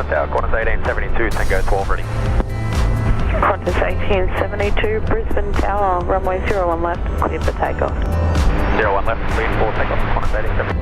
Brisbane Tower, Qantas 1872, Tango 12 ready. Qantas 1872, Brisbane Tower, runway 01 left, cleared for takeoff. 01 left, cleared for takeoff, Qantas 1872.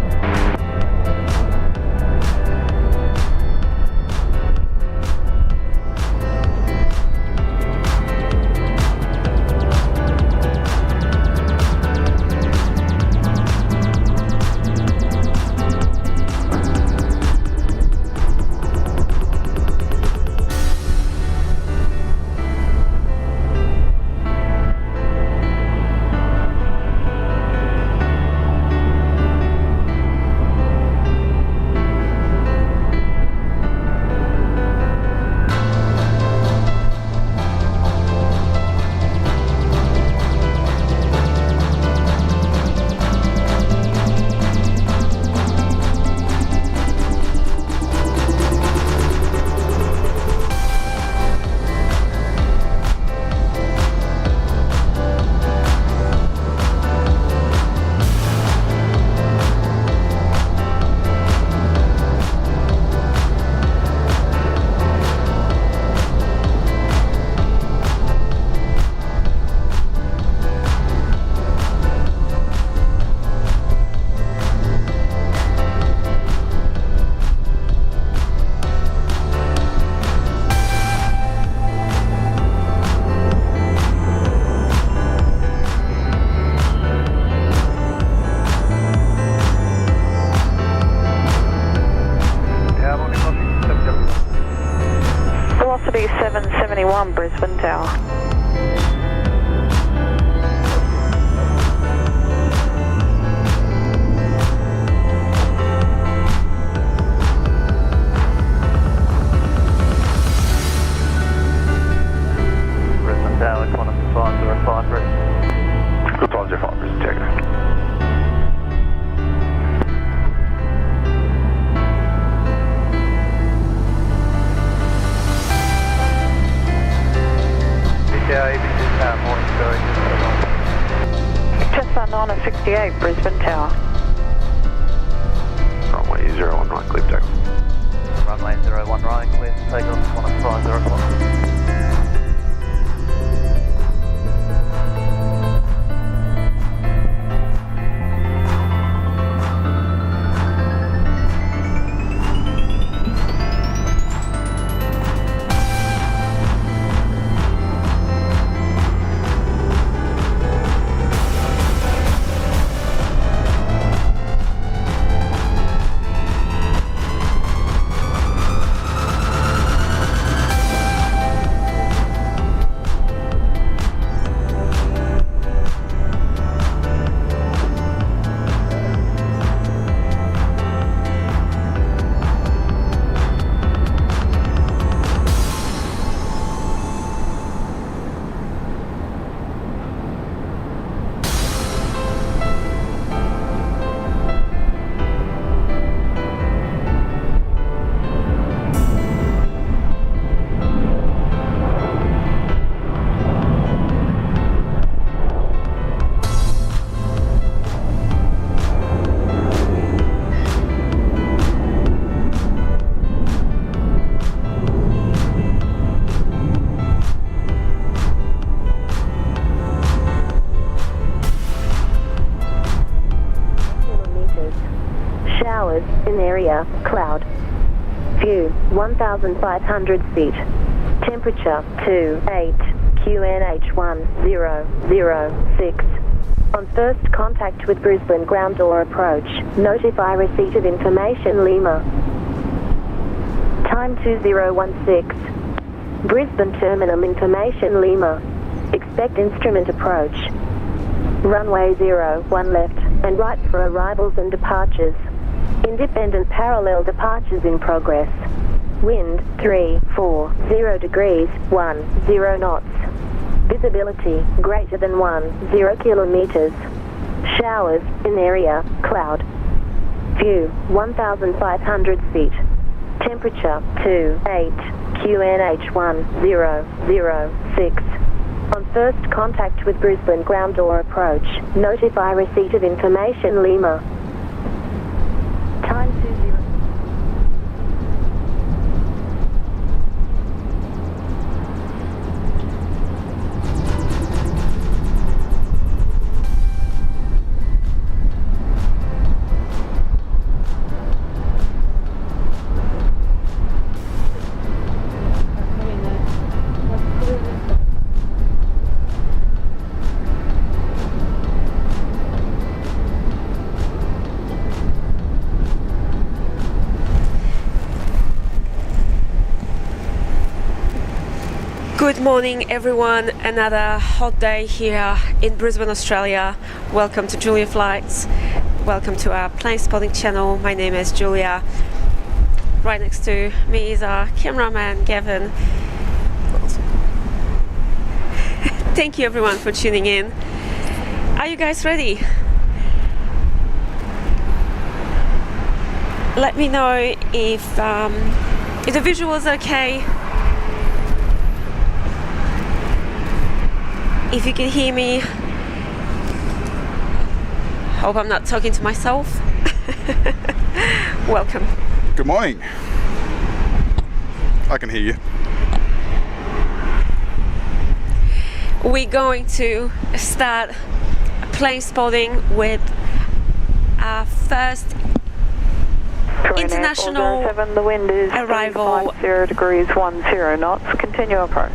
Velocity 771, Brisbane Tower. Brisbane Tower, Qantas 505 ready. Good 505, Brisbane, check it. Morning, sorry. Jetstar 968, Brisbane Tower. Runway 01 right, clear takeoff. Runway 01 right, clear takeoff, Qantas 505. Showers in area, cloud. View 1,500 feet. Temperature 28 QNH 1006. On first contact with Brisbane ground door approach, notify receipt of information Lima. Time 2016. Brisbane Terminal information Lima. Expect instrument approach. Runway 01 left and right for arrivals and departures. Independent parallel departures in progress. Wind 340 degrees 10 knots. Visibility greater than 10 kilometers. Showers in area, cloud. View 1,500 feet. Temperature 28 QNH 1006. On first contact with Brisbane ground door approach, notify receipt of information Lima. Time 20. Good morning everyone, another hot day here in Brisbane, Australia. Welcome to Julia Flights, welcome to our plane spotting channel. My name is Julia. Right next to me is our cameraman Gavin. Thank you everyone for tuning in. Are you guys ready? Let me know if the visual is okay. If you can hear me. Hope I'm not talking to myself. Welcome. Good morning. I can hear you. We're going to start plane spotting with our first international the wind is arrival. 0 degrees 10 knots. Continue approach.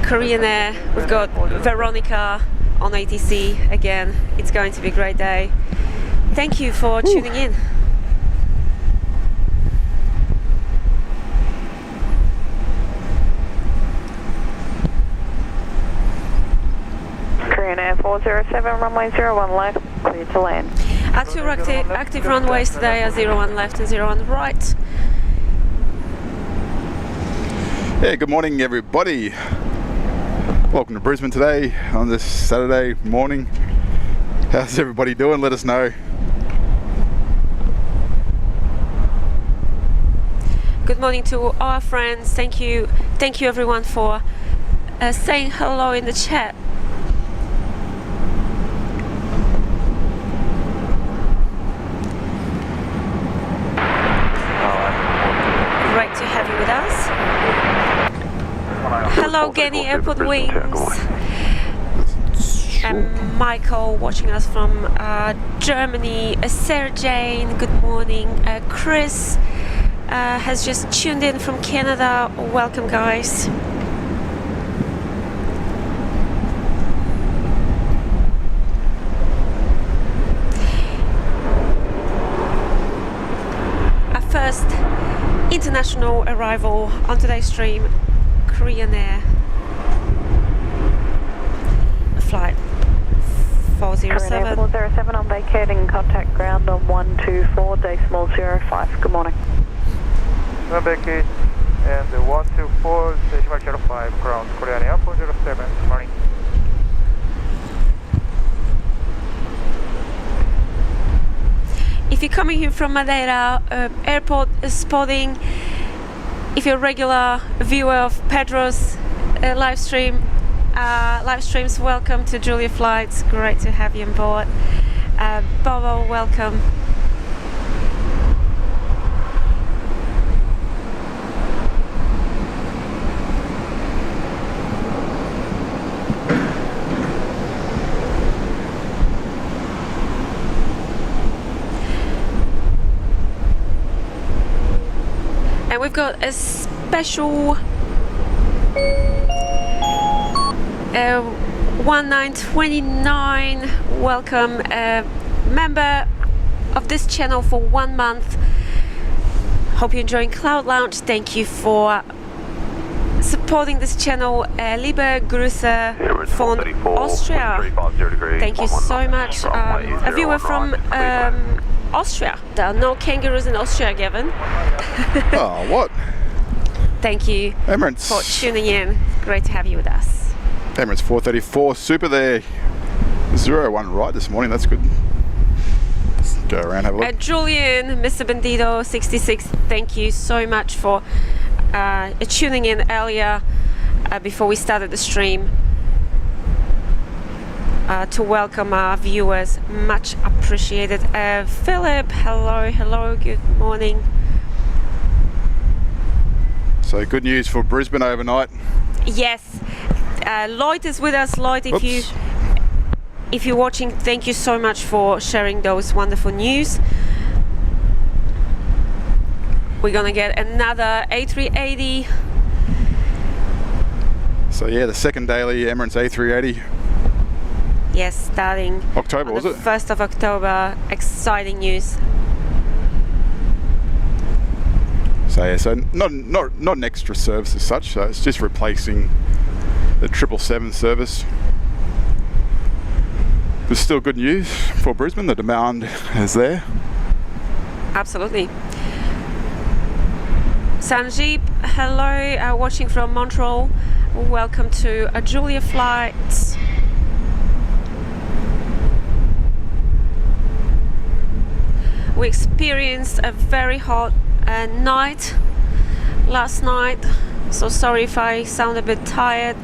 Korean Air. We've got Veronica on ATC again. It's going to be a great day. Thank you for tuning in. Korean Air 407, runway 01 left, clear to land. Our two active runways today are 01 left and 01 right. Yeah, good morning everybody. Welcome to Brisbane today on this Saturday morning. How's everybody doing? Let us know. Good morning to our friends. Thank you everyone for saying hello in the chat. Great to have you with us. Hello Guinea Airport Wings. And Michael watching us from Germany. Sarah Jane, good morning. Chris has just tuned in from Canada. Welcome guys. Our first international arrival on today's stream, Korean Air flight 407. Korean Air 407, I'm vacating contact ground on 124.05. Good morning. Vacate and 124.05 ground Korean Air 407. Good morning. If you're coming here from Madeira, airport spotting, if you're a regular viewer of Pedro's live streams, welcome to Julia Flights. Great to have you on board. Bobo, welcome. And we've got a special 1929 welcome member of this channel for 1 month. Hope you're enjoying Cloud Lounge. Thank you for supporting this channel. Liebe Grüße von Austria. Thank you so much. A viewer from Austria. There are no kangaroos in Austria, Gavin. Oh, what? Thank you Emirates. for tuning in. Great to have you with us. Emirates 434 Super there. 01 right this morning, that's good. Let's go around, have a look. Julian, Mr. Bandito 66, thank you so much for tuning in earlier before we started the stream to welcome our viewers. Much appreciated. Philip, hello, good morning. So good news for Brisbane overnight. Yes, Lloyd is with us. Lloyd, if you're watching, thank you so much for sharing those wonderful news. We're gonna get another A380. So yeah, the second daily Emirates A380. Yes, starting October, on was the it? 1st of October. Exciting news. So yeah, so not an extra service as such. So it's just replacing the 777 service. There's still good news for Brisbane. The demand is there. Absolutely. Sanjeep, hello, watching from Montreal. Welcome to a Julia flight. We experienced a very hot night last night, so sorry if I sound a bit tired.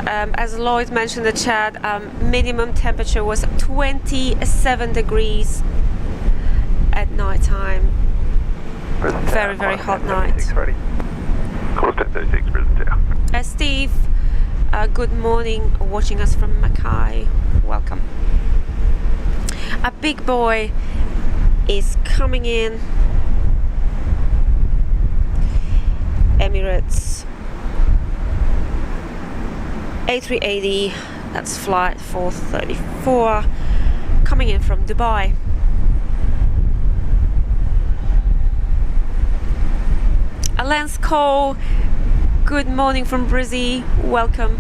As Lloyd mentioned in the chat, minimum temperature was 27 degrees at night time. Very, very hot night. Course 1036, Brisbane Tower. Steve, good morning, watching us from Mackay. Welcome. A big boy is coming in. Emirates A380, that's flight 434, coming in from Dubai. Lance Cole, good morning from Brizzy, welcome.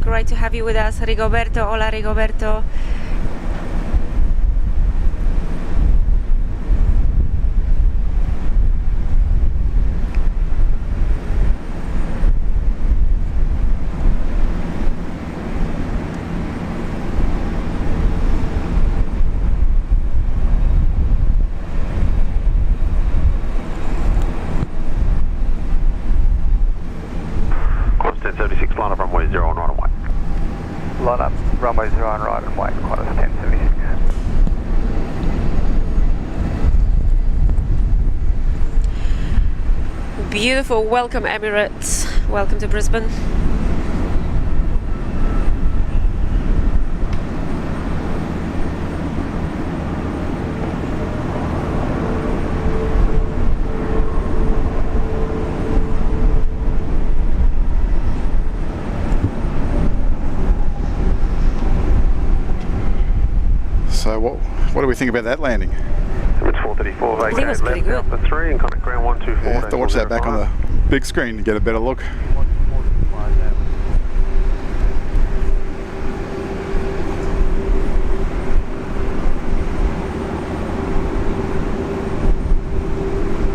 Great to have you with us. Rigoberto, hola Rigoberto. Course 1076, line up runway 0 on right and white. Line up runway 0 on right and white, Qantas 1076. Beautiful, welcome Emirates, welcome to Brisbane. So what do we think about that landing? It's 434, I think it was pretty good. The 3 and contact ground 124. Yeah, have to watch that back on the big screen to get a better look.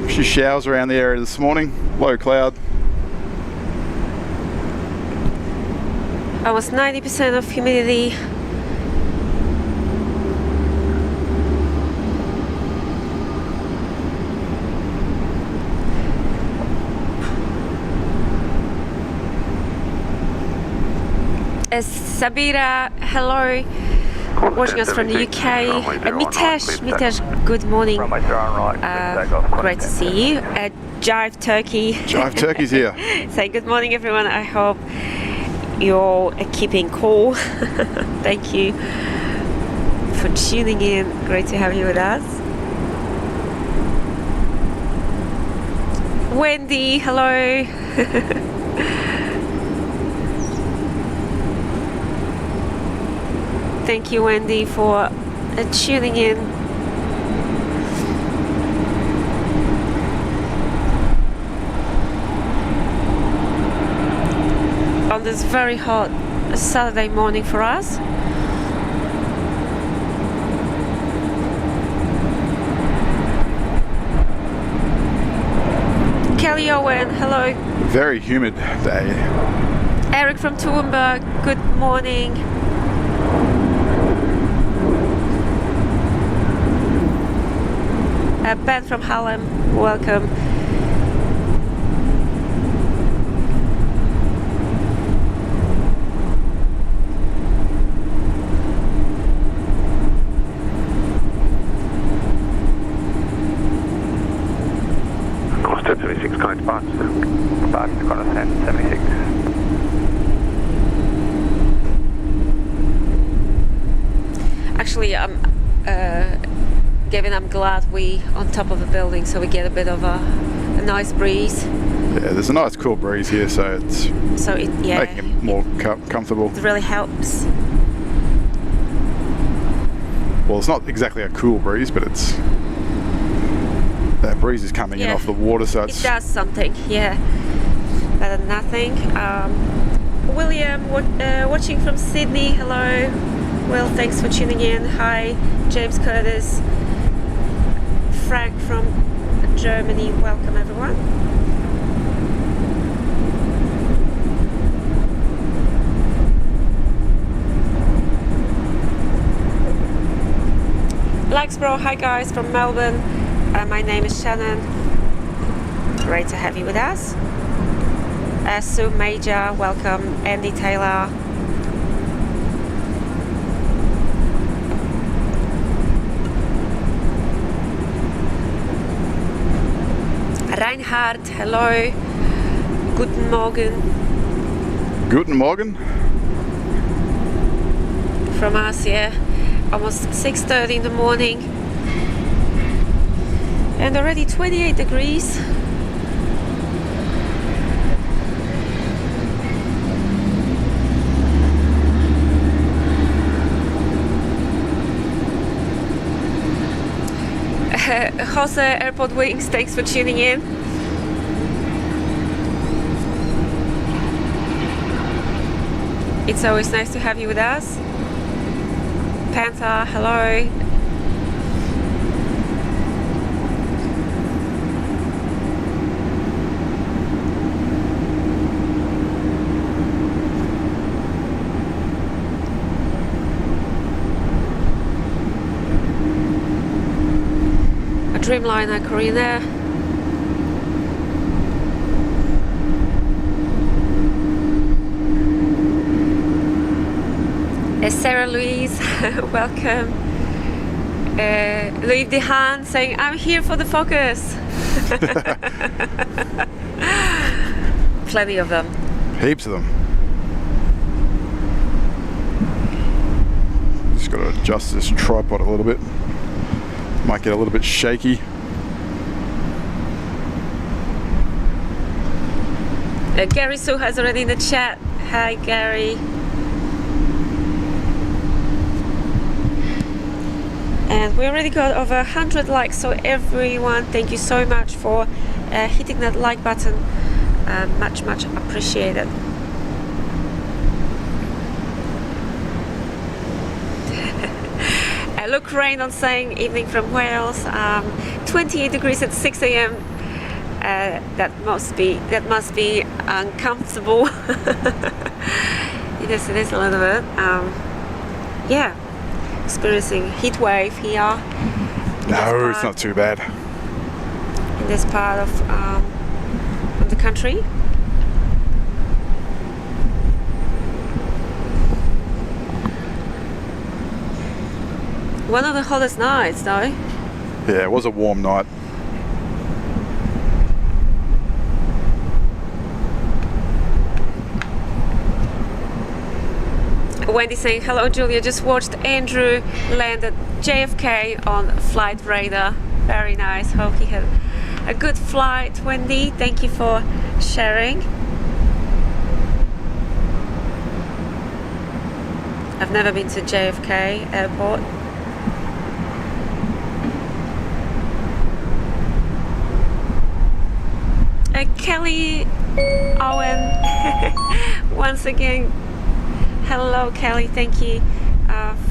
A few showers around the area this morning, low cloud. Almost 90% of humidity. Sabira, hello, watching us from the UK. Mitesh, good morning. Runway 0 on right, takeoff. Great to see you. Jive Turkey. Jive Turkey's here. Say good morning, everyone. I hope you're all keeping cool. Thank you for tuning in. Great to have you with us. Wendy, hello. Thank you, Wendy, for tuning in. On this very hot Saturday morning for us. Kelly Owen, hello. Very humid day. Eric from Toowoomba, good morning. Ben from Hallam, welcome. Course 1076, connect departure. Departure Qantas 1076. Actually, Gavin, I'm glad we on top of the building, so we get a bit of a nice breeze. Yeah, there's a nice cool breeze here, so it's making it more comfortable. It really helps. Well, it's not exactly a cool breeze, but it's That breeze is coming in Yeah. off the water, so It it's does something, yeah. Better than nothing. William, watching from Sydney. Hello. Will, thanks for tuning in. Hi. James Curtis. Frank from Germany. Welcome, everyone. Larkspur, hi guys from Melbourne. My name is Shannon. Great to have you with us. Sue Major, welcome. Andy Taylor. Reinhard, hello. Guten Morgen. Guten Morgen. From us, yeah. Almost 6:30 in the morning. And already 28 degrees. Jose Airport Wings, thanks for tuning in. It's always nice to have you with us. Panther, hello. A Dreamliner Korean. Sarah Louise, welcome. Louis Dehan saying, I'm here for the focus. Plenty of them. Heaps of them. Just got to adjust this tripod a little bit. Might get a little bit shaky. Gary Sue has already in the chat. Hi Gary. And we already got over 100 likes, so everyone, thank you so much for hitting that like button. Much appreciated. Look, Reynold saying evening from Wales. 28 degrees at 6 a.m. That must be uncomfortable. Yes, it is a little bit. Yeah. Experiencing heat wave here. No, it's not too bad. In this part of the country. One of the hottest nights, though. Yeah, it was a warm night. Wendy saying, hello Julia, just watched Andrew land at JFK on Flight Radar. Very nice, hope he had a good flight. Wendy, thank you for sharing. I've never been to JFK airport. Kelly Owen, once again, hello Kelly, thank you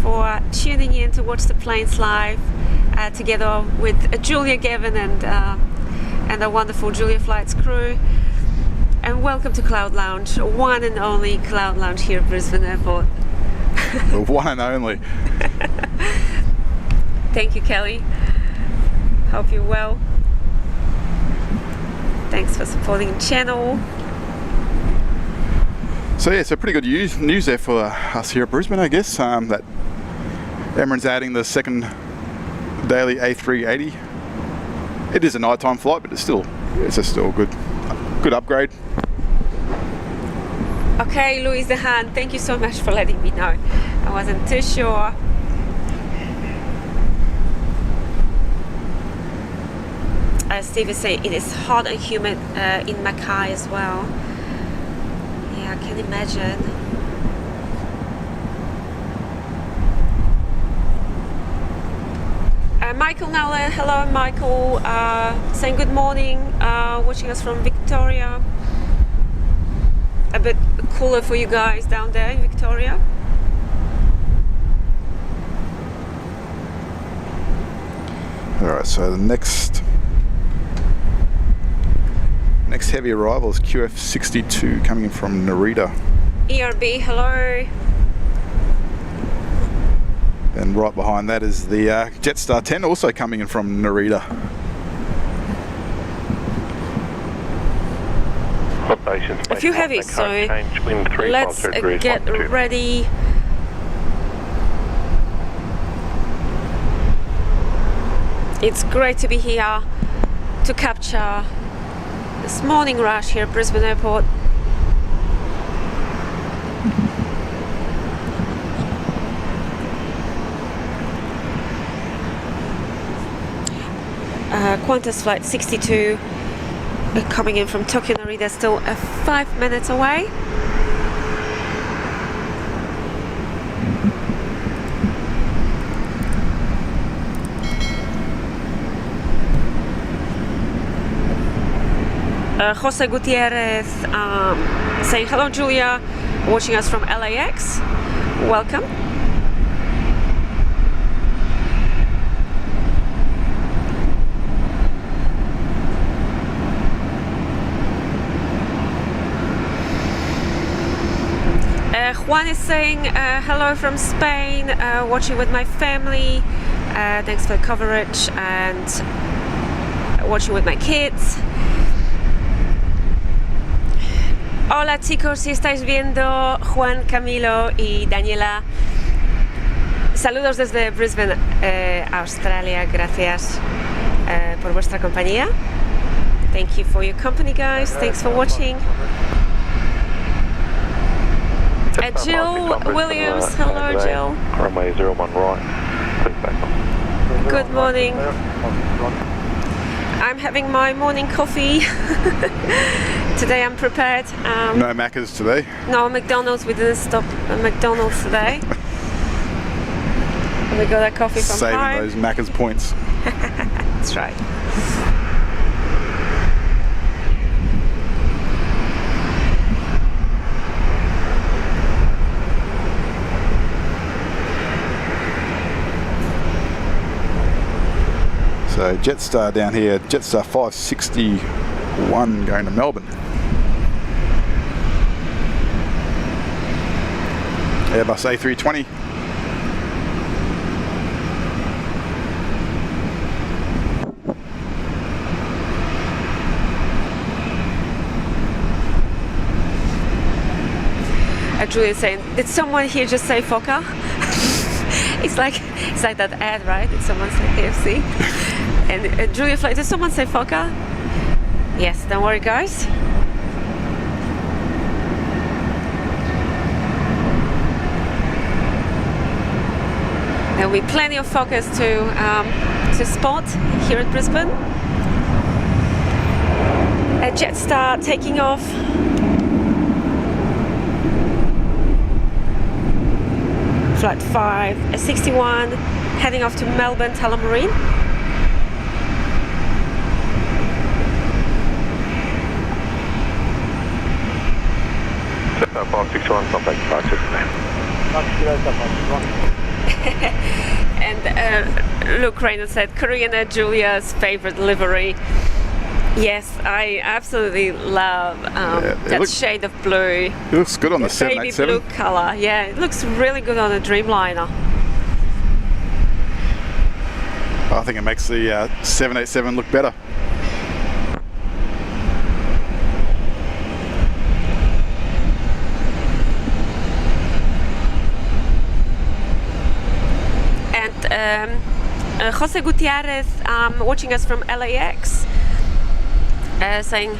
for tuning in to watch the planes live together with Julia Gavin and the wonderful Julia Flights crew. And welcome to Cloud Lounge, one and only Cloud Lounge here at Brisbane Airport. The one and only. Thank you, Kelly. Hope you're well. Thanks for supporting the channel. So yeah, so pretty good news there for us here at Brisbane, I guess. That Emirates adding the second daily A380. It is a nighttime flight, but it's still a good upgrade. Okay, Louise Dehan, thank you so much for letting me know. I wasn't too sure. Steve is saying it is hot and humid in Mackay as well. Yeah, I can imagine. Michael Nalla, hello Michael, saying good morning, watching us from Victoria. A bit cooler for you guys down there in Victoria. Alright, so the next heavy arrival is QF62 coming in from Narita. ERB, hello. And right behind that is the Jetstar 10, also coming in from Narita. A few heavies, so let's get ready. It's great to be here to capture this morning rush here at Brisbane Airport. Qantas flight 62 coming in from Tokyo Narita, still 5 minutes away. Jose Gutierrez saying hello Julia, watching us from LAX. Welcome. Juan is saying hello from Spain, watching with my family. Thanks for the coverage and watching with my kids. Hola chicos, si estáis viendo, Juan, Camilo y Daniela. Saludos desde Brisbane, Australia. Gracias por vuestra compañía. Thank you for your company, guys. Thanks for watching. Jill Williams, hello Jill. Runway 01 right. Please back on. Good morning. I'm having my morning coffee. Today I'm prepared. No Macca's today? No McDonald's, we didn't stop at McDonald's today. We got our coffee from Saving home. those Macca's points. That's right. So Jetstar down here, Jetstar 561 going to Melbourne. Airbus A320. Julia's saying, did someone here just say Fokker? It's like that ad, right? Did someone say KFC? And Julia's like, did someone say Fokker? Yes, don't worry guys. There will be plenty of Fokkers to spot here at Brisbane. A Jetstar taking off. Flight 561 heading off to Melbourne Tullamarine. Jetstar 561, contact departure. And Luke Rayner said Korean Air Julia's favorite livery. Yes, I absolutely love that shade of blue. It looks good on the 787. Baby blue color. Yeah, it looks really good on a Dreamliner. I think it makes the 787 look better. And Jose Gutierrez watching us from LAX. Saying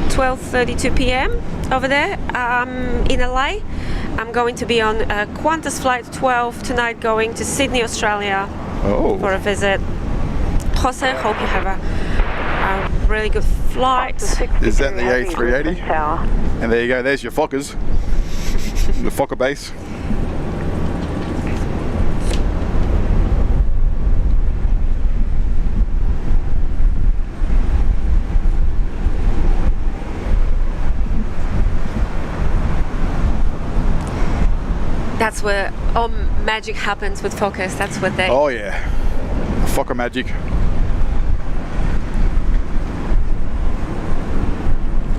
12:32 p.m. over there in LA. I'm going to be on Qantas flight 12 tonight, going to Sydney, Australia for a visit. Jose, hope you have a really good flight. Is that the A380? And there you go, there's your Fokkers. The Fokker base. that's where all magic happens with Focus. That's what they... Oh yeah, Fokker magic.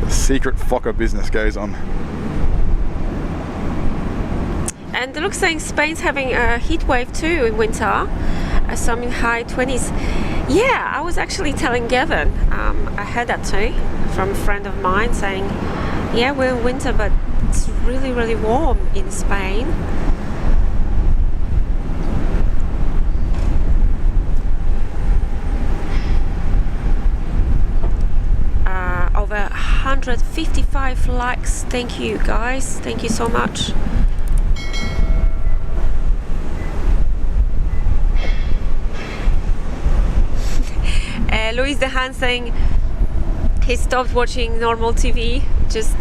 The secret Fokker business goes on. And it looks like Spain's having a heat wave too in winter. Some in high 20s. Yeah, I was actually telling Gavin, I heard that too from a friend of mine saying, yeah, we're in winter, but it's really, really warm in Spain. Over 155 likes. Thank you guys. Thank you so much. Louis Dehan saying he stopped watching normal TV, just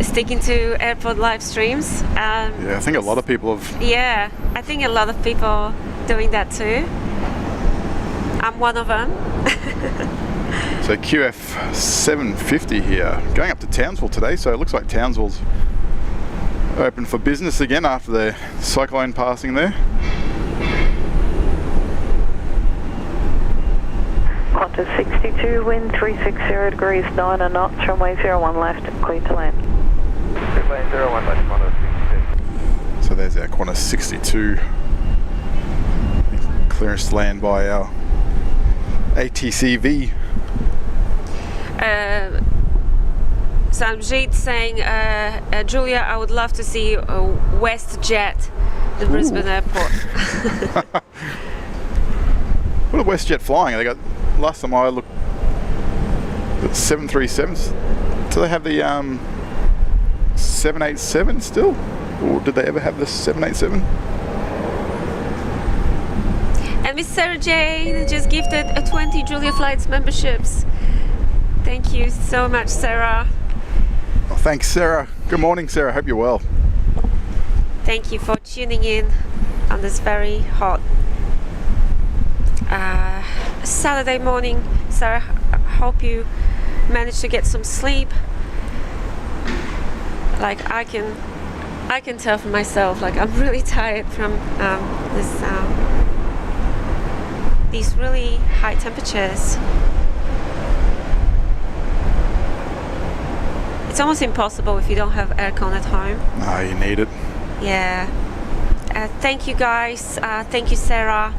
sticking to airport live streams. Yeah, I think a lot of people have. Yeah, I think a lot of people doing that too. I'm one of them. So QF 750 here, going up to Townsville today. So it looks like Townsville's open for business again after the cyclone passing there. Qantas 62, wind 360 degrees, 9 knots, runway 01 left, clear to land. Runway 01 left, Qantas 62. So there's our Qantas 62. Clearance to land by our ATCV. Samjit saying, Julia, I would love to see WestJet, the Brisbane airport. What are WestJet flying? They got, last time I looked, the 737s. Do they have the 787 still? Or did they ever have the 787? And Miss Sarah Jane just gifted a 20 Julia Flights memberships. Thank you so much, Sarah. Oh, thanks, Sarah. Good morning, Sarah. Hope you're well. Thank you for tuning in on this very hot Saturday morning. Sarah, I hope you managed to get some sleep. Like I can tell for myself, like I'm really tired from these really high temperatures. It's almost impossible if you don't have aircon at home. No, you need it. Yeah. Thank you guys. Thank you, Sarah.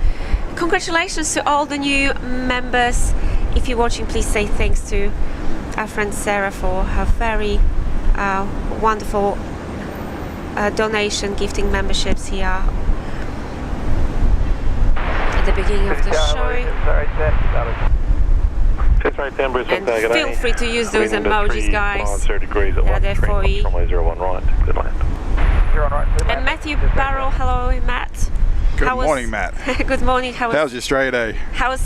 Congratulations to all the new members. If you're watching, please say thanks to our friend Sarah for her very wonderful donation, gifting memberships here at the beginning of the show. And feel free to use those emojis, guys. They're there for you. And Matthew Barrow, hello, Matt. Good morning, Matt. Good morning. How's your Australia day? How was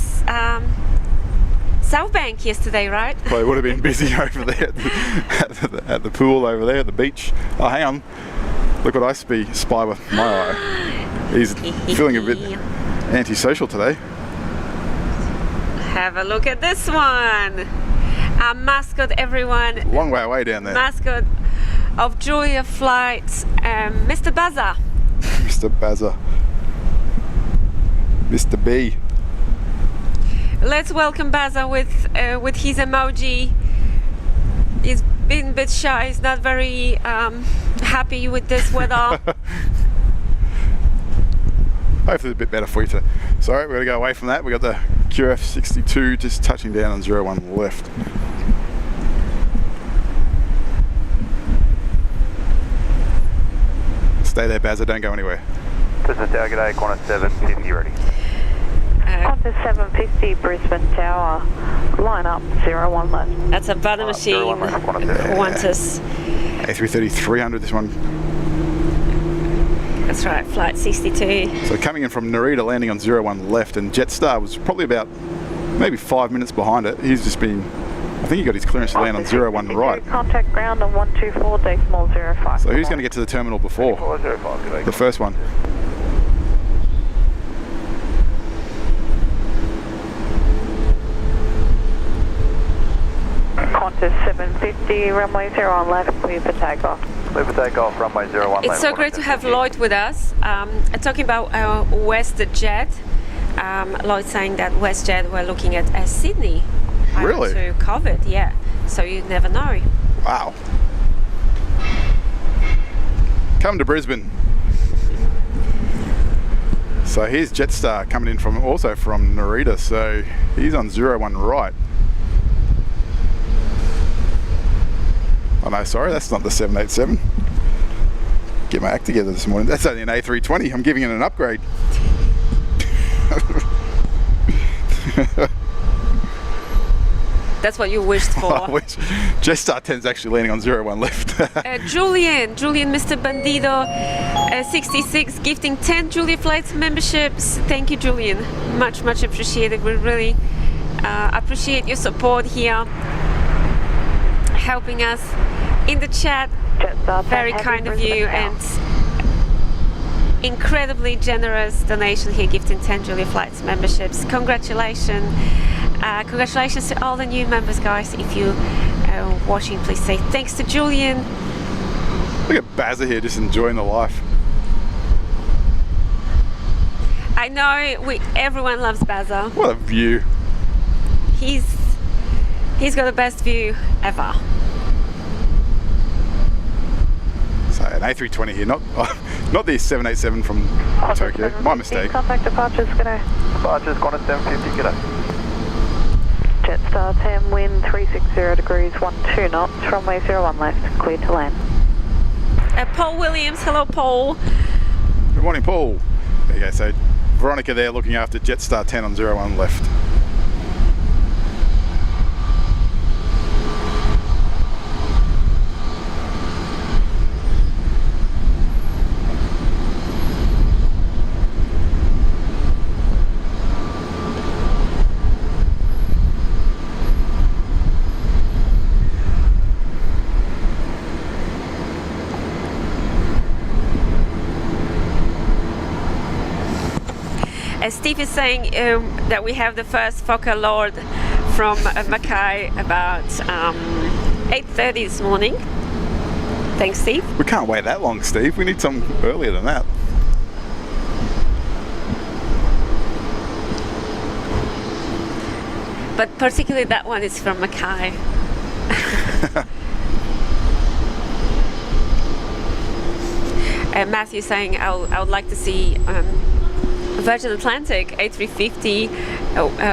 South Bank yesterday, right? Probably would have been busy over there at the pool over there at the beach. Oh, hang on. Look what I spy with my eye. He's feeling a bit antisocial today. Have a look at this one. Our mascot, everyone. Long way away down there. Mascot of Julia Flights, Mr. Buzzer. Mr. Buzzer. Mr. B. Let's welcome Buzzer with his emoji. He's been a bit shy. He's not very happy with this weather. Hopefully a bit better for you today. Sorry, we're going to go away from that. We got the QF 62 just touching down on 01 left. Stay there, Bazza, don't go anywhere. This is Tower, g'day, Qantas 750 ready. Qantas 750, Brisbane Tower, line up, 01 left. That's a butter machine. 01 left, Qantas. Qantas. A330 300, this one. That's right, flight 62. So coming in from Narita, landing on 01 left, and Jetstar was probably about maybe 5 minutes behind it. He's just been, I think he got his clearance to land on 01 right. Contact ground on 124.05. So who's going to get to the terminal before? 405, g'day. The first one. Qantas 750, runway 01 left, clear for takeoff. Clear for takeoff, runway 01 It's so great to have Lloyd with us. Talking about WestJet. Lloyd saying that WestJet were looking at Sydney. Really? To COVID, yeah. So you never know. Wow. Come to Brisbane. So here's Jetstar coming in from Narita, so he's on 01 right. Oh no, sorry, that's not the 787. Get my act together this morning. That's only an A320. I'm giving it an upgrade. That's what you wished for. Jetstar 10's actually landing on 01 left. Julian, Mr. Bandido, 66, gifting 10 Julia Flights memberships. Thank you, Julian. Much appreciated. We really appreciate your support here, helping us in the chat. Jetstar, Very kind of you, and incredibly generous donation here, gifting 10 Julia Flights memberships. Congratulations. Congratulations to all the new members, guys. If you are watching, please say thanks to Julian. Look at Bazza here, just enjoying the life. I know everyone loves Bazza. What a view. He's got the best view ever. So an A320 here, not the 787 from Tokyo. My mistake. Contact departures, g'day. Departures, Qantas 750, g'day. Jetstar 10, wind 360 degrees, 12 knots, runway 01 left, clear to land. Paul Williams, hello Paul. Good morning, Paul. There you go, so Veronica there looking after Jetstar 10 on 01 left. Steve is saying that we have the first Fokker Lord from Mackay about 8:30 this morning. Thanks, Steve. We can't wait that long, Steve. We need something earlier than that. But particularly that one is from Mackay. Matthew saying I would like to see Virgin Atlantic A350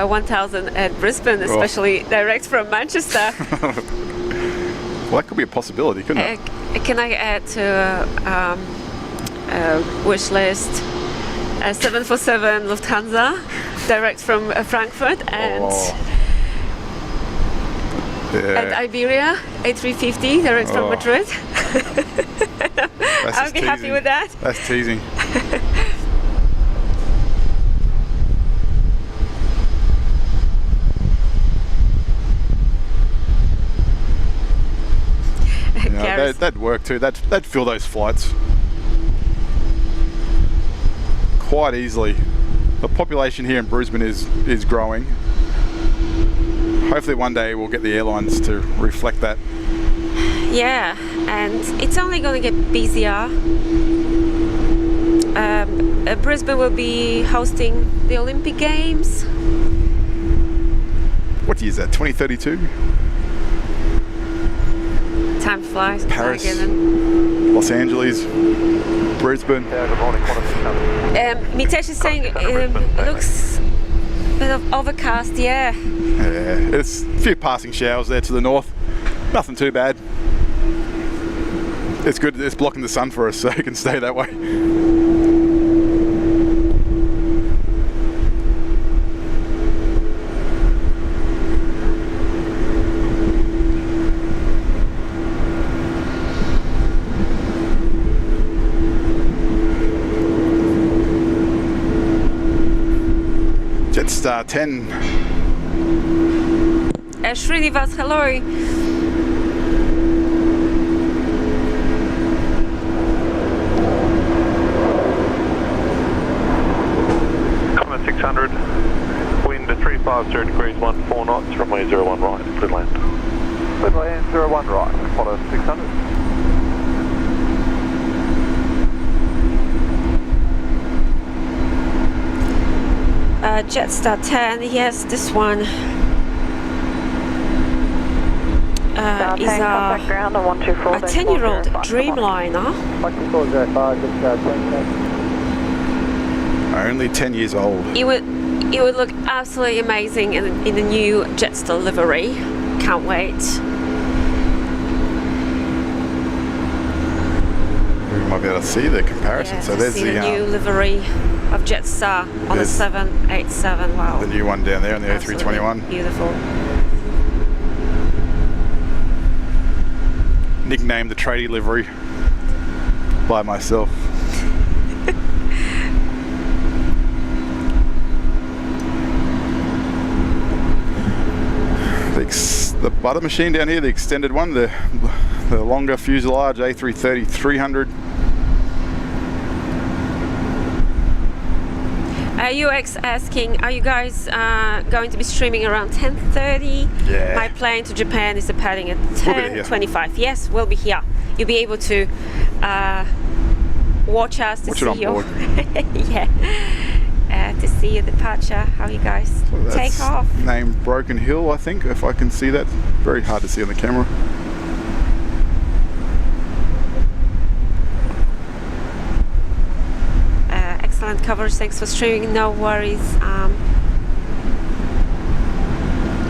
1000 at Brisbane, especially direct from Manchester. Well, that could be a possibility, couldn't it? Can I add to wish list 747 Lufthansa direct from Frankfurt and and Iberia A350 direct from Madrid? I'll be happy with that. That's teasing. That'd work too. That'd fill those flights quite easily. The population here in Brisbane is growing. Hopefully one day we'll get the airlines to reflect that. Yeah, and it's only going to get busier. Brisbane will be hosting the Olympic Games. What year is that? 2032? Time flies. Paris, Los Angeles, Brisbane. Yeah, good morning, Qantas. Mitesh is saying it looks a bit of overcast, yeah. Yeah, it's a few passing showers there to the north. Nothing too bad. It's good that it's blocking the sun for us, so it can stay that way. Jetstar 10. Srinivas, hello. Qantas 600, wind 350 degrees, 14 knots, runway 01 right, clear land. Clear land 01 right, Qantas 600. Jetstar 10. Yes, this one is contact ground on 124. a 10-year-old Dreamliner. Only 10 years old. It would look absolutely amazing in the new Jetstar livery. Can't wait. We might be able to see the comparison. Yeah, so to there's see the new livery of Jetstar on the there's 787. Wow. the new one down there on the Absolutely A321. Beautiful. Nicknamed the tradie livery by myself. The butter machine down here, the extended one, the longer fuselage A330 300. UX asking, are you guys going to be streaming around 10:30? Yeah. My plane to Japan is departing at We'll be here. 10:25. Yes, we'll be here. You'll be able to watch us to Watch see it on your board. yeah, to see your departure. How you guys take off? Named Broken Hill, I think, if I can see that. Very hard to see on the camera. Excellent coverage. Thanks for streaming. No worries.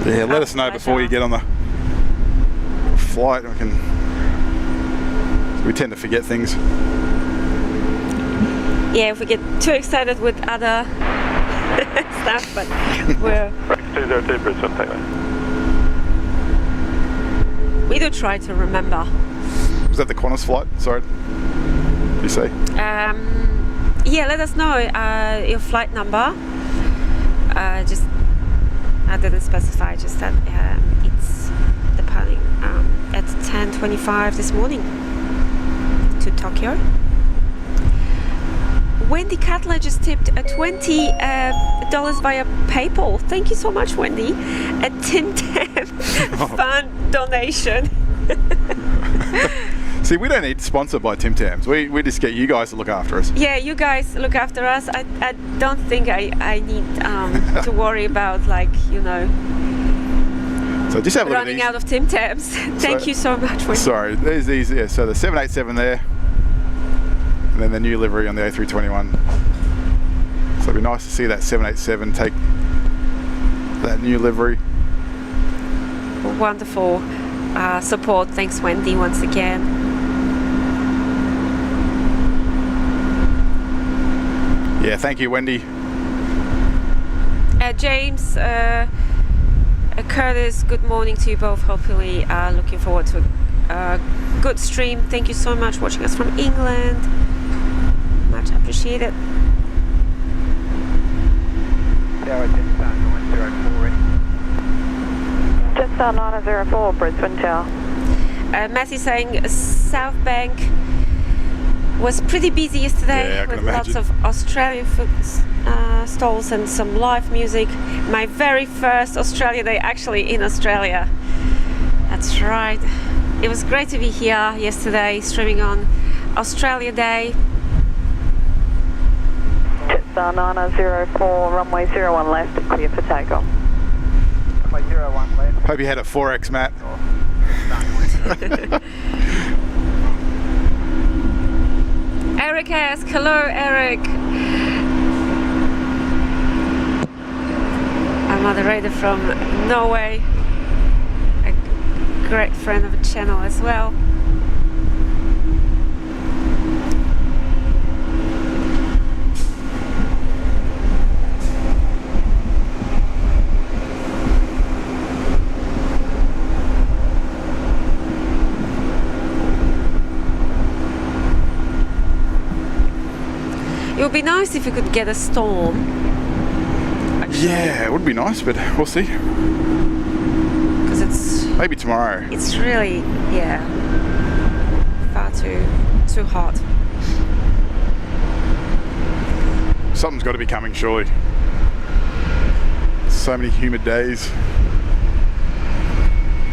Yeah, let us know before you get on the flight. We tend to forget things. Yeah, if we get too excited with other stuff, but we're 202 Brisbane, takeoff. we do try to remember. Was that the Qantas flight? Sorry. Did you say? Yeah, let us know your flight number. Just I didn't specify, just that it's departing at 10:25 this morning to Tokyo. Wendy Cutler just tipped a $20 via PayPal. Thank you so much, Wendy. A Tim Tam fund donation. See, we don't need sponsored by Tim Tams. We just get you guys to look after us. Yeah, you guys look after us. I don't think I need to worry about, like, you know, So just have a look at running these. out of Tim Tams. Thank you so much. Wendy. Sorry, there's these. Yeah, so the 787 there, and then the new livery on the A321. So it'd be nice to see that 787 take that new livery. Wonderful support. Thanks, Wendy, once again. Yeah, thank you, Wendy. James, Curtis, good morning to you both. Hopefully looking forward to a good stream. Thank you so much watching us from England. Much appreciated. Jetstar 904, Brisbane Tower. Matthew saying South Bank was pretty busy yesterday, Yeah, I can with lots imagine. of Australian food stalls and some live music. My very first Australia Day actually in Australia. That's right. It was great to be here yesterday streaming on Australia Day. Jetstar 904, runway 01 left, clear for takeoff. Runway 01 left. Hope you had it 4X, Matt. Eric asks, hello Eric. A moderator from Norway, a great friend of the channel as well. It would be nice if we could get a storm. Actually, Yeah, it would be nice, but we'll see. because Maybe tomorrow. it's really, yeah, far too hot. Something's got to be coming, surely. So many humid days.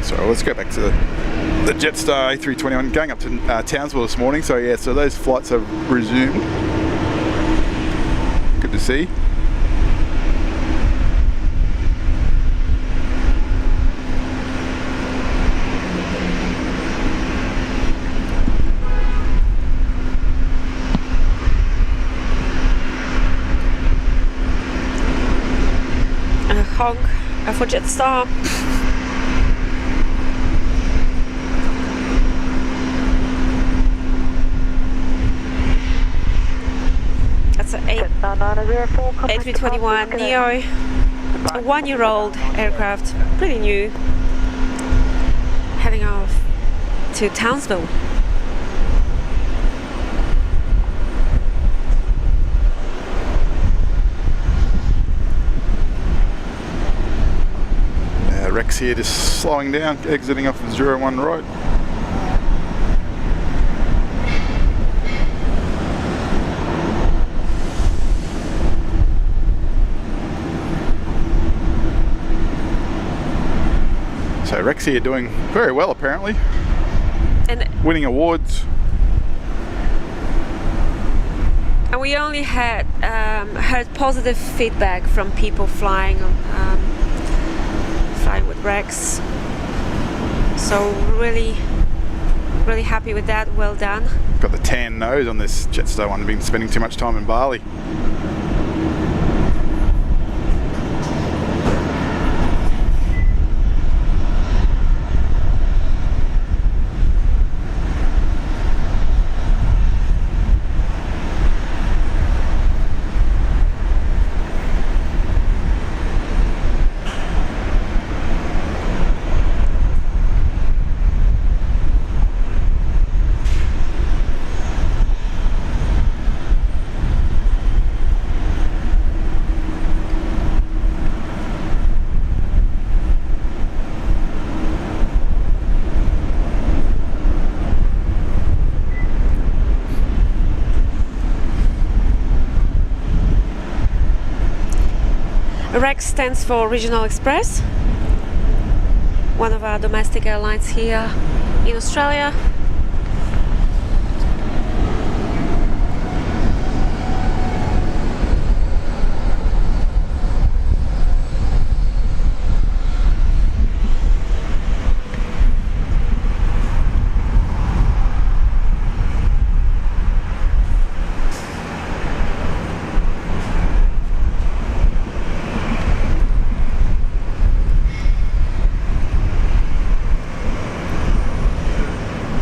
So let's go back to the Jetstar A321 going up to Townsville this morning. So yeah, so those flights have resumed. Good to see. Hong for Jetstar. That's an Jetstar 904, contact A321 Neo, a 1-year-old aircraft, pretty new, heading off to Townsville. Rex here just slowing down, exiting off of 01 right. So Rex here doing very well apparently, And winning awards. And we only had heard positive feedback from people flying with Rex. So really happy with that. Well done. Got the tan nose on this Jetstar one, been spending too much time in Bali. REX stands for Regional Express, one of our domestic airlines here in Australia.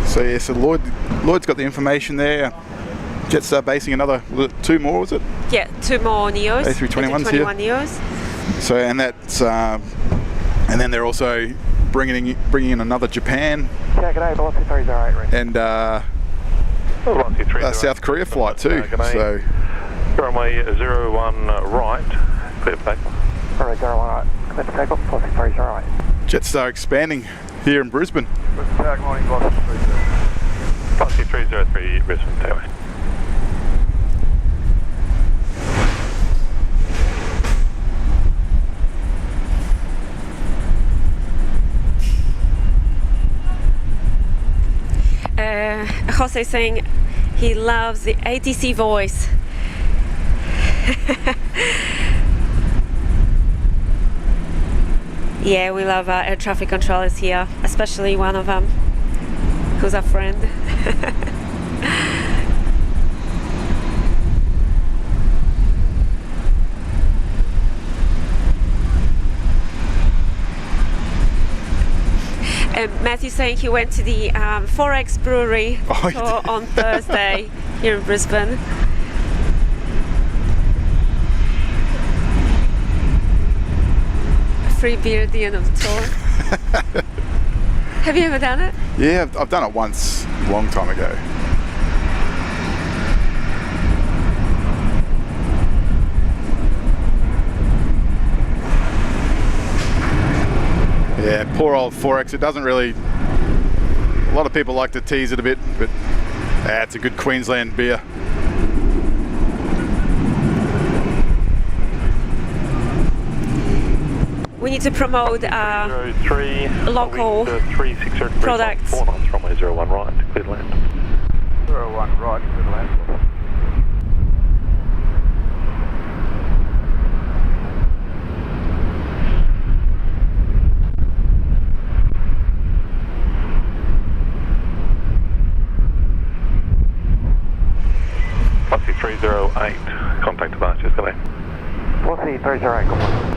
So yeah, so Lloyd's got the information there. Jetstar basing another 2 more, was it? Yeah, 2 more Neos. A321s here. Neos. So and that's and then they're also bringing in another Japan Yeah, g'day, Velocity 308. and Velocity 308. South Korea flight too. So runway 01 right, clear for takeoff. Runway 01 right, clear for takeoff, Velocity 308. Jetstar expanding here in Brisbane. Good morning, Velocity 303. Velocity 303, Brisbane, takeaway. Jose saying he loves the ATC voice. Yeah, we love our air traffic controllers here, especially one of them who's a friend. Matthew saying he went to the 4X brewery on Thursday here in Brisbane. Free beer at the end of the tour. Have you ever done it? Yeah, I've done it once, a long time ago. Yeah, poor old 4X. It doesn't really. A lot of people like to tease it a bit, but it's a good Queensland beer. We need to promote local products. 4 knots, runway 01 right, clear to land. 01 right, clear to land. Velocity 308, contact departures, good day. Velocity 308, good morning.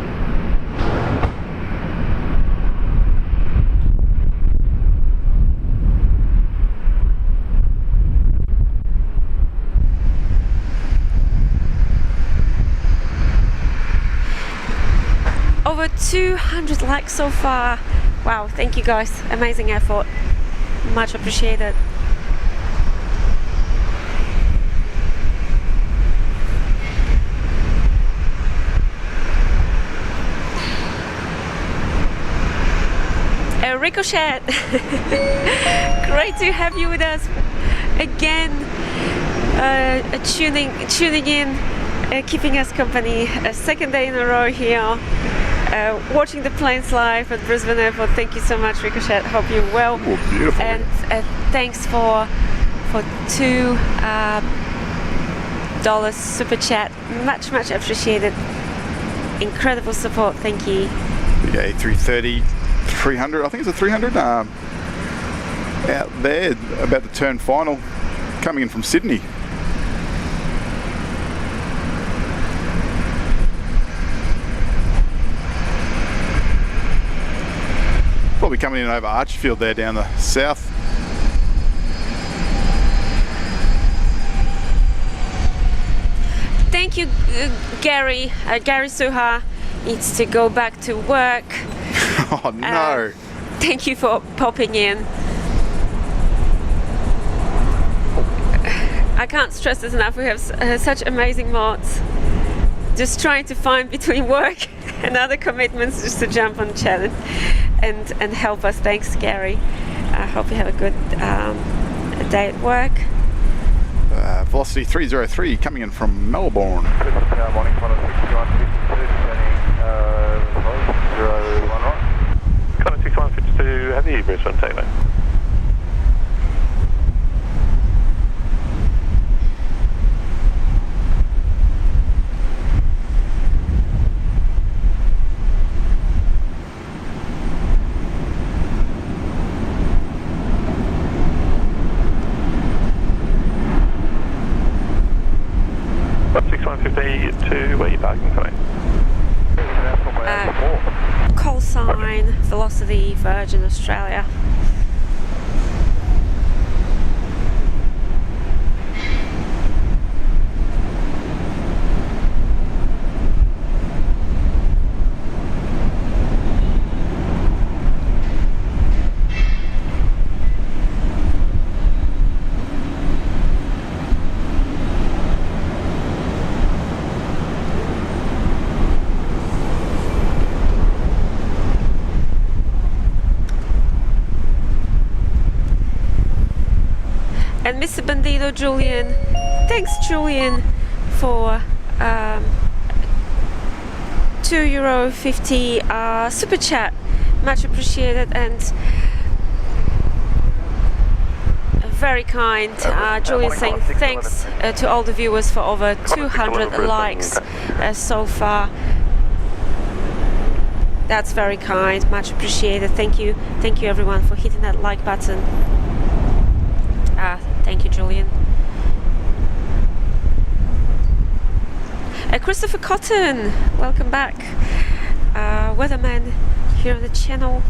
over 200 likes so far. Wow, thank you guys. Amazing effort. Much appreciated. Ricochet, great to have you with us again, tuning in, keeping us company a second day in a row here, watching the planes live at Brisbane Airport. Thank you so much, Ricochet. Hope you're well. Oh, beautiful. And thanks for $2 super chat. Much appreciated. Incredible support. Thank you. The A330 300, I think it's a 300, out there about to turn final, coming in from Sydney. Probably coming in over Archfield there down the south. Thank you, Gary. Gary Suha needs to go back to work. Oh no! Thank you for popping in. I can't stress this enough. We have such amazing mods. Just trying to find between work and other commitments just to jump on chat and help us. Thanks, Gary. I hope you have a good day at work. Velocity 303 coming in from Melbourne. Morning, Qantas 6152, Qantas 6152 Heavy, Brisbane takeoff. Where are you parking today? Call sign, Velocity, Virgin Australia. And Mr. Bandido Julian, thanks Julian for €2.50 super chat, much appreciated and very kind. Julian saying thanks to all the viewers for over 200 likes so far. That's very kind, much appreciated. Thank you everyone for hitting that like button. Thank you, Julian. Christopher Cotton, welcome back. Weatherman here on the channel.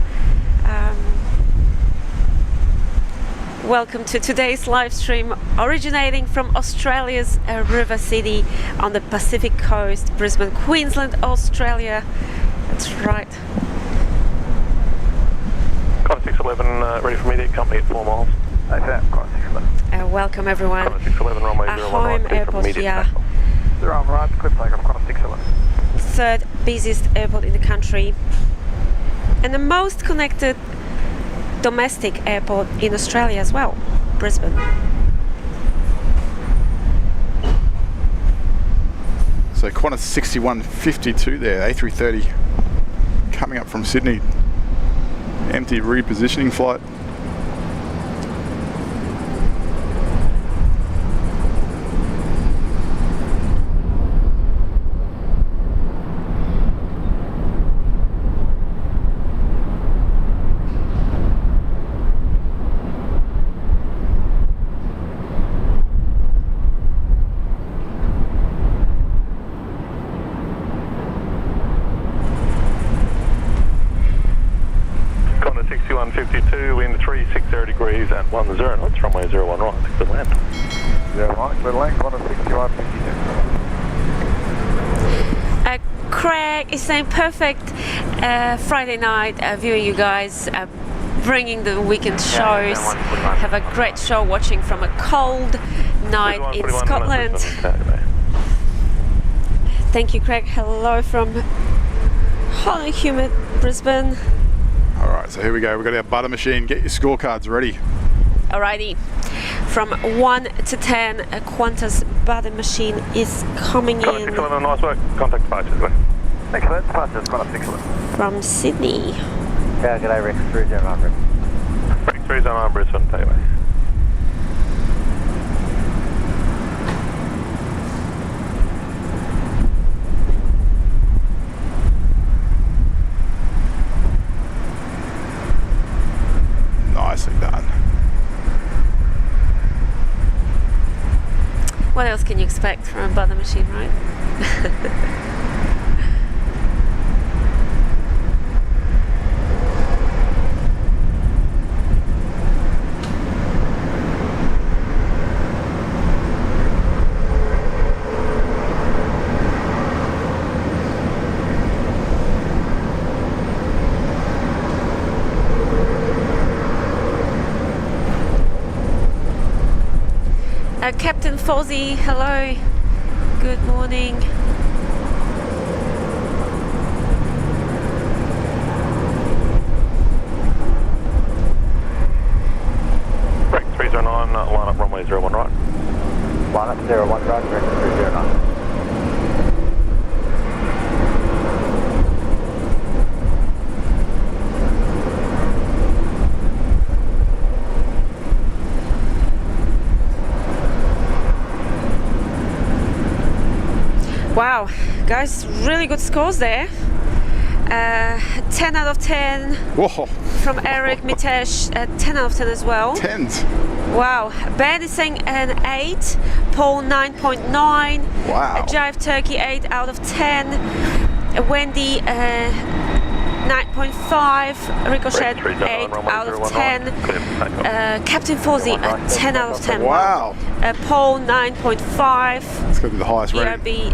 Welcome to today's live stream, originating from Australia's River City on the Pacific coast, Brisbane, Queensland, Australia. That's right. Qantas 611 ready for immediate company at 4 miles. Welcome everyone. Qantas 611 runway 01 home right, airport here. 01 right, clear takeoff, Qantas 611. Third busiest airport in the country and the most connected domestic airport in Australia as well, Brisbane. So Qantas 6152 there, A330 coming up from Sydney. Empty repositioning flight. Qantas 6152, wind 360 degrees at 10 knots, runway 01 right, good land. 01, good land, Qantas 6152. Craig is saying perfect Friday night viewing you guys, bringing the weekend shows. Have a great show watching from a cold night in Scotland. Thank you, Craig. Hello from hot and humid Brisbane. Alright, so here we go. We've got our butter machine. Get your scorecards ready. Alrighty, from 1 to 10, a Qantas butter machine is coming in. Excellent, nice work. Contact departures. Excellent, departures, Qantas, excellent. From Sydney. Yeah, g'day, Rex 309 Brisbane. Rex 309 Brisbane, takeaway. Nicely done. What else can you expect from a butter machine, right? Captain Fozzie, hello. Good morning. Rex 309, line up runway 01 right. Line up 01 right, Rex 309. Wow, guys, really good scores there. 10 out of 10 Whoa, from Eric Mitesh, 10 out of 10 as well. 10s. Wow, Ben is saying an 8, Paul 9.9, Wow. Jive Turkey 8 out of 10, Wendy 9.5, Ricochet 8 out of 10, Captain Fozzie 10 out of 10. Wow. Paul 9.5, It's going to be the highest rating. ERB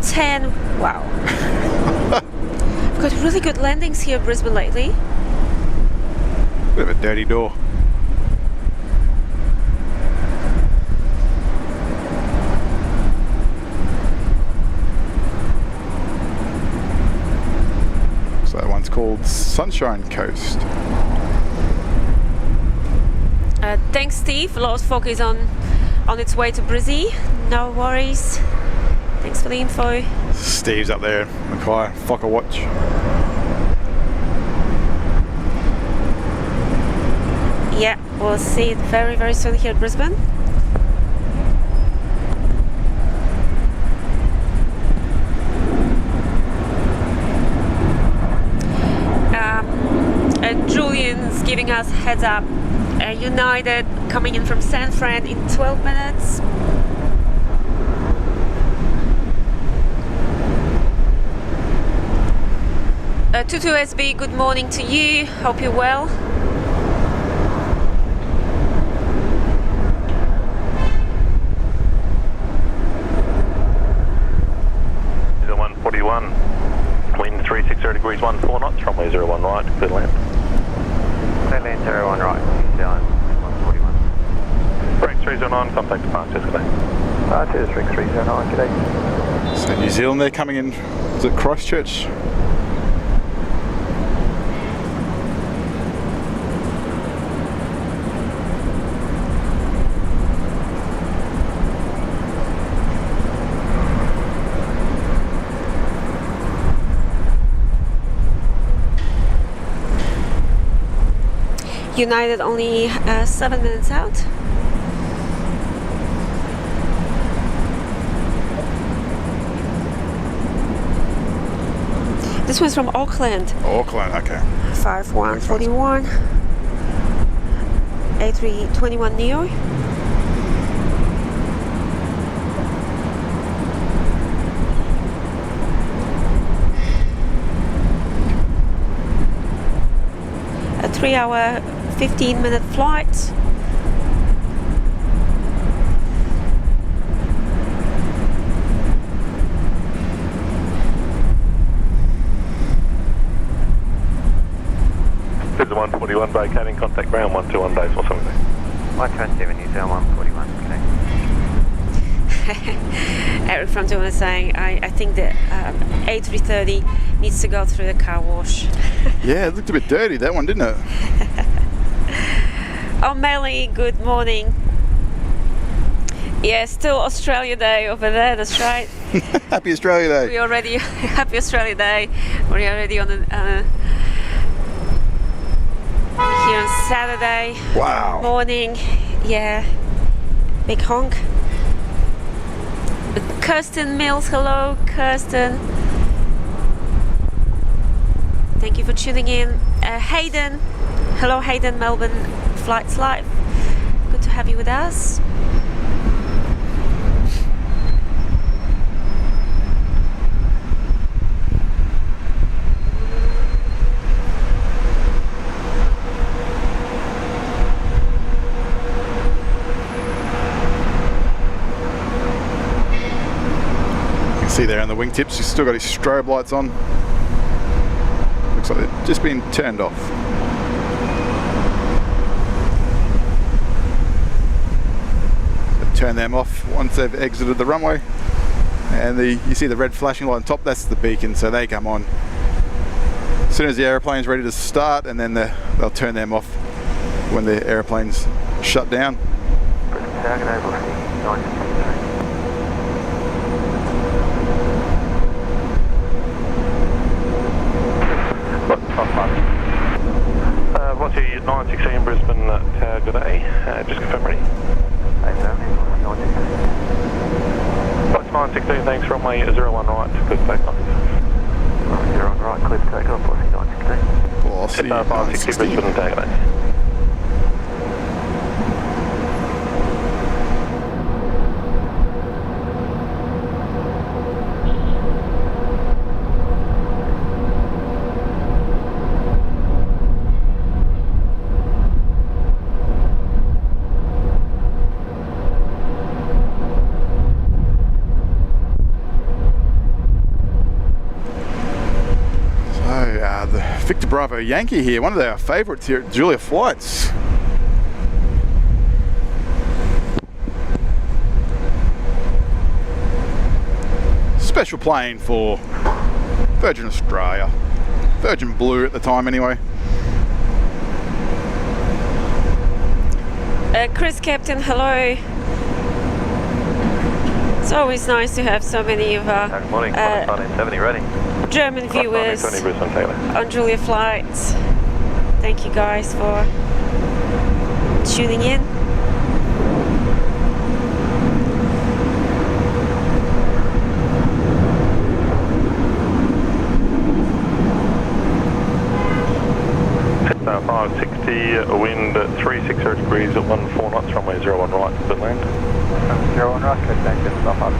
10. Wow. We've got really good landings here in Brisbane lately. Bit of a dirty door. So that one's called Sunshine Coast. Thanks, Steve. Lost Fog is on its way to Brizzy. No worries. Thanks for the info. Steve's up there, Mackay, Fokker watch. Yeah, we'll see it very, very soon here in Brisbane. Julian's giving us heads up. United coming in from San Fran in 12 minutes. Tutu SB, good morning to you. Hope you're well. Is it 141? Wind 360 degrees 14 knots, runway 01 right, clear land. Clear land 01 right, down 141. Rex 309, contact departures, good day. Departures, Rex 309, g'day. So New Zealand, they're coming in. Is it Christchurch? United only 7 minutes out. This one's from Auckland. Auckland, okay. 5141 A321 Neo. A 3-hour 15-minute flight. 41 vacating, contact ground 121 days or something. Mike 27, New Zealand 141, okay. Eric from Germany is saying, I think the A330 needs to go through the car wash. Yeah, it looked a bit dirty, that one, didn't it? Oh, Melly, good morning. Yeah, still Australia Day over there, that's right. Happy Australia Day. We already, happy Australia Day. We're already on the, here on Saturday Wow. morning. Yeah, big honk. Kirsten Mills, hello Kirsten. Thank you for tuning in. Hayden, hello Hayden, Melbourne Flights Live. Good to have you with us. See there on the wingtips, he's still got his strobe lights on. Looks like they've just been turned off. So turn them off once they've exited the runway. And you see the red flashing light on top, that's the beacon, so they come on as soon as the aeroplane's ready to start, and then they'll turn them off when the aeroplane's shut down. What's your 916 Brisbane Tower, good day. Just confirm ready. Flight 916, thanks, runway 01 right, clear to take off. 01 right, clear to take off, Aussie 916. Velocity 560 Brisbane Tower, good day. Victor Bravo Yankee here, one of our favourites here at Julia Flights. Special plane for Virgin Australia, Virgin Blue at the time anyway. Chris Captain, hello. It's always nice to have so many of our Good morning, 1970 ready. German viewers on Julia Flights. Thank you guys for tuning in. Now 560, wind 360 degrees at 14 knots, runway 01 right, good land. 01 right, good day, just stop up.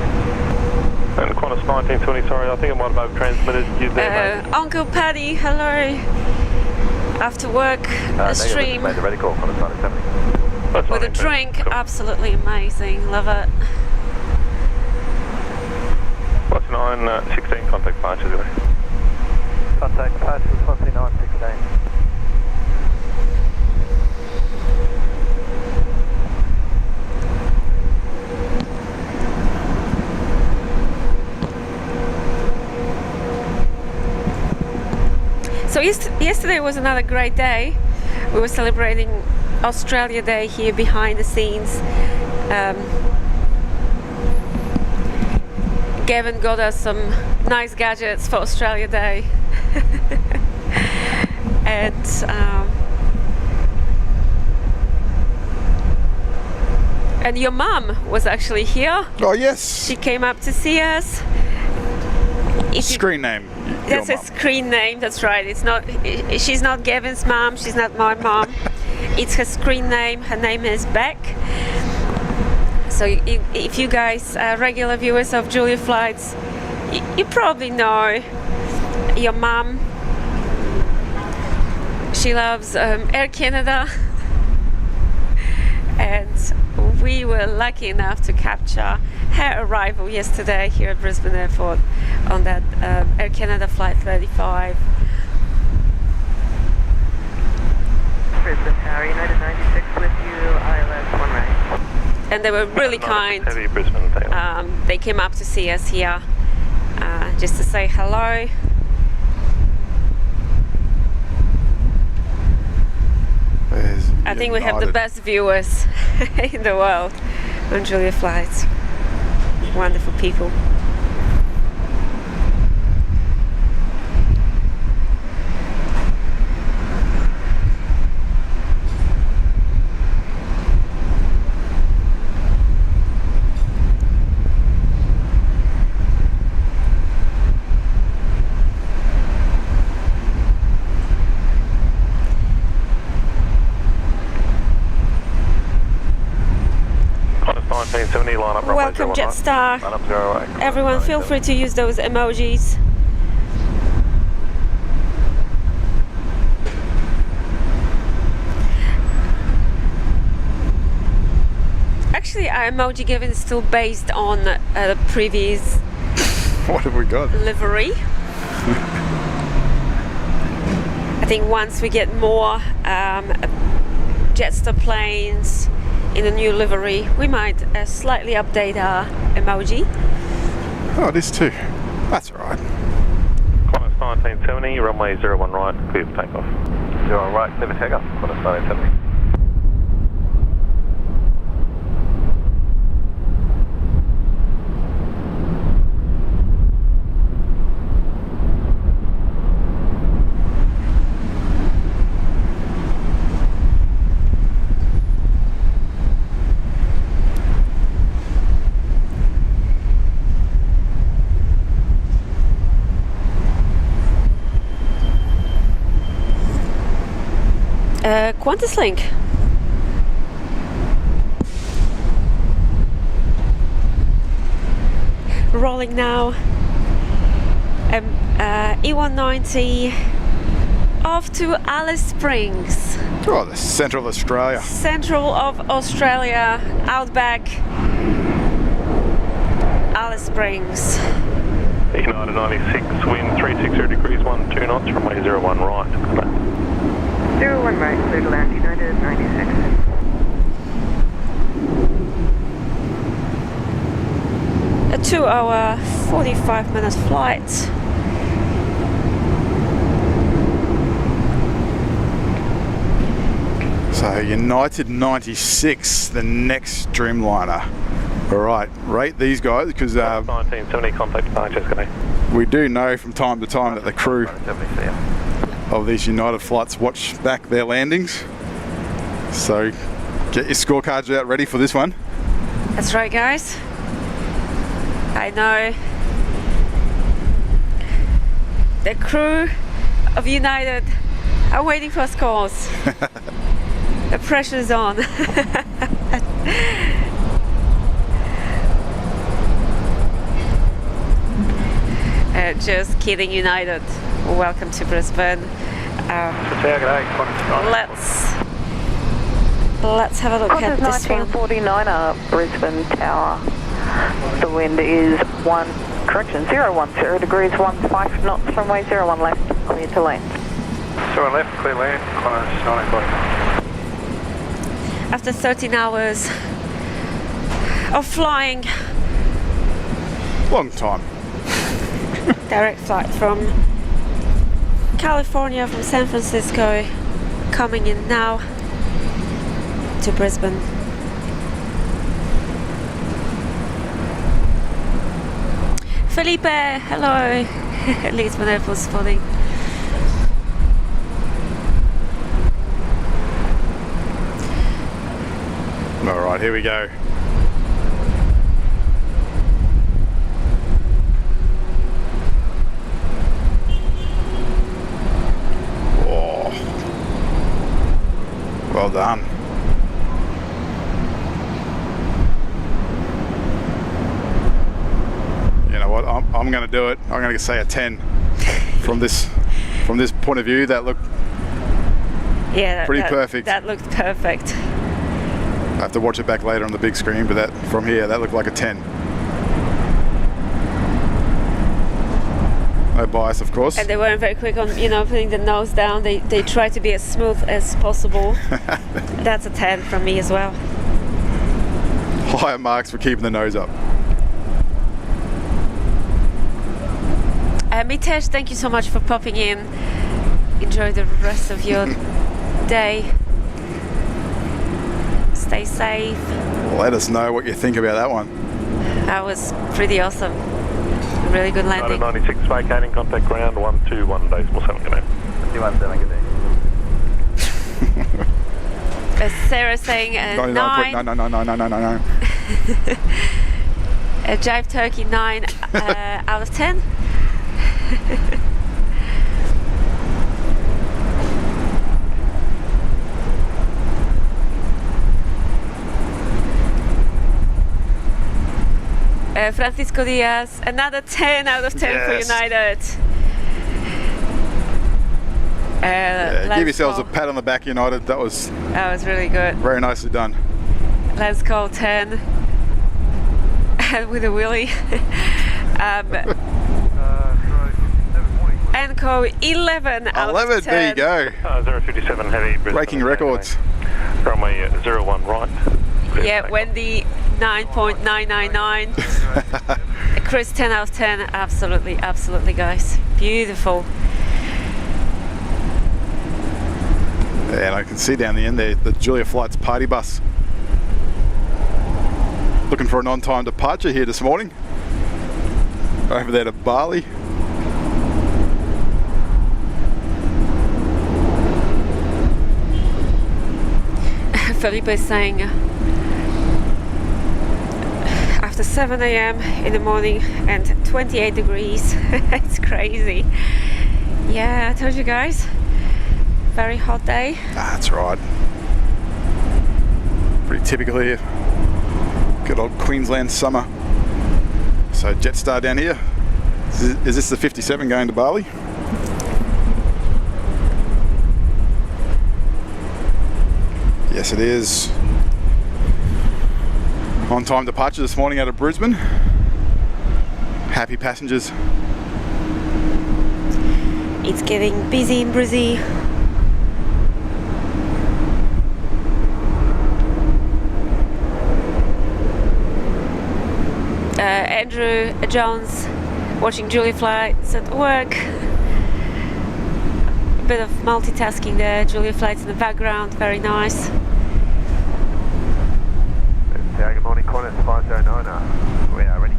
And Qantas 1920, sorry, I think I might have over-transmitted you there, mate. Uncle Paddy, hello. After work, a stream Made the ready call, Qantas 1970. with a drink, cool. Absolutely amazing, love it. What's 916, contact departures, good day. Contact departures, Aussie 916. So yesterday was another great day. We were celebrating Australia Day here behind the scenes. Gavin got us some nice gadgets for Australia Day. And your mum was actually here. Oh yes. She came up to see us. Screen name. That's a screen name, that's right. It's not. She's not Gavin's mom, she's not my mom. It's her screen name. Her name is Beck. So if you guys are regular viewers of Julia Flights, you probably know your mom. She loves Air Canada. And we were lucky enough to capture her arrival yesterday here at Brisbane Airport on that Air Canada Flight 35. Brisbane Tower, United 96 with you, ILS 1 right. And they were really kind. Heavy Brisbane takeoff. They came up to see us here just to say hello. I think we have the best viewers in the world on Julia flights. Wonderful people. Welcome Jetstar. Everyone feel free to use those emojis. Actually, our emoji given is still based on the previous what have we got? Livery. I think once we get more Jetstar planes in a new livery, we might slightly update our emoji. Oh, this too. That's alright. Qantas 1970, runway 01 right, clear for takeoff. 01 right, clear for takeoff, Qantas 1970. Qantas link. Rolling now. E190 off to Alice Springs. Oh, the centre of Australia. Central of Australia, outback. Alice Springs. United 96, wind 360 degrees, 12 knots, runway 01 right. 01 right, clear to land, United 96. A 2-hour, 45-minute flight. So United 96, the next Dreamliner. Alright, rate these guys because 1970, contact departure, we do know from time to time that the crew of these United flights watch back their landings. So get your scorecards out ready for this one. That's right, guys. I know the crew of United are waiting for scores. The pressure's on. Just kidding, United. Welcome to Brisbane. Let's have a look at this one. 1949 Brisbane Tower. The wind is 010 degrees, 15 knots, runway 01 left, clear to land. 01 left, clear land, Qantas 1940. After 13 hours of flying. Long time. Direct flight from California, from San Francisco, coming in now to Brisbane. Felipe, hello. Lisbon Airport spotting. Alright, here we go. Well done. You know what? I'm going to do it. I'm going to say a 10 from this point of view. That looked pretty perfect. That looked perfect. I have to watch it back later on the big screen, but from here that looked like a 10. No bias, of course. And they weren't very quick on, putting the nose down. They try to be as smooth as possible. That's a 10 from me as well. Higher marks for keeping the nose up. Mitesh, thank you so much for popping in. Enjoy the rest of your day. Stay safe. Let us know what you think about that one. That was pretty awesome. Really good landing. 96 vacating, contact ground 121 decimal 7 Guinea. 217 Guinea. Sarah saying 9. No. Jive Turkey 9 out of 10. Francisco Diaz, another 10 out of 10 for United. Give yourselves a pat on the back, United. That was really good. Very nicely done. Let's go 10 with a wheelie. Enco 11 out of 10. There you go. 057 heavy. Brisbane. Breaking records. Runway 01 right. Yeah, Wendy 9.999. Chris 10 out of 10. Absolutely, guys. Beautiful. And I can see down the end there the Julia Flight's party bus. Looking for an on-time departure here this morning. Over there to Bali. Felipe is saying after 7 a.m. in the morning and 28 degrees. It's crazy. Yeah, I told you guys. Very hot day. That's right. Pretty typical here. Good old Queensland summer. So Jetstar down here. Is this the 57 going to Bali? Yes, it is. On-time departure this morning out of Brisbane. Happy passengers. It's getting busy in Brizzy. Andrew Jones watching Julie flights at work. A bit of multitasking there. Julia flights in the background, very nice. Good morning, Qantas 509. We are ready.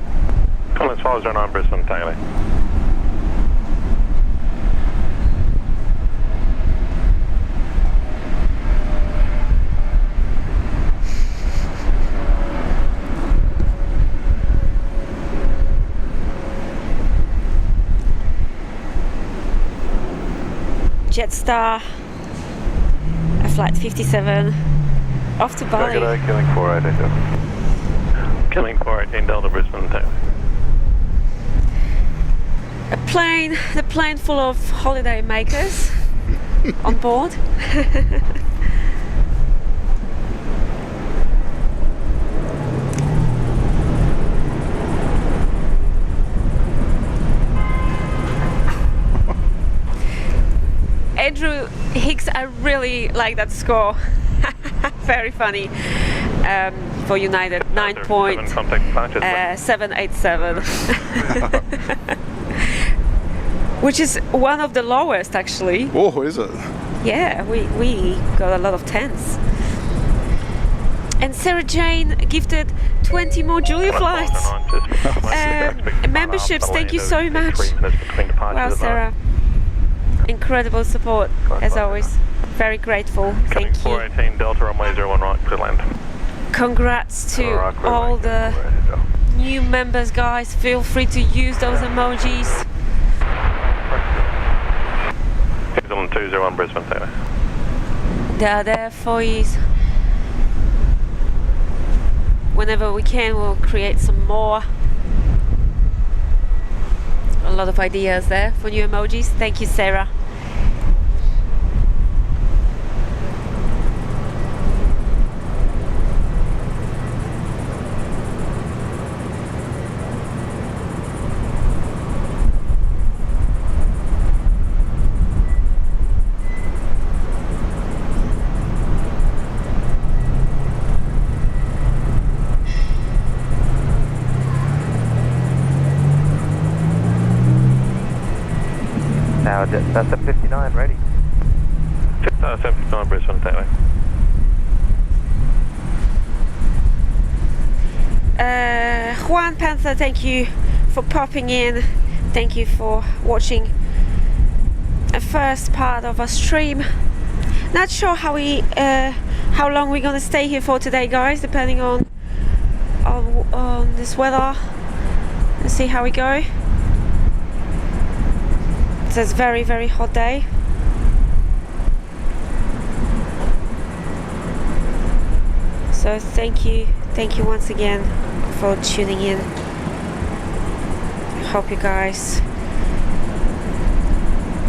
Qantas 509 Brisbane, Taylor. Jetstar, a flight 57, off to Bali. Good, killing 418 Delta. Killing 418 Delta, Brisbane, Taylor. The plane full of holiday makers on board. Andrew Hicks, I really like that score. Very funny. For United, 9.787. Which is one of the lowest, actually. Oh, is it? Yeah, we got a lot of 10s. And Sarah Jane gifted 20 more Julia flights. Memberships, thank you so much. Wow, Sarah. Incredible support, as always. Very grateful. Thank you. 418 Delta, runway 01 right, clear land. Congrats to all the new members, guys. Feel free to use those emojis. New Zealand 201 Brisbane, Taylor. They're there for you. Whenever we can, we'll create some more. A lot of ideas there for new emojis. Thank you, Sarah. Tower Jetstar 759 ready. Jetstar 79 Brisbane, takeaway. Juan Panther, thank you for popping in. Thank you for watching the first part of our stream. Not sure how long we're gonna stay here for today, guys, depending on this weather. Let's see how we go. It's a very, very hot day. So thank you once again for tuning in. Hope you guys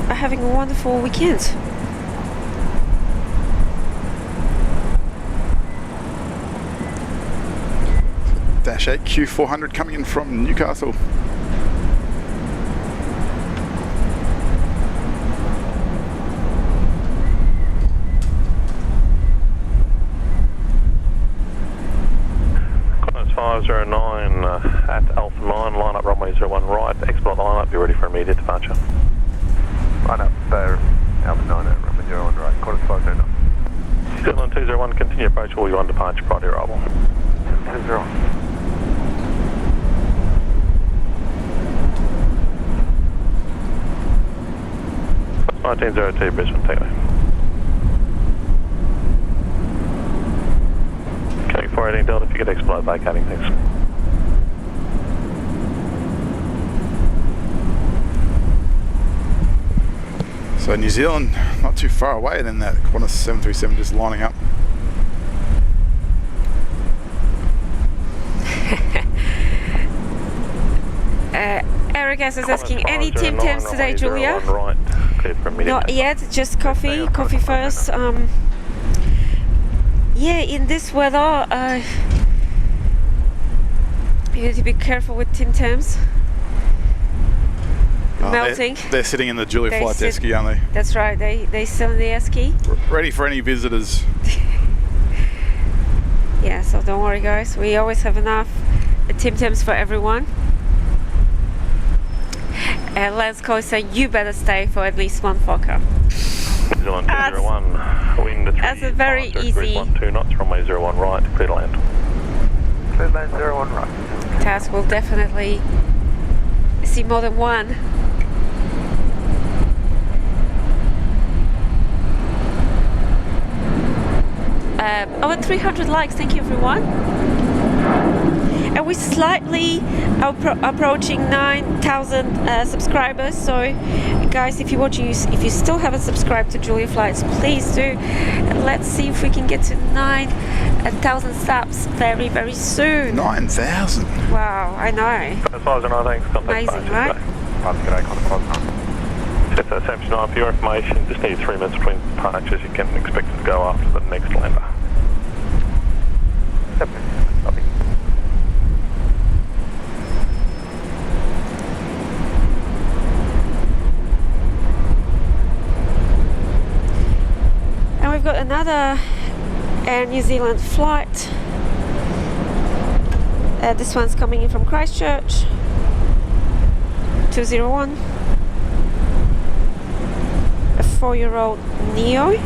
are having a wonderful weekend. Dash 8 Q400 coming in from Newcastle. Qantas 509 at Alpha 9, line up runway 01 right, expedite the line up, be ready for immediate departure. Line up Alpha 9 at runway 01 right, Qantas 509. Still on 201, continue approach all you on departure prior to arrival. 201. 1902 Brisbane, takeaway. Connect 418 Delta, if you could expedite vacating, thanks. So New Zealand not too far away, then that Qantas 737 just lining up. Eric S is asking, any Tim Tams today, Julia? Right, cleared for immediate. Not yet, just coffee first. Yeah, in this weather, you need to be careful with Tim Tams. Melting. They're sitting in the Julia Flight's esky, aren't they? That's right, they still in the esky. Ready for any visitors. Yeah, so don't worry guys, we always have enough Tim Tams for everyone. Lance Cole saying you better stay for at least one Fokker. 201, wind 3. That's a very easy 12 knots, runway 01 right, clear to land. Clear land 01 right. task. Will definitely see more than one. Over 300 likes, thank you everyone. And we're slightly approaching 9,000 subscribers, so guys, if you're watching, if you still haven't subscribed to Julia Flights, please do, and let's see if we can get to 9,000 subs very, very soon. 9,000? Wow, I know. Amazing, right? Jetstar 79, for your information, just need 3 minutes between departures. You can expect it to go after the next lander. Copy. And we've got another Air New Zealand flight. This one's coming in from Christchurch. 201. A 4-year-old Neo.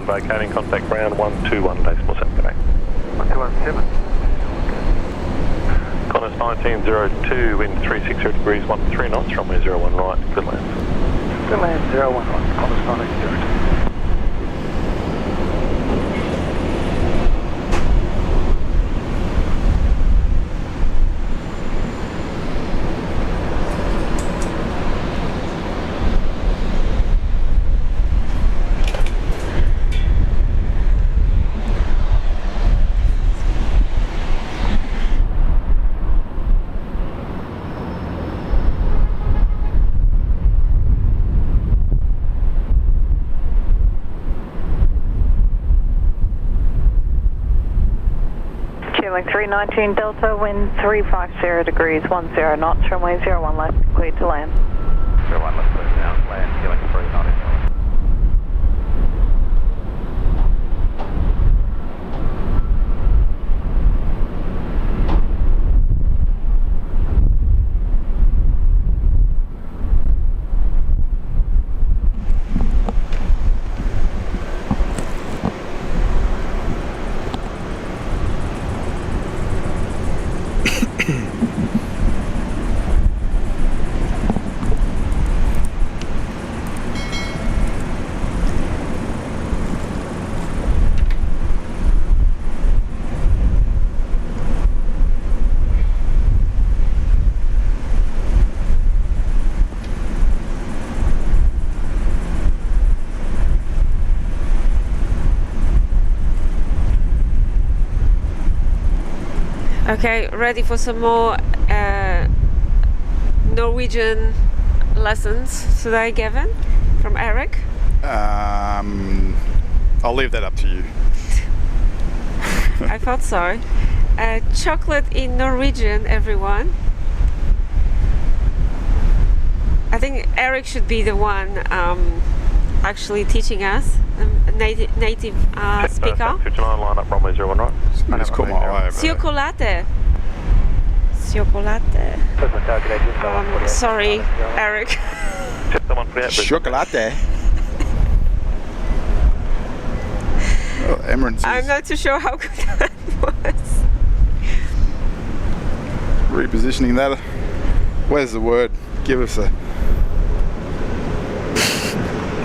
Vacating, contact ground 121 decimal 7 today. 1217. Qantas 1902, wind 360 degrees, 13 knots, runway 01 right, good land. Good land 01 right, Qantas 1902. Like 319 Delta, wind 350 degrees, 10 knots, runway 01 left, cleared to land. 01 left, cleared now, land, Okay, ready for some more Norwegian lessons today, Gavin, from Eric? I'll leave that up to you. I thought so. Chocolate in Norwegian, everyone. I think Eric should be the one actually teaching us, a native speaker. 59, line up, runway 01 right. Just caught my eye over there. Chocolate. Chocolate. Sorry, Eric. Jetstar 148, Chocolate. Oh, Emirates I'm is not too sure how good that was. repositioning that. Where's the word? Give us a...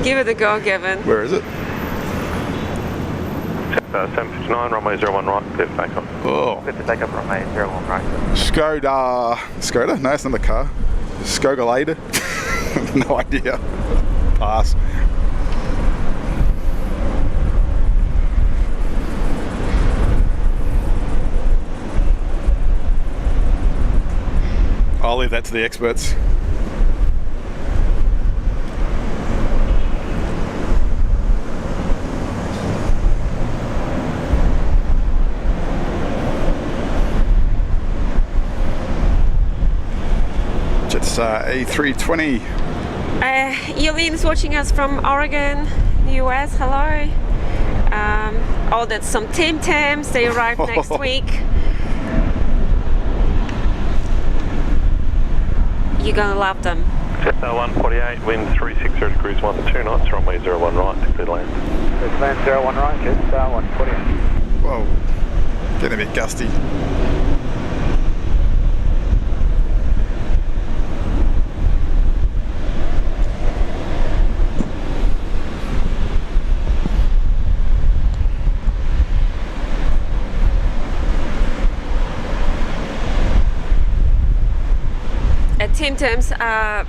Give it a go, Gavin. Where is it? Jetstar 759, runway 01 right, clear for takeoff. Oh. Good to take up runway 01 right. Skoda? No, it's not a car. Skogalada? No idea. Pass. I'll leave that to the experts. Jetstar A320. Yolene's watching us from Oregon, US. Hello. Oh, that's some Tim Tams. They arrive next week. You're gonna love them. Jetstar 148, wind 360 degrees 12 knots, runway 01 right, clear to land. Clear to land 01 right, Jetstar 148. Whoa. Getting a bit gusty. Tim Tams are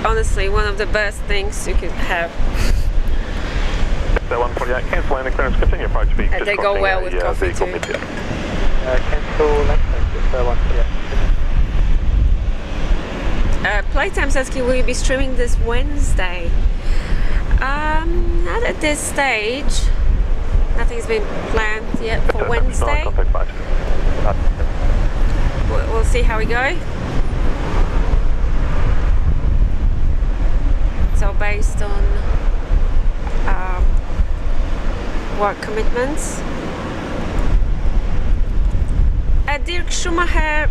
honestly one of the best things you could have. Jetstar 148, cancel landing clearance, continue approach speed. And they go well with coffee too. Cancel landing clearance, Jetstar 148. Playtime's asking, will you be streaming this Wednesday? Not at this stage. Nothing's been planned yet for Wednesday. We'll see how we go. So based on work commitments. Dirk Schumacher,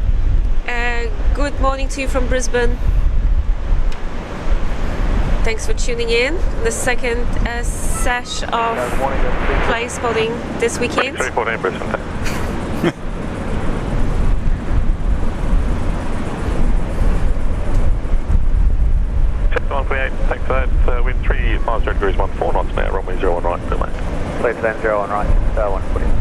good morning to you from Brisbane. Thanks for tuning in. The second sesh of plane spotting this weekend. 314 Brisbane. Jetstar 148, thanks for that. Wind 350 degrees 14 knots now, runway 01 right, clear land. Clear to land 01 right, Jetstar 148.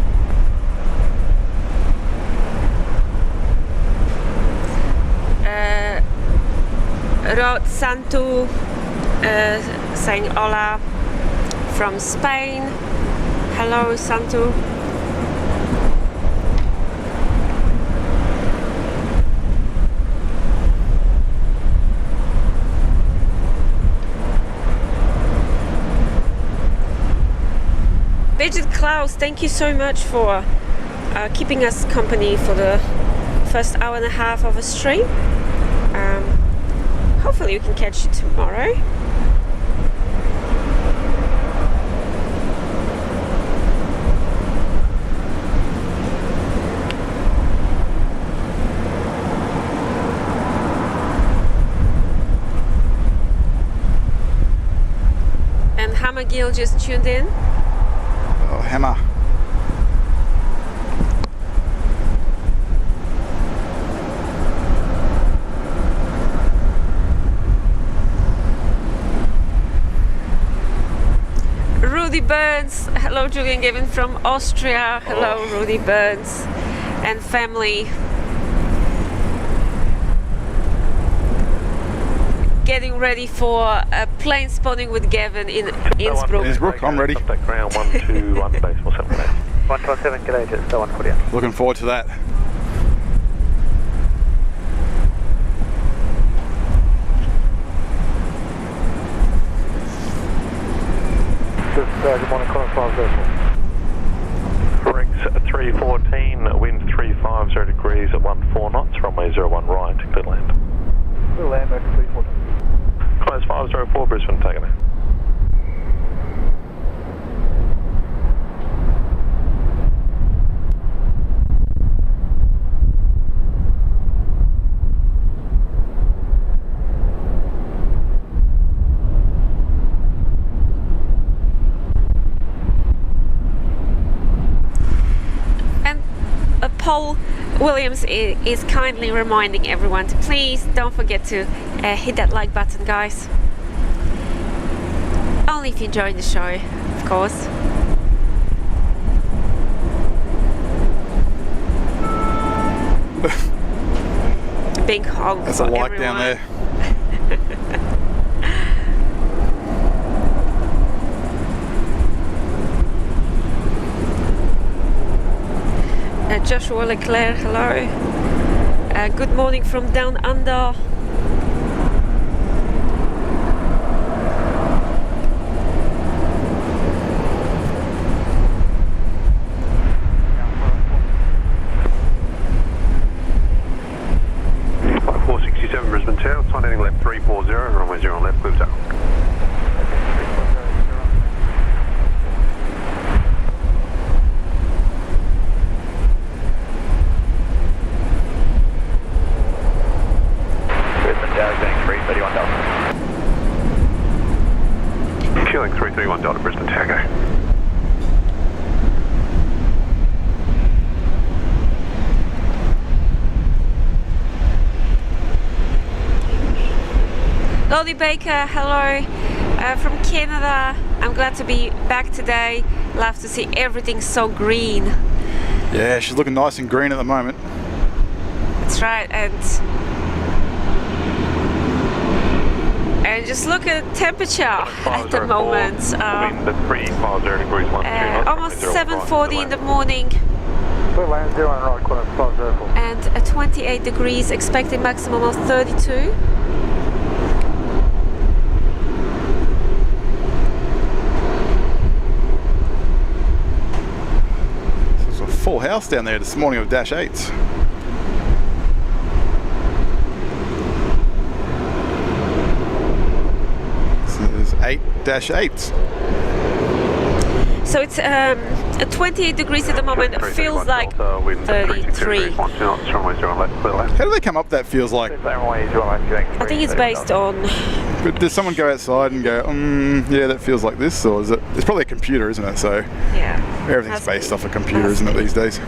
Rod Santu saying hola from Spain. Hello, Santu. Bridget Klaus, thank you so much for keeping us company for the first hour and a half of a stream. Hopefully we can catch you tomorrow. And Hammer Gill just tuned in. Oh, Hammer. Rudy Burns, hello Julian Gavin from Austria, hello Rudy Burns and family. Getting ready for a plane spotting with Gavin in Innsbruck. Innsbruck, I'm ready. Contact ground 121 base 178. 127, g'day, Jetstar 148. Looking forward to that. Good morning, Qantas 504. Rex 314, wind 350 degrees at 14 knots, runway 01 right, clear to land. Clear land, Rex 314. Qantas 504, Brisbane, taking it. Paul Williams is kindly reminding everyone to please don't forget to hit that like button, guys. Only if you enjoy the show, of course. Big honk. That's a for like everyone down there. Joshua Leclerc, hello. Good morning from down under. Flight 467 Brisbane Tower, time heading left 340, runway 0 left, clear takeoff. Killing 331 Delta Brisbane Tower, go. Lottie Baker, hello. From Canada. I'm glad to be back today. Love to see everything so green. Yeah, she's looking nice and green at the moment. That's right, and just look at the temperature at the moment. Wind at 350 degrees, 12 knots. Almost 7:40 in the morning. Clear land 0 and right, Qantas 504. And at 28 degrees, expecting maximum of 32. There's a full house down there this morning of Dash 8s. So there's 8 Dash 8s. So it's at 28 degrees at the moment. It feels like 33. How do they come up that feels like? I think it's based on. But does someone go outside and go, yeah, that feels like this, or is it? It's probably a computer, isn't it? So Yeah. everything's based off a computer, isn't it, these days?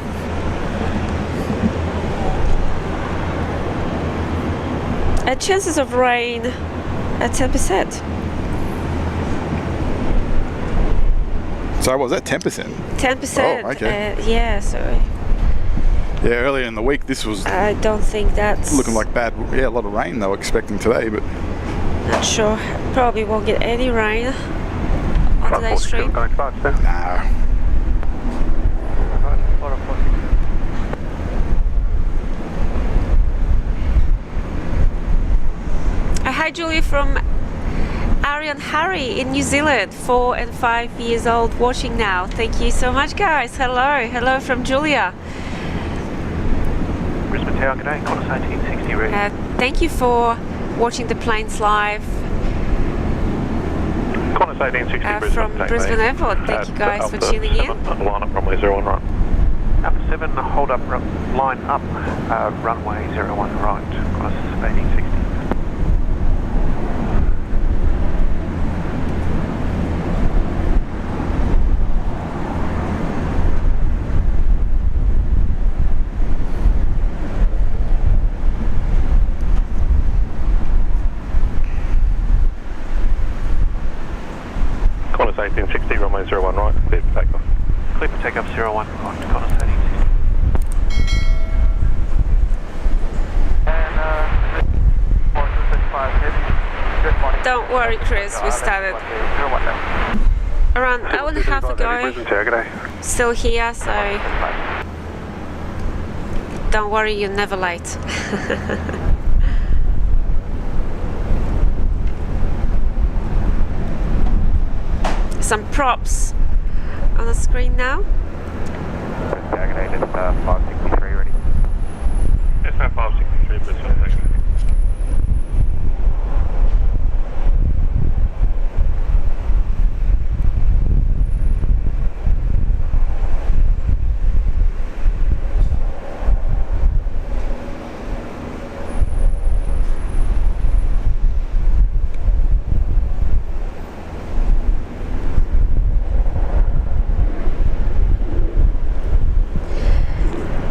Chances of rain at 10%. So what was that, 10%? 10%. Oh, okay. Yeah, so Yeah, earlier in the week this was I don't think that's looking like bad. Yeah, a lot of rain they were expecting today, but Not sure. Probably won't get any rain on today's stream. no. Hi Julie from Arian Harry in New Zealand, 4 and 5 years old, watching now. Thank you so much, guys. Hello from Julia. Brisbane Tower, good day, Qantas 1860 ready. Thank you for watching the planes live Qantas 1860 Brisbane. from Brisbane Airport. Thank you guys for tuning in. Line up runway 01 right. Alpha 7, hold up, line up, runway 01 right, Qantas 1860. Qantas 1860, runway 01 right, clear for takeoff. Clear for takeoff 01 right, Qantas 1860. Don't worry, Chris. We started around an hour and a half ago. Still here, so don't worry, you're never late. some props on the screen now. Jetstar 563 ready. Jetstar 563, Brisbane, thank you.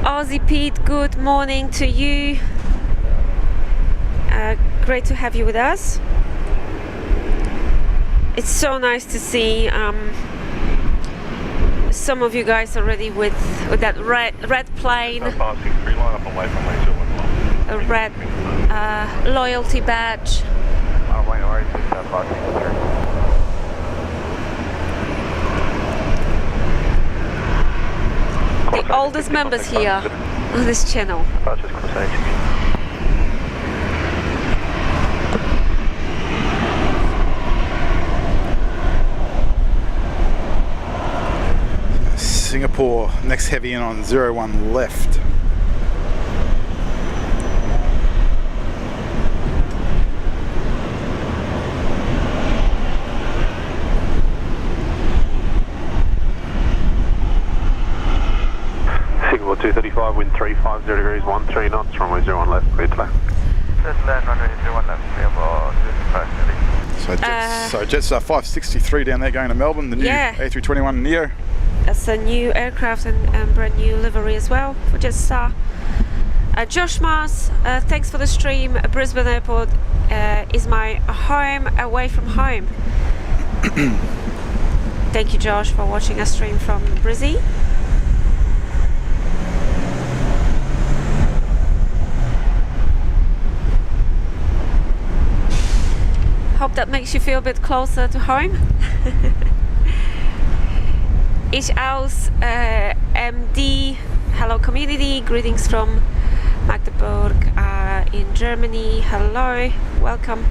Aussie Pete, good morning to you. Great to have you with us. It's so nice to see some of you guys already with that red plane, Jetstar 563, line up away from me, a red loyalty badge. Oh, wait, no worries, Jetstar 563. The oldest members here on this channel. Singapore, next heavy in on 01 left. Singapore 235, wind 350 degrees, 13 knots, runway 01 left, clear to land. Just land, runway 01 left, clear for 235. So Jetstar 563 down there going to Melbourne, the new A321 Neo. That's a new aircraft and brand new livery as well for Jetstar. Josh Mars, thanks for the stream. Brisbane Airport is my home away from home. Thank you, Josh, for watching us stream from Brizzy. Hope that makes you feel a bit closer to home. Ich aus MD, hello community, greetings from Magdeburg in Germany, hello, welcome.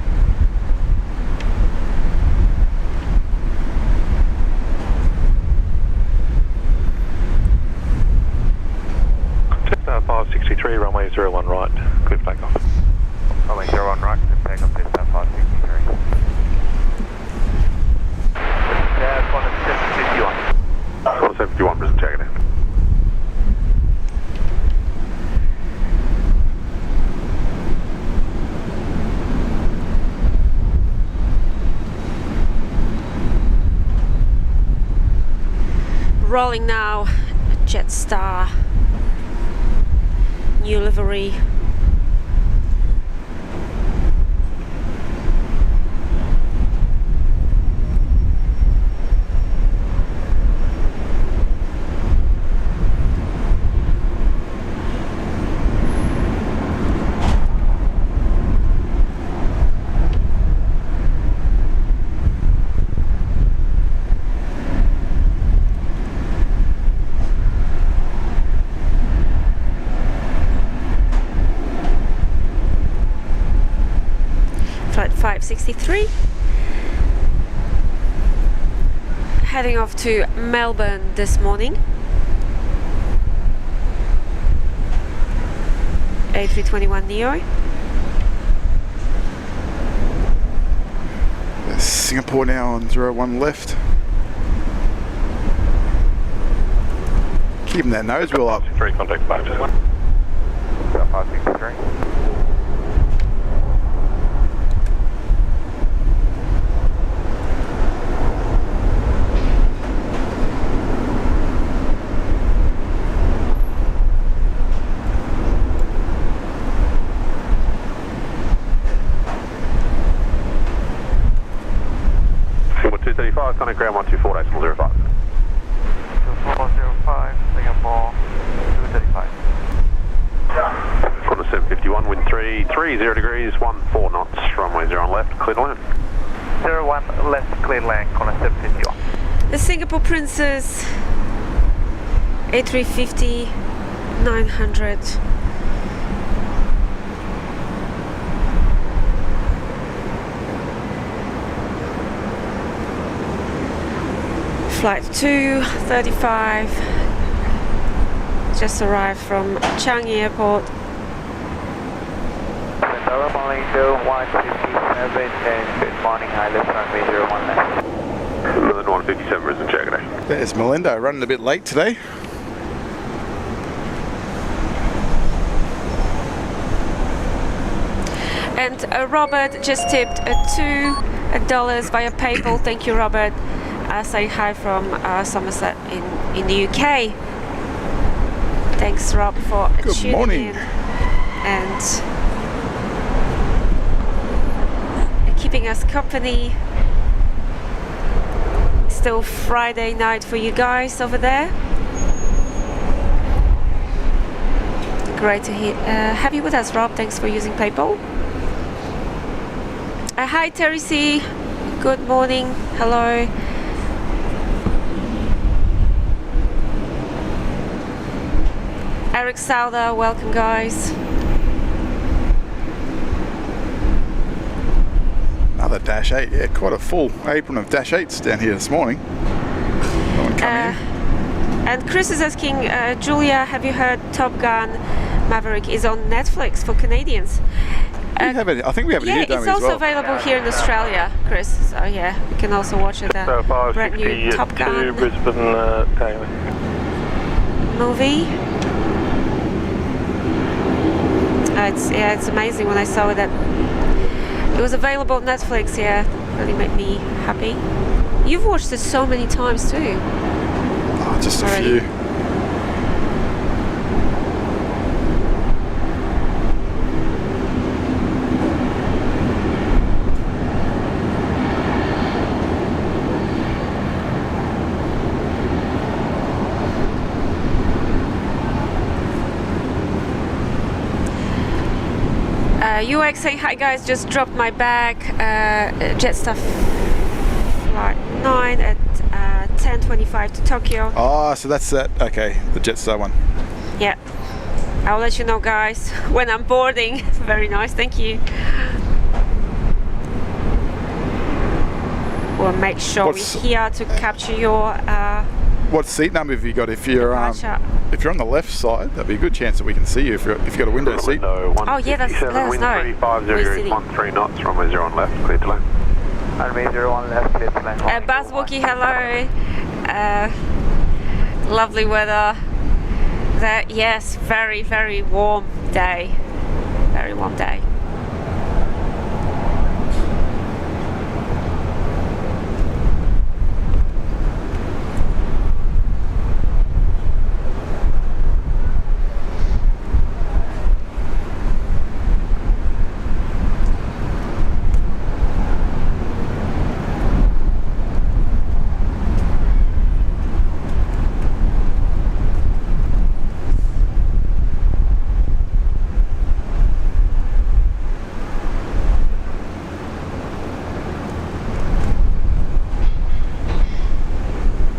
Jetstar 563, runway 01 right, clear for takeoff. Runway 01 right, clear for takeoff, Jetstar 563. Qantas 751. Qantas 751, Brisbane, check it in. Rolling now, Jetstar, new livery. Flight 563, heading off to Melbourne this morning. A321 Neo. Singapore now on 01 left. Keeping that nose wheel up. 3 contact boat. 563. Singapore 235, contact ground 124.05. 2405, Singapore 235. Qantas 751, wind 330 degrees, 14 knots, runway 01 left, clear to land. 01 left, clear land, Qantas 751. The Singapore Princess A350 900. Flight 235 just arrived from Changi Airport. Malingo 157 and good morning, ILS runway 01 left. Northern 157 Brisbane Takeoff. There's Melindo running a bit late today. And Robert just tipped $2 via PayPal. Thank you, Robert. Saying hi from Somerset in the UK. Thanks, Rob, for tuning morning. in and keeping us company. Still Friday night for you guys over there. Great to have you with us, Rob. Thanks for using PayPal. Hi, Terry C. Good morning. Hello. Eric Sauder, welcome, guys. Another Dash 8, yeah, quite a full apron of Dash 8s down here this morning. No one coming in. And Chris is asking, Julia, have you heard Top Gun Maverick is on Netflix for Canadians? I think we have it here, don't it's we, as also well? available here in Australia, Chris. So yeah, we can also watch it. Brand new Top Gun Brisbane Taylor. movie. It's amazing when I saw that it was available on Netflix. Yeah, really made me happy. You've watched it so many times too. Oh, just a already. few. UX saying hi guys, just dropped my bag. Jetstar flight 9 at 10:25 to Tokyo. Oh, so that's that. Okay, the Jetstar one. Yeah, I'll let you know, guys, when I'm boarding. Very nice, thank you. We'll make sure we're here to capture your. What seat number have you got? If you're on the left side, that'd be a good chance that we can see you if you've got a window seat. Oh yeah, let us know. Wind 350 13 knots, runway 01 left, clear to land. Runway 01 left, clear to land. Buzz Wookie, hello. Lovely weather. Yes, very, very warm day. Very warm day.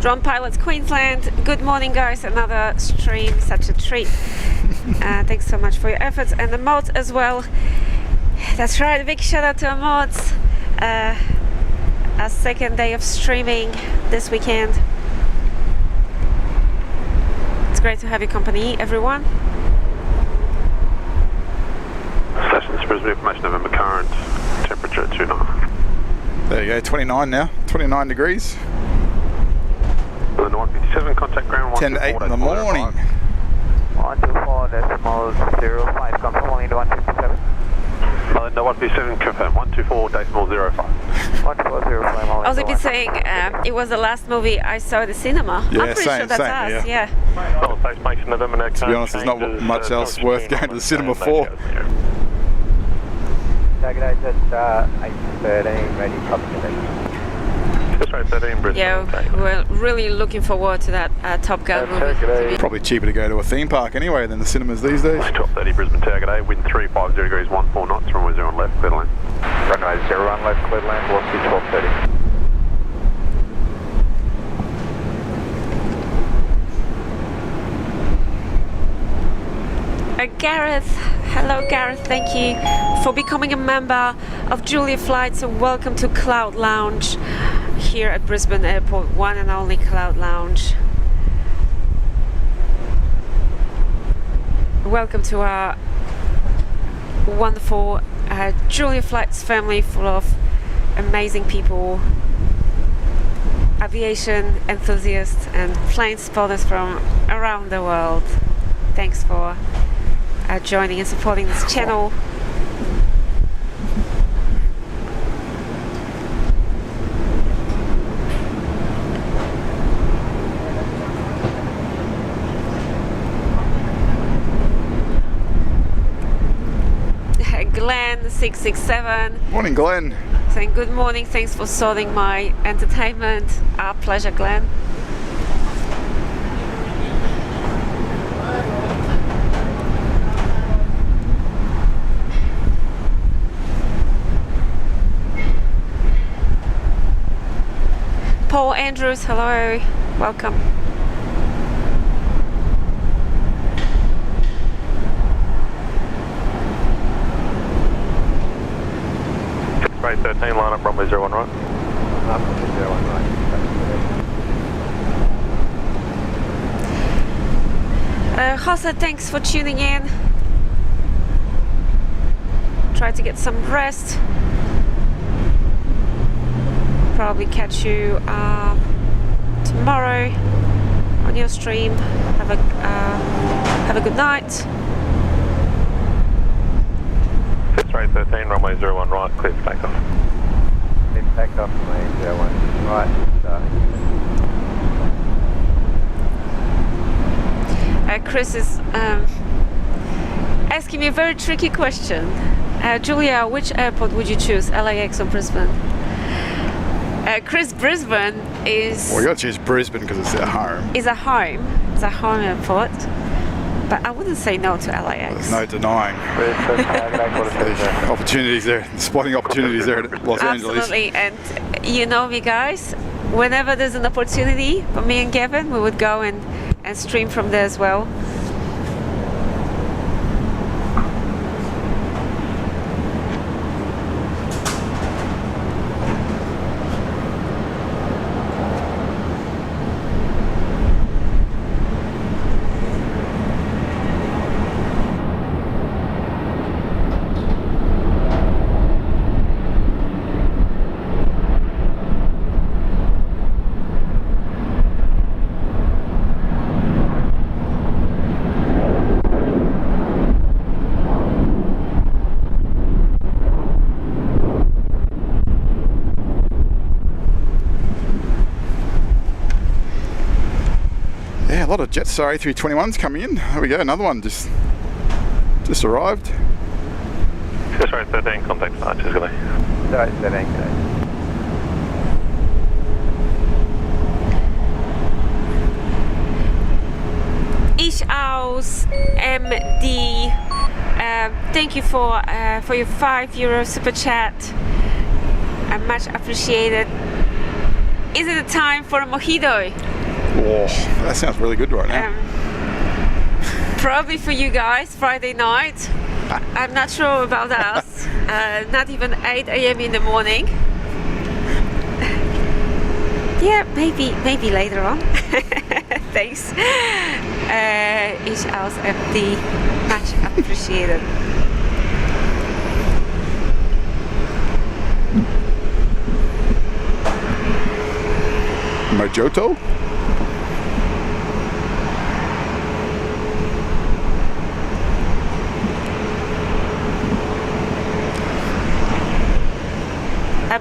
Drone Pilots Queensland, good morning guys, another stream, such a treat. Thanks so much for your efforts, and the mods as well. That's right, a big shout out to our mods. Our second day of streaming this weekend. It's great to have your company, everyone. Stations Brisbane information, November current, temperature 29. There you go, 29 now, 29 degrees. 157, contact ground 10 to 8 in the morning. 124.05, confirm only to 157. No, 157, confirm, 124.05. 124.05. I was even saying, it was the last movie I saw at the cinema. Yeah, I'm pretty sure that's us, yeah. Well, station of them and To be honest, there's not much else worth going to the cinema for. Target just 813, ready, copy today. Just right, 13 Brisbane. Yeah, we're really looking forward to that Top Gun movie. Probably cheaper to go to a theme park anyway than the cinemas these days. 1230 Brisbane target A, wind 350 degrees 14 knots, runway 01 left, clear to land. Runway 01 left, clear to land, velocity 1230. Gareth, hello Gareth, thank you for becoming a member of Julia Flights and welcome to Cloud Lounge. here at Brisbane Airport, one and only Cloud Lounge. Welcome to our wonderful Julia Flights family full of amazing people, aviation enthusiasts and plane spotters from around the world. Thanks for joining and supporting this channel. Glenn 667. Morning, Glenn. Saying good morning, thanks for sorting my entertainment. Our pleasure, Glenn. Paul Andrews, hello, welcome. Grade 13, line up runway 01 right. Runway 01 right. Hossa, thanks for tuning in. Try to get some rest. Probably catch you tomorrow on your stream. Have a good night. Grade 13, runway 01 right, clear for takeoff. Clear for takeoff, runway 01 right, start. Chris is asking me a very tricky question. Julia, which airport would you choose, LAX or Brisbane? Chris, Brisbane is... Well, you got to choose Brisbane because it's their home. It's a home airport. But I wouldn't say no to LAX. There's no denying. There's opportunities there, spotting opportunities there at Los Angeles. Absolutely, and you know me guys, whenever there's an opportunity for me and Gavin, we would go and stream from there as well. Yeah, a lot of Jetstar A321s coming in. There we go, another one just arrived. Grade 13, contact Archers, good day. Grade 13, good day. Ish House MD, thank you for your €5 super chat. Much appreciated. Is it a time for a mojito? Oh, that sounds really good right now. Probably for you guys, Friday night. I'm not sure about us. Not even 8 a.m. in the morning. Yeah, maybe later on. Thanks. Each house empty. Much appreciated. Mojoto?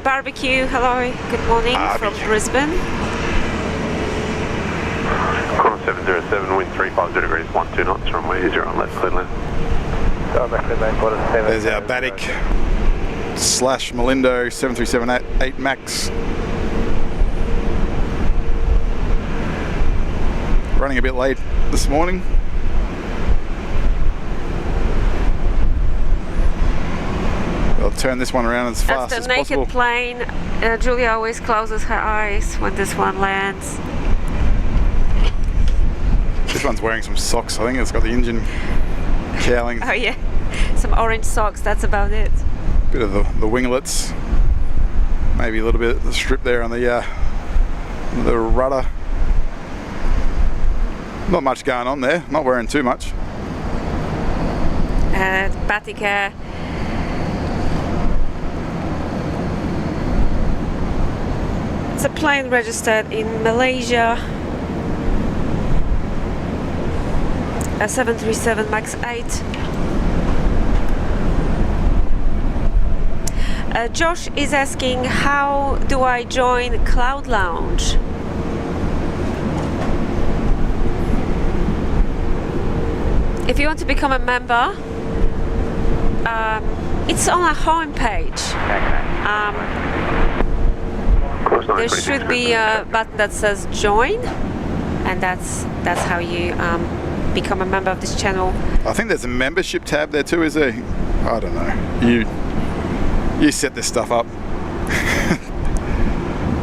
Barbecue, hello, good morning from Brisbane. Qantas 707, wind 350 degrees, 12 knots, runway 01 left, clear left. There's our Batik / Malindo 737-8 Max. Running a bit late this morning. I'll turn this one around as fast as possible. That's the naked plane. Julia always closes her eyes when this one lands. This one's wearing some socks. I think it's got the engine cowling. Oh yeah, some orange socks, that's about it. Bit of the winglets. Maybe a little bit of the strip there on the the rudder. Not much going on there, not wearing too much. Batik Air. It's a plane registered in Malaysia. A 737 MAX 8. Josh is asking, how do I join Cloud Lounge? If you want to become a member, it's on our homepage. There should be a button that says join, and that's how you become a member of this channel. I think there's a membership tab there too, is there? I don't know. You set this stuff up.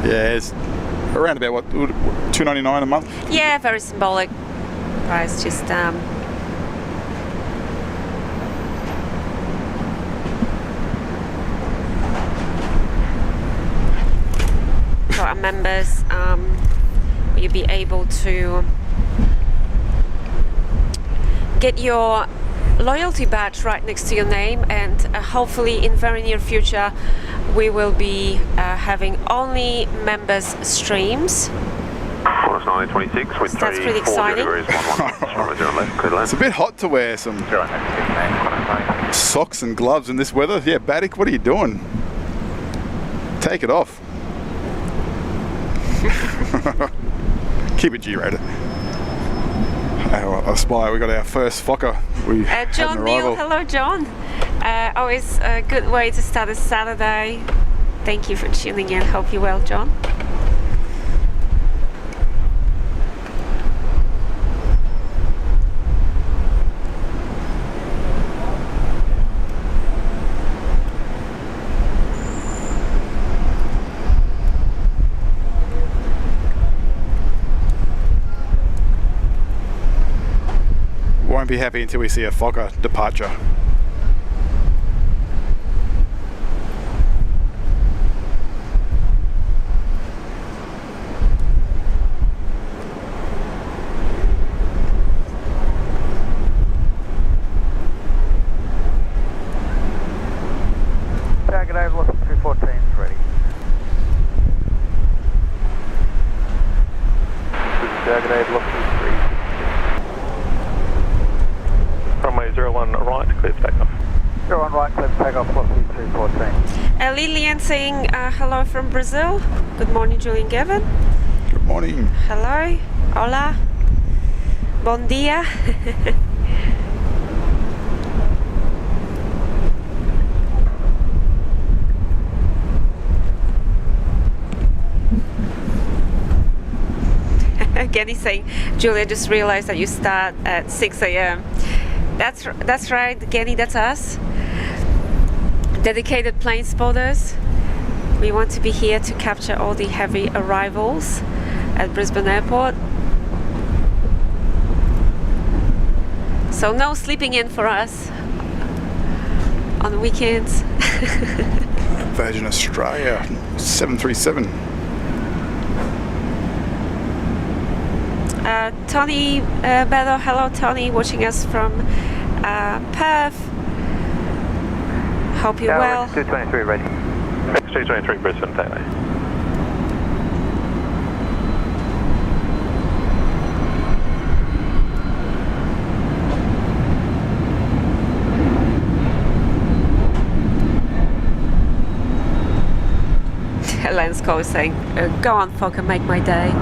Yeah, it's around about what, $2.99 a month? Yeah, very symbolic price. Just for our members, you'll be able to get your loyalty badge right next to your name, and hopefully in very near future we will be having only members streams. Qantas 926 with That's pretty exciting. It's a bit hot to wear some socks and gloves in this weather. Yeah, Batik, what are you doing? Take it off. Keep it G-rated. I spy we got our first Fokker. We John Neal, hello John. Always a good way to start a Saturday. Thank you for tuning in. Hope you're well, John. Won't be happy until we see a Fokker departure. Target overlook 214 is ready. Target overlook 23. Runway 01 right, clear for takeoff. 01 right, clear for takeoff, velocity 214. Lillian saying hello from Brazil. Good morning, Julian Gavin. Good morning. Hello. Hola. Bon dia. Again, he's saying, Julia, just realized that you start at 6 a.m. That's right, Guinea, that's us. Dedicated plane spotters. We want to be here to capture all the heavy arrivals at Brisbane Airport. So no sleeping in for us on the weekends. Virgin Australia 737. Tony Bello, hello Tony, watching us from Perth. Hope you're well. 223 ready. X223 Brisbane, takeaway. Lance Cole is saying, go on Fokker, make my day.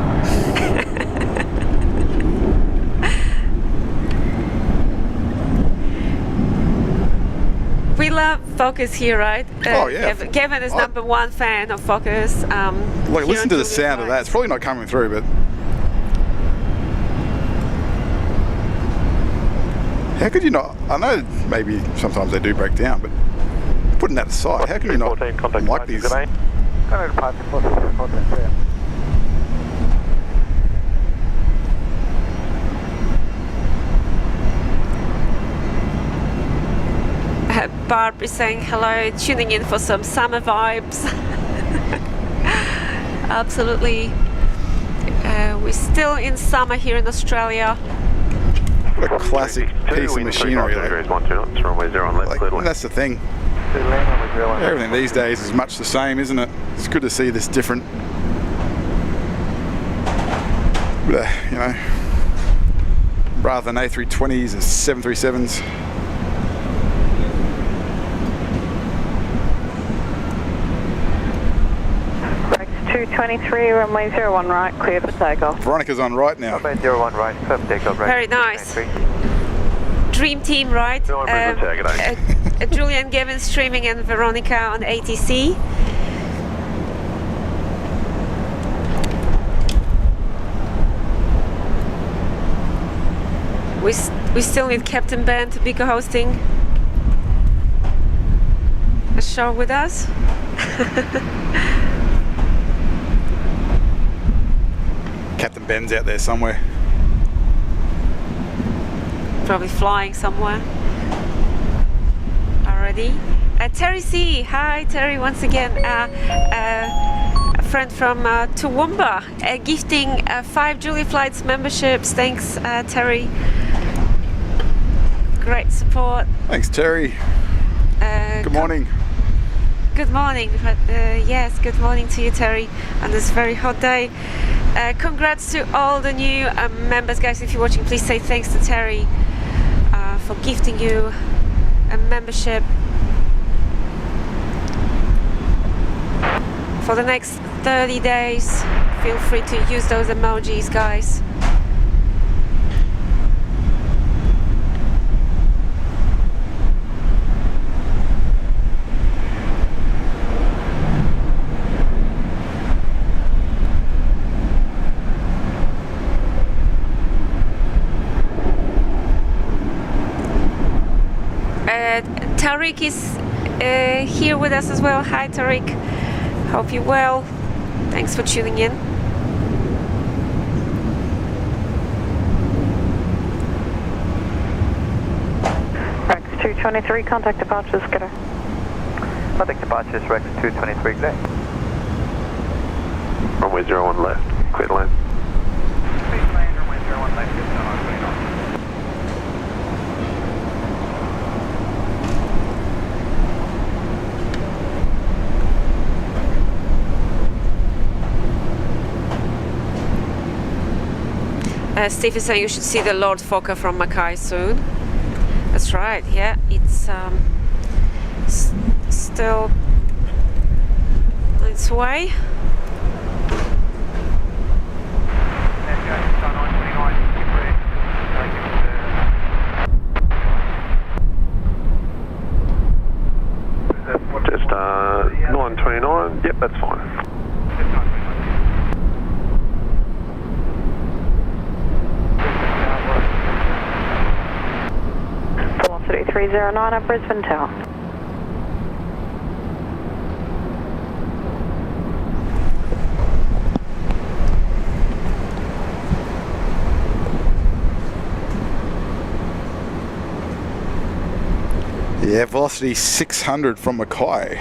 We love Fokkers here, right? Oh yeah. Kevin is number one fan of Fokkers. Like, listen to the sound of that. It's probably not coming through, but how could you not? I know maybe sometimes they do break down, but putting that aside, how can you not like these? Going to departure 14, Barb is saying hello, tuning in for some summer vibes. Absolutely. We're still in summer here in Australia. What a classic piece of machinery. 12 knots, runway 01 left, clear to land. That's the thing. Everything these days is much the same, isn't it? It's good to see this different, you know, rather than A320s and 737s. Rex 223, runway 01 right, clear for takeoff. Veronica's on right now. Runway 01 right, clear for takeoff. Very nice. Dream team, right? Julian, Gavin streaming and Veronica on ATC. We still need Captain Ben to be co-hosting a show with us. Captain Ben's out there somewhere. Probably flying somewhere already. Terry C. Hi Terry, once again. A friend from Toowoomba gifting 5 Julie Flights memberships. Thanks Terry. Great support. Thanks Terry. Good morning. Good morning. Yes, good morning to you Terry on this very hot day. Congrats to all the new members, guys. If you're watching, please say thanks to Terry for gifting you a membership for the next 30 days. Feel free to use those emojis, guys. Tariq is here with us as well. Hi Tariq, hope you're well. Thanks for tuning in. Rex 223, contact departures, Skidder. Contact departures, Rex 223, clear. Runway 01 left, clear to land. Please land, runway 01 left, good on 20 knots. Steve is saying you should see the Lord Fokker from Mackay soon. That's right, yeah, it's still on its way. Jetstar 929, yep, that's fine. Velocity 309 at Brisbane Tower. Yeah, velocity 600 from Mackay.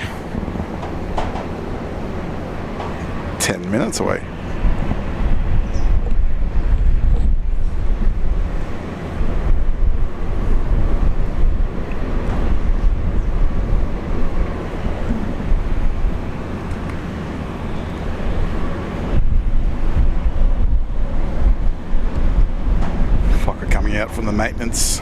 10 minutes away. Fokker coming out from the maintenance.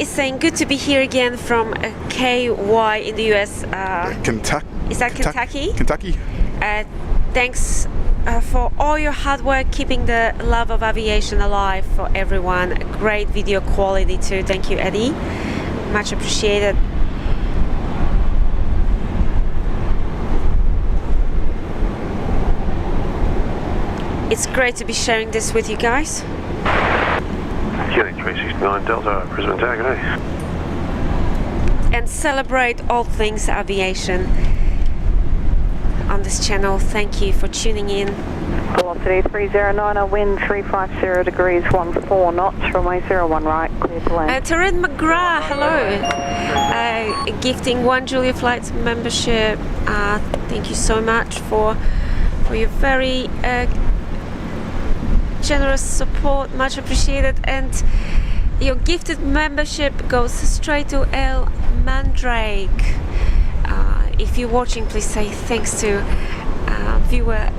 Saying good to be here again from KY in the US. Kentucky. Is that Kentucky? Kentucky. Thanks for all your hard work keeping the love of aviation alive for everyone. Great video quality too. Thank you, Eddie. Much appreciated. It's great to be sharing this with you guys. Healing 369 Delta, Brisbane Tower, good day. And celebrate all things aviation on this channel. Thank you for tuning in. Velocity 309, wind 350 degrees 14 knots, runway 01 right, clear to land. Taryn McGrath, hello. Gifting 1 Julia Flights membership. Thank you so much for your very generous support, much appreciated. And your gifted membership goes straight to El Mandrake. If you're watching, please say thanks to viewer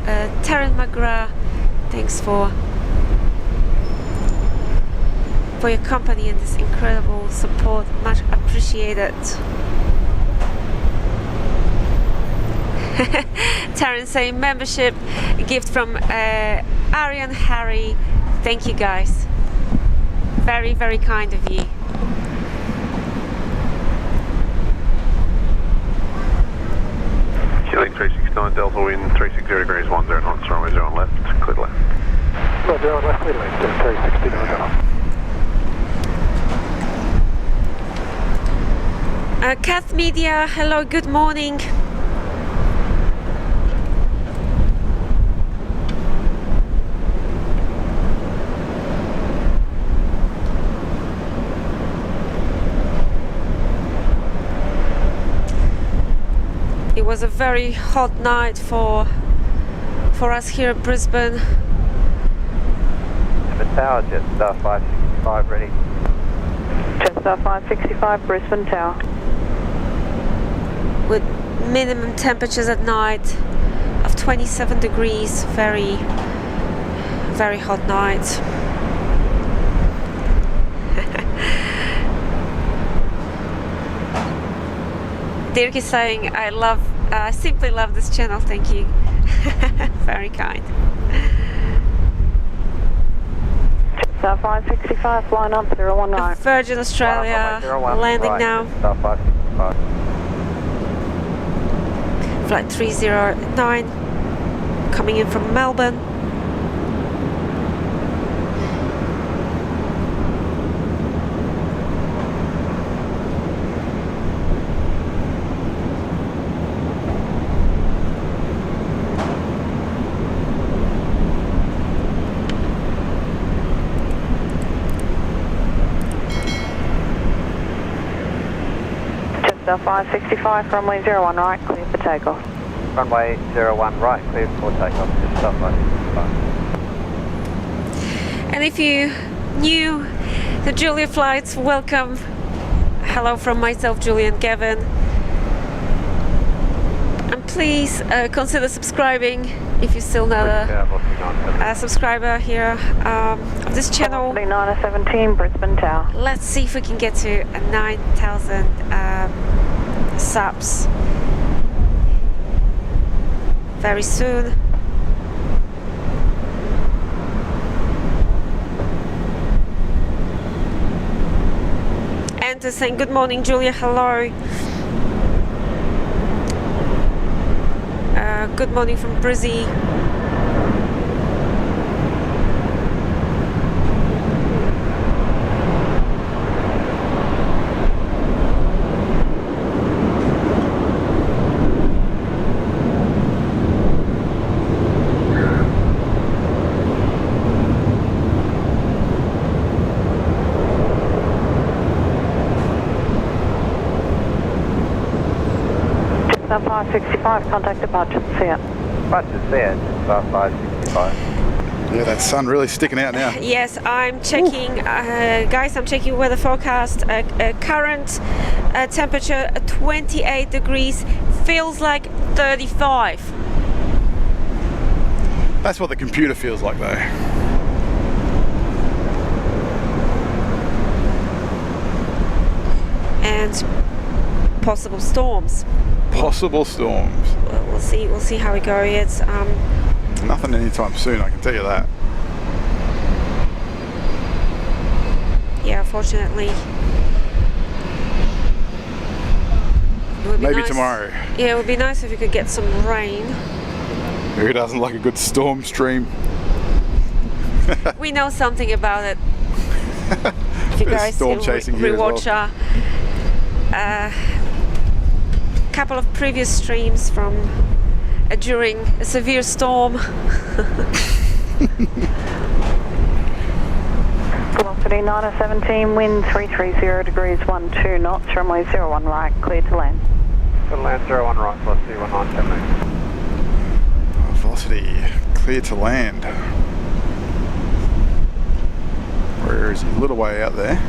Taryn McGrath. Thanks for your company and this incredible support, much appreciated. Taryn saying membership gift from Arian Harry. Thank you guys, very, very kind of you. Healing 369 Delta, wind 360 degrees 10 knots, runway 01 left, clear to land. Roger, on left, clear to land, 369 Delta. Kath Media, hello, good morning. It was a very hot night for us here at Brisbane. Tower, Jetstar 565 ready. Jetstar 565, Brisbane Tower. With minimum temperatures at night of 27 degrees, very, very hot night. Dirk is saying, I simply love this channel, thank you. Very kind. Jetstar 565, line up 01 right. Virgin Australia, landing right. now. Jetstar 565. Flight 309, coming in from Melbourne. Jetstar 565, runway 01 right, clear for takeoff. Runway 01 right, clear for takeoff. Jetstar 565. And if you new to Julia Flights, welcome. Hello from myself, Julie and Gavin. And please consider subscribing if you're still not a subscriber here of this channel. 917, Brisbane Tower. Let's see if we can get to 9,000 subs very soon. And saying good morning, Julia. Hello. Good morning from Brizzy. Jetstar 565, contact departure, see ya. Departure, see ya. Jetstar 565. Yeah, that sun really sticking out now. Yes, I'm checking, guys, I'm checking weather forecast. Current temperature 28 degrees, feels like 35. That's what the computer feels like though. And possible storms. Possible storms. We'll see how we go. It's Nothing anytime soon, I can tell you that. yeah, unfortunately. It would be Maybe nice. tomorrow. Yeah, it would be nice if we could get some rain. Who doesn't like a good storm stream? We know something about it. If you guys storm chasing here as well. rewatch a couple of previous streams from during a severe storm. Velocity 917, wind 330 degrees 12 knots, runway 01 right, clear to land. Good land 01 right, velocity 1970. Velocity clear to land. Where is he? A little way out there.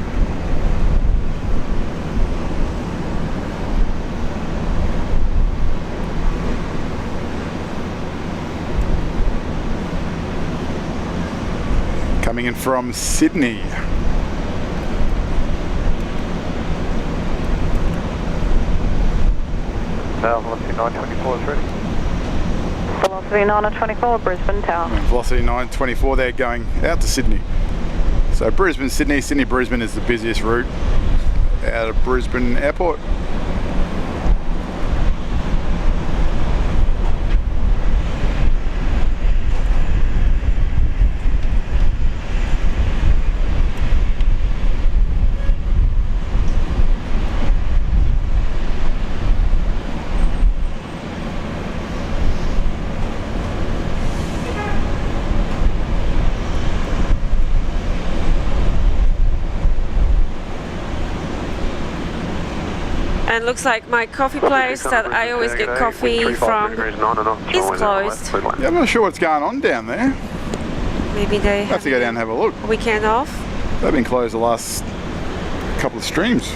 Coming in from Sydney. Velocity 924 is ready. Velocity 924, Brisbane Tower. And velocity 924 there going out to Sydney. So Brisbane, Sydney, Sydney, Brisbane is the busiest route out of Brisbane Airport. And looks like my coffee place that I always get coffee from is closed. Yeah, I'm not sure what's going on down there. Maybe they Have to go down and have a look. weekend off. They've been closed the last couple of streams.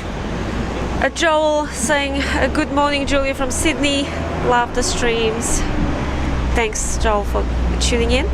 Joel saying good morning, Julia from Sydney. Love the streams. Thanks, Joel, for tuning in.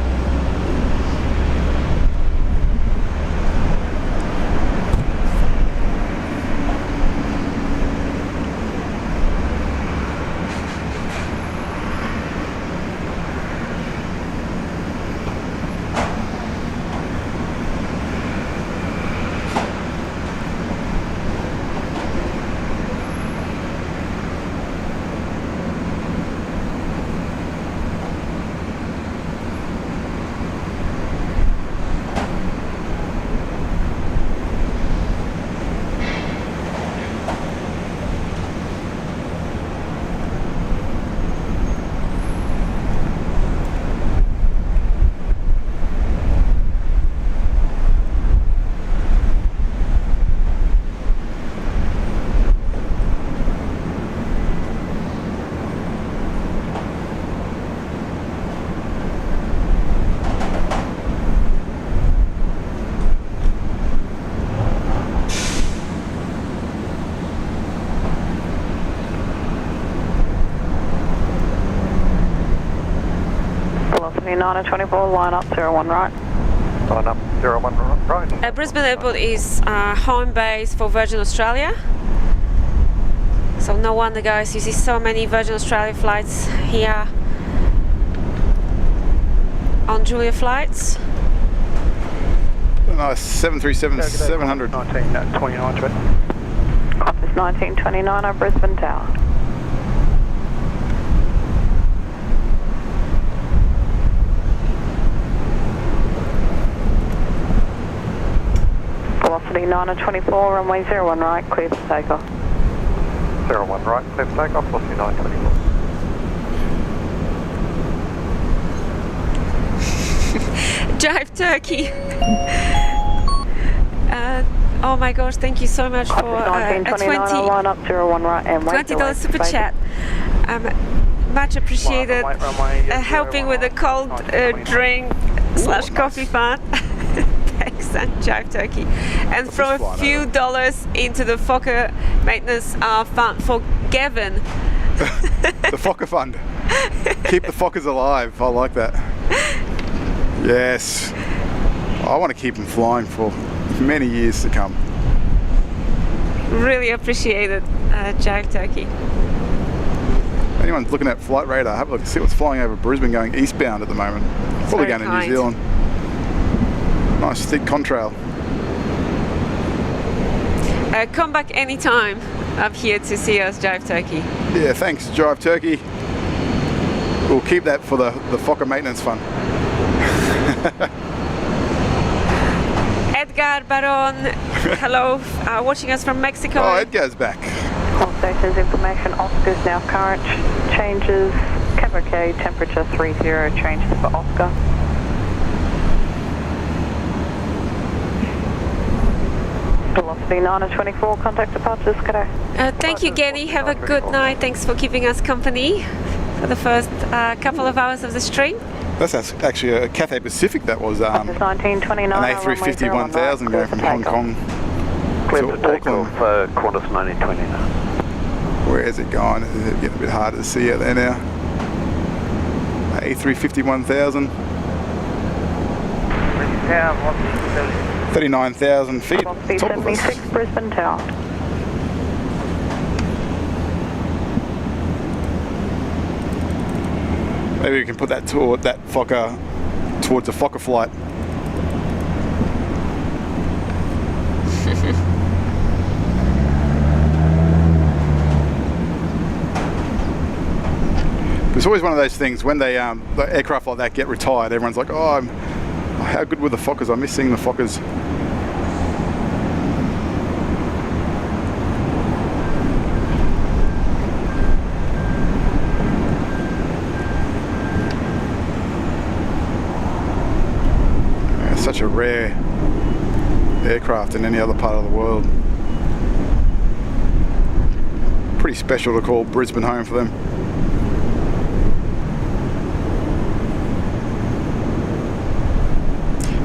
Velocity 924, line up 01 right. Line up 01 right. Brisbane Airport is home base for Virgin Australia. So no wonder, guys, you see so many Virgin Australia flights here on Julia flights. Nice 737-700. 1929 to it. Qantas 1929 on Brisbane Tower. Velocity 924, runway 01 right, clear for takeoff. 01 right, clear for takeoff, velocity 924. Jive Turkey. Oh my gosh, thank you so much for a line up 01 right and wait $20 super chat. Much appreciated. Helping with the cold drink / coffee fund. Thanks, and Jive Turkey. And from a few dollars into the Fokker maintenance fund for Gavin. The Fokker fund. Keep the Fokkers alive. I like that. Yes. I want to keep them flying for many years to come. Really appreciate it, Jive Turkey. Anyone's looking at flight radar, have a look, see what's flying over Brisbane going eastbound at the moment. Probably going to New Zealand. Nice thick contrail. Come back anytime up here to see us, Jive Turkey. Yeah, thanks, Jive Turkey. We'll keep that for the Fokker maintenance fund. Edgar Baron, hello, watching us from Mexico. Oh, Edgar's back. All stations information, Oscar's now current, changes, Cavalcade, temperature 30, changes for Oscar. Velocity 924, contact departures, g'day. Thank you, Guinea. Have a good night. Thanks for keeping us company for the first couple of hours of the stream. That's actually a Cathay Pacific that was an 1929, A350 1000 going from Hong Kong Clear to for takeoff, Auckland. Qantas 1929. Where is it going? It's getting a bit harder to see out there now. A350 1000. 39,000 feet. Velocity Top of us. 76, Brisbane Tower. Maybe we can put that toward that Fokker, towards the Fokker flight. It's always one of those things when they like aircraft like that get retired. Everyone's like, "Oh, how good were the Fokkers? I miss seeing the Fokkers." Such a rare aircraft in any other part of the world. Pretty special to call Brisbane home for them.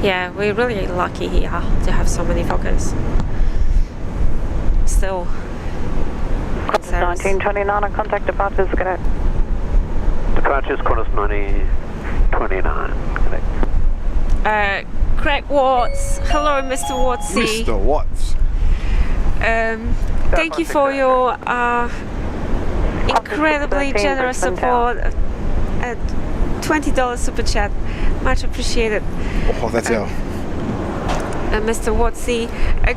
Yeah, we're really lucky here to have so many Fokkers. Still. Qantas 1929, contact departures, g'day. Departures, Qantas 1929. Connect. Craig Watts, hello Mr. Wattsy. Mr. Watts. Thank you for your incredibly generous support. $20 super chat, much appreciated. Oh, that's our. Mr. Wattsy.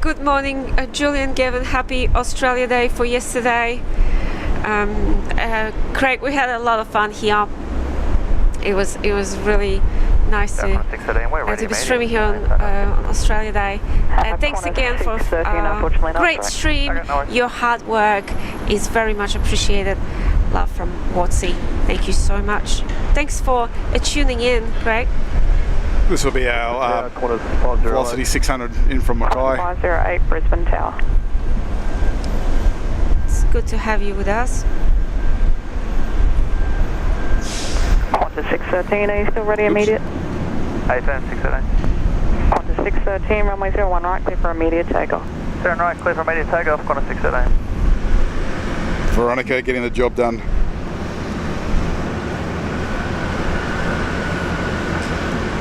Good morning, Julian, Gavin. Happy Australia Day for yesterday. Craig, we had a lot of fun here. It was really nice to be streaming here on Australia Day. Thanks again for great stream. Your hard work is very much appreciated. Love from Wattsy. Thank you so much. Thanks for tuning in, Craig. This will be our Velocity 600 in from Mackay. 508 Brisbane Tower. It's good to have you with us. Qantas 613, are you still ready immediate? A7 613. Qantas 613, runway 01 right, clear for immediate takeoff. 7 right, clear for immediate takeoff, Qantas 613. Veronica getting the job done.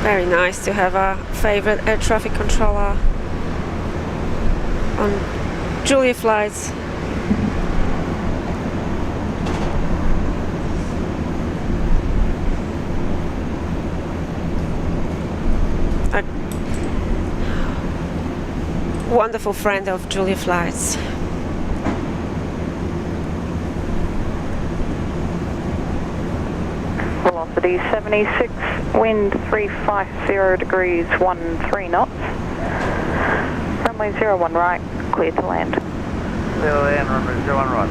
Very nice to have our favorite air traffic controller on Julia flights. A wonderful friend of Julia flights. Velocity 76, wind 350 degrees 13 knots. Runway 01 right, clear to land. Clear to land, runway 01 right.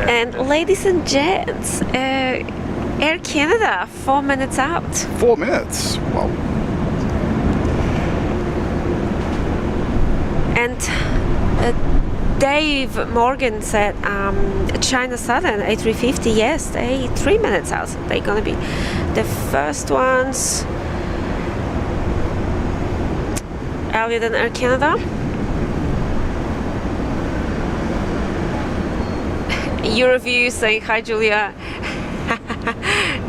And ladies and gents, Air Canada, 4 minutes out. 4 minutes. Wow. And Dave Morgan said China Southern A350, yes, they 3 minutes out. They're gonna be the first ones earlier than Air Canada. Euroview saying hi, Julia.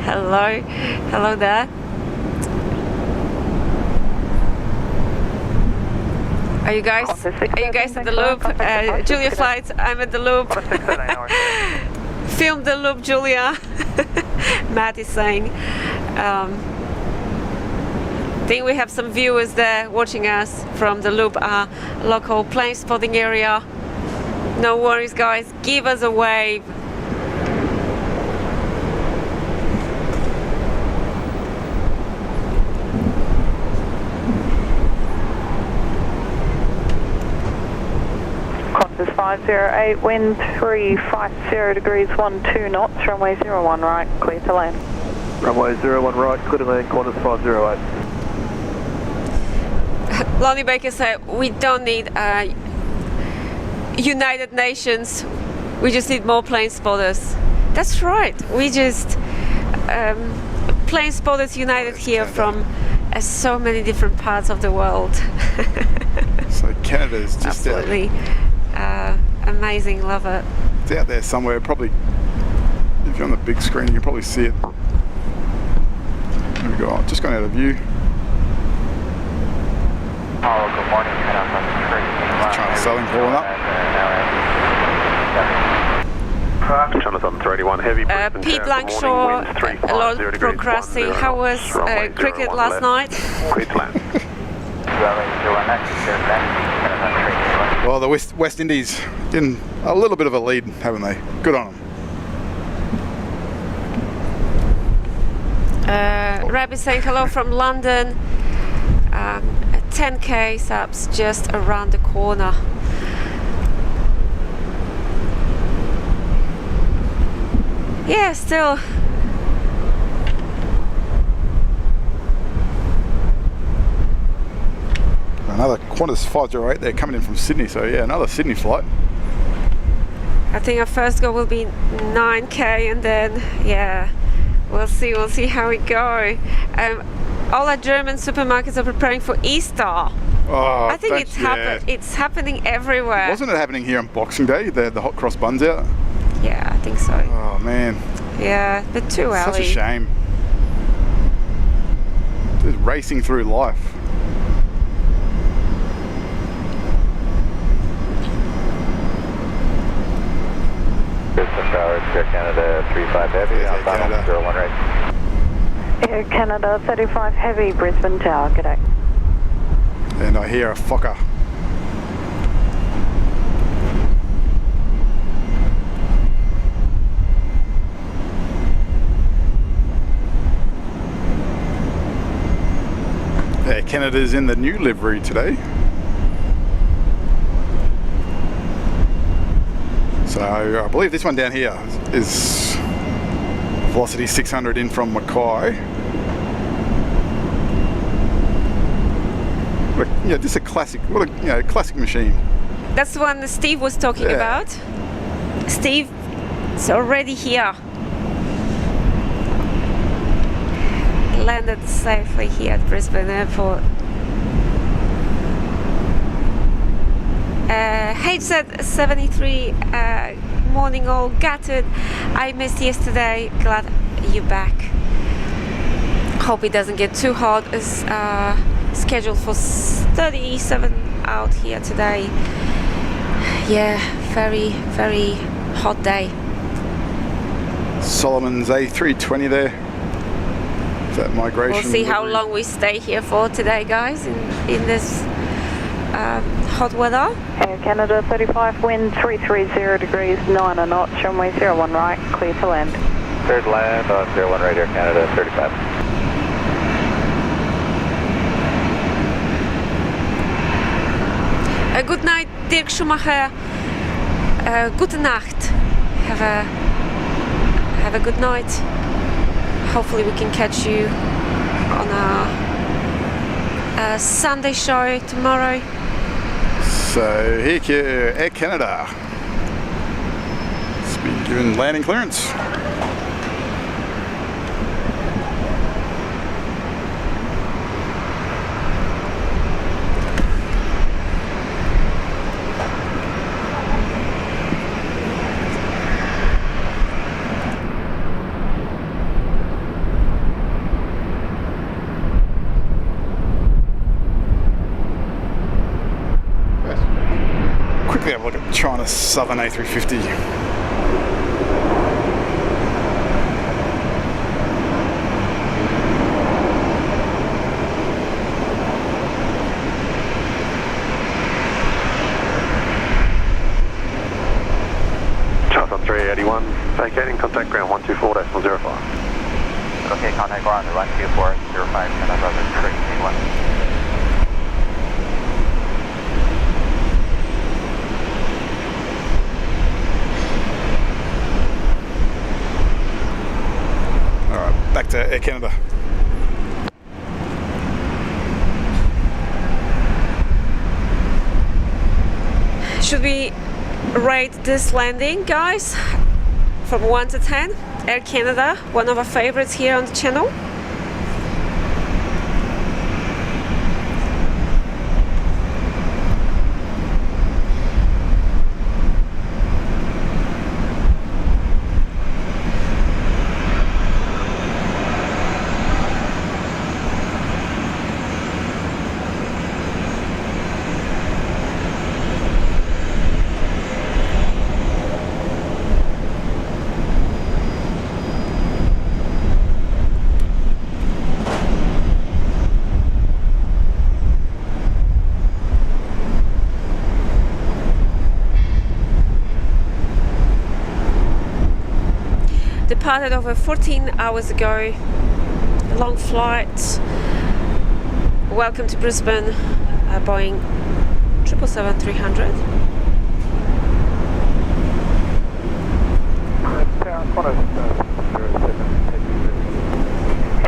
Hello there. Are you guys at the loop? Julia flights, I'm at the loop. Film the loop, Julia. Matt is saying. I think we have some viewers there watching us from the loop, local plane spotting area. No worries, guys. Give us a wave. 508, wind 350 degrees 12 knots, runway 01 right, clear to land. Runway 01 right, clear to land, Qantas 508. Lonnie Baker said we don't need United Nations, we just need more plane spotters. That's right, we just plane spotters united here from so many different parts of the world. So Canada's just absolutely amazing, love it. It's out there somewhere, probably if you're on the big screen you can probably see it. There we go, just gone out of view. Hello, good morning. Trying to selling pulling up. Jonathan 381 heavy. Pete Langshaw, Lord Procrassi, how was cricket last night? Clear to land. Well, the West Indies in a little bit of a lead, haven't they? Good on them. Rabbi saying hello from London. 10k subs just around the corner. Yeah, still. Another Qantas 508 there coming in from Sydney, so yeah, another Sydney flight. I think our first goal will be 9k and then, yeah, we'll see how we go. All our German supermarkets are preparing for Easter. Oh, I think it's happening everywhere. Wasn't it happening here on Boxing Day? They had the hot cross buns out. Yeah, I think so. Oh man. Yeah, but too early. Such a shame. Just racing through life. Brisbane Tower, Air Canada 35 Heavy, Air on Canada. 01 right. Air Canada 35 Heavy, Brisbane Tower, g'day. And I hear a Fokker. Air Canada's in the new livery today. So I believe this one down here is Velocity 600 in from Mackay. Yeah, this is a classic. What a classic machine. That's the one that Steve was talking about. Steve, it's already here. Landed safely here at Brisbane Airport. HZ73, morning all, gutted. I missed yesterday, glad you're back. Hope it doesn't get too hot. It's scheduled for 37 out here today. Yeah, very, very hot day. Solomon's A320 there. Is that migration? We'll see how long we stay here for today, guys, in this hot weather. Air Canada 35, wind 330 degrees 9 knots, runway 01 right, clear to land. Clear to land on 01 right, Air Canada 35. Good night, Dirk Schumacher. Gute Nacht. Have a good night. Hopefully we can catch you on a Sunday show tomorrow. So here, Air Canada. It's been given landing clearance. Quickly have a look at China's Southern A350. Charles on 381, vacating, contact ground 124.05. Okay, contact ground 124.05, and another 381. to Air Canada. Should we rate this landing, guys? From 1 to 10? Air Canada, one of our favorites here on the channel. Departed over 14 hours ago. Long flight. Welcome to Brisbane, Boeing 777-300.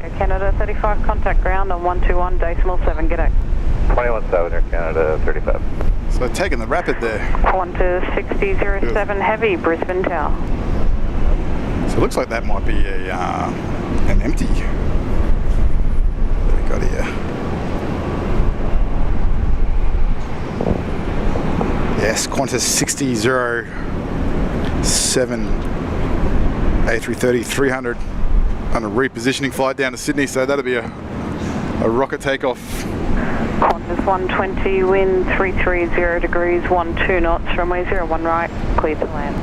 Air Canada 35, contact ground on 121.7, g'day. 21.7 Air Canada 35. So taking the rapid there. Qantas 6007 Heavy, Brisbane Tower. So it looks like that might be a an empty. What have we got here? Yes, Qantas 6007 A380 300 on a repositioning flight down to Sydney, so that'll be a rocket takeoff. Qantas 120, wind 330 degrees, 12 knots, runway 01 right, clear to land.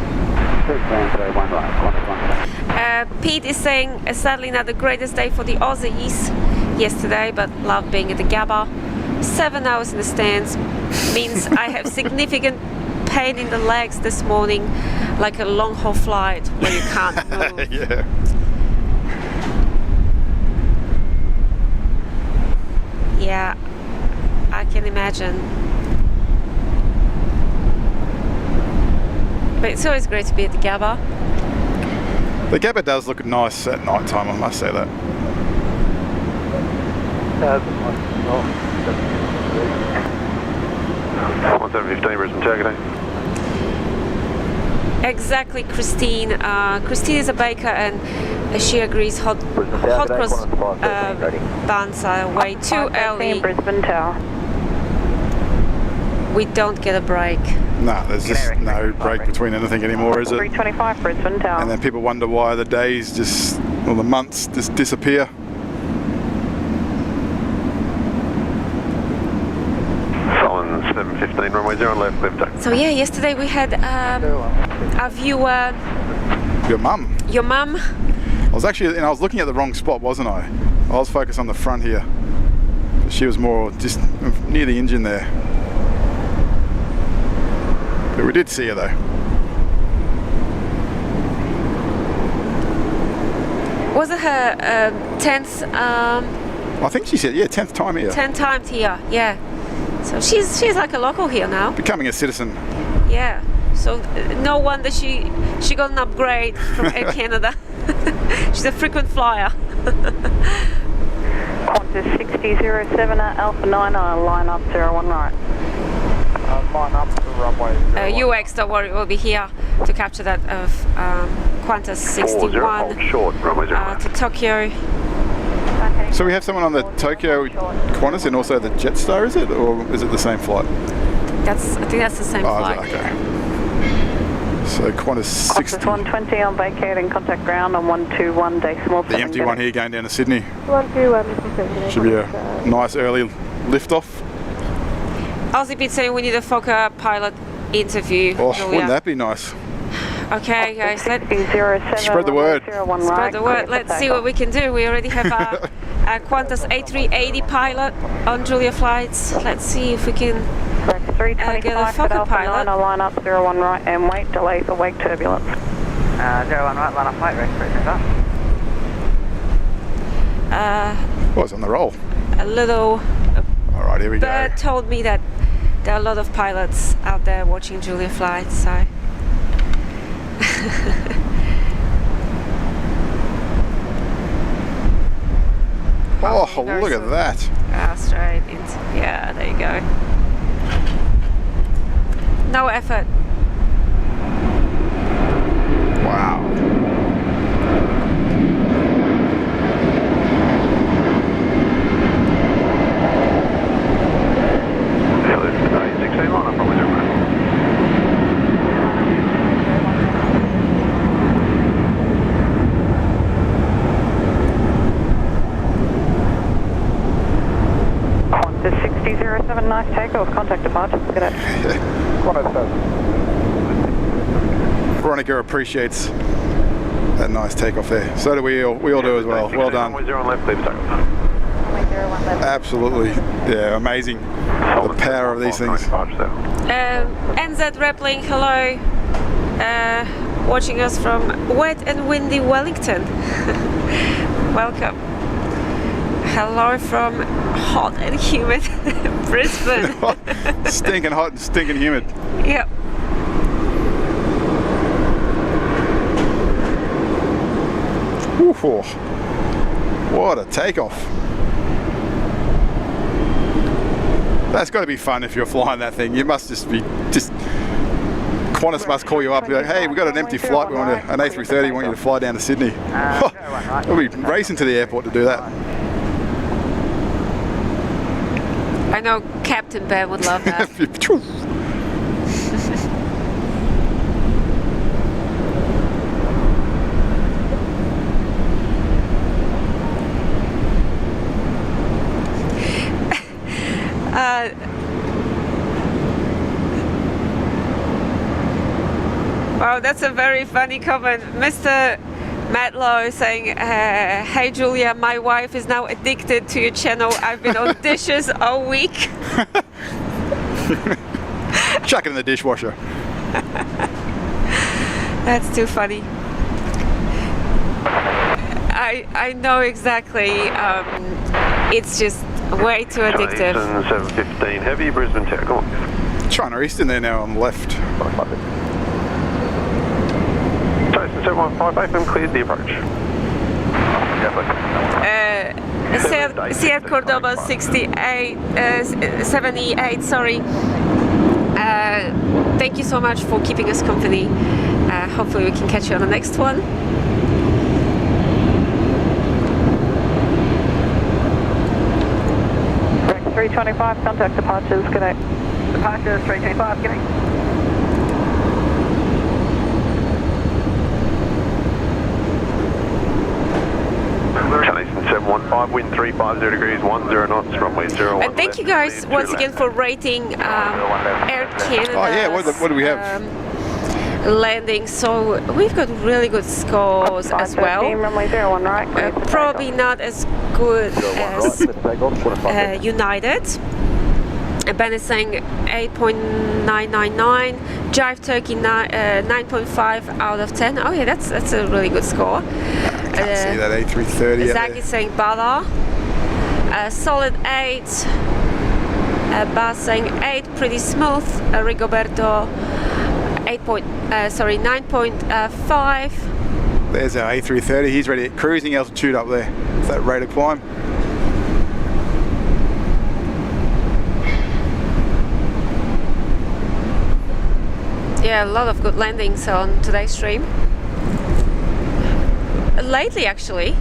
Pete is saying sadly not the greatest day for the Aussies yesterday, but love being at the Gabba. 7 hours in the stands means I have significant pain in the legs this morning, like a long haul flight where you can't move. Yeah. Yeah, I can imagine. But it's always great to be at the Gabba. The Gabba does look nice at night time, I must say that. 1715 Brisbane Tower, g'day. Exactly, Christine. Christine is a baker and she agrees hot cross buns are way too early. Brisbane Tower. We don't get a break. No, there's just no break between anything anymore, is it? 325 Brisbane Tower. And then people wonder why the days just, or the months just disappear. Solon 715 runway 0 left, clear for takeoff. So yeah, yesterday we had our viewer, Your mum. your mum. I was actually, I was looking at the wrong spot, wasn't I? I was focused on the front here. She was more just near the engine there. But we did see her though. Was it her 10th I think she said, yeah, 10th time here. 10 times here? Yeah. So she's like a local here now. Becoming a citizen. Yeah. So no wonder she got an upgrade from Air Canada. She's a frequent flyer. Qantas 6007 Alpha 9, line up 01 right. Line up to runway 01. UX, don't worry, we'll be here to capture that of Qantas 61 short, runway 0 left. to Tokyo. So we have someone on the Tokyo Qantas and also the Jetstar, is it? Or is it the same flight? I think that's the same flight. Okay. So Qantas 60. Qantas 120 on vacating, contact ground on 121.7. The empty one here going down to Sydney. 121. Should be a nice early lift-off. Aussie Pete saying we need a Fokker pilot interview. Oh, Julia. wouldn't that be nice? Okay, guys, let's Spread the word. spread the word. Let's see what we can do. We already have a Qantas A380 pilot on Julia flights. Let's see if we can get a 325 Fokker pilot. line up 01 right and wait, delay for wake turbulence. 01 right, line up flight, ready for it, Oh, it's on the roll. A little All right, here we go. bird told me that there are a lot of pilots out there watching Julia flights, so Oh, very look at soon. that. Straight into, yeah, there you go. No effort. Wow. Qantas 6007, nice takeoff, contact departure, good day. Veronica appreciates that nice takeoff there. So do we all do as well. Well done. Absolutely. Yeah, amazing. The power of these things. NZ Rappling, hello. Watching us from wet and windy Wellington. Welcome. Hello from hot and humid Brisbane. Stinking hot and stinking humid. Yep. Ooh, what a takeoff. That's got to be fun if you're flying that thing. You must just Qantas must call you up and be like, hey, we've got an empty flight, we want an A380, we want you to fly down to Sydney. We'll be racing to the airport to do that. I know Captain Ben would love that. Wow, that's a very funny comment. Mr. Matlow saying, hey Julia, my wife is now addicted to your channel. I've been on dishes all week. Chuck it in the dishwasher. That's too funny. I know exactly. It's just way too addictive. 715 heavy, Brisbane Tower, come on. China Eastern there now on the left. Jason 715, FM clears the approach. Sierra Cordoba 78, sorry. Thank you so much for keeping us company. Hopefully we can catch you on the next one. Direct 325, contact departures, good day. Departure 325, good day. Eastern 715, wind 350 degrees, 10 knots, runway 01. And thank you guys once again for rating Air Canada. Oh yeah, what do we have? Landing, so we've got really good scores as well. Runway 01 right. Probably not as good as United. Ben is saying 8.999. Jive Turkey 9.5 out of 10. Oh yeah, that's a really good score. Can't see that A330. Zach is saying Bala. Solid 8. Bas saying 8, pretty smooth. Rigoberto 9.5. There's our A330. He's ready at cruising altitude up there. It's that rate of climb. Yeah, a lot of good landings on today's stream. Lately, actually.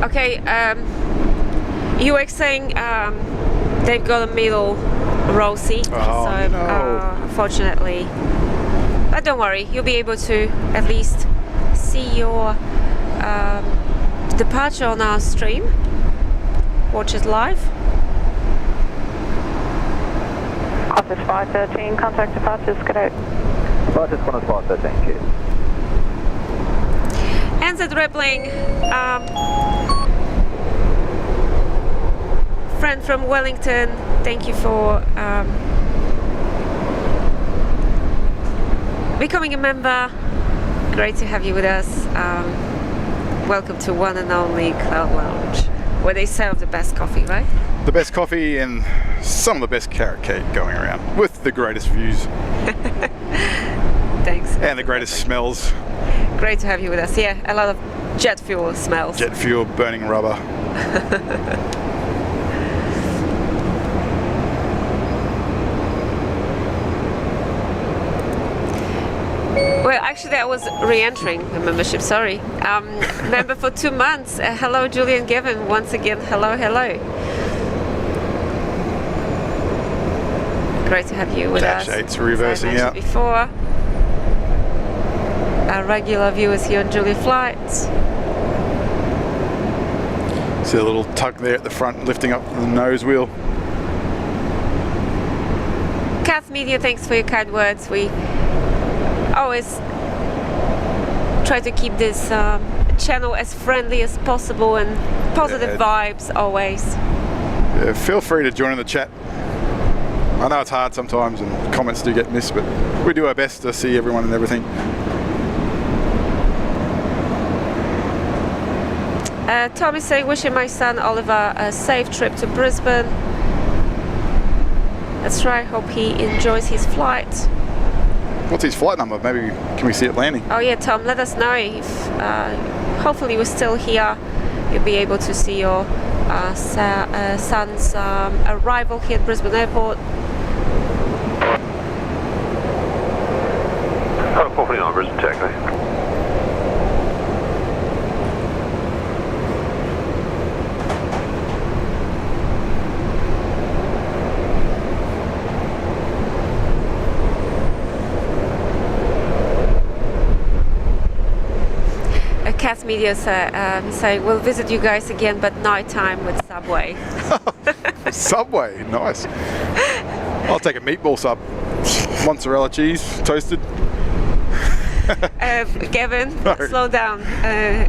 Okay, you were saying they've got a middle row seat, so no. unfortunately. But don't worry, you'll be able to at least see your departure on our stream. Watch it live. Qantas 513, contact departures, good day. Departures Qantas 513, cheers. NZ Rappling, friend from Wellington, thank you for becoming a member. Great to have you with us. Welcome to one and only Cloud Lounge. where they serve the best coffee, right? The best coffee and some of the best carrot cake going around, with the greatest views. Thanks. And the greatest smells. Great to have you with us. Yeah, a lot of jet fuel smells. Jet fuel, burning rubber. Well, actually, I was re-entering the membership. Sorry, member for 2 months. Hello, Julian Gavin. Once again, hello, hello. Great to have you with us. Dash 8's reversing out. Before our regular viewers here on Julia Flights. See a little tug there at the front, lifting up the nose wheel. Kath Media, thanks for your kind words. We always try to keep this channel as friendly as possible and positive vibes always. Yeah, feel free to join in the chat. I know it's hard sometimes and comments do get missed, but we do our best to see everyone and everything. Tom is saying, wishing my son Oliver a safe trip to Brisbane. That's right, hope he enjoys his flight. What's his flight number? Maybe can we see it landing? Oh yeah, Tom, let us know if hopefully we're still here. You'll be able to see your son's arrival here at Brisbane Airport. 449 Brisbane taxi. Cass Media saying, we'll visit you guys again, but night time with Subway. Subway, nice. I'll take a meatball sub. Mozzarella cheese, toasted. Gavin, No. slow down.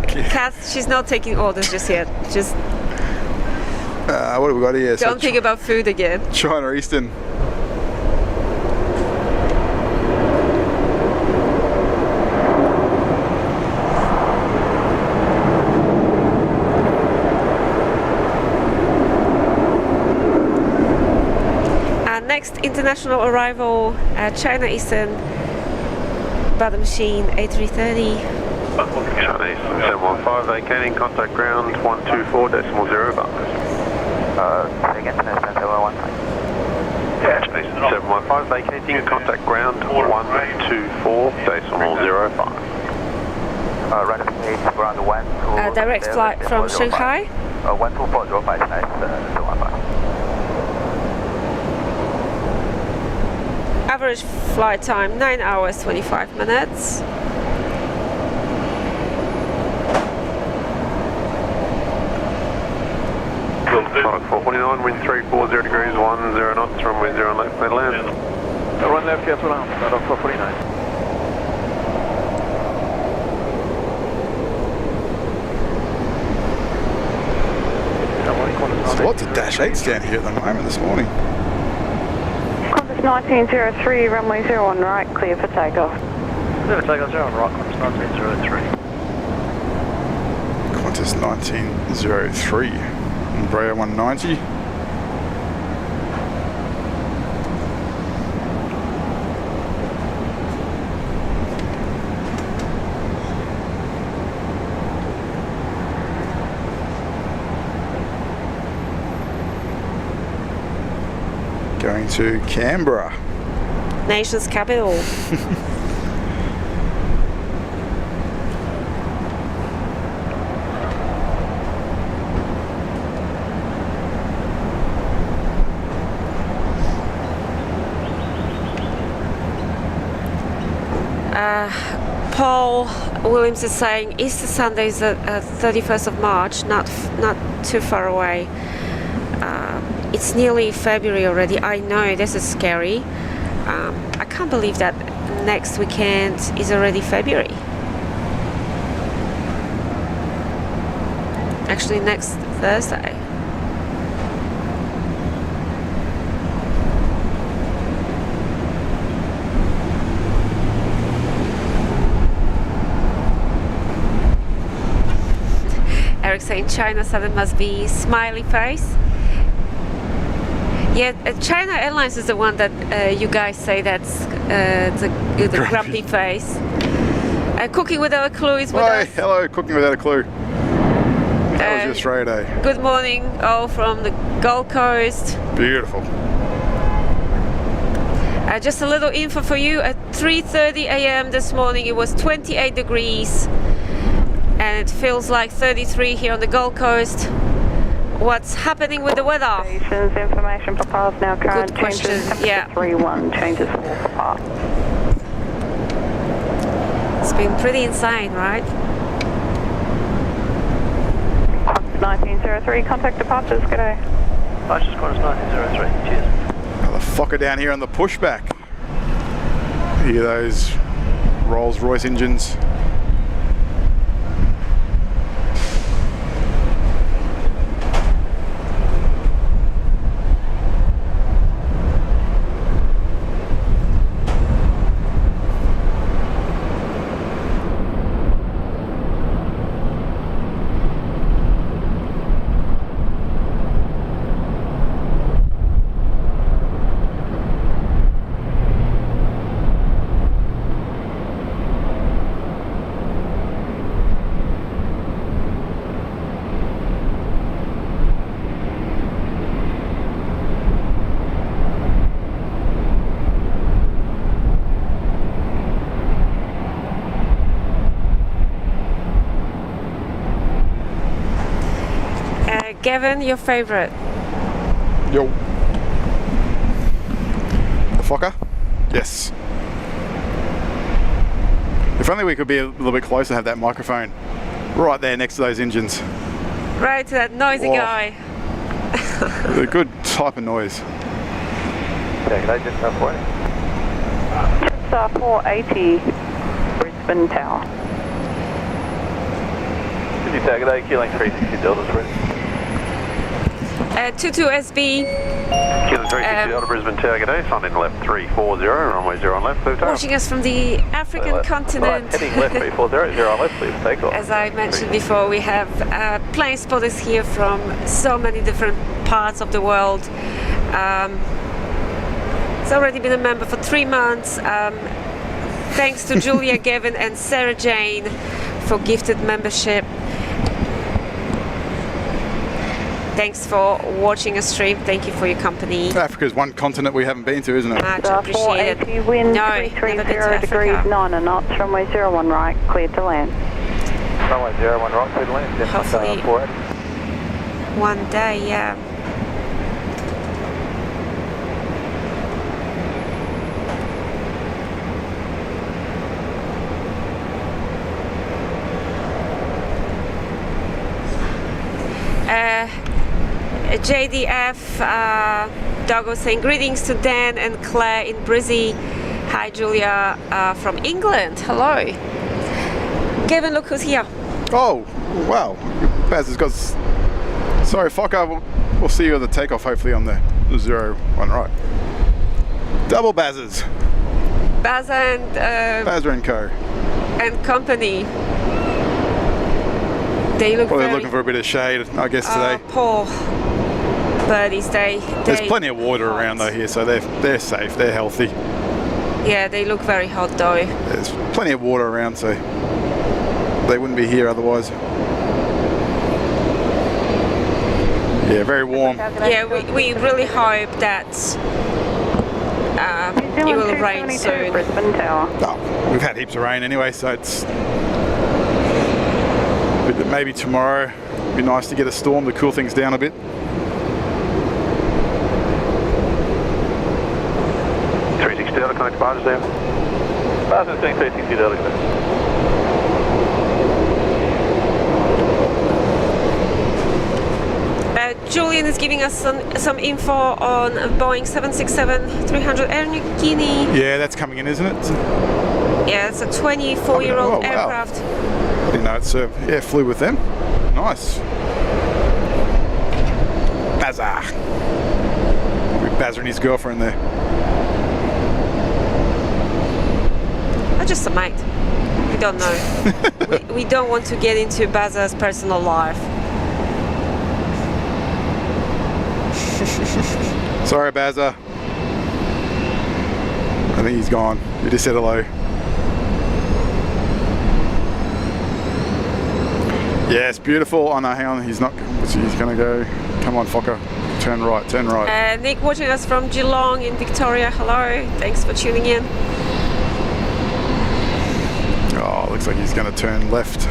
Cass, she's not taking orders just yet. Just What have we got here? don't think about food again. China Eastern. Next international arrival, China Eastern, Battle Machine A380. China Eastern 715, vacating, contact ground 124.0 bar. Again, 715. China Eastern 715, vacating, contact ground 124.05. Right of stage, ground 1 Direct flight from Shanghai. 124.05, China Eastern 715. Average flight time 9 hours 25 minutes. Flight 449, wind 340 degrees, 10 knots, runway 0 left, clear to land. Run left, careful now, start off 449. There's lots of Dash 8s down here at the moment this morning. Qantas 1903, runway 01 right, clear for takeoff. Clear for takeoff, 01 right, Qantas 1903. Qantas 1903. Embraer 190. Going to Canberra. Nation's capital. Paul Williams is saying Easter Sunday is the 31st of March, not too far away. It's nearly February already. I know, this is scary. I can't believe that next weekend is already February. Actually, next Thursday. Eric saying China 7 must be smiley face. Yeah, China Airlines is the one that you guys say that's the grumpy face. Cooking without a clue is with us. Hello, cooking without a clue. That was your straight A. Good morning, all from the Gold Coast. Beautiful. Just a little info for you. At 3:30 a.m. this morning, it was 28 degrees, and it feels like 33 here on the Gold Coast. What's happening with the weather? Stations information for pass now. Current Good question. changes. Yeah. 3-1 changes for pass. It's been pretty insane, right? 1903, contact departures, g'day. Departures, Qantas 1903, cheers. Motherfucker down here on the pushback. Hear those Rolls-Royce engines. Gavin, your favorite? Yo. The Fokker? Yes. If only we could be a little bit closer, have that microphone right there next to those engines. Right to that noisy guy. A good type of noise. Okay, g'day, Jetstar 480. Jetstar 480, Brisbane Tower. Sydney Tower, g'day, Keeling 360 Delta's ready. 22SB. Keeling 360 Delta, Brisbane Tower, g'day, sign in left 340, runway 0 on left, clear takeoff. Watching us from the African continent. Right, heading left 340, 0 on left, please takeoff. As I mentioned before, we have plane spotters here from so many different parts of the world. It's already been a member for 3 months. Thanks to Julia, Gavin and Sarah Jane for gifted membership. Thanks for watching us stream. Thank you for your company. Africa's one continent we haven't been to, isn't it? Much appreciated. 480, wind No, 330 degrees 9 knots, runway 01 right, clear to land. Runway 01 right, clear to land. Jetstar Hopefully 480. one day, yeah. JDF, Doggo saying greetings to Dan and Claire in Brizzy. Hi Julia from England, hello. Gavin, look who's here. Oh, wow. Baz has got... Sorry, Fokker, we'll see you at the takeoff, hopefully on the 01 right. Double Bazes. Baz and... Bazza and Co. And company. They look Probably very... looking for a bit of shade, I guess, today. Poor birdies, There's plenty of water around though here, so they're safe, they're healthy. Yeah, they look very hot though. There's plenty of water around, so they wouldn't be here otherwise. Yeah, very warm. Yeah, we really hope that it will rain soon. Brisbane Tower. Oh, we've had heaps of rain anyway, so it's... But maybe tomorrow it'd be nice to get a storm to cool things down a bit. 360 Delta, connect departures there. Departures doing 360 Delta. Julian is giving us some info on Boeing 767-300 Air Guinea. Yeah, that's coming in, isn't it? Yeah, it's a 24-year-old Oh, wow. aircraft. I didn't know it's flew with them. Nice. Bazza. Bazza and his girlfriend there. Oh, just a mate. We don't know. we don't want to get into Bazza's personal life. Sorry, Bazza. I think he's gone. You just said hello. Yes, beautiful. Oh no, hang on. He's not. He's going to go. Come on, Fokker. Turn right, turn right. Nick watching us from Geelong in Victoria. Hello. Thanks for tuning in. Oh, looks like he's going to turn left.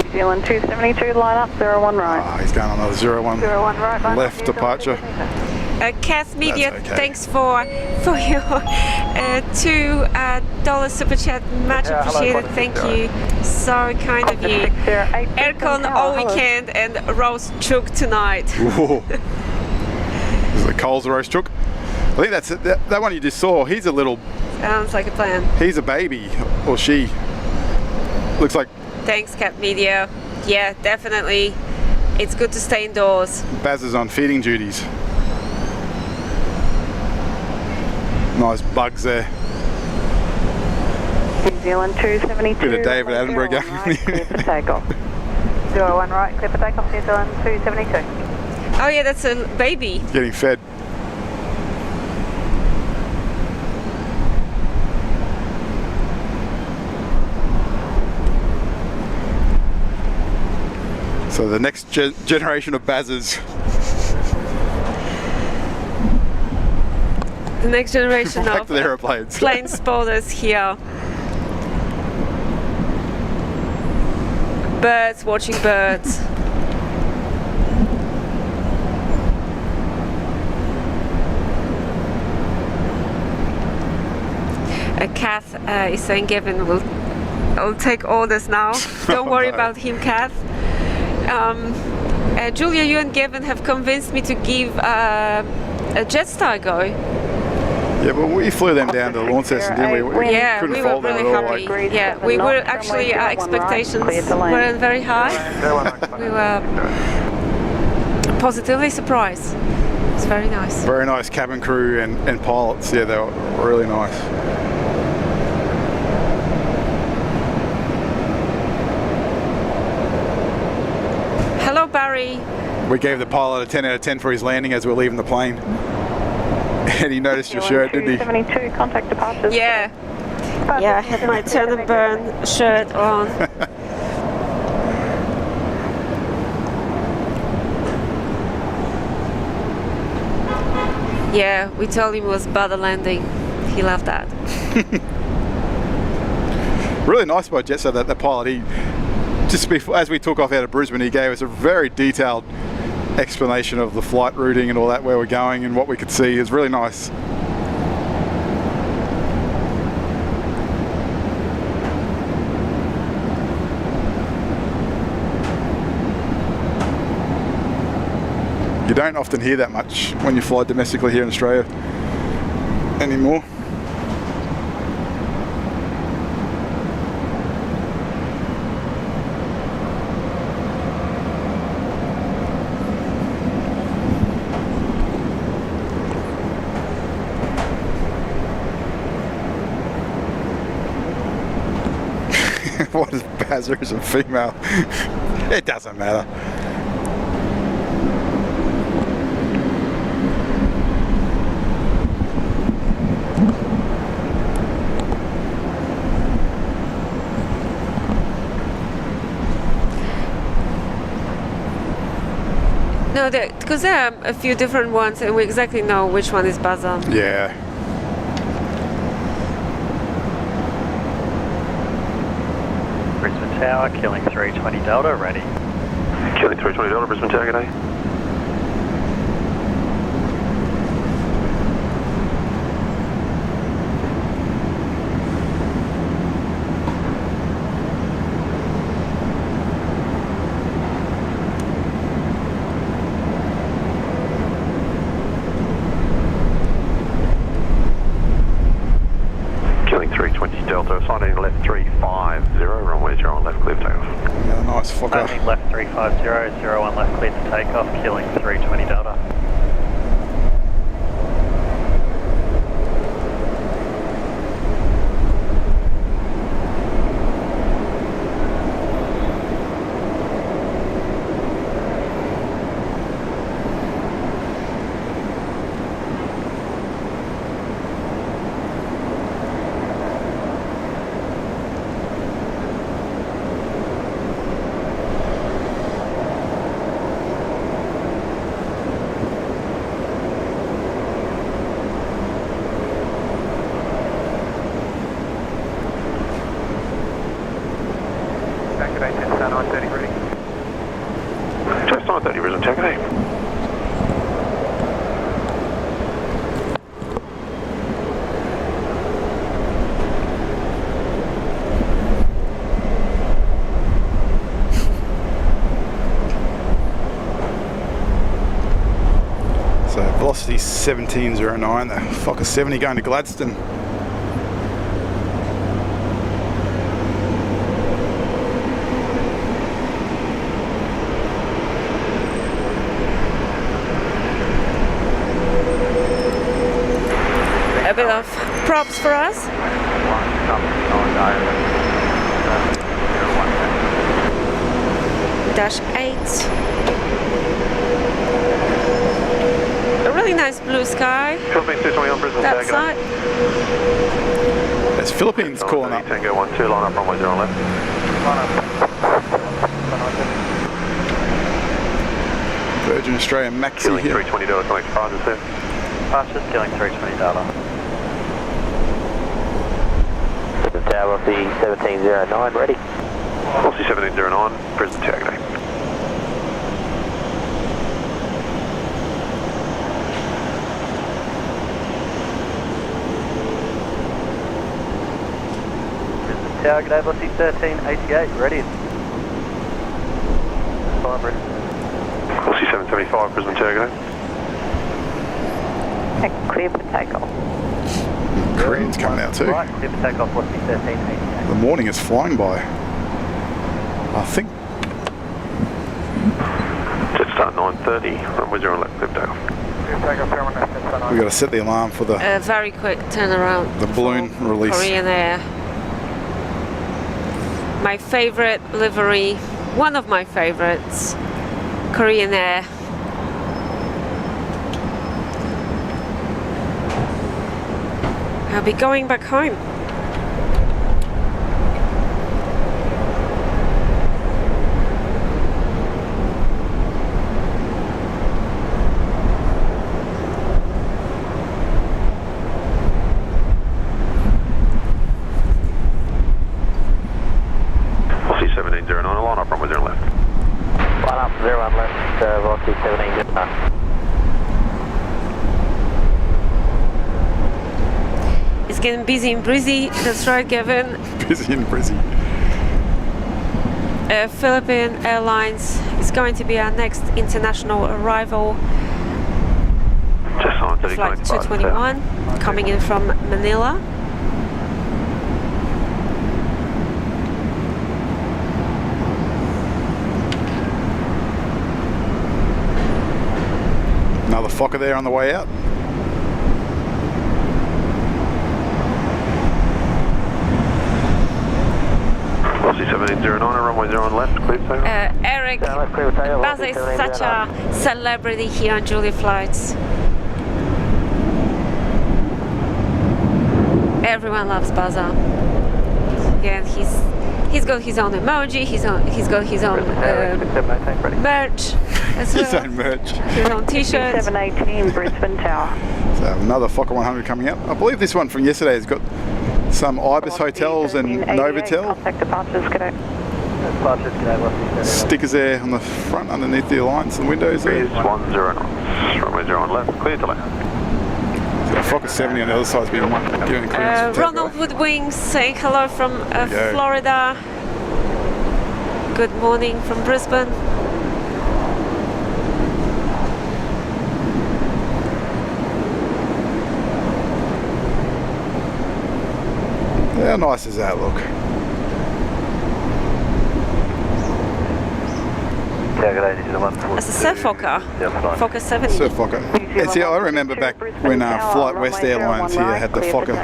New Zealand 272, line up, 01 right. Oh, he's going on another 01 right, line left up, departure. Cath Media, okay. Thanks for your $2 super chat, much appreciated. Thank you, so kind of you. Aircon all weekend and roast chook tonight. This is the Coles roast chook. I think that's it. That one you just saw. He's a little. Sounds like a plan. He's a baby, or she. Looks like. Thanks, Cath Media. Yeah, definitely. It's good to stay indoors. Baz is on feeding duties. Nice bugs there. New Zealand 272. Bit of David Attenborough going. Right, clear for takeoff. 01 right, clear for takeoff, New Zealand 272. Oh yeah, that's a baby. Getting fed. So the next generation of Bazzers. The next generation Back of to the aeroplanes. plane spotters here. Birds watching birds. Kath is saying Gavin will take orders now. Don't worry about him, Kath. Julia, you and Gavin have convinced me to give a Jetstar a go. Yeah, but we flew them down to Launceston, didn't we? Yeah, we were really happy. Yeah, we were actually, our expectations weren't very high. We were positively surprised. It's very nice. Very nice cabin crew and pilots. Yeah, they were really nice. Hello, Barry. We gave the pilot a 10 out of 10 for his landing as we were leaving the plane. And he noticed your shirt, didn't he? 272, contact departures. Yeah. Yeah, I had my turn and burn shirt on. Yeah, we told him it was butter landing. He loved that. Really nice by Jetstar that the pilot, he just before, as we took off out of Brisbane, he gave us a very detailed explanation of the flight routing and all that, where we're going and what we could see. Is really nice. You don't often hear that much when you fly domestically here in Australia anymore. What is Bazzer as a female? It doesn't matter. No, because there are a few different ones and we exactly know which one is Bazar. Yeah. Brisbane Tower, killing 320 Delta, ready. Killing 320 Delta, Brisbane Tower, good day. Killing 320 Delta, signing left 350, runway 01 left, clear for takeoff. Yeah, nice Fokker. Landing left 350, 01 left, clear for takeoff, killing 320 Delta. 930 Brisbane takeoff. Velocity 1709, the Fokker 70 going to Gladstone. A bit of props for us. Dash 8. A really nice blue sky. Philippines 221 Brisbane That takeoff. side. There's Philippines calling up. Tango 12, line up runway 0 left. Virgin Australia Maxi Killing here. 320 Delta, connect prices there. Fastest, killing 320 Delta. The tower of the 1709, ready. Velocity 1709, Brisbane takeoff. Tower, good day, velocity 1388, ready. Fine, Brisbane. Velocity 775 Brisbane takeoff. Clear for takeoff. Koreans coming out too. Right, clear for takeoff, velocity 1388. The morning is flying by. I think Jetstar 930, runway 0 left, clear for takeoff. we've got to set the alarm for the A very quick turnaround. The balloon for release. Korean Air. My favorite livery, one of my favorites, Korean Air. I'll be going back home. Velocity 1709, line up runway 0 left. Line up 01 left, velocity 1709. It's getting busy and breezy. That's right, Gavin. busy in Brisbane. Philippine Airlines is going to be our next international arrival. Just on 30 Flight connect prices there. 221 coming in from Manila. Another Fokker there on the way out. Velocity 1709, runway 0 on left, clear for takeoff. Eric, Left, clear for takeoff, Baza is velocity such a celebrity here on Julia Flights. Everyone loves Baza. Yeah, he's got his own emoji. He's got his own merch as His well. own merch. His own T-shirt. 718 Brisbane Tower. So another Fokker 100 coming up. I believe this one from yesterday has got some Ibis hotels and Novotel Contact departures, good day. Departures, good day, velocity 1709. stickers there on the front underneath the Alliance and windows there. Breeze 10 knots, runway 0 on left, clear to left. So Fokker 70 on the other side's been given clearance. for Ronald takeoff. Woodwings saying hello from go. Florida. Good morning from Brisbane. How nice does that look? That's a Surf Fokker. Fokker 70. Surf Fokker. Yeah, see, I remember back when Flight West Airlines here had the Fokker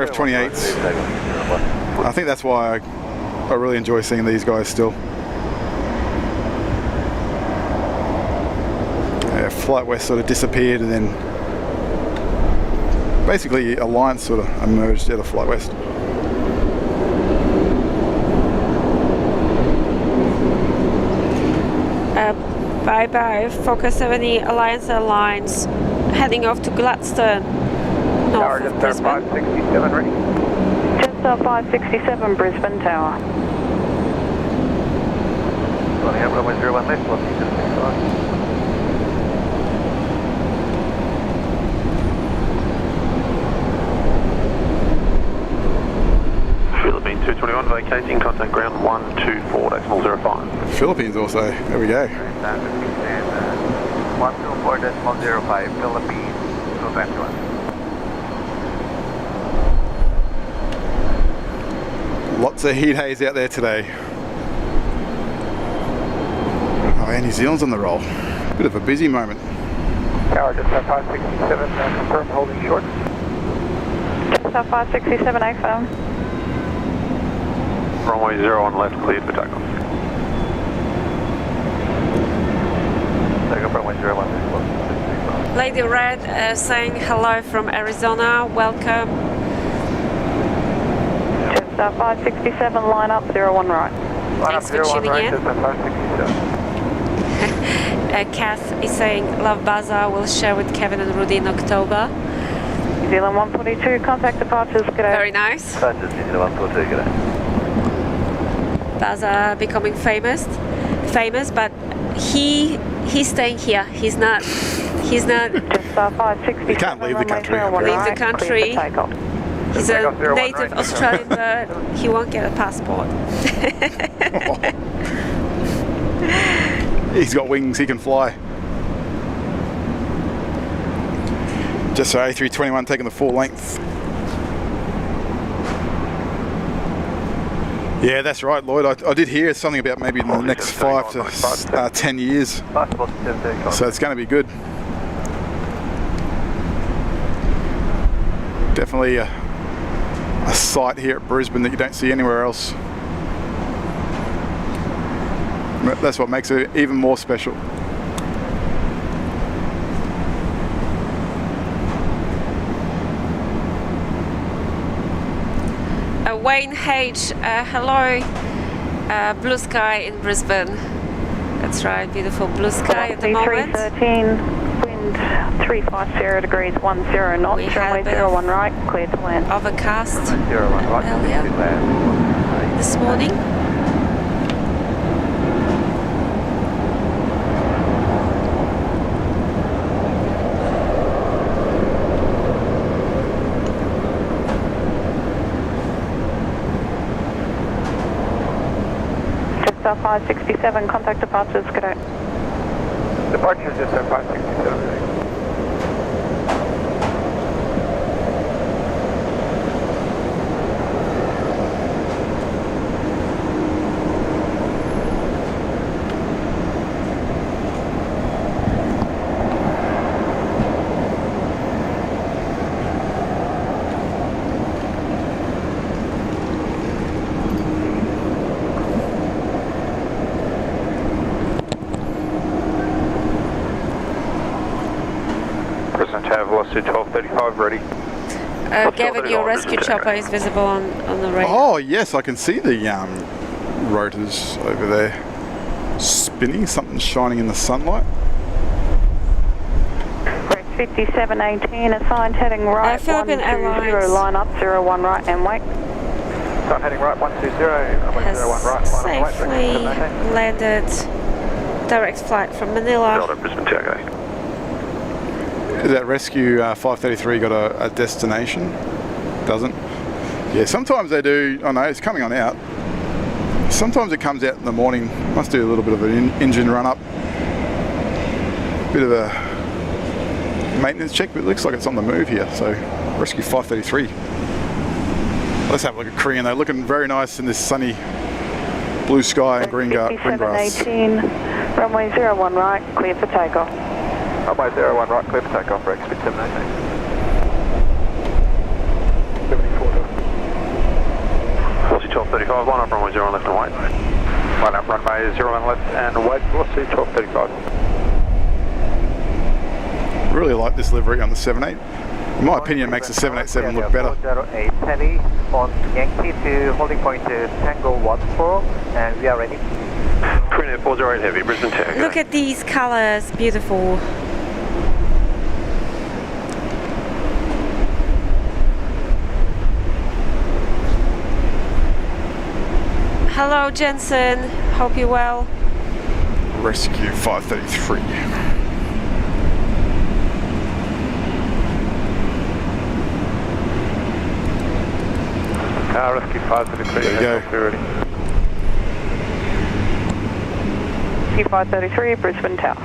F-28s. I think that's why I really enjoy seeing these guys still. Yeah, Flight West sort of disappeared and then basically Alliance sort of emerged out of Flight West. Bye bye, Fokker 70 Alliance Airlines heading off to Gladstone, north of Brisbane. 567, ready. Jetstar 567 Brisbane Tower. Running up runway 01 left, velocity 065. Philippines 221 vacating, contact ground 124.05. Philippines also. There we go. 124.05, Philippines, contact ground. Lots of heat haze out there today. Oh, and New Zealand's on the roll. Bit of a busy moment. Tower, Jetstar 567, confirm holding short. Jetstar 567, affirm. Runway 01 left, cleared for takeoff. Takeoff runway 01 left. Lady Red saying hello from Arizona. Welcome. Jetstar 567, line up 01 right. Thanks for tuning in. Kath is saying love Baza. We'll share with Kevin and Rudy in October. New Zealand 142, contact departures, g'day. Very nice. Departures, New Zealand 142, g'day. Baza becoming famous, but he's staying here. He's not. Jetstar 567, He can't leave the country. Leave the country. He's a native Australian bird. He won't get a passport. He's got wings, he can fly. Jetstar A321 taking the full length. Yeah, that's right, Lloyd. I did hear something about maybe in the next 5 to 10 years. So it's going to be good. Definitely a sight here at Brisbane that you don't see anywhere else. That's what makes it even more special. Wayne H, hello. Blue sky in Brisbane. That's right, beautiful blue sky at the moment. 313, wind 350 degrees 10 knots, We had runway a bit of 01 right, clear to land. Overcast 01 right, earlier this morning. Jetstar 567, contact departures, g'day. Departures, Jetstar 567. Velocity 1235 ready. Gavin, your rescue chopper is visible on the radar. Oh yes, I can see the rotors over there spinning. Something's shining in the sunlight. Correct, 5718, assigned heading right, Philippine 120, Airlines line up 01 right and wait. Assigned heading right, 120, Has 01 right, safely landed direct flight from Manila. Delta Brisbane Tower. That rescue 533 got a destination? Doesn't? Yeah, sometimes they do. Oh no, it's coming on out. Sometimes it comes out in the morning. Must do a little bit of an engine run up. Bit of a maintenance check, but it looks like it's on the move here. So, rescue 533. Let's have a look at Korean. They're looking very nice in this sunny blue sky and green grass. 5718, runway 01 right, clear for takeoff. Runway 01 right, clear for takeoff, Rex, 5718. 1235, line up runway 01 left and wait. Line up runway 01 left and wait, velocity 1235. Really like this livery on the 78. In my opinion, it makes the 787 look better. 408 Penny on Yankee to holding point Tango 14, and we are ready. Korean Air 408 Heavy, Brisbane Tower. Look at these colors, beautiful. Hello Jensen, hope you're well. Rescue 533. Rescue 533. There you go. Rescue 533, Brisbane Tower.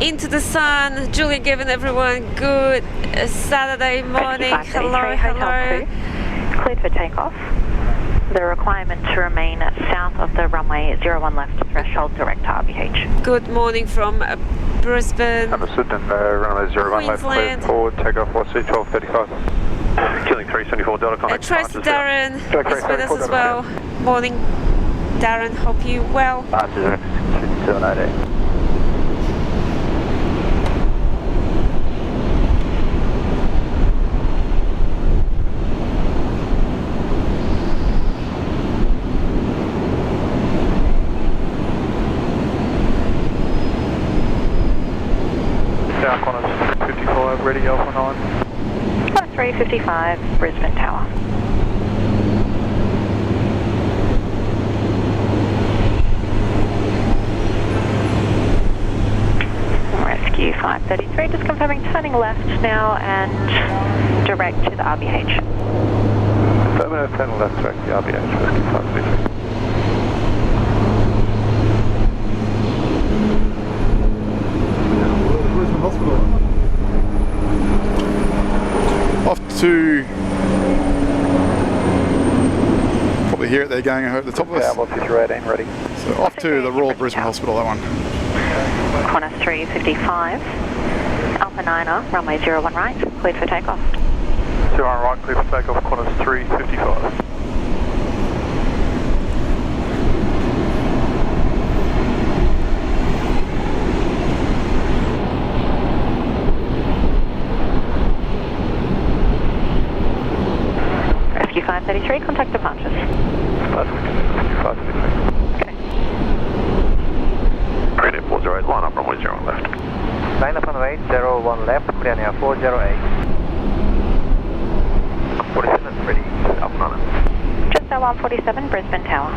Into the sun. Julia giving everyone good Saturday morning. Hello, hello. Cleared for takeoff. The requirement to remain south of the runway 01 left threshold direct to RBH. Good morning from Brisbane. Understood, and runway 01 left, clear Queensland. forward, takeoff, YC 1235. Killing 374, Delta contact. Trace Darren is with us as well. Morning, Darren. Hope you well. Answer 798. Qantas 55, ready Alpha 9. 355, Brisbane Tower. Rescue 533, just confirming turning left now and direct to the RBH. Terminal turn left, direct to the RBH, Rescue 533. Brisbane Hospital. Off to, probably hear it, they're going at the top of us. Tower 58, ready. So off to the Royal Brisbane Hospital, that one. Qantas 355, Alpha 9er, runway 01 right, cleared for takeoff. 01 right, clear for takeoff, Qantas 355. Rescue 533, contact departures. 533. Okay. Ready 408, line up runway 01 left. Line up on right, 01 left, clear near 408. 47, ready, Alpha 9. Just 0147, Brisbane Tower.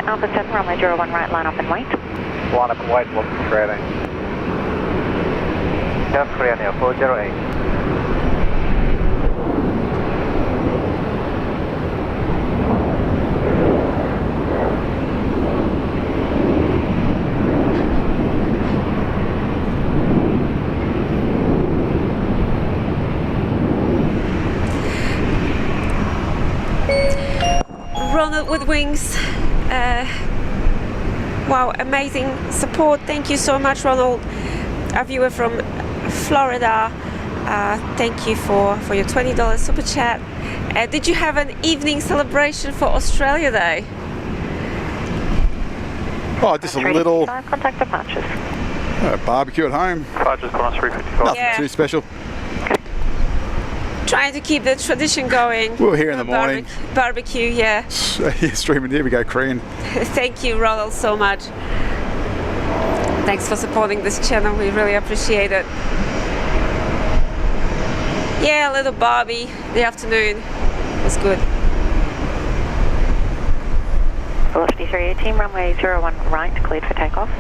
Alpha 7, runway 01 right, line up and wait. Line up and wait, looking straight in. South Korea near 408. Ronald with wings. Wow, amazing support. Thank you so much, Ronald. A viewer from Florida. Thank you for your $20 super chat. Did you have an evening celebration for Australia Day? Oh, just a little Contact departures. barbecue at home. Departures Qantas 355. Nothing Yeah. too special. Trying to keep the tradition going. We were here in the morning. Barbecue, yeah. Streaming, here we go, Korean. Thank you, Ronald, so much. Thanks for supporting this channel. We really appreciate it. Yeah, a little Barbie. The afternoon was good. Velocity 318, runway 01 right, cleared for takeoff.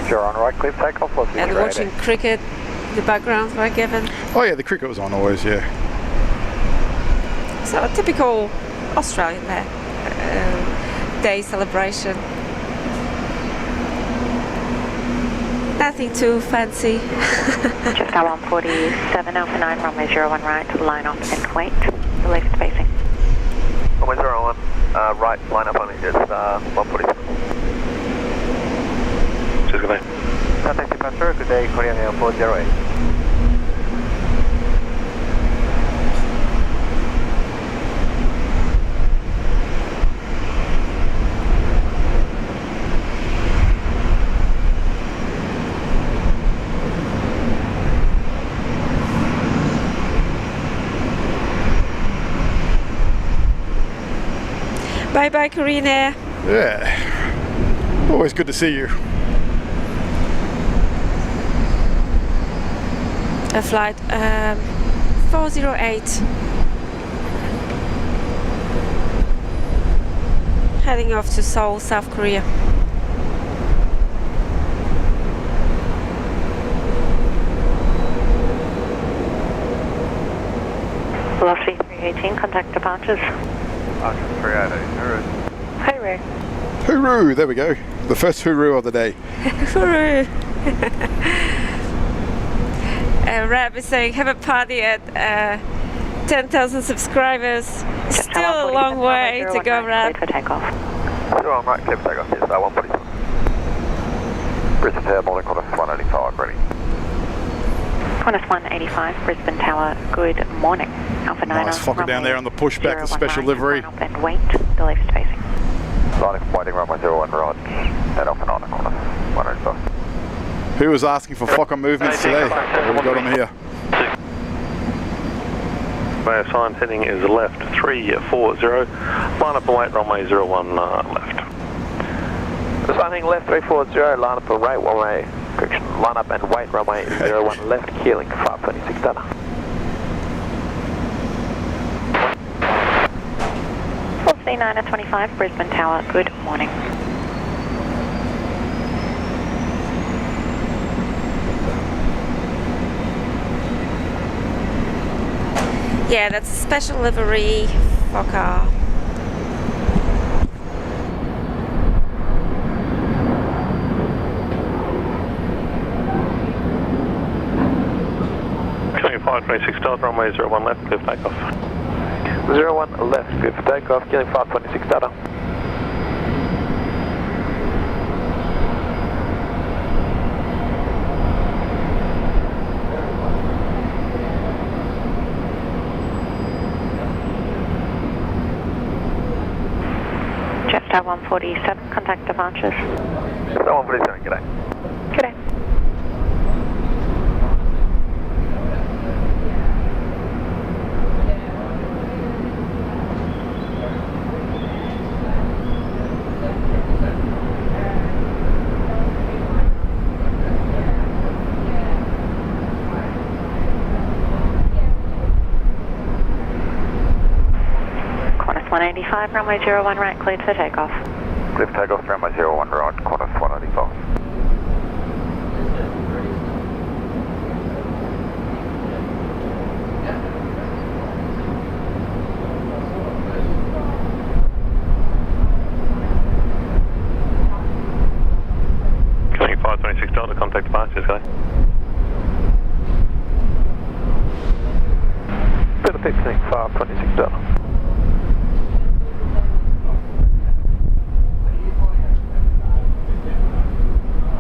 Sure, on right, clear takeoff. And watching cricket, the background were given. Oh yeah, the cricket was on always, yeah. So a typical Australian day celebration. Nothing too fancy. Jetstar 147, Alpha 9, runway 01 right, line up and wait, the left facing. Runway 01, right, line up on it, it's 147. Cheers, good day. Contact departure, good day, Korean Airport 08. Bye bye, Korean Air. Yeah. Always good to see you. A flight 408. Heading off to Seoul, South Korea. Velocity 318, contact departures. Archer 380, Hooroo. Hooroo! There we go. The first hooroo of the day. Hooroo! Rab is saying, have a party at 10,000 subscribers. Still a long way to go, Rab. For takeoff. 01 right, clear for takeoff, yes, 147. Brisbane Tower, morning, Qantas 185, ready. Qantas 185, Brisbane Tower, good morning. Alpha 9. Nice fucker down there on the pushback, the special livery. And wait, the left facing. Line waiting, runway 01 right, and Alpha 9, Qantas 185. Who was asking for fucker movements today? We've got them here. My assigned heading is left 340. Line up and wait, runway 01 left. Assigning left 340, line up and right, runway. Correction, line up and wait, runway 01 left, keeling 526 data. Velocity 9 at 25, Brisbane Tower, good morning. Yeah, that's a special livery Fokker. Killing 526 data, runway 01 left, clear for takeoff. 01 left, clear for takeoff, killing 526 data. Jetstar 147, contact departures. 147, g'day. G'day. Qantas 185, runway 01 right, cleared for takeoff. Clear for takeoff, runway 01 right, Qantas 185. Killing 526 data, contact departures, guys. Better fixing 526 data.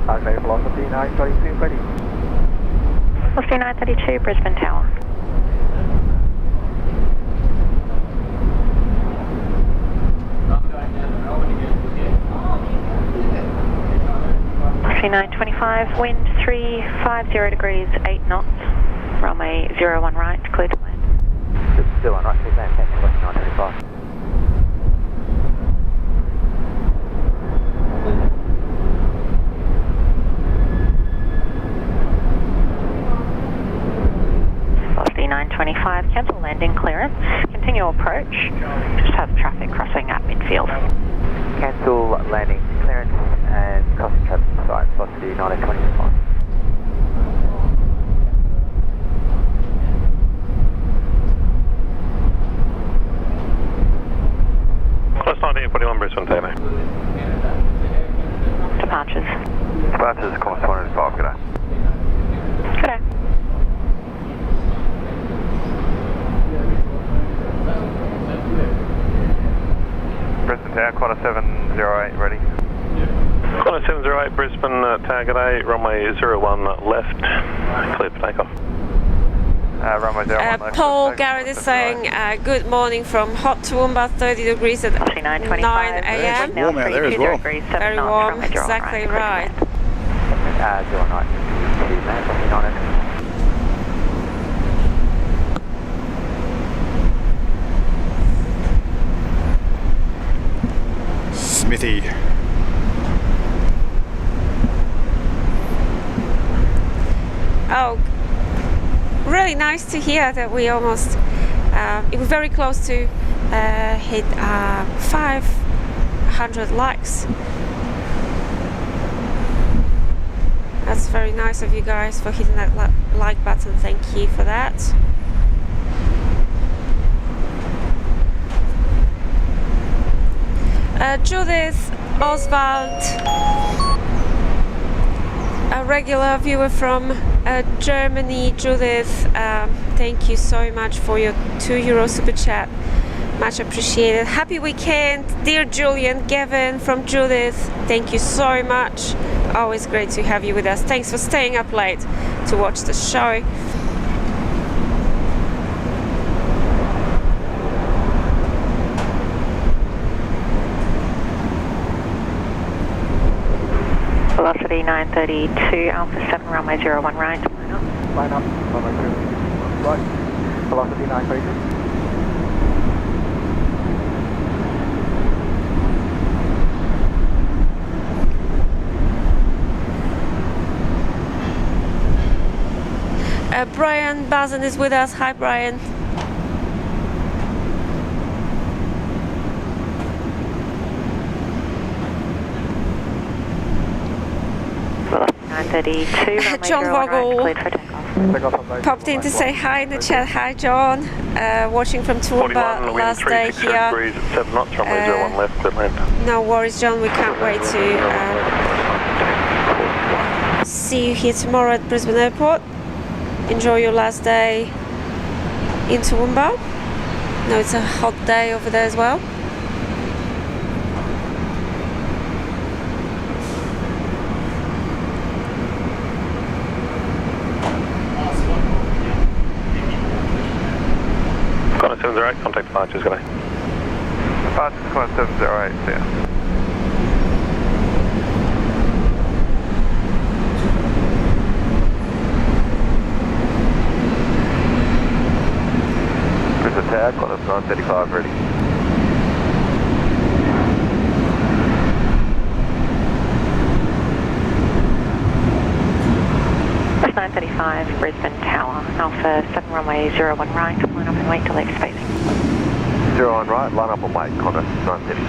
Okay, velocity 932, ready. Velocity 932, Brisbane Tower. Velocity 925, wind 350 degrees, 8 knots, runway 01 right, clear to land. 01 right, clear to land, velocity 925. Velocity 925, cancel landing clearance, continue approach, just have traffic crossing at midfield. Cancel landing clearance and crossing traffic side, velocity 1925. Plus 1941 Brisbane, take me. Departures. Departures, Qantas 105, g'day. G'day. Brisbane Tower, Qantas 708, ready. Qantas 708 Brisbane, target A, runway 01 left, clear for takeoff. Runway 01 left. Paul Garrett is saying good morning from hot Toowoomba, 30 degrees at 9 a.m. It's warm out there as well. Very warm, exactly right. 09, 2 man, 29. Smithy. Oh, really nice to hear that we almost, it was very close to hit 500 likes. That's very nice of you guys for hitting that like button. Thank you for that. Judith Oswald, a regular viewer from Germany. Judith, thank you so much for your €2 super chat. Much appreciated. Happy weekend, dear Julian, Gavin from Judith. Thank you so much. Always great to have you with us. Thanks for staying up late to watch the show. Velocity 932, Alpha 7, runway 01 right. Line up, runway 01 right. Velocity 932. Brian Bazin is with us. Hi, Brian. Velocity 932, runway John 01 Vogel right, cleared for takeoff. Popped in to say hi in the chat. Hi, John. Watching from Toowoomba, 41, last day wind 360 here. degrees at 7 knots, runway 01 left, clear land. No worries, John. We can't wait to see you here tomorrow at Brisbane Airport. Enjoy your last day in Toowoomba. No, it's a hot day over there as well. Qantas 708, contact departures, g'day. Departures, Qantas 708, yeah. Brisbane Tower, Qantas 935, ready. Bus 935, Brisbane Tower, Alpha 7, runway 01 right, line up and wait till left spacing. 01 right, line up and wait, Qantas 930.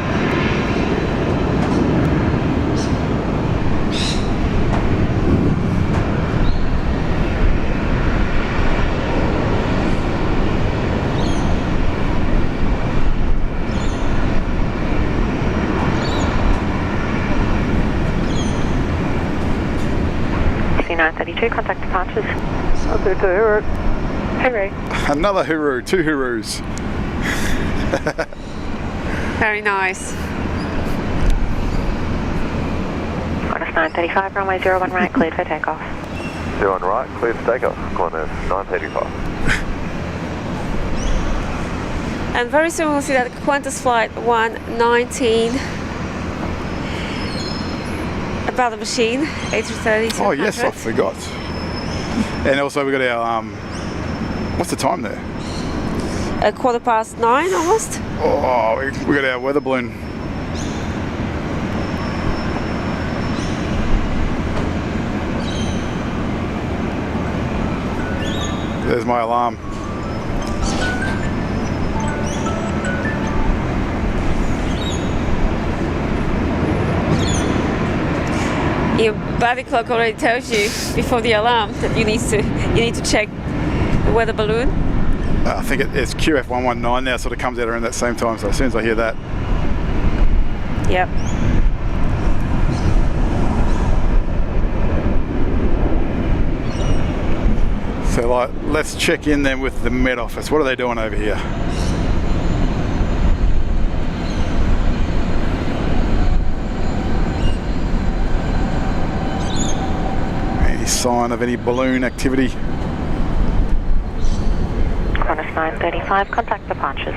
C932, contact departures. 932, hooroo. Hooroo. Another hooroo, 2 hooroos. Very nice. Qantas 935, runway 01 right, cleared for takeoff. 01 right, cleared for takeoff, Qantas 935. And very soon we'll see that Qantas flight 119 about the machine, A380. Oh yes, I forgot. And also we got our what's the time there? 9:15 almost. Oh, we got our weather balloon. There's my alarm. Your body clock already tells you before the alarm that you need to check the weather balloon. I think it's QF119 now, sort of comes out around that same time, so as soon as I hear that. Yep. So like, let's check in then with the Met Office. What are they doing over here? Any sign of any balloon activity? Qantas 935, contact departures.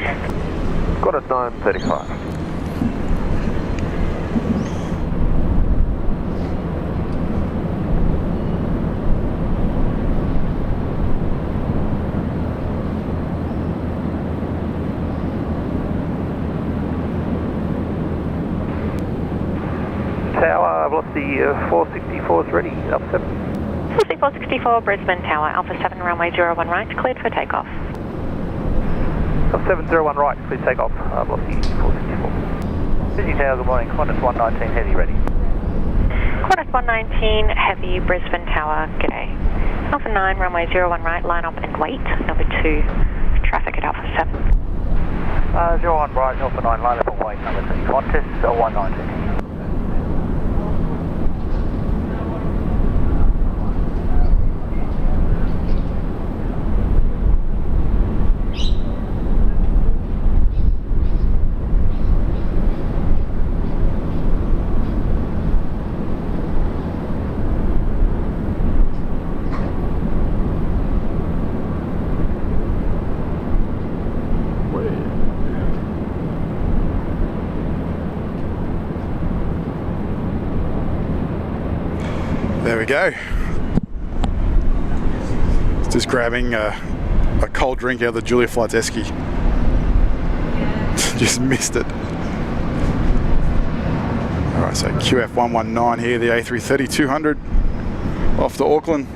Qantas 935. Tower, velocity 464 is ready, Alpha 7. Velocity 464, Brisbane Tower, Alpha 7, runway 01 right, cleared for takeoff. Alpha 701 right, clear takeoff, velocity 464. Fiji Tower, good morning, Qantas 119 heavy ready. Qantas 119 heavy, Brisbane Tower, g'day. Alpha 9, runway 01 right, line up and wait. Number 2, traffic at Alpha 7. 01 right, Alpha 9, line up and wait, number 2, Qantas 119. There we go. Just grabbing a cold drink out of the Julia Flights esky. Just missed it. Alright, so QF119 here, the A330-200 off to Auckland.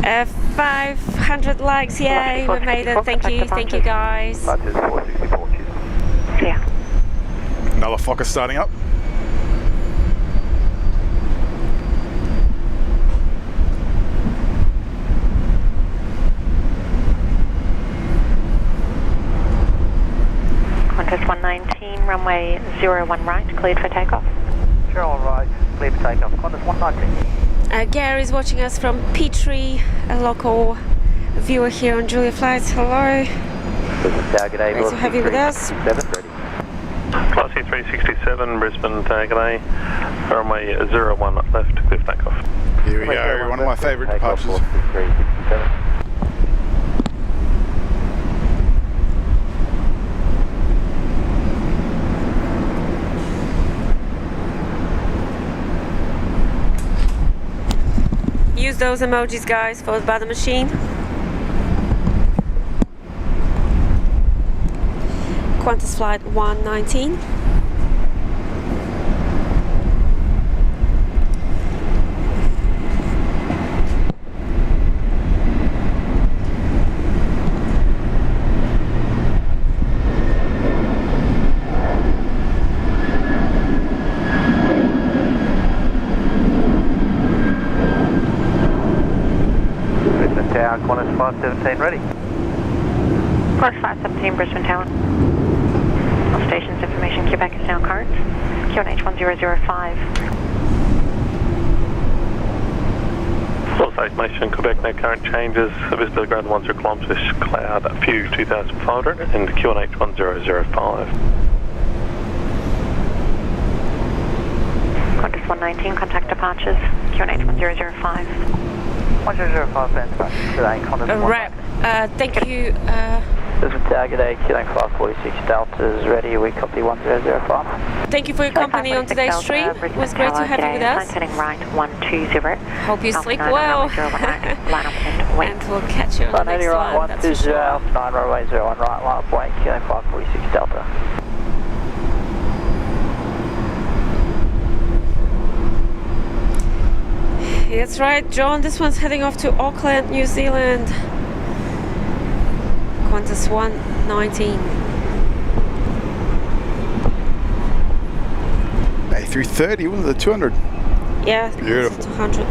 Uh, 500 likes, yay, we made it. Thank you guys. That is 464, cheers. Yeah. Another Fokker starting up. Qantas 119, runway 01 right, cleared for takeoff. 01 right, clear for takeoff, Qantas 119. Gary's watching us from Petrie, a local viewer here on Julia Flights. Hello. Tower, g'day, Great to have you with us. ready. Velocity 367, Brisbane, g'day. Runway 01 left, clear for takeoff. Here we go, one of my favourite departures. Use those emojis, guys, followed by the machine. Qantas flight 119. Tower, Qantas 517 ready. Qantas 517, Brisbane Tower. All stations information, Quebec is now current. QNH 1005. Full station, Quebec, no current changes. Visibility ground 10 kilometres, cloud, few 2500, and QNH 1005. Qantas 119, contact departures. QNH 1005. 1005 band departure today, Qantas Right, thank you. Brisbane Tower, g'day, QNH 546 Delta is ready, we copy 1005. Thank you for your company on today's stream. It was great to have you with us. Heading right 120. Hope you sleep well. Line up and wait. And we'll catch you on the next one. That's for sure. Alpha 9, runway 01 right, line up, wait, killing 546 Delta. That's right, John. This one's heading off to Auckland, New Zealand. Qantas 119. A330, wasn't it the 200? Yeah, beautiful. 200.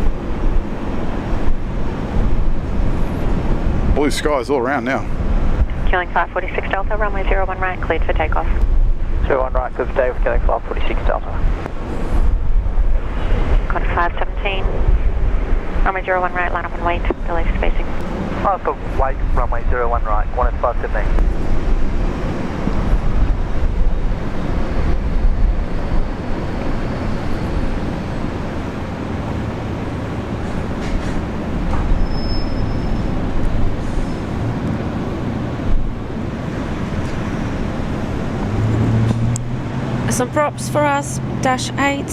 Blue skies all around now. Killing 546 Delta, runway 01 right, cleared for takeoff. 01 right, good for Dave, killing 546 Delta. Qantas 517. Runway 01 right, line up and wait, delay for spacing. Line up and wait, runway 01 right, Qantas 517. Some props for us, dash 8.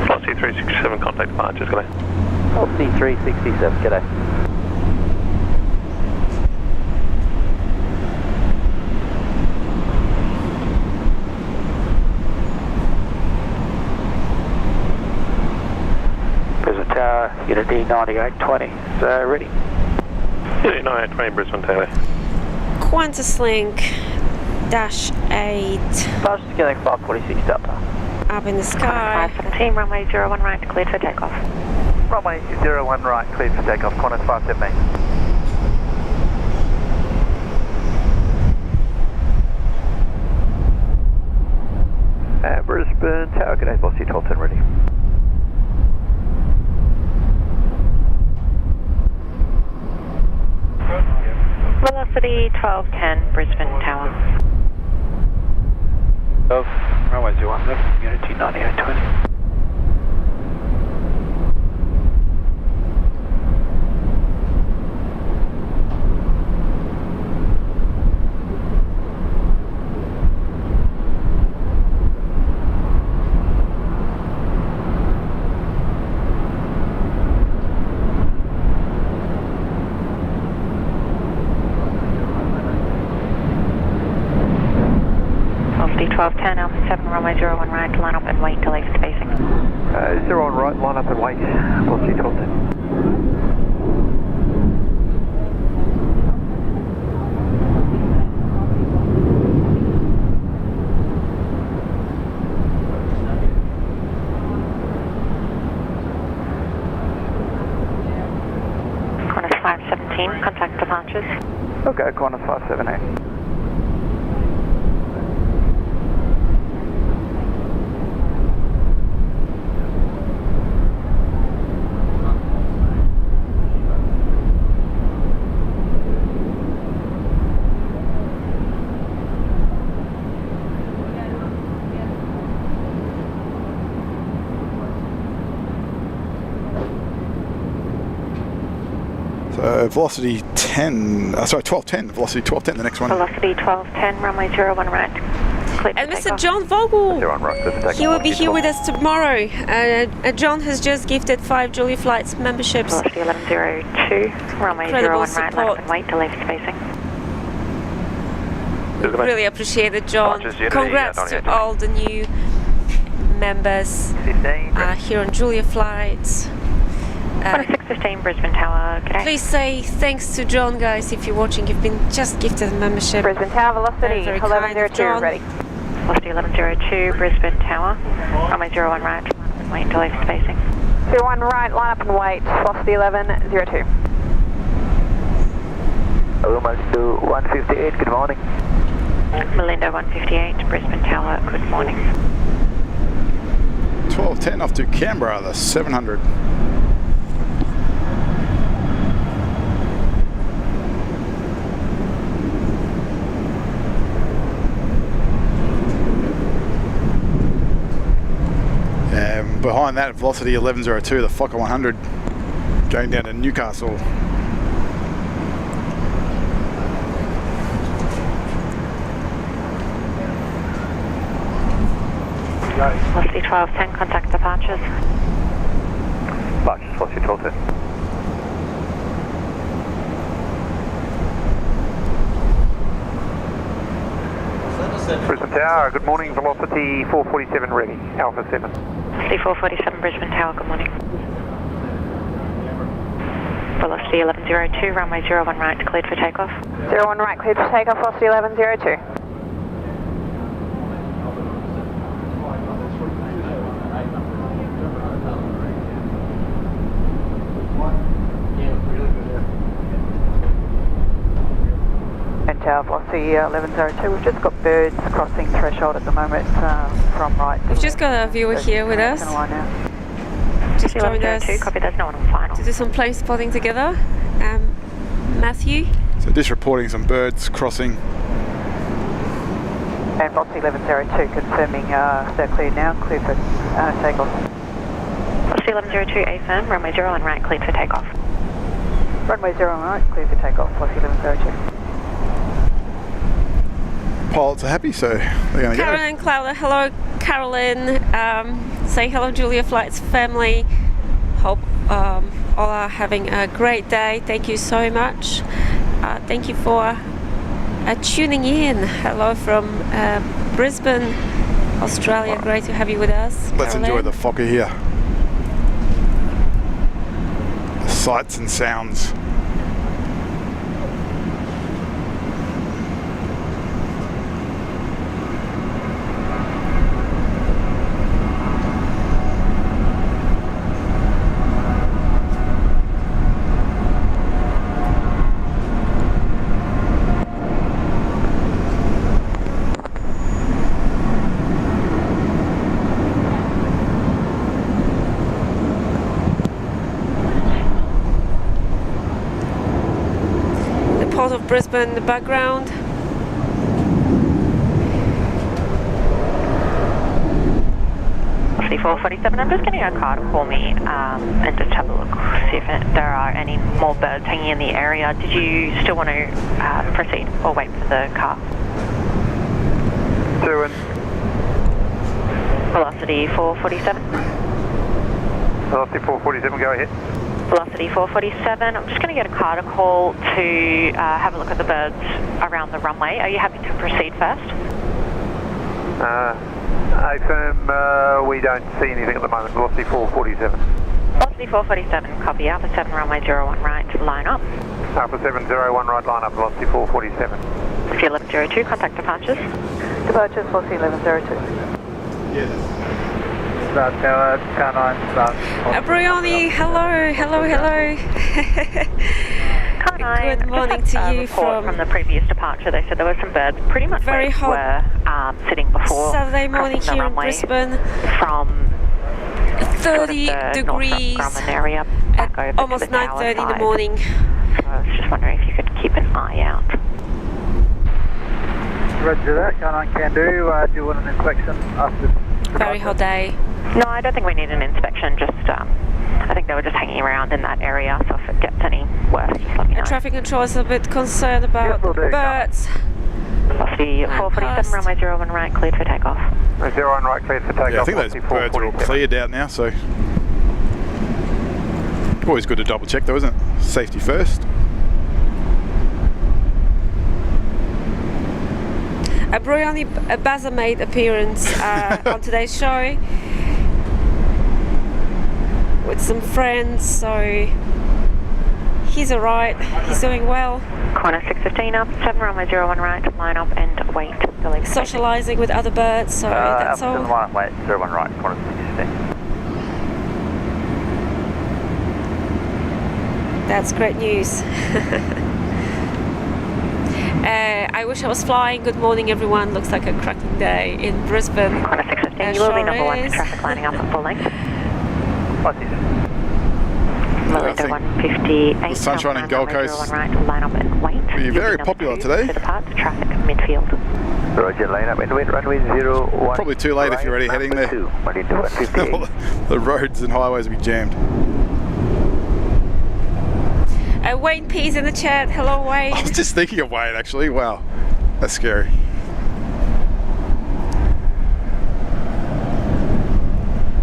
Velocity 367, contact departures, g'day. Velocity 367, g'day. Unity 9820, so ready. Unity 9820, Brisbane Taylor. Qantas Link, dash 8. Fast killing 546 Delta. Up in the sky. 517, runway 01 right, cleared for takeoff. Runway 01 right, cleared for takeoff, Qantas 517. Brisbane Tower, g'day, Velocity 1210 ready. Velocity 1210, Brisbane Tower. Runway 01 left, Unity 9820. Velocity 1210, Alpha 7, runway 01 right, line up and wait, delay for spacing. 01 right, line up and wait, Velocity 1210. Qantas 517, contact departures. Okay, Qantas 578. Velocity 10, sorry, 1210, velocity 1210, the next one. Velocity 1210, runway 01 right. Clear And for Mr. takeoff. John Vogel, 01 right, clear for takeoff. he will be here with us tomorrow. John has just gifted 5 Julia Flights memberships. Velocity 1102, runway Incredible 01 right, line support. up and wait, delay for spacing. Really appreciate it, John. Congrats to all the new members 15. here on Julia Flights. Qantas 615, Brisbane Tower, g'day. Please say thanks to John, guys, if you're watching. You've been just gifted a membership. Brisbane Tower, velocity Very kind of 1102, John. ready. Velocity 1102, Brisbane Tower, runway 01 right, line up and wait, delay for spacing. 01 right, line up and wait, velocity 1102. Almost to 158, good morning. Melinda 158, Brisbane Tower, good morning. 1210 off to Canberra, the 700. Behind that, velocity 1102, the Fokker 100. Going down to Newcastle. Velocity 1210, contact departures. Departures, Velocity 1210. Brisbane Tower, good morning, velocity 447 ready, Alpha 7. Velocity 447, Brisbane Tower, good morning. Velocity 1102, runway 01 right, cleared for takeoff. 01 right, cleared for takeoff, velocity 1102. Tower, velocity 1102. We've just got birds crossing threshold at the moment from right. We've just got a viewer here with us. Just joined us. Copy, there's no one on final. To do some plane spotting together. Matthew. So just reporting some birds crossing. And velocity 1102 confirming they're cleared now, cleared for takeoff. Velocity 1102, A firm, runway 01 right, cleared for takeoff. Runway 01 right, cleared for takeoff, velocity 1102. Pilots are happy, so they're going to go. Carolyn Clowder, hello Carolyn. Say hello Julia Flights family. Hope all are having a great day. Thank you so much. Thank you for tuning in. Hello from Brisbane, Australia. Great to have you with us. Let's Caroline. enjoy the Fokker here. The sights and sounds. Of Brisbane in the background. Velocity 447, I'm just getting a car to call me and just have a look, see if there are any more birds hanging in the area. Did you still want to proceed or wait for the car? Velocity 447. Velocity 447, go ahead. Velocity 447, I'm just going to get a car to call to have a look at the birds around the runway. Are you happy to proceed first? AFIRM, we don't see anything at the moment. Velocity 447. Velocity 447, copy. Alpha 7, runway 01 right, line up. Alpha 7, 01 right, line up, velocity 447. Velocity 1102, contact departures. Departures, velocity 1102. Yes. Tower, car 9, Brioni, hello. Car 9, Good morning to you from the previous departure. They said there were some birds pretty much very hot were sitting before Saturday morning here in Brisbane. From 30 sort of degrees area back over almost to the 9:30 in the morning. So I was just wondering if you could keep an eye out. Roger that, car 9 can do. Do you want an inspection after? Very hot day. No, I don't think we need an inspection, just I think they were just hanging around in that area, so if it gets any worse, just let me know. Traffic control is a bit concerned about the birds. Velocity 447, runway 01 right, cleared for takeoff. 01 right, cleared for takeoff. Yeah, I think those birds are all cleared out now, so always good to double check though, isn't it? Safety first. Brioni Baza made appearance on today's show with some friends, so he's alright, he's doing well. Corner 615 up, 7 runway 01 right, line up and wait. Socialising with other birds, so that's all. 7 1 wait, 01 right, corner 615. That's great news. I wish I was flying. Good morning, everyone. Looks like a cracking day in Brisbane. Corner 615, you will be number 1 for traffic lining up at full length. Melinda 158. The sunshine in Gold Coast right, line up and wait. will be very popular today. To depart, traffic midfield. Roger, line up and wait, runway 01. Probably too late if you're already heading there. 1 into 158. The roads and highways will be jammed. Wayne P's in the chat. Hello, Wayne. I was just thinking of Wayne, actually. Wow, that's scary.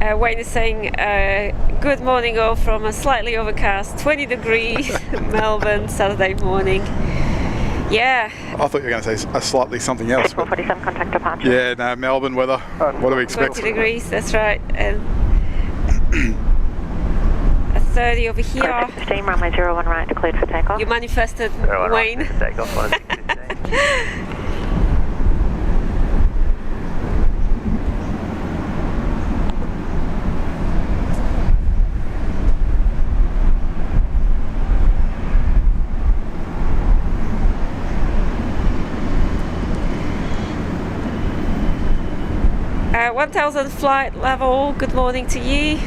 Wayne is saying, good morning all from a slightly overcast 20 degrees Melbourne Saturday morning. Yeah. I thought you were going to say slightly something else. 47 contact departure. Yeah, no, Melbourne weather. What do we expect? 20 degrees, that's right. And a 30 over here. 15, runway 01 right, declared for takeoff. You manifested, Wayne. Takeoff on 615. At 1000 flight level, good morning to you.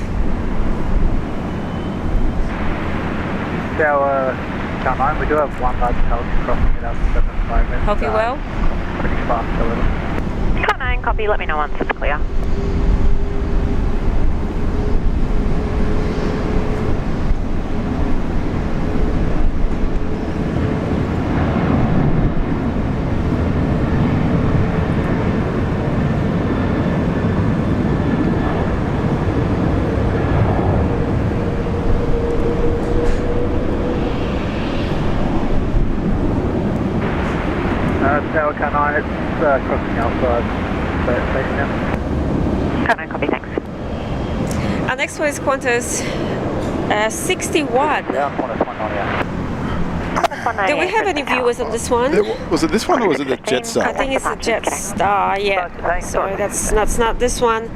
Tower Car 9, we do have one large helicopter crossing it up at the moment. Hope you well. Pretty fast, however. Car 9, copy, let me know once it's clear. Tower Car 9, it's crossing outside station now. Car 9, copy, thanks. Our next one is Qantas 61. Yeah, Qantas 198. Do we have any viewers on this one? Was it this one or was it the Jetstar? I think it's the Jetstar, yeah. Sorry, that's not this one.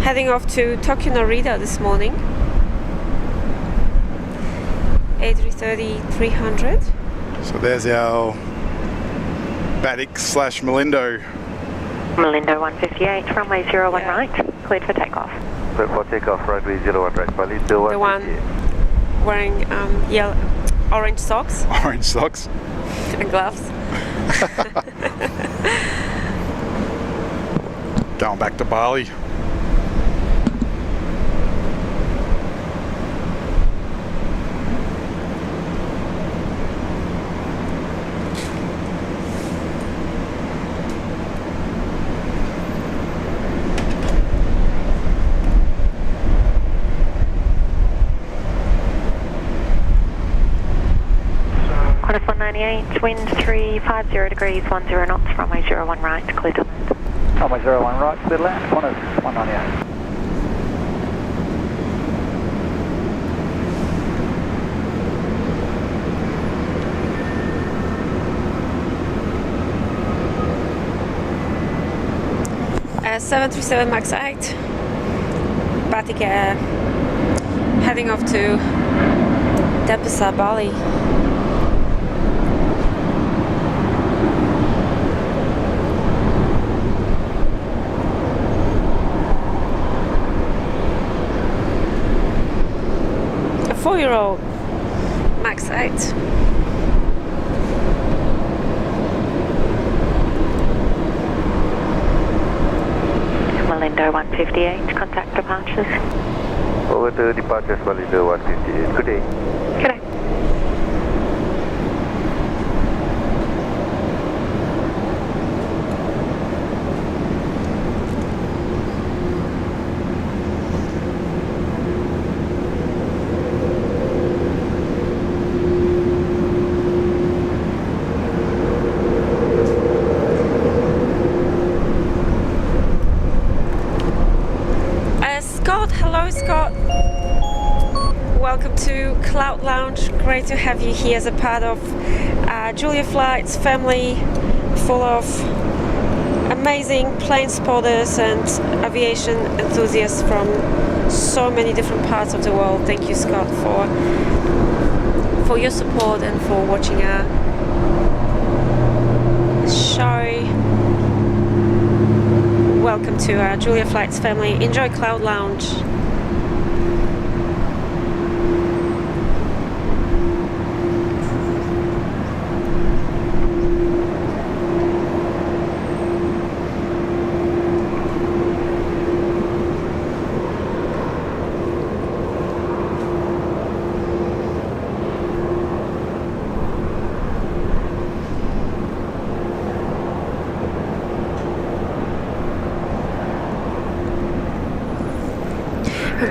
Heading off to Tokyo Narita this morning. A330-300. So there's our Batik / Malindo. Malindo 158, runway 01 right, cleared for takeoff. Cleared for takeoff, runway 01 right, Malindo 158. The one wearing yellow, orange socks. Orange socks. And gloves. Going back to Bali. Qantas 198, wind 350 degrees, 10 knots, runway 01 right, clear to land. Runway 01 right, clear to land, Qantas 198. Uh, 737 MAX 8. Batik Air. Heading off to Denpasar, Bali. A 4-year-old MAX 8. Malindo 158, contact departures. Over to departures, Malindo 158. Good day. Good day. Scott, hello Scott. Welcome to Cloud Lounge. Great to have you here as a part of Julia Flight's family, full of amazing plane spotters and aviation enthusiasts from so many different parts of the world. Thank you, Scott, for your support and for watching our show. Welcome to Julia Flight's family. Enjoy Cloud Lounge.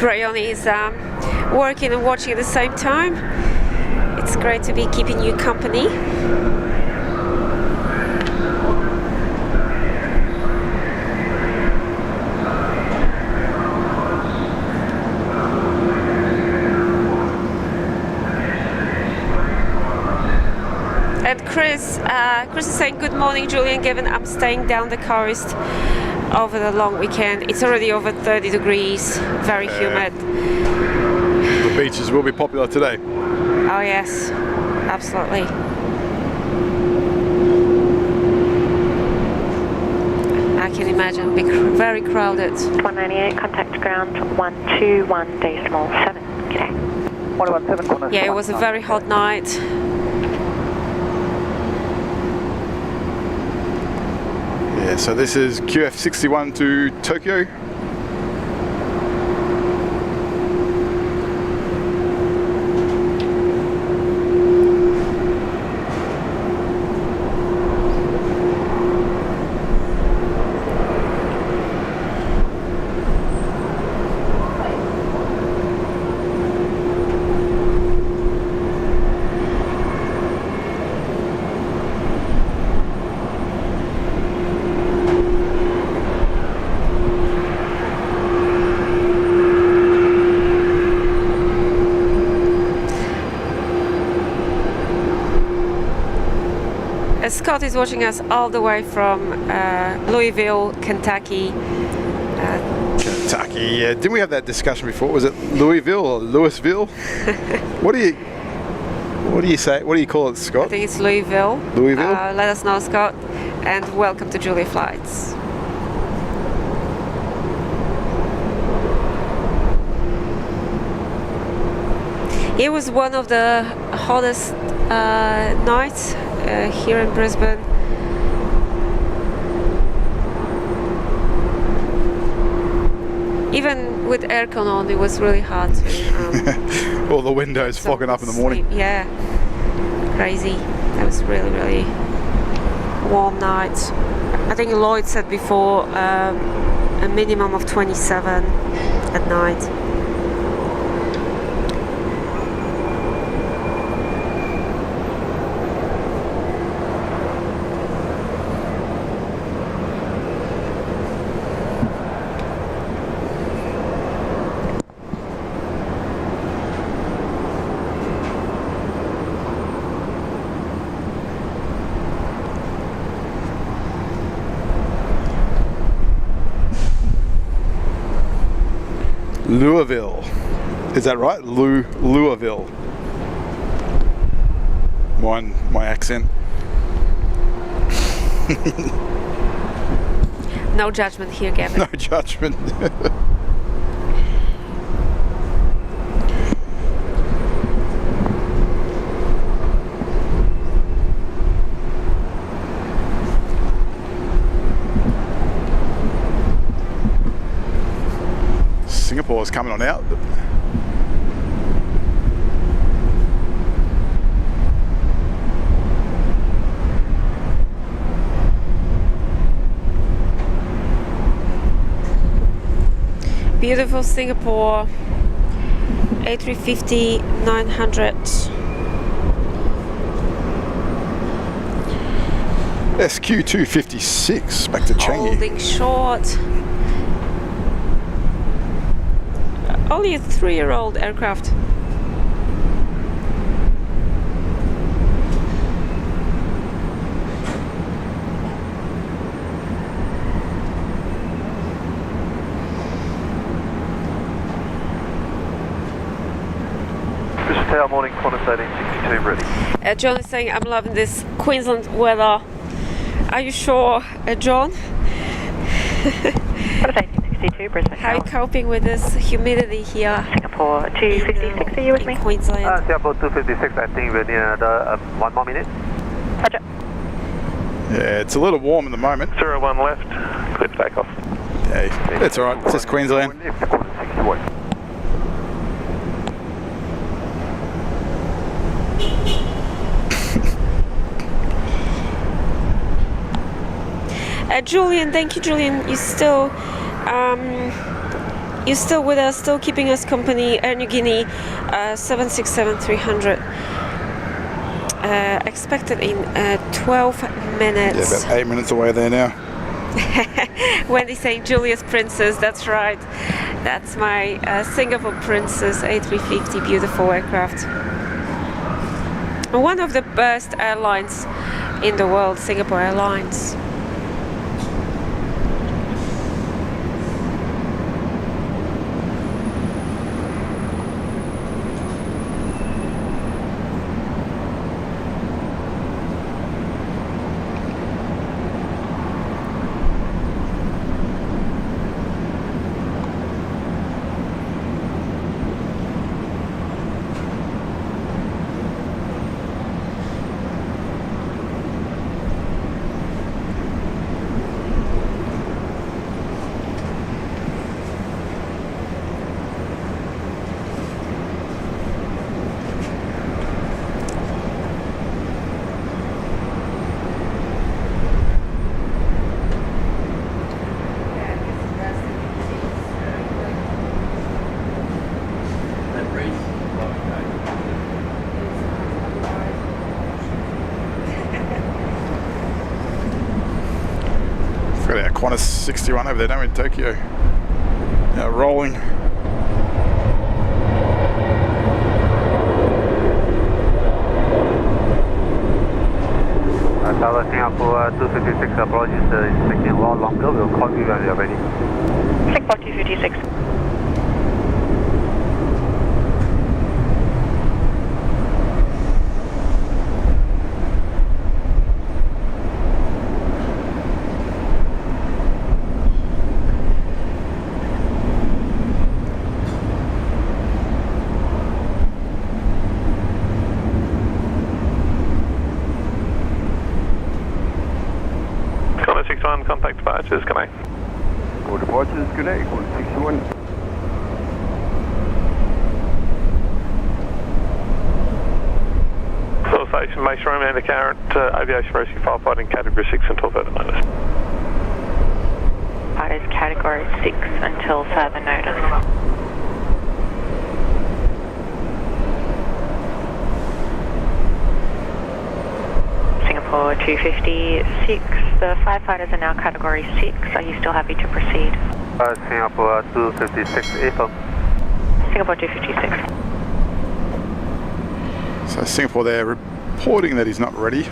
Brian is working and watching at the same time. It's great to be keeping you company. And Chris is saying, good morning, Julian, given I'm staying down the coast over the long weekend. It's already over 30 degrees, very humid. The beaches will be popular today. Oh yes, absolutely. I can imagine it'll be very crowded. 198, contact ground 121.7. Okay. 117, Qantas. Yeah, it was a very hot night. Yeah, so this is QF61 to Tokyo. Scott is watching us all the way from Louisville, Kentucky. Kentucky, yeah. Didn't we have that discussion before? Was it Louisville or Louisville? What do you say? What do you call it, Scott? I think it's Louisville. Louisville? Let us know, Scott. And welcome to Julia Flights. It was one of the hottest nights here in Brisbane. Even with aircon on, it was really hot. All the windows fogging up in the morning. Yeah, crazy. That was really, really warm night. I think Lloyd said before a minimum of 27 at night. Louisville. Is that right? Louisville. My accent. No judgment here, Gavin. No judgment. Singapore's coming on out. Beautiful Singapore A350 900. SQ256 back to Changi. Holding short. Only a 3-year-old aircraft. Brisbane Tower, morning, Qantas 1862 ready. John is saying, I'm loving this Queensland weather. Are you sure, John? Qantas 1862, Brisbane How are you Tower. coping with this humidity here? Singapore 256, are you with me? In Queensland. Singapore 256, I think we'll need another 1 more minute. Roger. Yeah, it's a little warm at the moment. 01 left, clear for takeoff. Hey, that's alright, it's just Queensland. Julian, thank you, Julian. You still you're still with us, still keeping us company. Air Guinea 767-300. Expected in 12 minutes. Yeah, about 8 minutes away there now. Wendy saying Julia's Princess, that's right. That's my Singapore Princess A350, beautiful aircraft. One of the best airlines in the world, Singapore Airlines. Qantas 61 over there, don't we, in Tokyo? Now rolling. Tower Singapore 256, apologies, it's taking a lot longer. We'll call you when you're ready. Singapore 256. Contact departures, can I? Call departures, good day, call 61. Full station, Mason Room and the current aviation rescue firefighting category 6 until further notice. That is category 6 until further notice. Singapore 256, the firefighters are now category 6. Are you still happy to proceed? Singapore 256, April. Singapore 256. So Singapore there reporting that he's not ready.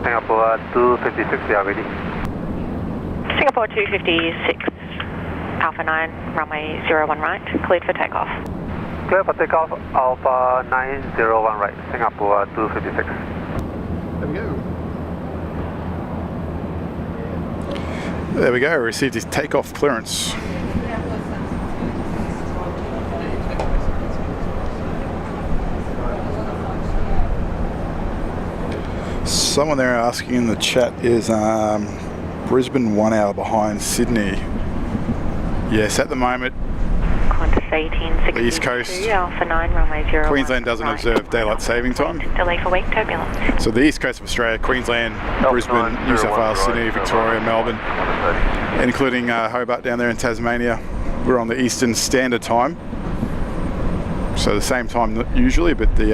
Singapore 256, we are ready. Singapore 256, Alpha 9, runway 01 right, cleared for takeoff. Clear for takeoff, Alpha 901 right, Singapore 256. There we go. There we go, received his takeoff clearance. Someone there asking in the chat, is Brisbane 1 hour behind Sydney? Yes, at the moment. Qantas 1862, East Coast. Alpha 9, runway 01. Queensland doesn't observe daylight saving time. Delay for weak turbulence. So the east coast of Australia, Queensland, Brisbane, New South Wales, Sydney, Victoria, Melbourne, including Hobart down there in Tasmania, we're on the Eastern Standard Time. So the same time usually, but they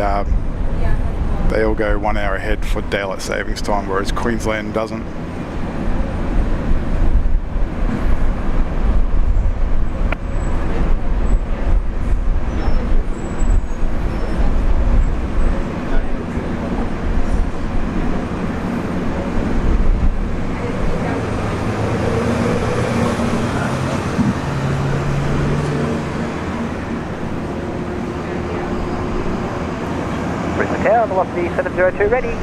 all go 1 hour ahead for daylight savings time, whereas Queensland doesn't. velocity 702 ready.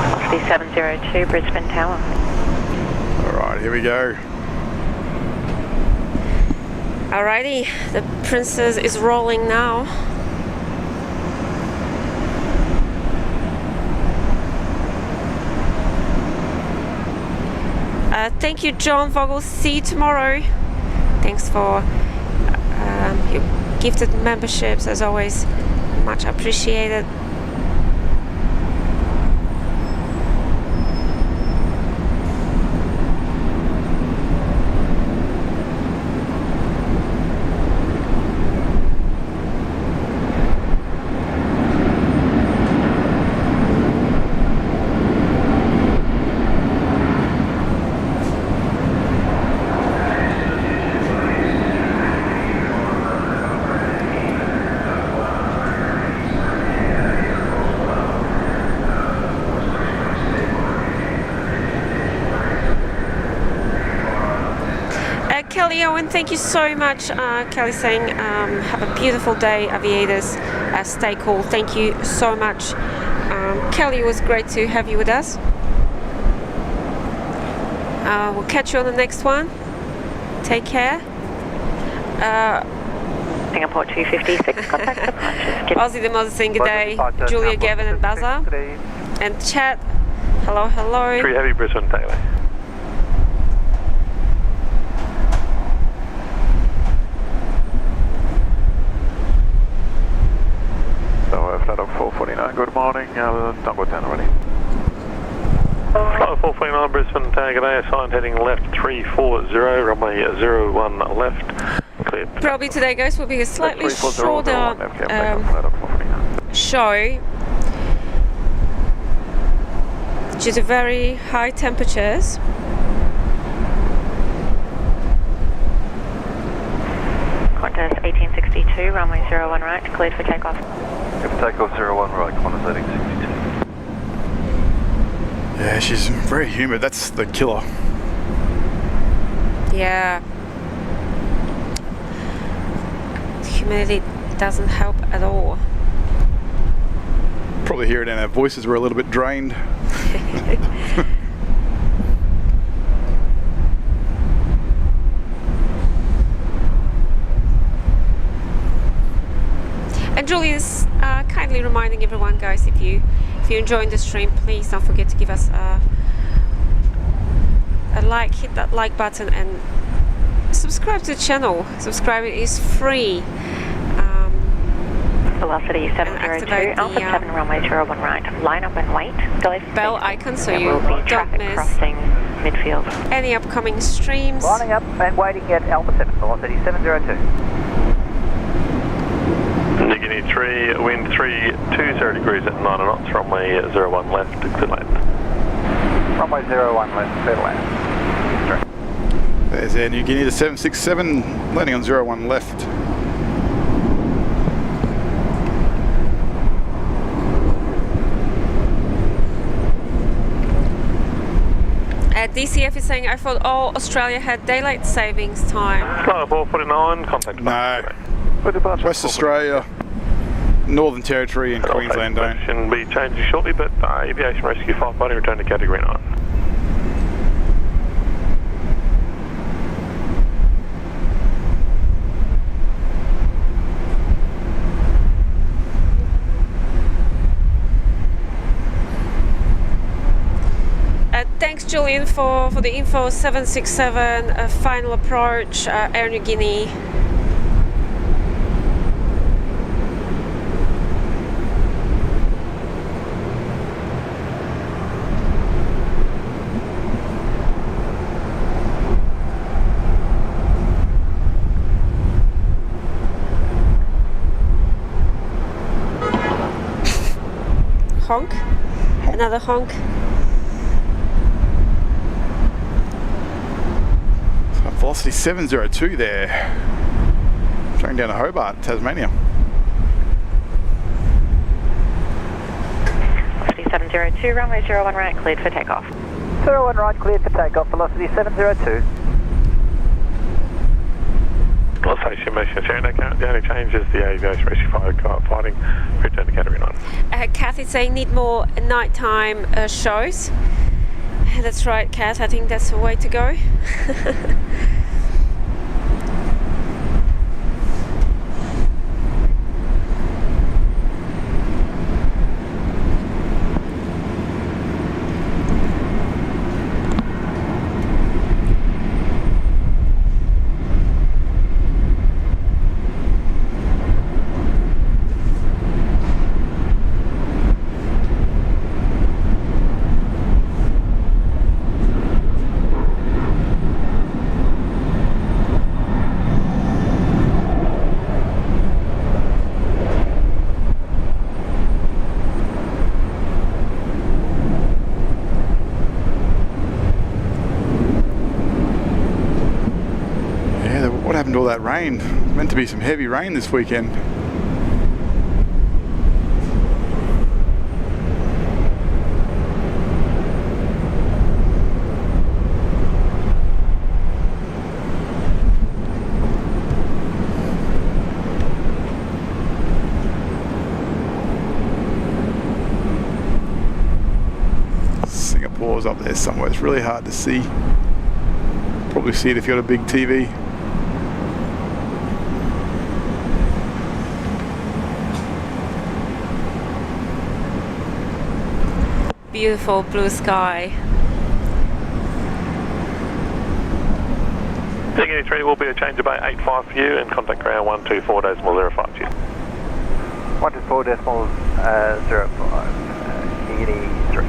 Velocity 702, Brisbane Tower. Alright, here we go. Alrighty, the Princess is rolling now. Thank you, John Vogel. See you tomorrow. Thanks for your gifted memberships, as always. Much appreciated. Kelly Owen, thank you so much. Kelly saying, have a beautiful day, aviators. Stay cool. Thank you so much. Kelly, it was great to have you with us. We'll catch you on the next one. Take care. Singapore 256, contact departures. Aussie the Moses saying good day. Julia, Gavin and Buzzer. And chat. Hello, hello. 3 Heavy Brisbane Taylor. Flight 449, good morning, don't go down already. Flight 449 Brisbane, tag today, assigned heading left 340, runway 01 left, clear. Probably today, guys, will be a slightly shorter show due to very high temperatures. Qantas 1862, runway 01 right, cleared for takeoff. If takeoff 01 right, Qantas 1862. Yeah, she's very humid. That's the killer. Yeah. The humidity doesn't help at all. Probably hear it in our voices. We're a little bit drained. And Julie is kindly reminding everyone, guys, if you're enjoying the stream, please don't forget to give us a like, hit that like button, and subscribe to the channel. Subscribing is free. Velocity 702, Alpha 7 runway 01 right, line up and wait. Bell icon so there you will be don't traffic miss crossing midfield. any upcoming streams. Lining up and waiting at Alpha 7, velocity 702. Guinea 3, wind 320 degrees at 9 knots, runway 01 left, clear land. Runway 01 left, clear land. There's Air New Guinea to 767, landing on 01 left. DCF is saying, I thought all Australia had daylight savings time. Flight 449, contact. No. West Australia, Northern Territory and Queensland don't. Should be changing shortly, but aviation rescue firefighting return to category 9. Thanks, Julian, for the info. 767, final approach, Air New Guinea. Honk. Another honk. Velocity 702 there. Train down to Hobart, Tasmania. Velocity 702, runway 01 right, cleared for takeoff. 01 right, cleared for takeoff, velocity 702. Well, station mission sharing account. The only change is the aviation rescue fighting. Return to category 9. Kathy's saying need more nighttime shows. That's right, Kath. I think that's the way to go. All that rain. Meant to be some heavy rain this weekend. Singapore's up there somewhere. It's really hard to see. Probably see it if you got a big TV. Beautiful blue sky. Guinea 3 will be a change of 85 for you and contact ground 124.05 to you. 124.05, Guinea 3.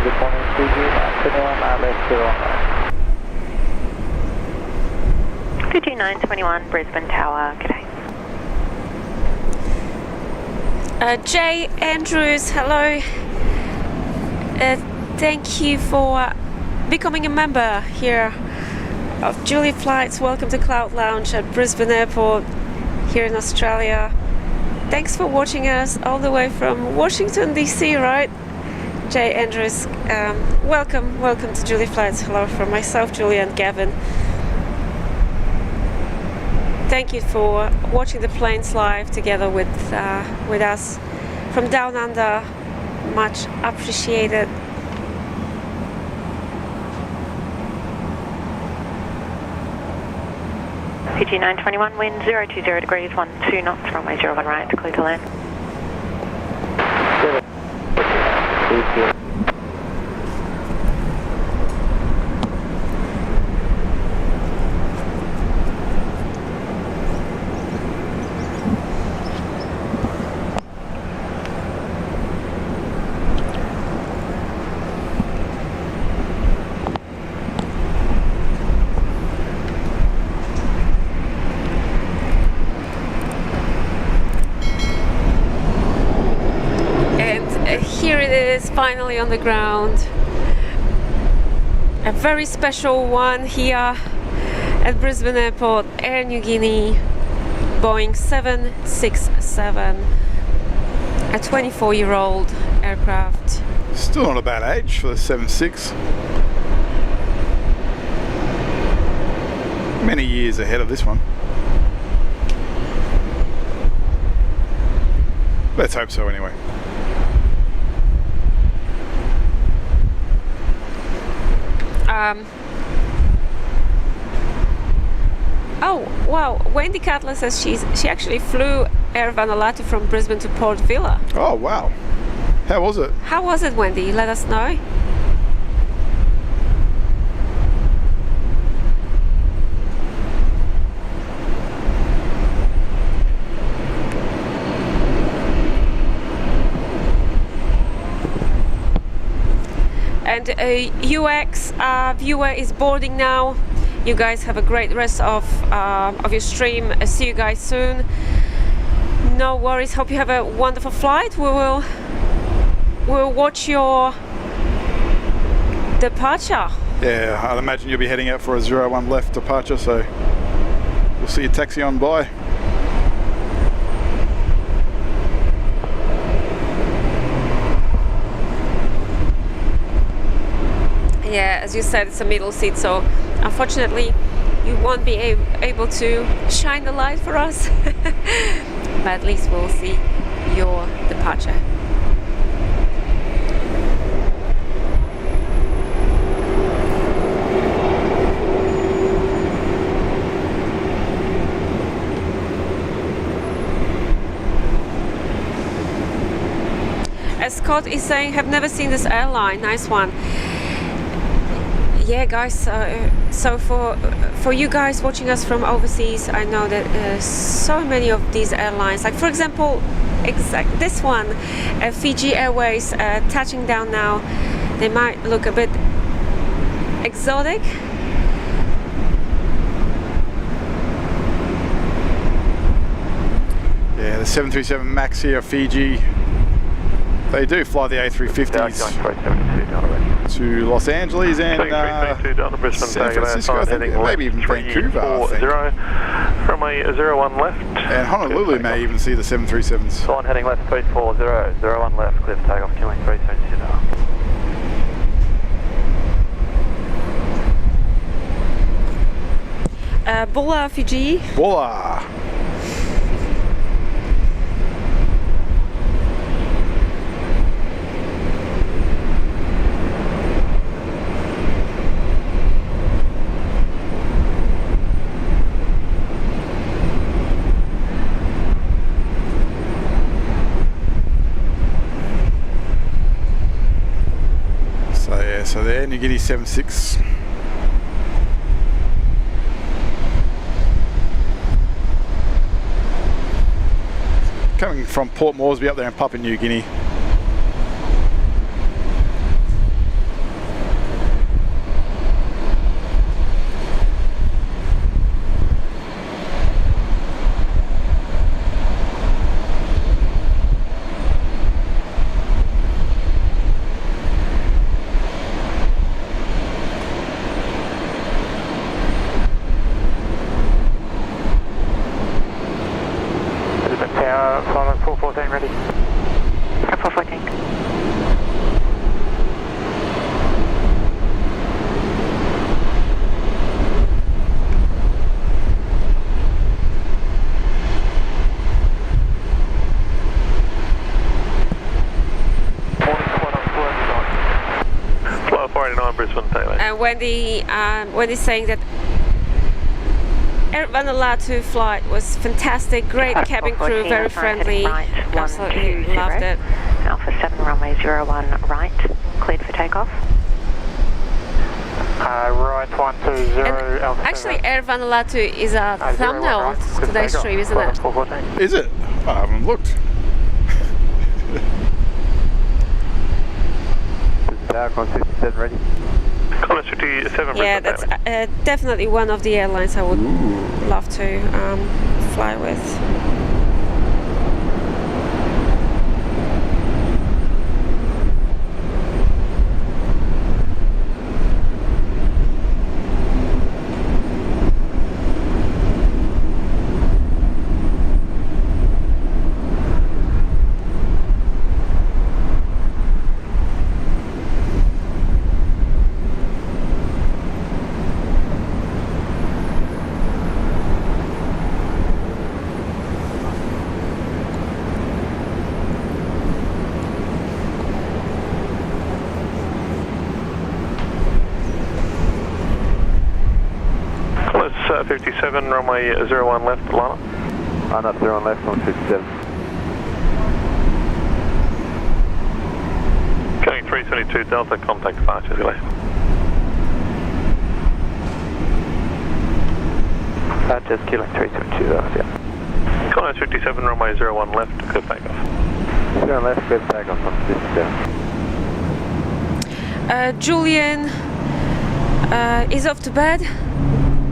Good morning, Fiji, 921, left 0 Fiji 921, Brisbane Tower, g'day. Jay Andrews, hello. Thank you for becoming a member here of Julie Flights. Welcome to Cloud Lounge at Brisbane Airport here in Australia. Thanks for watching us all the way from Washington DC, right? Jay Andrews, welcome to Julie Flights. Hello from myself, Julie, and Gavin. Thank you for watching the planes live together with us from down under. Much appreciated. Fiji 921, wind 020 degrees, 12 knots, runway 01 right, clear to land. Finally on the ground. A very special one here at Brisbane Airport, Air New Guinea, Boeing 767, a 24-year-old aircraft. Still not a bad age for the 7.6. Many years ahead of this one. Let's hope so anyway. Oh wow, Wendy Cutler says she actually flew Air Vanuatu from Brisbane to Port Vila. Oh wow, how was it? How was it, Wendy? Let us know. And UX viewer is boarding now. You guys have a great rest of your stream. See you guys soon. No worries. Hope you have a wonderful flight. We'll watch your departure. Yeah, I'd imagine you'll be heading out for a 01 left departure, so we'll see you taxi on by. Yeah, as you said, it's a middle seat, so Unfortunately, you won't be able to shine the light for us, but at least we'll see your departure. Scott is saying, have never seen this airline. Nice one. Yeah, guys, so for you guys watching us from overseas, I know that so many of these airlines, like for example, this one, Fiji Airways, touching down now, they might look a bit exotic. Yeah, the 737 MAX here, Fiji. They do fly the A350s to Los Angeles and San Francisco, I think, maybe even Vancouver, I think. Runway 01 left. And Honolulu may even see the 737s. Flying heading left 340, 01 left, clear for takeoff, killing 370 now. Bula, Fiji. Bula. So there, New Guinea 76. Coming from Port Moresby up there in Papua New Guinea. Flight 414 ready. 414. Flight 489 Brisbane, takeoff. And Wendy's saying that Air Vanuatu flight was fantastic, great cabin crew, very friendly, absolutely loved it. Alpha 7 runway 01 right, cleared for takeoff. Right 120 Alpha Actually, Air Vanuatu is a thumbnail of today's stream, isn't it? Is it? I haven't looked. Qantas 67 ready. Qantas 57 Yeah, Brisbane, that's definitely one of the airlines I would love to fly with. Qantas 57 runway 01 left, line up. Up 01 left on 57. Going 372 Delta, contact departure, delay. Just killing 372 Delta, yeah. Qantas 57 runway 01 left, clear takeoff. 01 left, clear takeoff on 57. Julian is off to bed.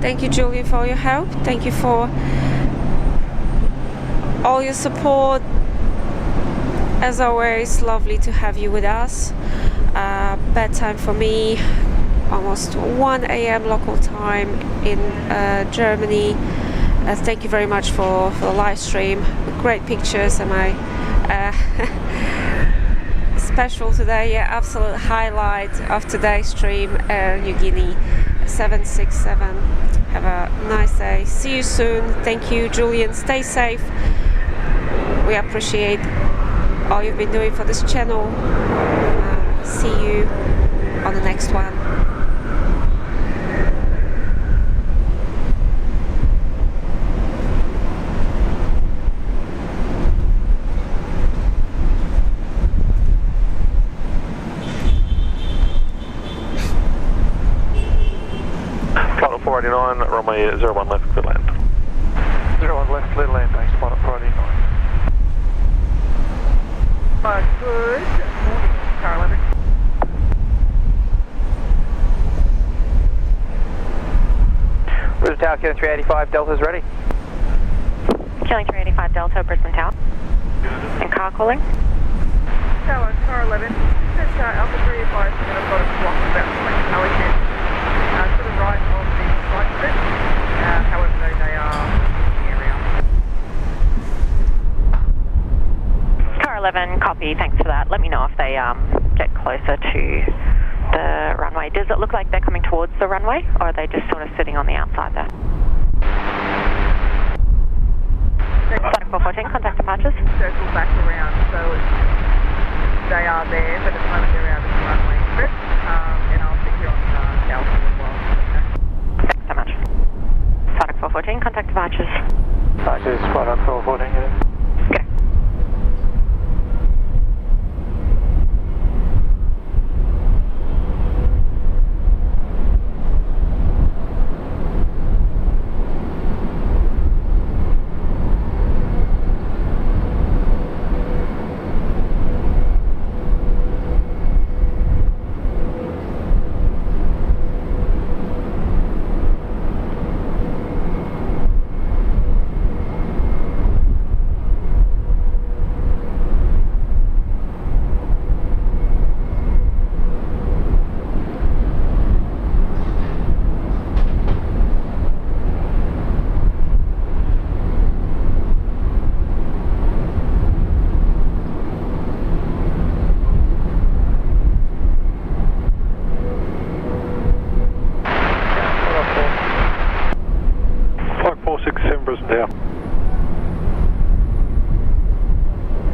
Thank you, Julian, for your help. Thank you for all your support. As always, lovely to have you with us. Bedtime for me, almost 1 a.m. local time in Germany. Thank you very much for the live stream. Great pictures, and my special today, absolute highlight of today's stream, New Guinea 767. Have a nice day. See you soon. Thank you, Julian. Stay safe. We appreciate all you've been doing for this channel. See you on the next one. Flight 489, runway 01 left, clear land. 01 left, clear land, thanks, Flight 489. Good morning, Tower 11. Brisbane Tower, Kilo 385, Delta's ready. Kilo 385 Delta, Brisbane Tower. And car calling. Tower 11, this is Alpha 3 advised that I've got a block about 20 allocated to the right of the flight set. However, they are in the area. Car 11, copy, thanks for that. Let me know if they get closer to the runway. Does it look like they're coming towards the runway, or are they just sort of sitting on the outside there? Flight 414, contact departures. Circle back around, so they are there, but at the moment they're out of the runway strip, and I'll pick you on Delta as well. Okay. Thanks so much. Flight 414, contact departures. Departures, Flight 414, yeah. Okay.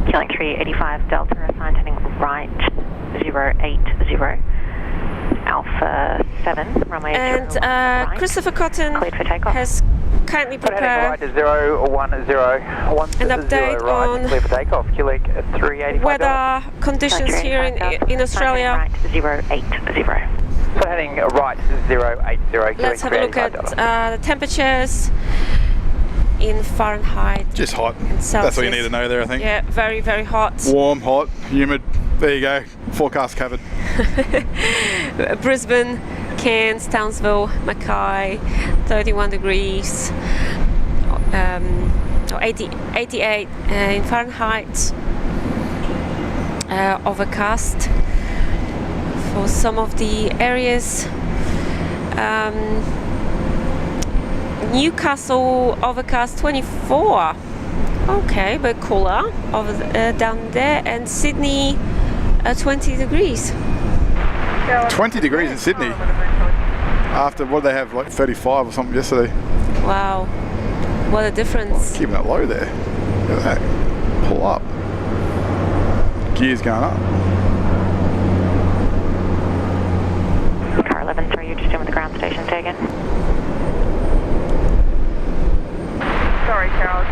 Kilo 385 Delta, assigned heading right 080, Alpha 7, runway And right. Christopher Cotton Cleared for takeoff. has kindly prepared Right, 010, an update right, on clear for takeoff, Kilo 385. weather conditions here in Australia. Right 080. So heading right 080. Let's have a look at the temperatures in Fahrenheit. Just hot. Celsius. That's all you need to know there, I think. Yeah, very, very hot. Warm, hot, humid. There you go. Forecast covered. Brisbane, Cairns, Townsville, Mackay, 31 degrees, 88 in Fahrenheit, overcast for some of the areas. Newcastle overcast 24, okay, but cooler over down there, and Sydney 20 degrees. 20 degrees in Sydney. After what did they have, like 35 or something yesterday. Wow, what a difference. Keeping it low there. Look at that. Pull up. Gears going up. Car 11, sorry, you're just in with the ground station, say again. Sorry, Carol.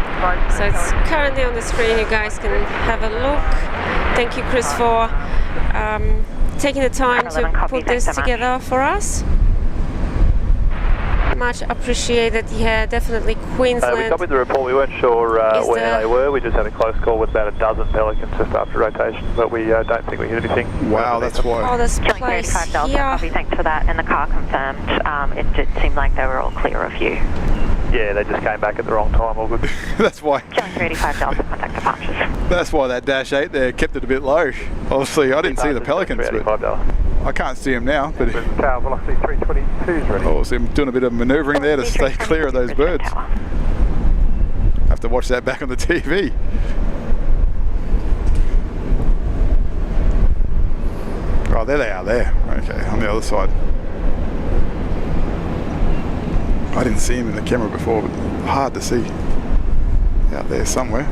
So it's currently on the screen, you guys can have a look. Thank you, Chris, for taking the time to put this together for us. Much appreciated. Yeah, definitely Queensland. We copied the report. We weren't sure where they were. We just had a close call with about a dozen pelicans just after rotation, but we don't think we hit anything. Wow, that's why. Oh, this place here. Thanks for that. And the car confirmed. It did seem like they were all clear of you. Yeah, they just came back at the wrong time. All good. That's why. Kilo 385 Delta, contact departures. That's why that Dash 8 there kept it a bit low. Obviously, I didn't see the pelicans, but I can't see them now. But Tower velocity 322 is ready. oh, so I'm doing a bit of manoeuvring there to stay clear of those birds. Have to watch that back on the TV. Oh, there they are there. Okay, on the other side. I didn't see him in the camera before, but hard to see. Out there somewhere.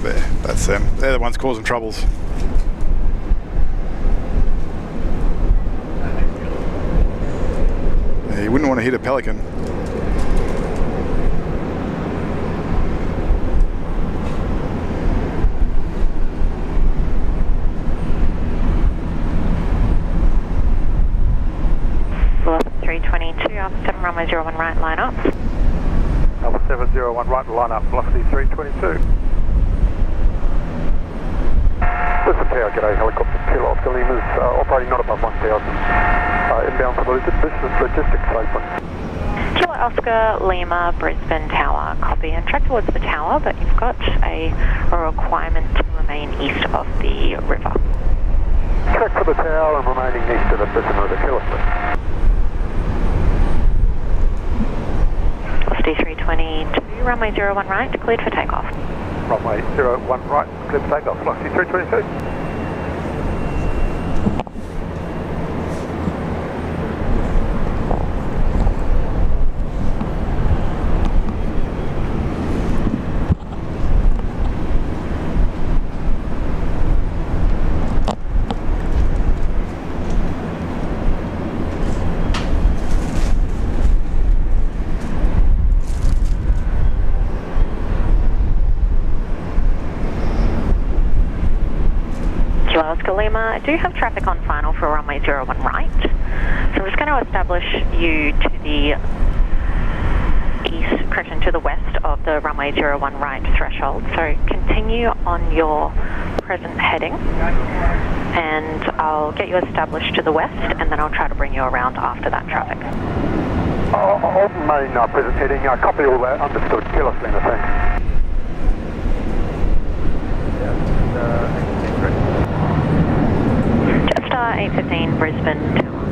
There, that's them. They're the ones causing troubles. Yeah, you wouldn't want to hit a pelican. Alpha 322, Alpha 7 runway 01 right, line up. Alpha 701 right, line up, velocity 322. Brisbane Tower, g'day, helicopter Kilo Oscar Lima's operating not above 1,000. Inbound for the logistics open. Kilo Oscar Lima, Brisbane Tower, copy, and track towards the tower, but you've got a requirement to remain east of the river. Track for the tower and remaining east of the Brisbane River, Kilo Oscar. Velocity 322, runway 01 right, cleared for takeoff. Runway 01 right, cleared for takeoff, velocity 322. Oscar Lima, I do have traffic on final for runway 01 right. So I'm just going to establish you to the east, correction, to the west of the runway 01 right threshold. So continue on your present heading and I'll get you established to the west and then I'll try to bring you around after that traffic. On main present heading, copy all that, understood, Kilo Oscar Lima, thanks. Jetstar 815 Brisbane Tower.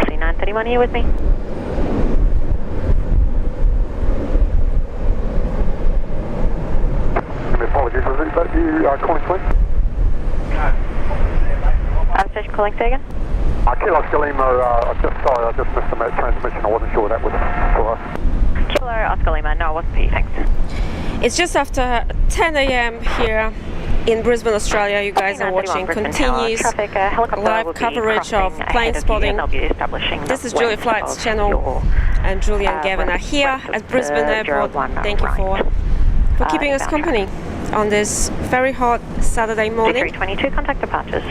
C931, are you with me? Apologies, was that you calling, please? Station calling, say again? Kilo Oscar Lima, I just missed the transmission. I wasn't sure that was for us. Kilo Oscar Lima, no, it wasn't for you, thanks. It's just after 10 a.m. here in Brisbane, Australia. You guys are watching continuous live coverage of plane spotting. This is Julia Flight's channel, and Julia and Gavin are here at Brisbane Airport. Thank you for keeping us company on this very hot Saturday morning. 322, contact departures.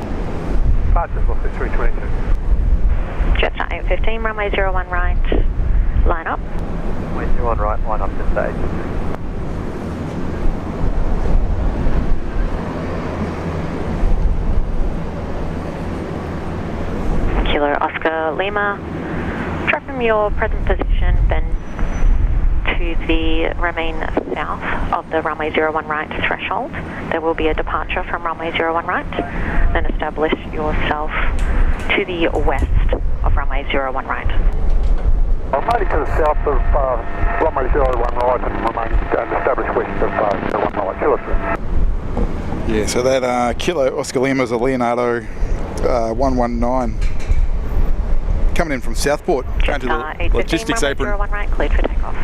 Departures, what's 322? Jetstar 815, runway 01 right, line up. Runway 01 right, line up to stage. Kilo Oscar Lima, drop from your present position, then to the remain south of the runway 01 right threshold. There will be a departure from runway 01 right, then establish yourself to the west of runway 01 right. I'm heading to the south of runway 01 right and remain established west of 01 right. Kilo Oscar. Yeah, so that Kilo Oscar Lima is a Leonardo 119 coming in from Southport, going to the logistics apron. 01 right, cleared for takeoff.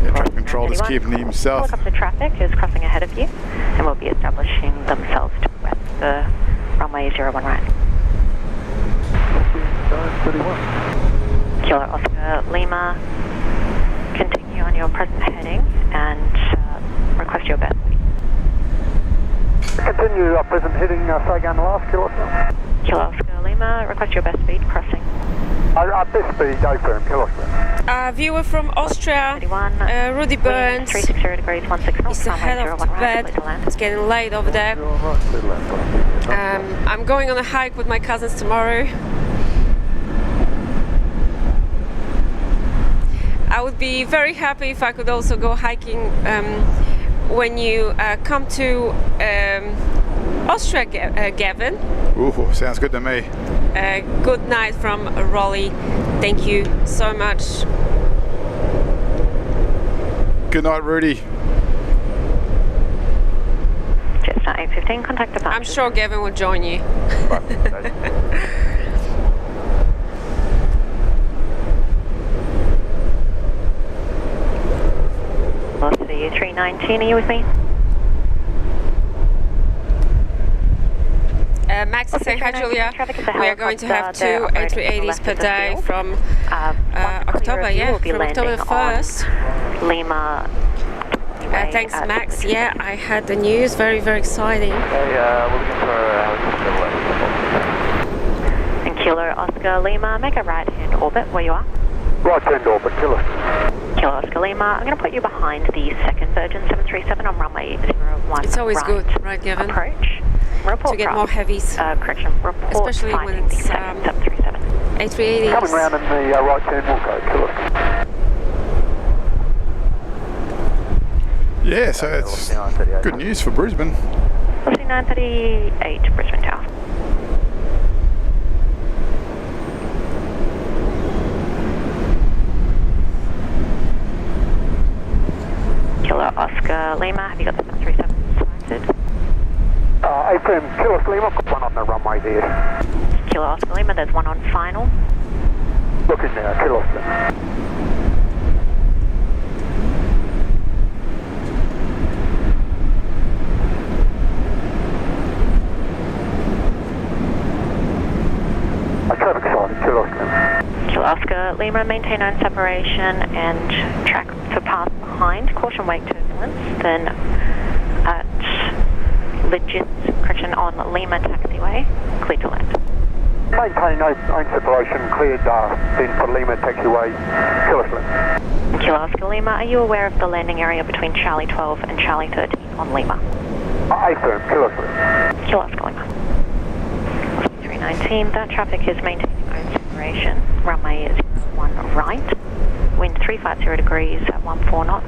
Yeah, traffic control just keeping him south. Helicopter traffic is crossing ahead of you and will be establishing themselves to the west of the runway 01 right. Kilo Oscar Lima, continue on your present heading and request your best speed. Continue present heading, say again the last, Kilo Oscar. Kilo Oscar Lima, request your best speed crossing. Best speed, go firm, Kilo Oscar. Viewer from Austria, Rudy Burns, 360 degrees, 16 knots, is ahead of the bed. It's getting late over there. I'm going on a hike with my cousins tomorrow. I would be very happy if I could also go hiking when you come to Austria, Gavin. Ooh, sounds good to me. Good night from Raleigh. Thank you so much. Good night, Rudy. Jetstar 815, contact departure. I'm sure Gavin will join you. Velocity 319, are you with me? Max is saying, hi Julia, we are going to have 2 A380s per day from October, from October 1st. Lima. Thanks Max, yeah, I had the news, very, very exciting. Okay, we're looking for And Kilo Oscar Lima, make a right-hand orbit where you are. Right-hand orbit, Kilo. Kilo Oscar Lima, I'm going to put you behind the second Virgin 737 on runway 01. It's always good, right Gavin? Approach. Report to get more heavies, report especially when it's 737. A380s. Coming round in the right-hand will go, Kilo. Yeah, so it's good news for Brisbane. 938 Brisbane Tower. Kilo Oscar Lima, have you got the 737 selected? AFM, Kilo Lima, got one on the runway there. Kilo Oscar Lima, there's one on final. Looking now, Kilo Lima. Traffic sign, Kilo Oscar. Kilo Oscar Lima, maintain own separation and track for path behind. Caution wake turbulence. Then at correction on Lima taxiway, clear to land. Maintain own separation, cleared then for Lima taxiway, Kilo Lima. Kilo Oscar Lima, are you aware of the landing area between Charlie 12 and Charlie 13 on Lima? Affirm, Kilo Lima. Kilo Oscar Lima. 319, that traffic is maintaining own separation. Runway 01 right. Wind 350 degrees at 14 knots.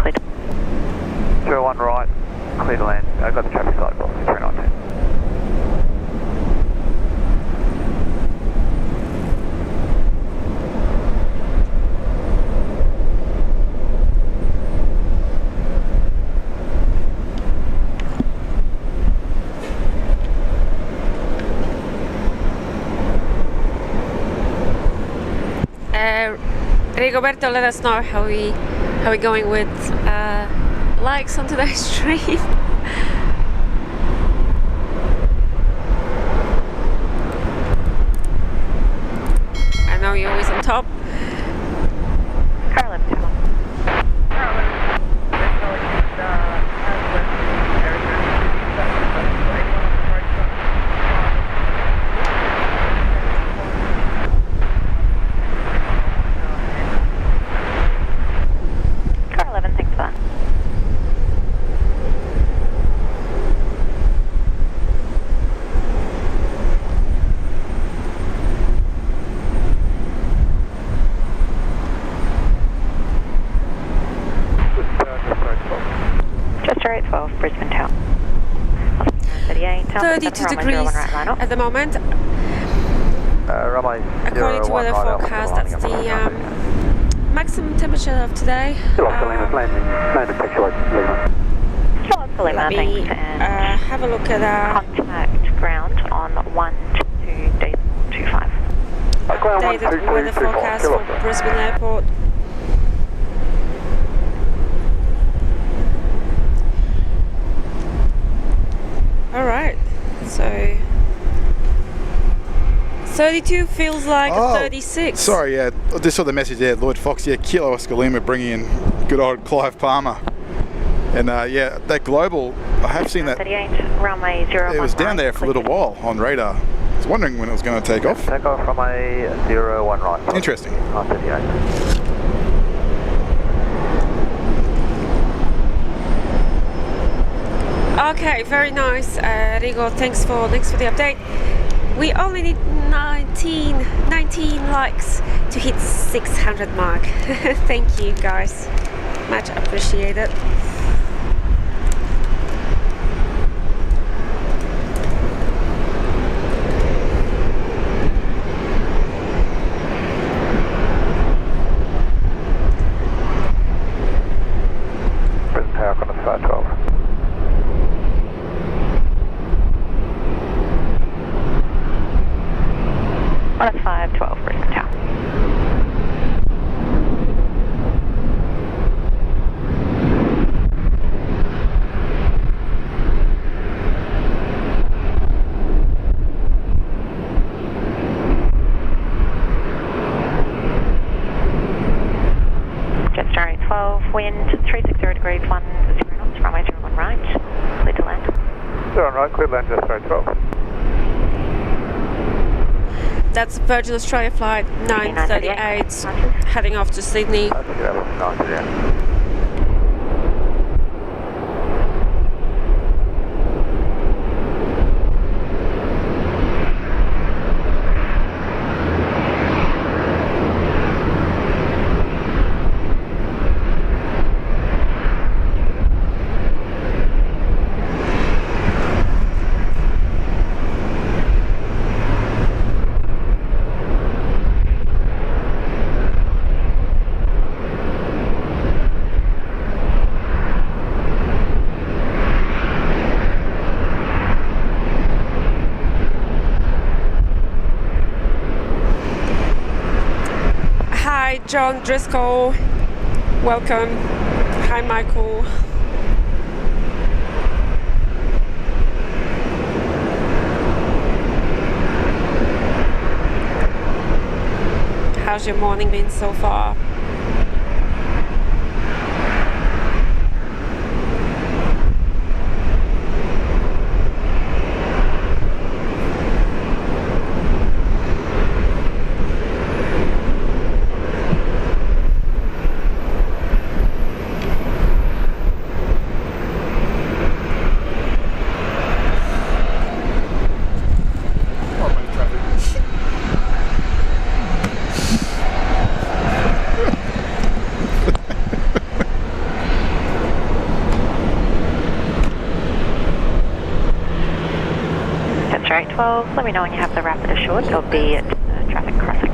Clear to 01 right, clear to land. I've got the traffic light, 319. Rigoberto, let us know how we going with likes on today's stream. I know you're always on top. Carolyn Tower. Brisbane Tower. 32 degrees at the moment. According to weather forecast, that's the maximum temperature of today. Let me have a look at our contact ground on 122.25. Updated weather forecast for Brisbane Airport. Alright, so 32 feels like 36. Sorry, yeah, I just saw the message there, Lloyd Fox, yeah, Kilo Oscar Lima bringing in good old Clive Palmer. And yeah, that global, I have seen that. 38, runway 01. It was down there for a little while on radar. I was wondering when it was going to take off. Take off runway 01 right. Interesting. 38. Okay, very nice, Rigo. Thanks for the update. We only need 19 likes to hit 600 mark. Thank you, guys. Much appreciated. clear land Jetstar 12. That's Virgin Australia flight 938 heading off to Sydney. John Driscoll, welcome. Hi Michael. How's your morning been so far? Let me know when you have the rapid assured. There'll be a traffic crossing.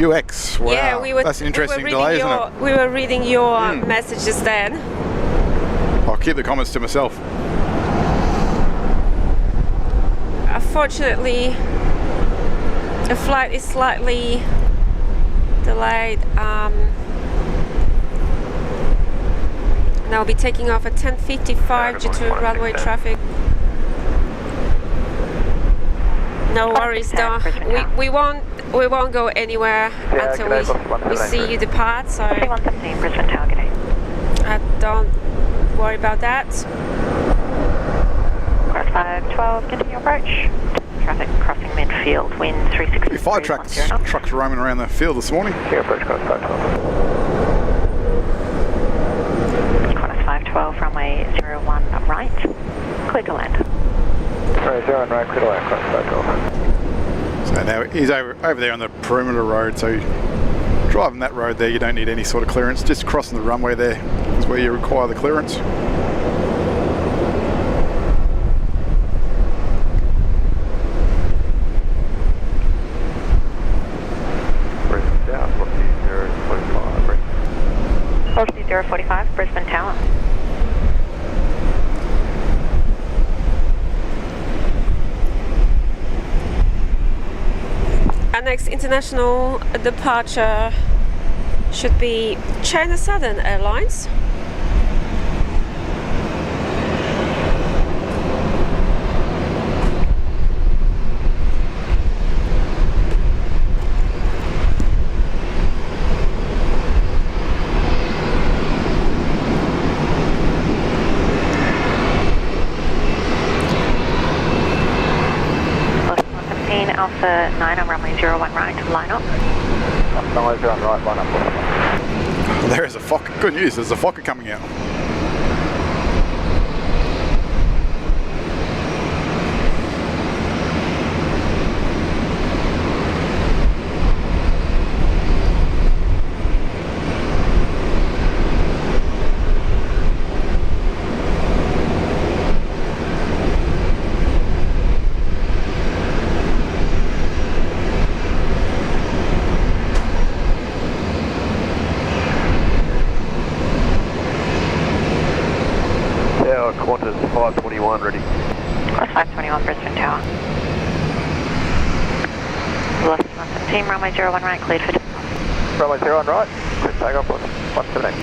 UX. Wow. Yeah, that's an interesting delay, isn't it? We were reading your messages then. I'll keep the comments to myself. Unfortunately, the flight is slightly delayed. And I'll be taking off at 10:55 due to runway traffic. No worries, Don. We won't go anywhere until we see you depart. So Brisbane Tower, good day. Don't worry about that. Cross 512, continue approach. Traffic crossing midfield, wind 360. Fire trucks roaming around the field this morning. Clear approach, cross 512. 512, runway 01 right, clear to land. Runway 01 right, clear to land, cross 512. So now he's over there on the perimeter road, so driving that road there you don't need any sort of clearance, just crossing the runway there is where you require the clearance. Brisbane South, Velocity 045, Brisbane Tower. Our next international departure should be China Southern Airlines. Alpha 9 on runway 01 right, line up. Runway 01 right, line up. There is a Fokker. Good news, there's a Fokker coming out. Qantas 521 ready. Cross 521 Brisbane Tower. Velocity 117, runway 01 right, cleared for takeoff. Runway 01 right, cleared takeoff, 178.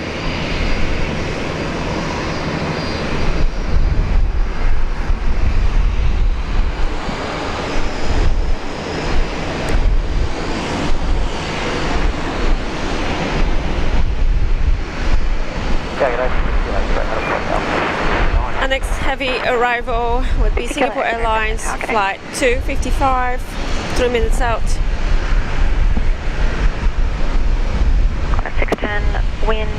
Our next heavy arrival would be Singapore Airlines flight 255, 3 minutes out. 610, wind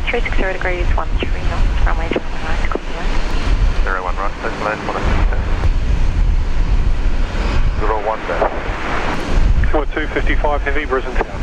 360 degrees, 13 knots, runway 01 right to copy land. 01 right, clear land, 01 there. Singapore 255 heavy, Brisbane Tower.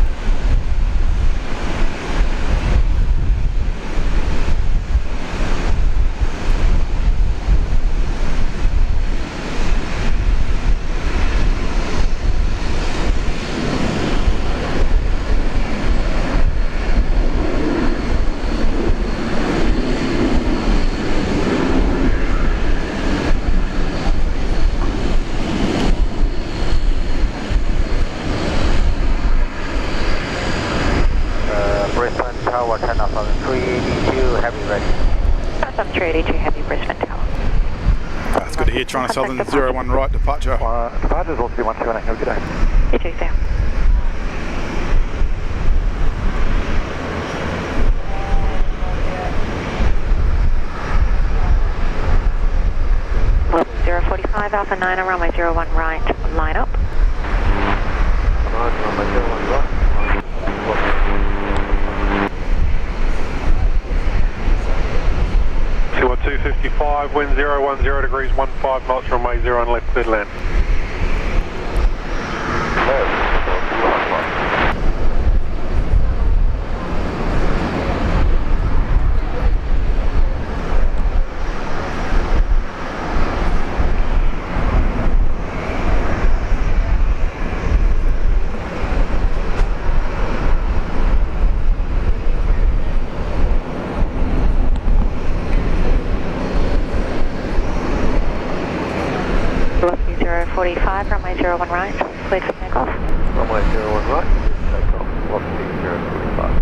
That's good to hear. China Southern 01 right departure. Departures all 2128. Have a good day. You too, Sam. Well, 045 Alpha 9 on runway 01 right, line up. Runway 01 right. Singapore 255, wind 010 degrees, 15 knots, runway 01 left, clear land. Velocity 045, runway 01 right, cleared for takeoff. Runway 01 right, takeoff, velocity 045.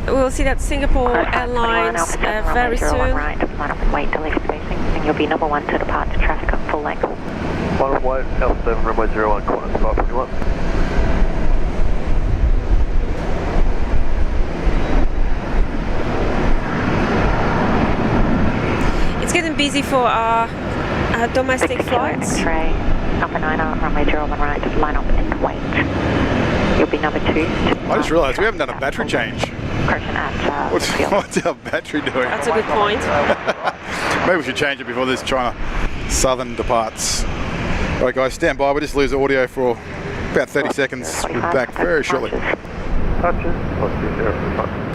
We'll see that Singapore Airlines very soon. Right, line up and wait till leave spacing, and you'll be number 1 to depart to traffic at full length. One white, L7, runway 01, Qantas 521. It's getting busy for our domestic flights. X-ray, Alpha 9 runway 01 right, line up and wait. You'll be number 2 to I just realised we haven't done a battery change. correction at What's our battery doing? That's a good point. Maybe we should change it before this China Southern departs. Alright guys, stand by. We'll just lose audio for about 30 seconds. We'll be back very shortly. Touches, velocity 045.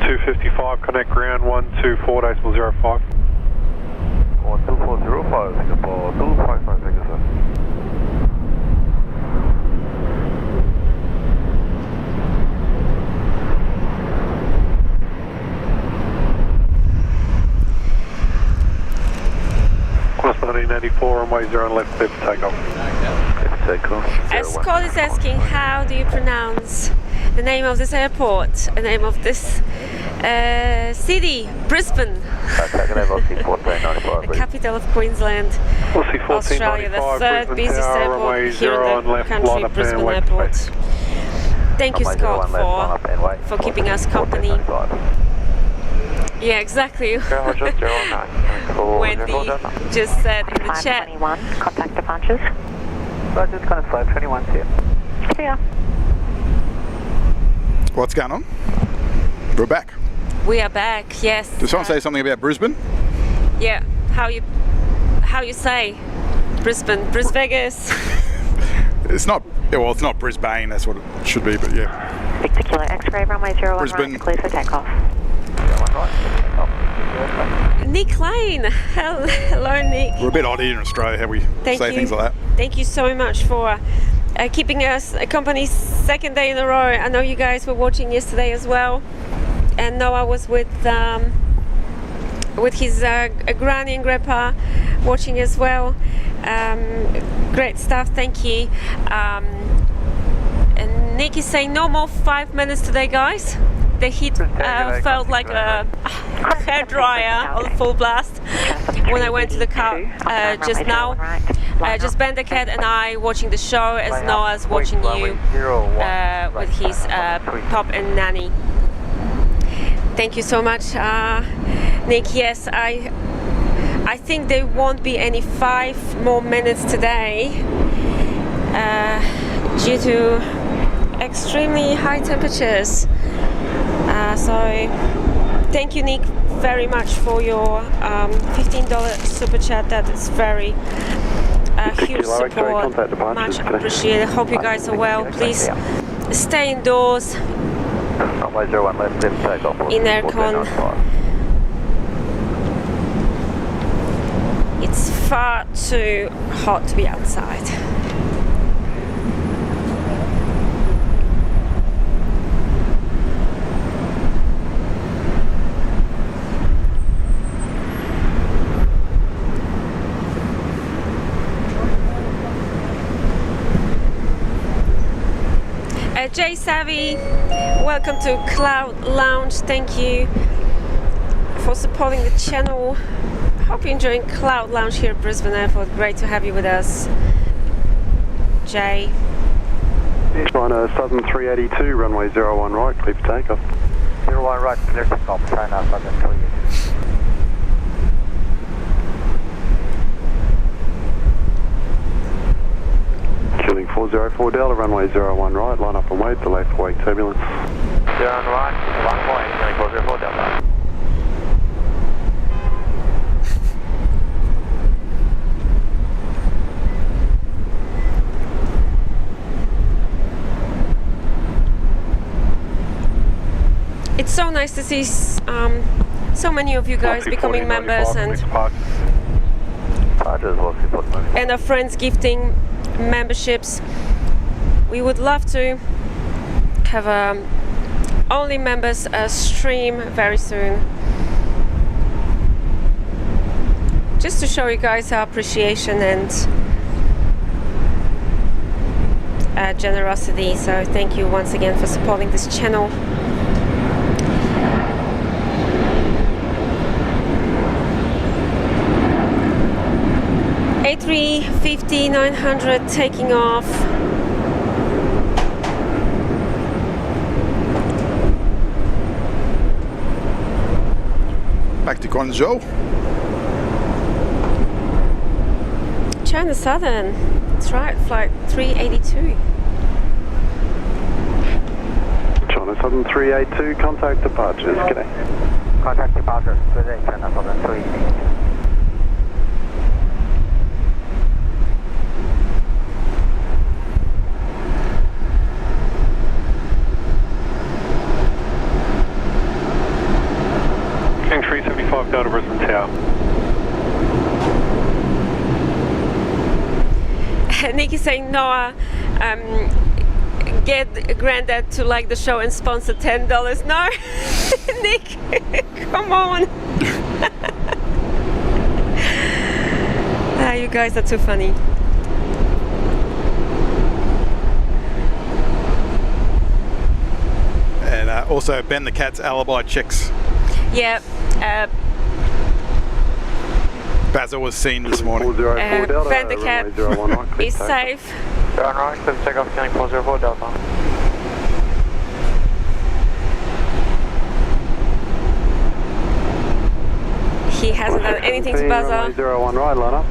.255, connect ground 124.05. 12405, Singapore 255, thank you sir. 4, runway 01 left, clear for takeoff. Scott is asking, how do you pronounce the name of this airport, the name of this city, Brisbane, the capital of Queensland, Australia, the third busiest airport here in the country, Brisbane Airport. Thank you, Scott, for keeping us company. Yeah, exactly. Wendy just said in the chat. 21, contact departures. Roger, it's Qantas Flight 21 here. Clear. What's going on? We're back. We are back, yes. Did someone say something about Brisbane? Yeah, how you say Brisbane, Vegas. It's not, well, it's not Brisbane, that's what it should be, but yeah. Victor Kilo X-ray, runway 01 Brisbane. right, clear for takeoff. Nick Lane. Hello, Nick. We're a bit odd here in Australia how we say things like that. Thank you so much for keeping us company second day in a row. I know you guys were watching yesterday as well, and Noah was with his granny and grandpa watching as well. Great stuff, thank you. And Nick is saying no more 5 minutes today, guys. The heat felt like a hairdryer on full blast when I went to the car just now. Just Ben the Cat and I watching the show as Noah's watching you with his pop and nanny. Thank you so much, Nick. Yes, I think there won't be any 5 more minutes today due to extremely high temperatures. So thank you, Nick, very much for your $15 super chat. That is very huge support. Much appreciated. Hope you guys are well. Please stay indoors in aircon. It's far too hot to be outside. Jay Savvy, welcome to Cloud Lounge. Thank you for supporting the channel. Hope you're enjoying Cloud Lounge here at Brisbane Airport. Great to have you with us, Jay. China Southern 382, runway 01 right, clear for takeoff. 01 right, clear for takeoff, China Southern 382. Killing 404 Delta, runway 01 right, line up and wait, delay for wake turbulence. 01 right, 1 point, killing 404 Delta. It's so nice to see so many of you guys becoming members and our friends gifting memberships. We would love to have only members stream very soon, just to show you guys our appreciation and generosity. So thank you once again for supporting this channel. A350-900 taking off. Back to Guangzhou. China Southern. That's right, flight 382. China Southern 382, contact departures. G'day. Contact departures, today, China Southern 382. King 375 Delta Brisbane Tower. Nick is saying, Noah, get Granddad to like the show and sponsor $10. No, Nick, come on. You guys are too funny. And also Ben the Cat's alibi checks. Yeah. Basil was seen this morning. Ben the Cat is safe. Turn right, clear for takeoff, killing 404 Delta. He hasn't done anything to Basil. 01 right, line up.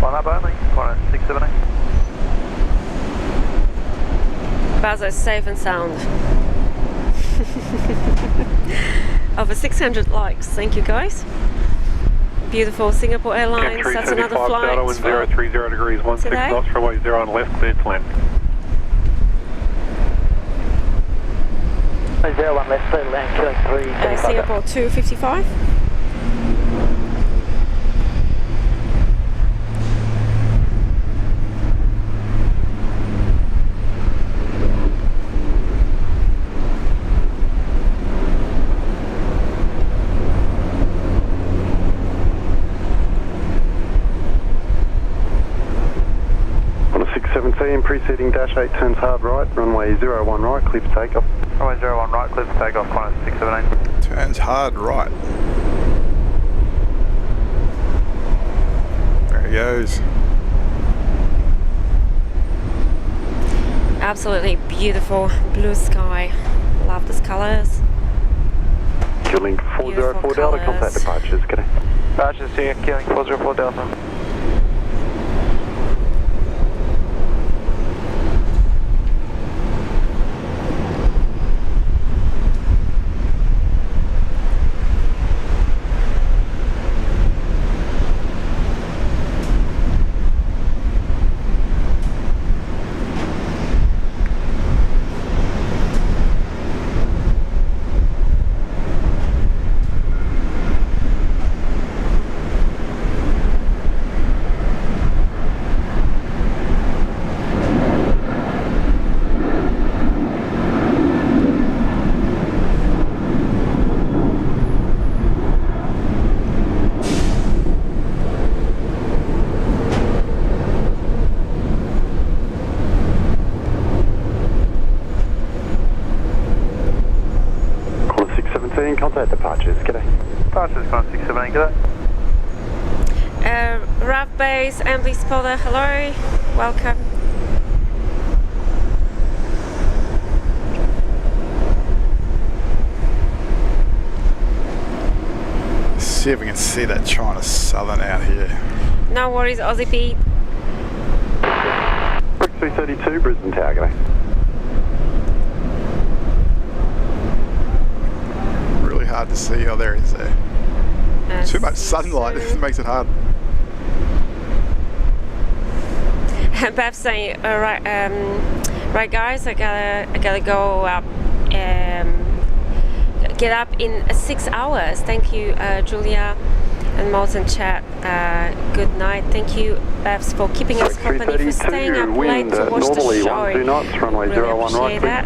Line up only, Qantas 678. Basil is safe and sound. Over 600 likes, thank you guys. Beautiful Singapore Airlines, that's another flight. Wind 030 degrees, 16 knots, runway 0 on left, cleared to land. 01 left, clear to land, killing 375. Singapore 255. Preceding dash 8 turns hard right, runway 01 right, clear for takeoff. Runway 01 right, clear for takeoff, Qantas 678. Turns hard right. There he goes. Absolutely beautiful blue sky. Love these colours. Killing 404 Delta, contact departures, good day. Departures here, killing 404 Delta. Contact departures, g'day. Departures, Qantas 678, g'day. RAV Base, Emily Spotter, hello, welcome. Let's see if we can see that China Southern out here. No worries, Aussie Pete. 332 Brisbane Tower, g'day. Hard to see. Oh, there it is there. Too much sunlight makes it hard. Bev's saying, right guys, I gotta go up, get up in 6 hours. Thank you, Julia and Molten Chat. Good night. Thank you, Bevs, for keeping us company, for staying up late to watch the show. 12 knots, runway really 01 right, appreciate that.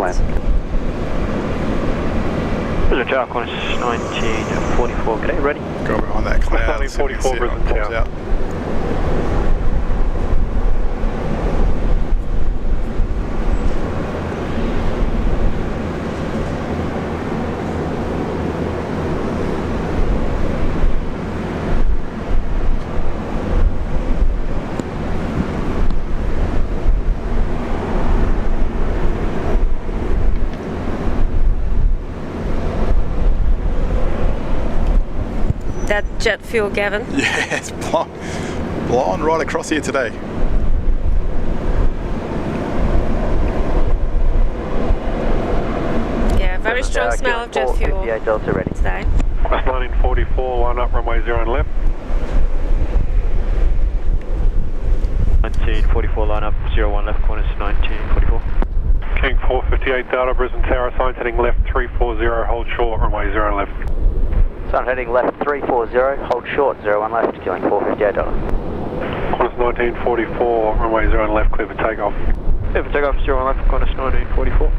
Brisbane Tower, Qantas 1944, g'day, ready? Go behind that cloud. 44 Brisbane Tower. That jet fuel, Gavin. Yeah, it's blowing right across here today. Yeah, very strong smell of jet fuel Delta ready today. That's 1944, line up, runway 0 on left. 1944, line up, 01 left, Qantas 1944. King 458 Delta, Brisbane Tower, signs heading left 340, hold short, runway 0 left. Sun heading left 340, hold short, 01 left, killing 458 Delta. Qantas 1944, runway 0 on left, clear for takeoff. Clear for takeoff, 01 left, Qantas 1944.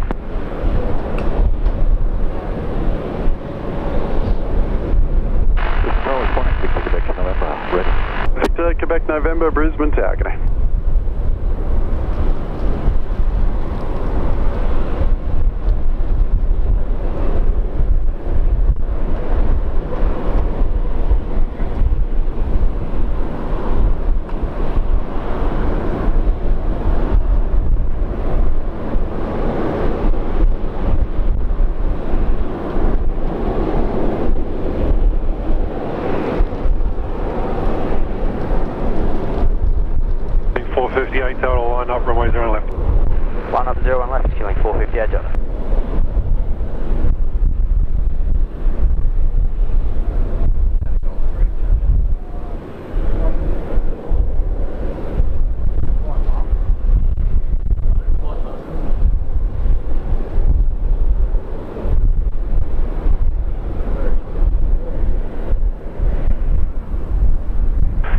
Victor, Quebec November, November, Brisbane Tower, g'day. Total line up, runway 0 left. Line up 01 left, killing 458 Jota.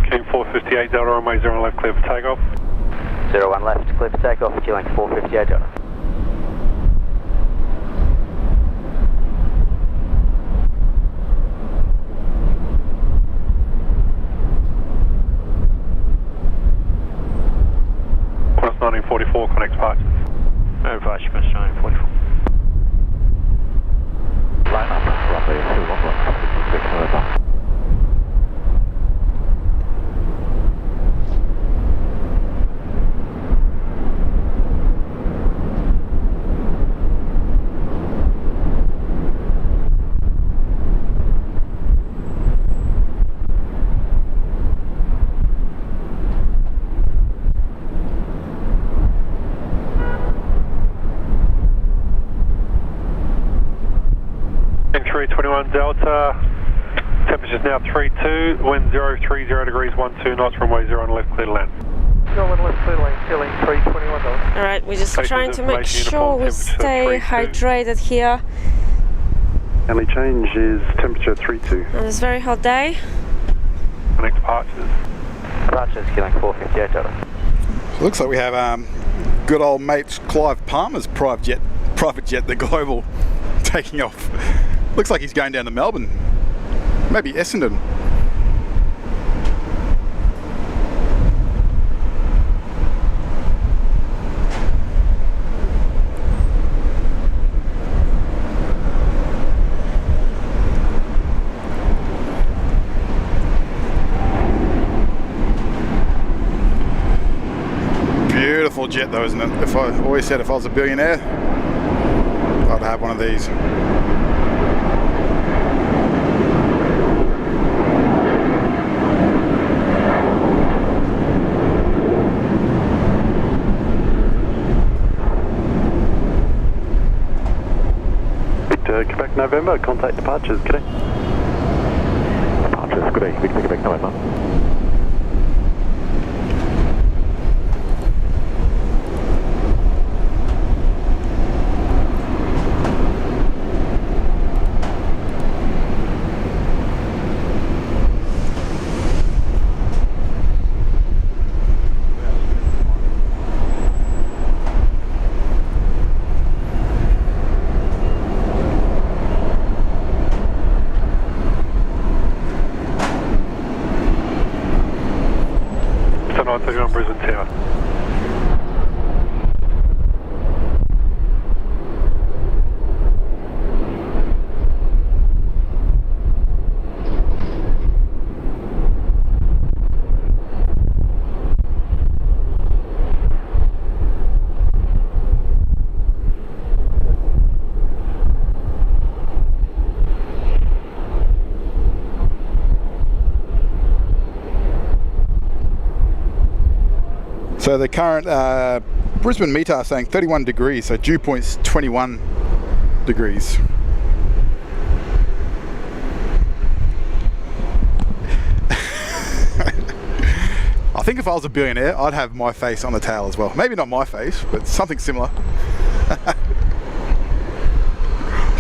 King 458 Delta, runway 0 left, clear for takeoff. 01 left, clear for takeoff, killing 458 Jota. Qantas 1944, connect departures. Departure, Qantas 1944. Line up, runway 01 left, Delta, temperature's now 32, wind 030 degrees 12 knots, runway 0 on left, clear to land. 01 left, clear to land, killing 321 Delta. Alright, we're just trying to make sure we stay 32. hydrated here. Only change is temperature 32. On this very hot day. Connect departures. Departures, killing 458 Jota. So looks like we have good old mate Clive Palmer's private jet, the Global, taking off. Looks like he's going down to Melbourne, maybe Essendon. Beautiful jet though, isn't it? If I always said if I was a billionaire, I'd have one of these. Quebec November, contact departures, good day. Departures, good day, Victor Quebec November. On Brisbane Tower. So the current Brisbane METAR saying 31 degrees, so dew point's 21 degrees. I think if I was a billionaire, I'd have my face on the tail as well. Maybe not my face, but something similar.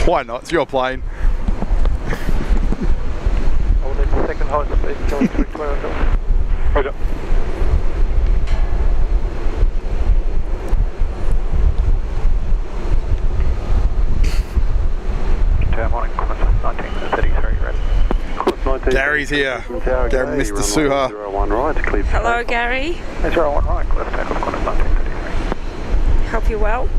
Why not? It's your plane. Hold in the second height, please, killing 321 Delta. Roger. Morning, Qantas 1933, ready. Qantas Gary's here. Gary, Mr. Suha. 01 right, clear. Hello, Gary. 01 right, clear for takeoff, Qantas 1933. Hope you're well.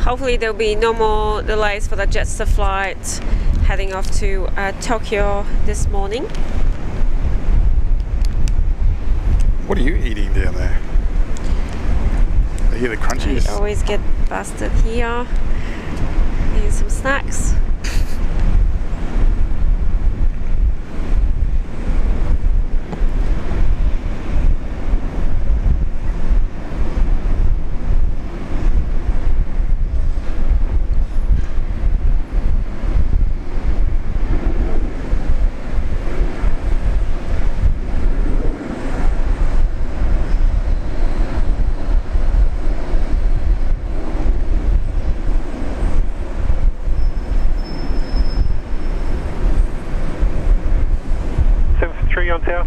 Hopefully there'll be no more delays for the Jetstar flight heading off to Tokyo this morning. What are you eating down there? I hear the crunchies. I always get busted here. Eating some snacks. On tower.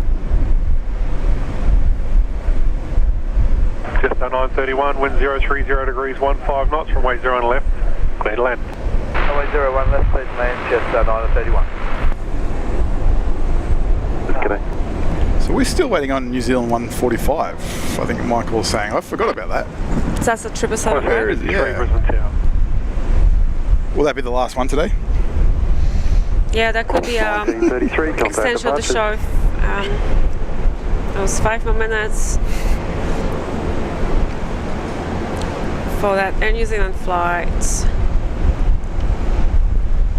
Jetstar 931, wind 030 degrees 15 knots, runway 01 left, clear to land. Runway 01 left, please land, Jetstar 931. G'day. So we're still waiting on New Zealand 145. I think Michael was saying. I forgot about that. That's the 777. Where is it? Yeah. Brisbane tower. Will that be the last one today? Yeah, that could be extension of the show. It was 5 more minutes for that Air New Zealand flight.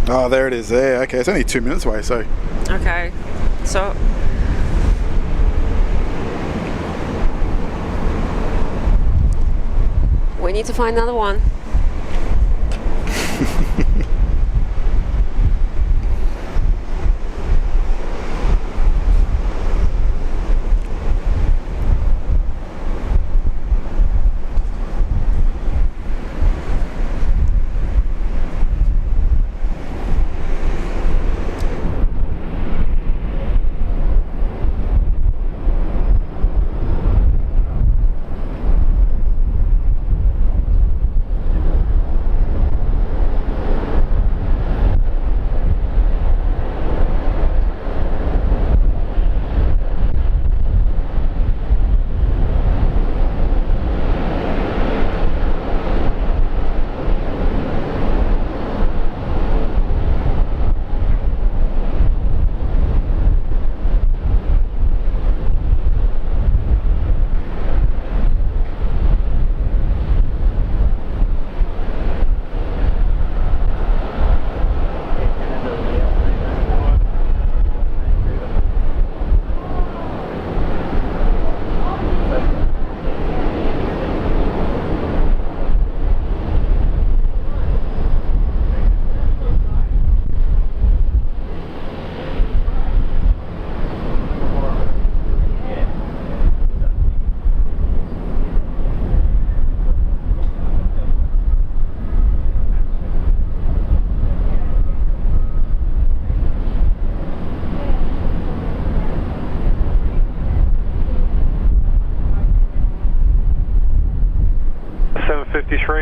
Oh, there it is there. Okay, it's only 2 minutes away, so. Okay, so we need to find another one.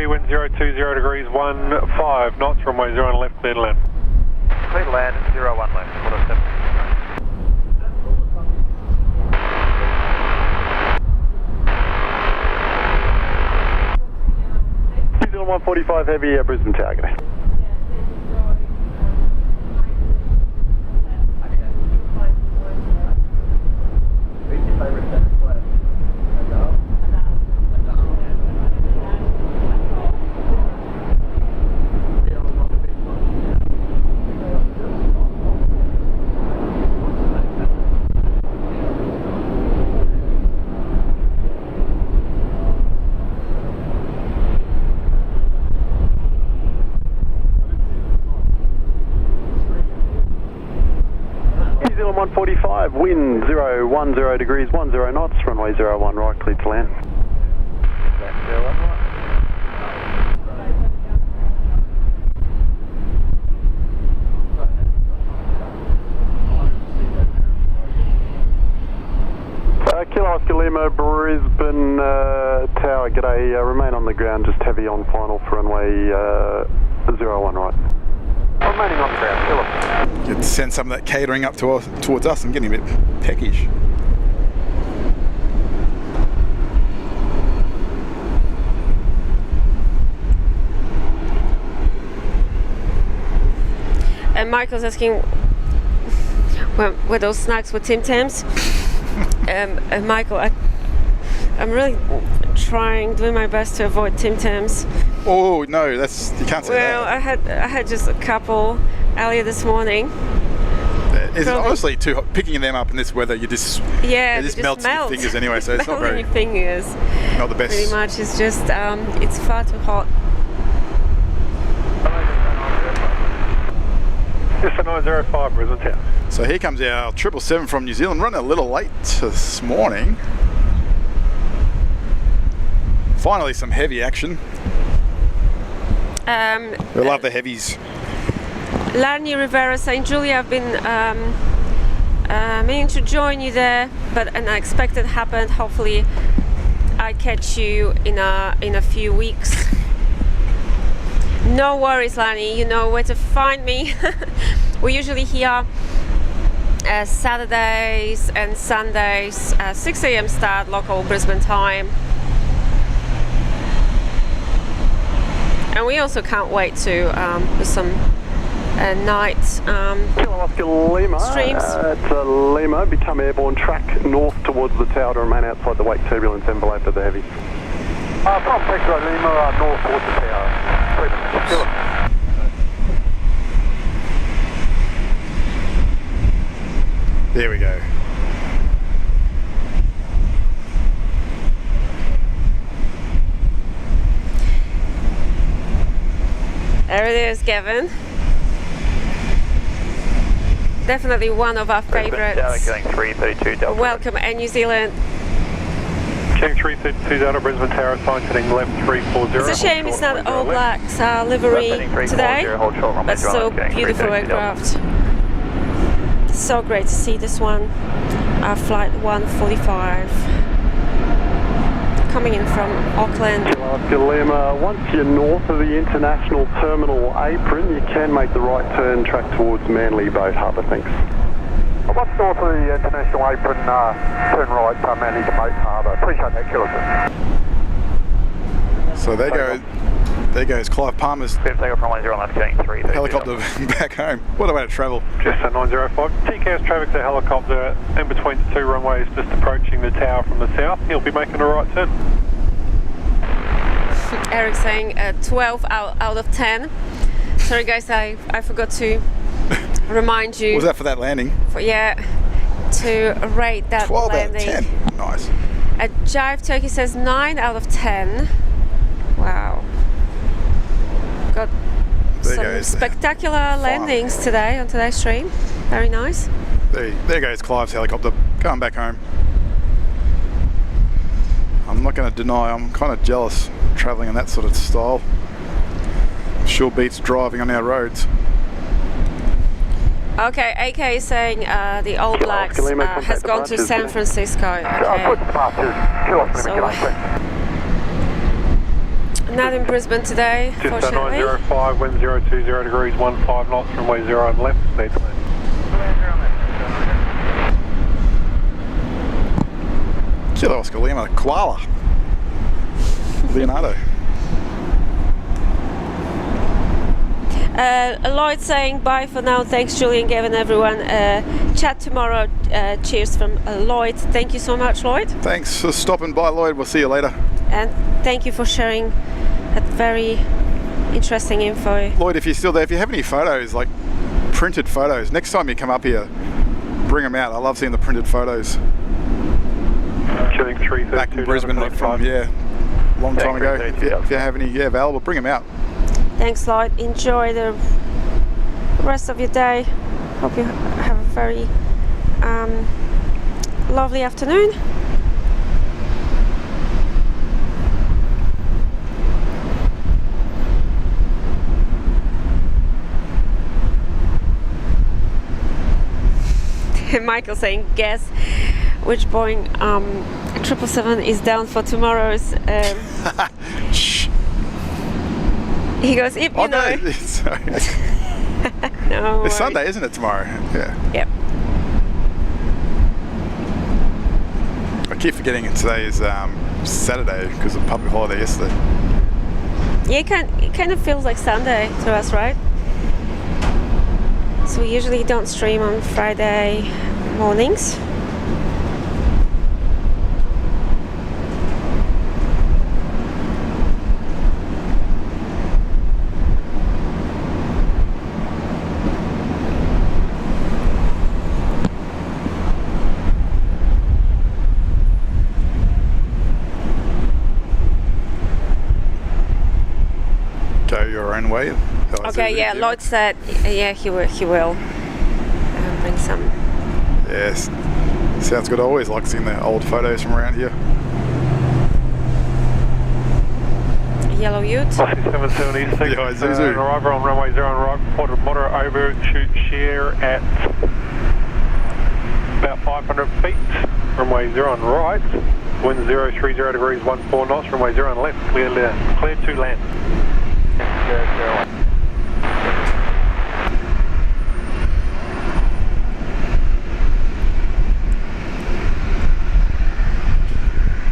Wind 020 degrees 15 knots, runway 01 left, clear to land. Clear to land, 01 left, 47. 145 heavy, Brisbane target. 05, wind 010 degrees, 10 knots, runway 01 right, clear to land. Kilo Oscar Lima, Brisbane Tower, g'day, remain on the ground, just heavy on final for runway 01 right. Remaining on the ground, Kilo. You could send some of that catering up towards us. I'm getting a bit peckish. And Michael's asking were those snacks with Tim Tams? Michael, I'm really doing my best to avoid Tim Tams. Oh no, you can't say that. Well, I had just a couple earlier this morning. It's honestly too hot. Picking them up in this weather, it just melts your fingers anyway. So it's not very. Your fingers. Not the best. Pretty much, it's just it's far too hot. Just a 905 Brisbane Tower. So here comes our 777 from New Zealand, running a little late this morning. Finally some heavy action. We love the heavies. Larny Rivera saying, Julia, I've been meaning to join you there, but an unexpected happened. Hopefully I catch you in a few weeks. No worries, Lani, you know where to find me. We're usually here Saturdays and Sundays, 6 a.m. start, local Brisbane time. And we also can't wait to do some night Lima, streams. It's Lima, become airborne, track north towards the tower to remain outside the wake turbulence envelope of the heavy. From Petro Lima, north towards the tower. There we go. There it is, Gavin. Definitely one of our favourites. Welcome, Air New Zealand. King 332 Delta, Brisbane Tower, sign heading left 340. It's a shame it's not All Blacks livery today, but still beautiful aircraft. So great to see this one. Flight 145. Coming in from Auckland. Oscar Lima, once you're north of the international terminal apron, you can make the right turn, track towards Manly Boat Harbour, thanks. Once north of the international apron, turn right, Manly Boat Harbour. Appreciate that, Killington. So there goes Clive Palmer's helicopter back home. What a way to travel. Just a 905. TCAS traffic to helicopter in between the two runways, just approaching the tower from the south. He'll be making a right turn. Eric saying 12 out of 10. Sorry guys, I forgot to remind you. Was that for that landing? To rate that 12 landing. 12 out of 10. Nice. Jive Turkey says 9 out of 10. Wow. Got some spectacular landings today on today's stream. Very nice. There goes Clive's helicopter going back home. I'm not going to deny I'm kind of jealous travelling in that sort of style. Sure beats driving on our roads. Okay, AK is saying the All Blacks has gone to San Francisco. Okay. So, not in Brisbane today, just fortunately. Just a 905, wind 020 degrees, 15 knots, runway 0 on left, need to land. Kilo Oscar Lima, koala. Leonardo. Lloyd saying bye for now. Thanks, Julian, Gavin, everyone. Chat tomorrow. Cheers from Lloyd. Thank you so much, Lloyd. Thanks for stopping by, Lloyd. We'll see you later. And thank you for sharing that very interesting info. Lloyd, if you're still there, if you have any photos, like printed photos, next time you come up here, bring them out. I love seeing the printed photos. Back in Brisbane from, long time ago. If you have any available, bring them out. Thanks, Lloyd. Enjoy the rest of your day. Hope you have a very lovely afternoon. Michael saying, guess which Boeing 777 is down for tomorrow's. Shh. He goes, if you know. No, sorry. No. It's Sunday, isn't it, tomorrow? Yeah. Yep. I keep forgetting today is Saturday because of public holiday yesterday. Yeah, it kind of feels like Sunday to us, right? So we usually don't stream on Friday mornings. Go your own way. Okay, yeah, Lloyd said, yeah, he will bring some. Yes, sounds good. I always like seeing the old photos from around here. Yellow Ute. Oscar 776, Yeah, Zuzu. arrival on runway 0 and right, reported moderate overshoot shear at about 500 feet, runway 0 and right, wind 030 degrees 14 knots, runway 0 and left, clear to land.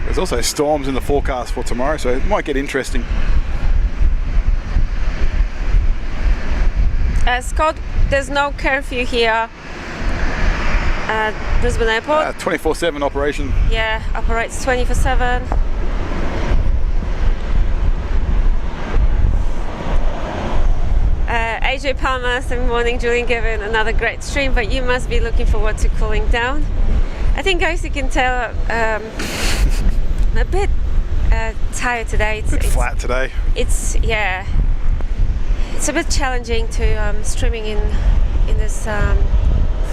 There's also storms in the forecast for tomorrow, so it might get interesting. Scott, there's no curfew here at Brisbane Airport. 24/7 operation. Yeah, operates 24/7. AJ Palmer, good morning, Julian Gavin, another great stream, but you must be looking forward to cooling down. I think, guys, you can tell I'm a bit tired today. It's flat today. It's a bit challenging to streaming in this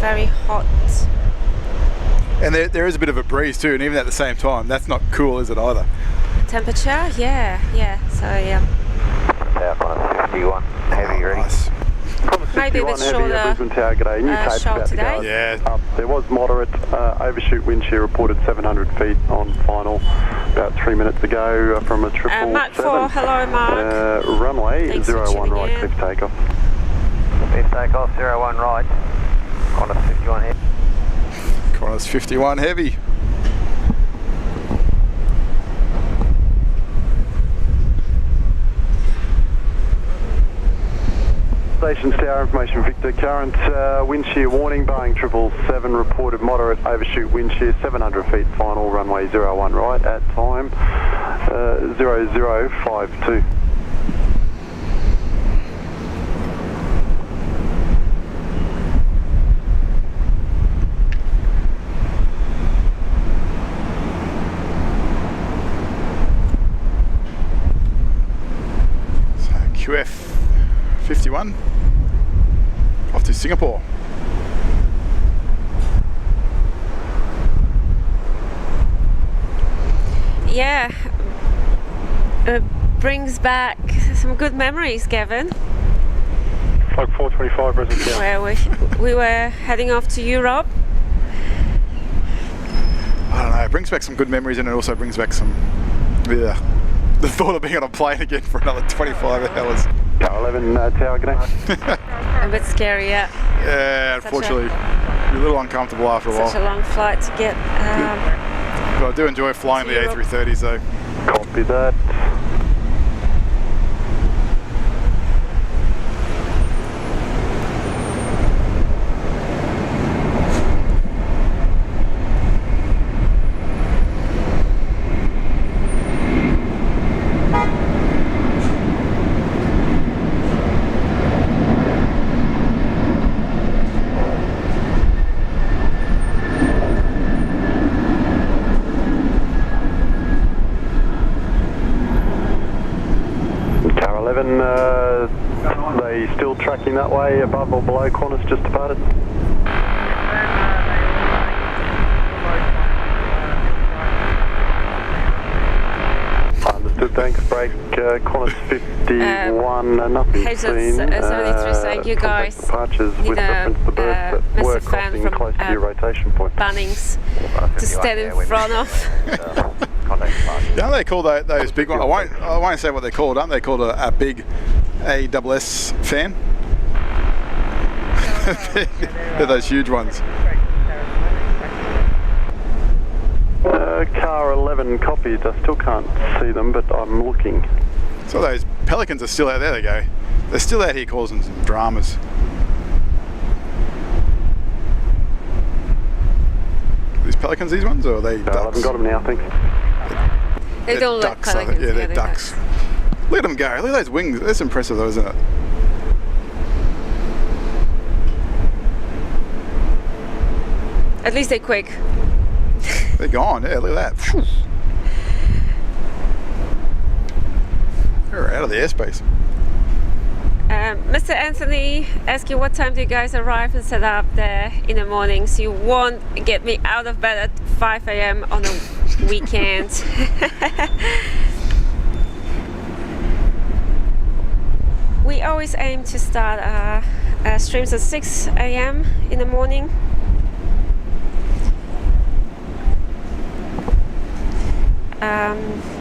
very hot. And there is a bit of a breeze too, and even at the same time, that's not cool, is it either? Temperature, yeah. So yeah. South 51, heavy ready. Nice. Maybe a bit shorter Brisbane Tower, g'day. New tape's show about to today. go. Yeah. There was moderate overshoot wind shear reported 700 feet on final about 3 minutes ago from a 777. Mark 4, hello Mark. Runway Thanks for 01 right, tuning in. clear takeoff. Clear takeoff, 01 right. Qantas 51 heavy. Qantas 51 heavy. Station Tower information, Victor. Current wind shear warning, Boeing 777 reported moderate overshoot wind shear, 700 feet final, runway 01 right at time 0052. So QF 51 off to Singapore. Yeah, it brings back some good memories, Gavin. Flight 425, Brisbane Tower. Where we were heading off to Europe. I don't know, it brings back some good memories, and it also brings back some the thought of being on a plane again for another 25 hours. Tower 11 Tower, g'day. A bit scary, yeah. Yeah, unfortunately, you're a little uncomfortable after a while. Such a long flight to get. But I do enjoy flying the A380s though. Copy that. They still tracking that way, above or below Qantas, just departed? thanks. Break Qantas 51, nothing Hazards, seen. 73 saying you guys departures need with reference to the berth that were massive fan crossing from close to your rotation point. Bunnings to stand in front of. Yeah, they call those big ones. I won't say what they're called. Aren't they called a big ASS fan? They're those huge ones. Car 11 copied. I still can't see them, but I'm looking. So those pelicans are still out there. They go. They're still out here causing some dramas. These pelicans, these ones, or are they ducks? I haven't got them now, thanks. They don't look ducks, pelicans. yeah, they're ducks. Look at them go. Look at those wings. That's impressive, though, isn't it? At least they're quick. They're gone. Yeah, look at that. Phew. They're out of the airspace. Mr. Anthony asking what time do you guys arrive and set up there in the mornings? You won't get me out of bed at 5 a.m. on a weekend. We always aim to start streams at 6 a.m. in the morning.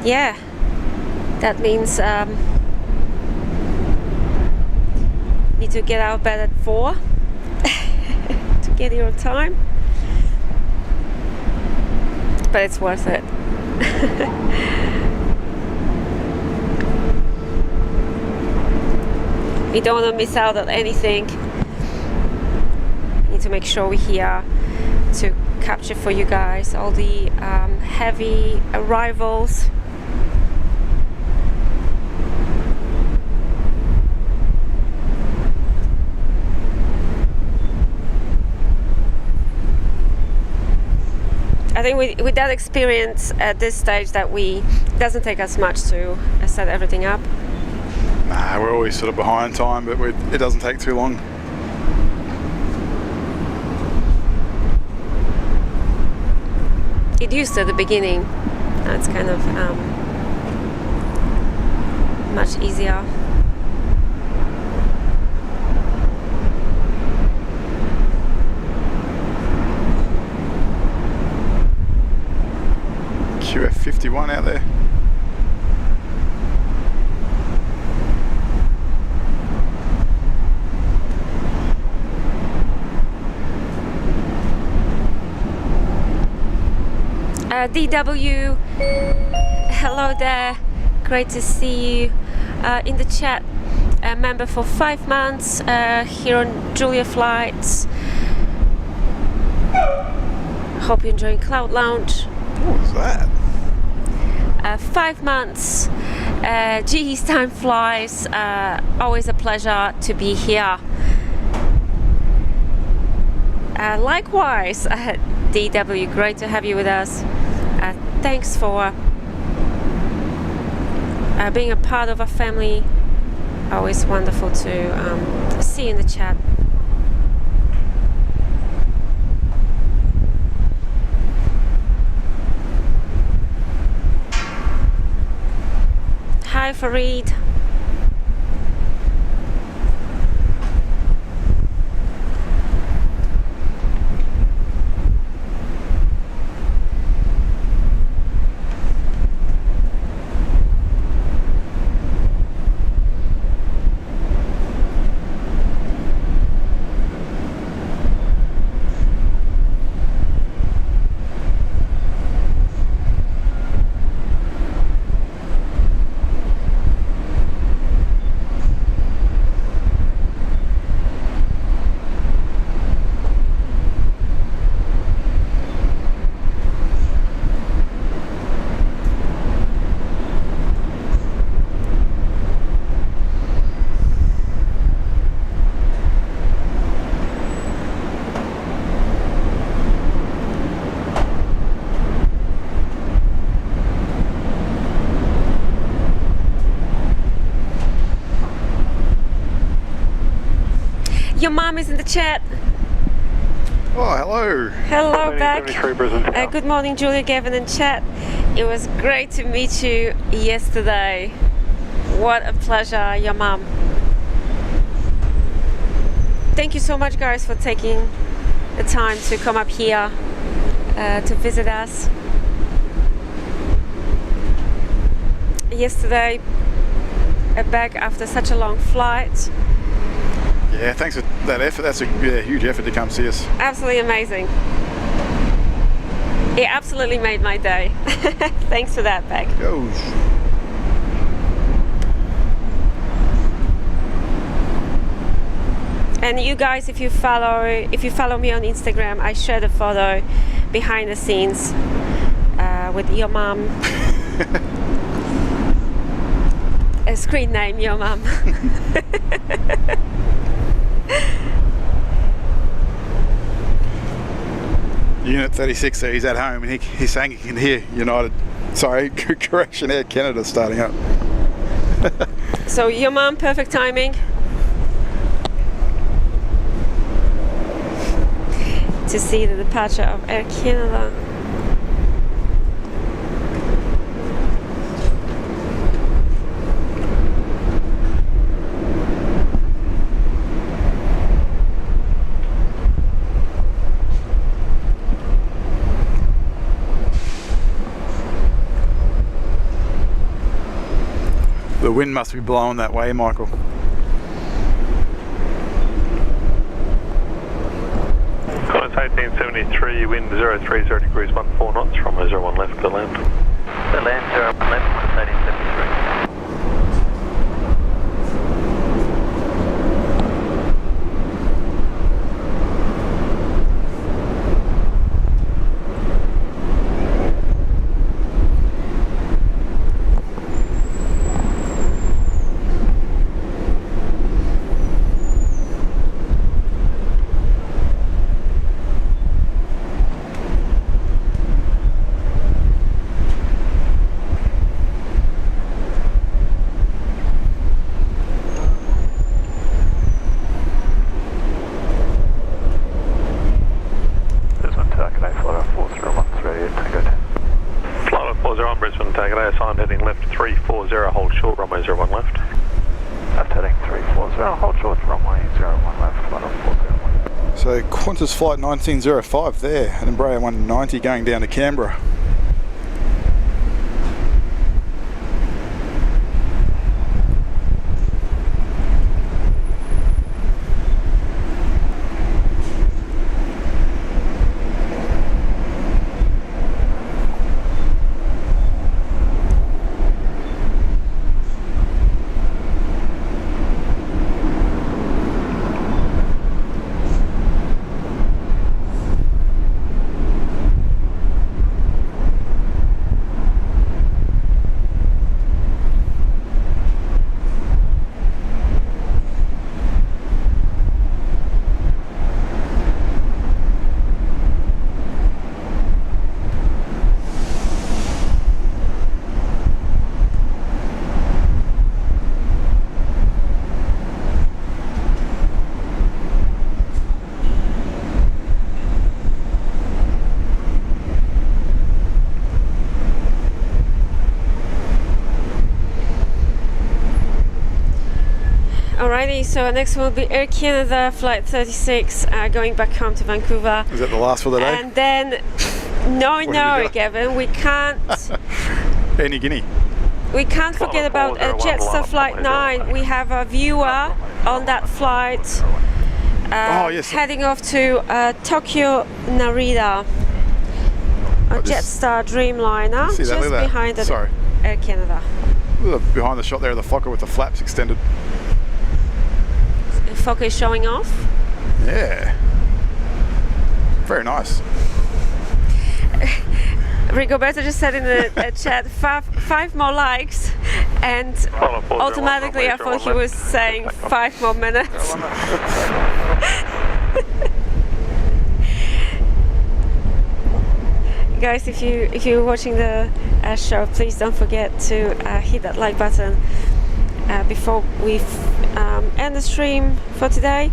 Yeah, that means need to get out of bed at 4 to get here on time, but it's worth it. We don't want to miss out on anything. We need to make sure we're here to capture for you guys all the heavy arrivals. I think with that experience at this stage that it doesn't take us much to set everything up. Nah, we're always sort of behind time, but it doesn't take too long. It used to at the beginning. Now it's kind of much easier. QF51 out there. DW, hello there, great to see you in the chat. A member for 5 months here on Julia Flights. Hope you're enjoying Cloud Lounge. What was that? 5 months, GE's time flies, always a pleasure to be here. Likewise, DW, great to have you with us. Thanks for being a part of our family. Always wonderful to see you in the chat. Hi Fareed. Your mom is in the chat. Oh, hello. Hello back. 73 Brisbane. Good morning, Julia, Gavin and Chat. It was great to meet you yesterday. What a pleasure, your mum. Thank you so much, guys, for taking the time to come up here to visit us. Yesterday, back after such a long flight. Yeah, thanks for that effort. That's a huge effort to come see us. Absolutely amazing. It absolutely made my day. Thanks for that, Beck. Goes. And you guys, if you follow me on Instagram, I shared a photo behind the scenes with your mum. A screen name, your mum. Unit 36 there, he's at home and he's saying he can hear Air Canada starting up. So your mum, perfect timing. To see the departure of Air Canada. The wind must be blowing that way, Michael. Qantas 1873, wind 030 degrees 14 knots, runway 01 left to land. The land 01 left, Qantas 1873. Brisbane, take it assigned heading left 340, hold short, runway 01 left. Left heading 340, hold short, runway 01 left, 10401. So Qantas flight 1905 there, and Embraer 190 going down to Canberra. Alrighty, so next will be Air Canada flight 36 going back home to Vancouver. Is that the last for the day? And then, no, Gavin, we can't. Any Guinea. We can't forget about Jetstar flight 9. We have a viewer on that flight heading off to Tokyo Narita. A Jetstar Dreamliner just behind the Air Canada. Behind the shot there, the Fokker with the flaps extended. The Fokker is showing off. Yeah. Very nice. Rigoberto just said in the chat, five more likes, and automatically I thought he was saying 5 more minutes. Guys, if you're watching the show, please don't forget to hit that like button before we end the stream for today.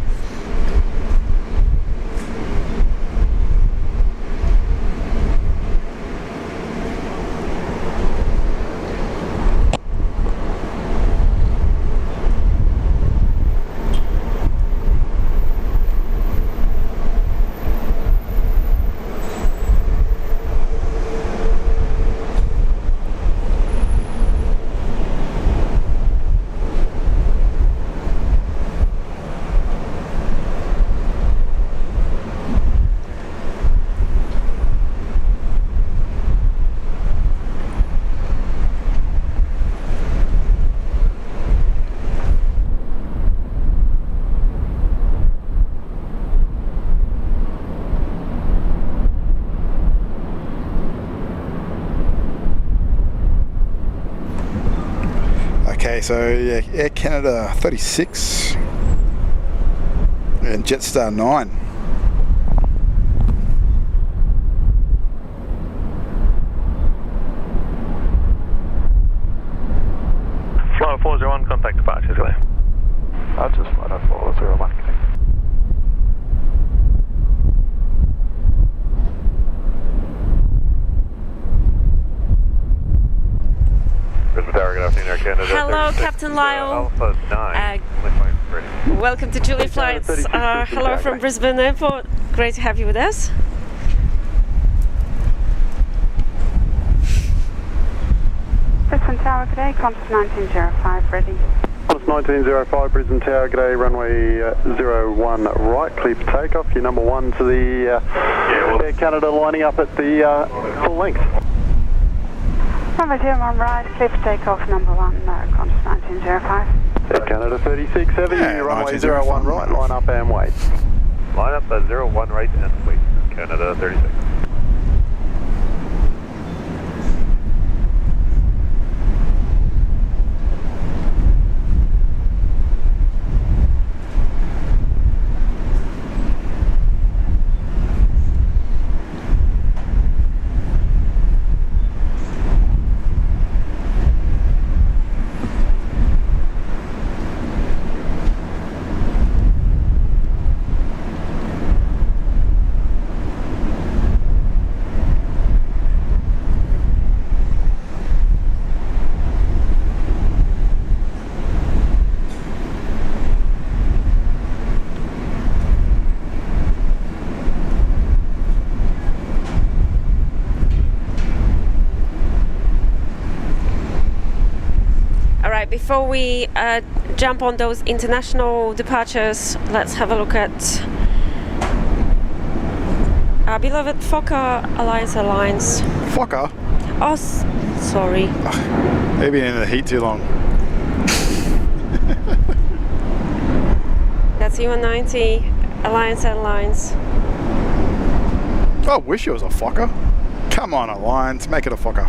so yeah, Air Canada 36 and Jetstar 9. Flight 401, contact departures, clear. Just flight 401, connect. Brisbane Tower, good afternoon, Air Canada. Hello, Captain Lyle. Alpha 9. Welcome to Julie Flights. Hello from Brisbane Airport. Great to have you with us. Brisbane Tower, good day. Qantas 1905, ready. Qantas 1905, Brisbane Tower, good day. Runway 01 right, clear for takeoff. Your number 1 to the Air Canada lining up at the full length. Runway 01 right, clear for takeoff, number 1, Qantas 1905. Air Canada 3670, runway 01 right, line up and wait. Line up at 01 right and wait. Canada 36. Before we jump on those international departures, let's have a look at our beloved Fokker Alliance Airlines. Fokker? Oh, sorry. They've been in the heat too long. That's E190 Alliance Airlines. I wish it was a Fokker. Come on, Alliance, make it a Fokker.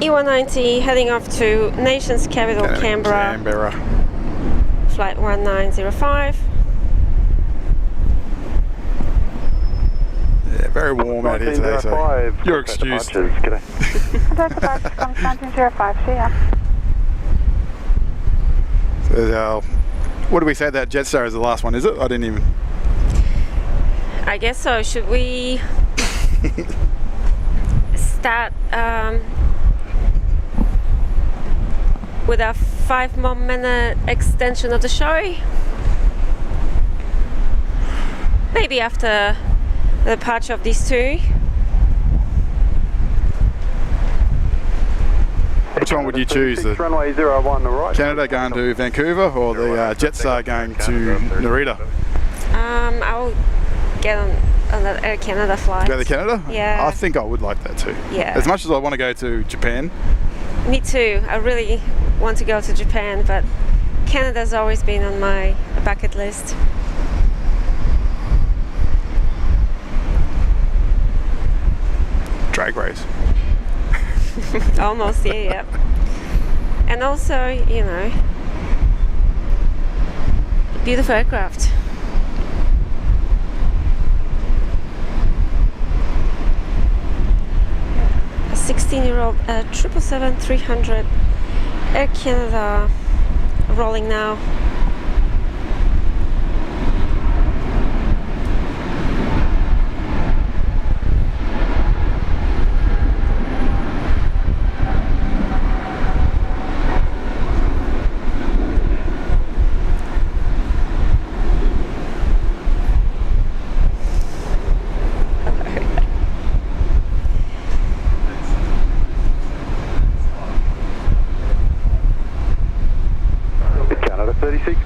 E190 heading off to nation's capital, Canberra. Flight 1905. Yeah, very warm out here today, so you're excused. Contact departures, Qantas 1905, see ya. So, what do we say that Jetstar is the last one, is it? I didn't even... I guess so. Should we start with a 5 more minute extension of the show? Maybe after the departure of these two. Which one would you choose? The runway 01 right. Canada going to Vancouver or the Jetstar going to Narita? I'll get on that Air Canada flight. Go to Canada? Yeah. I think I would like that too. Yeah. As much as I want to go to Japan. Me too. I really want to go to Japan, but Canada's always been on my bucket list. Drag race. Almost, yeah. And also, you know, beautiful aircraft. A 16-year-old 777-300 Air Canada rolling now.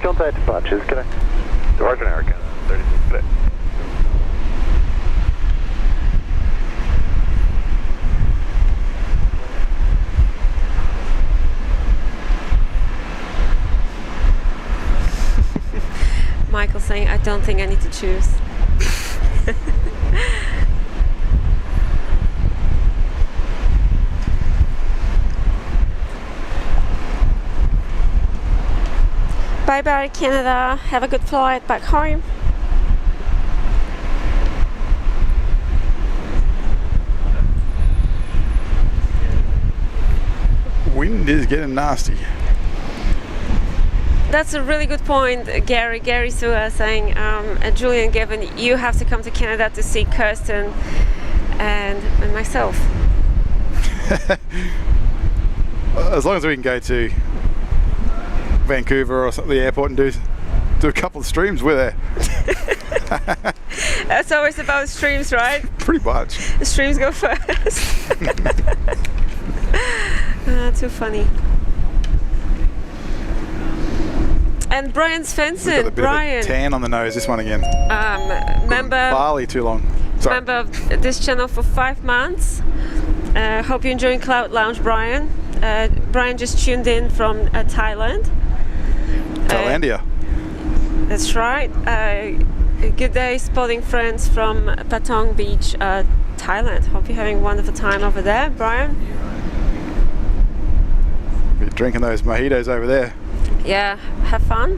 Contact departures, can I? Departure Air Canada 36 today. Michael saying, I don't think I need to choose. Bye bye Canada, have a good flight back home. Wind is getting nasty. That's a really good point, Gary. Gary Sua saying, Julian Gavin, you have to come to Canada to see Kirsten and myself. As long as we can go to Vancouver or the airport and do a couple of streams, we're there. That's always about streams, right? Pretty much. The streams go first. Too funny. And Brian Svensson. Got a bit Brian, of a tan on the nose. This one again. Member. Bali too long. Sorry. Member of this channel for 5 months. Hope you're enjoying Cloud Lounge, Brian. Brian just tuned in from Thailand. Thailandia. That's right. Good day spotting friends from Patong Beach, Thailand. Hope you're having a wonderful time over there, Brian. Be drinking those mojitos over there. Yeah, have fun.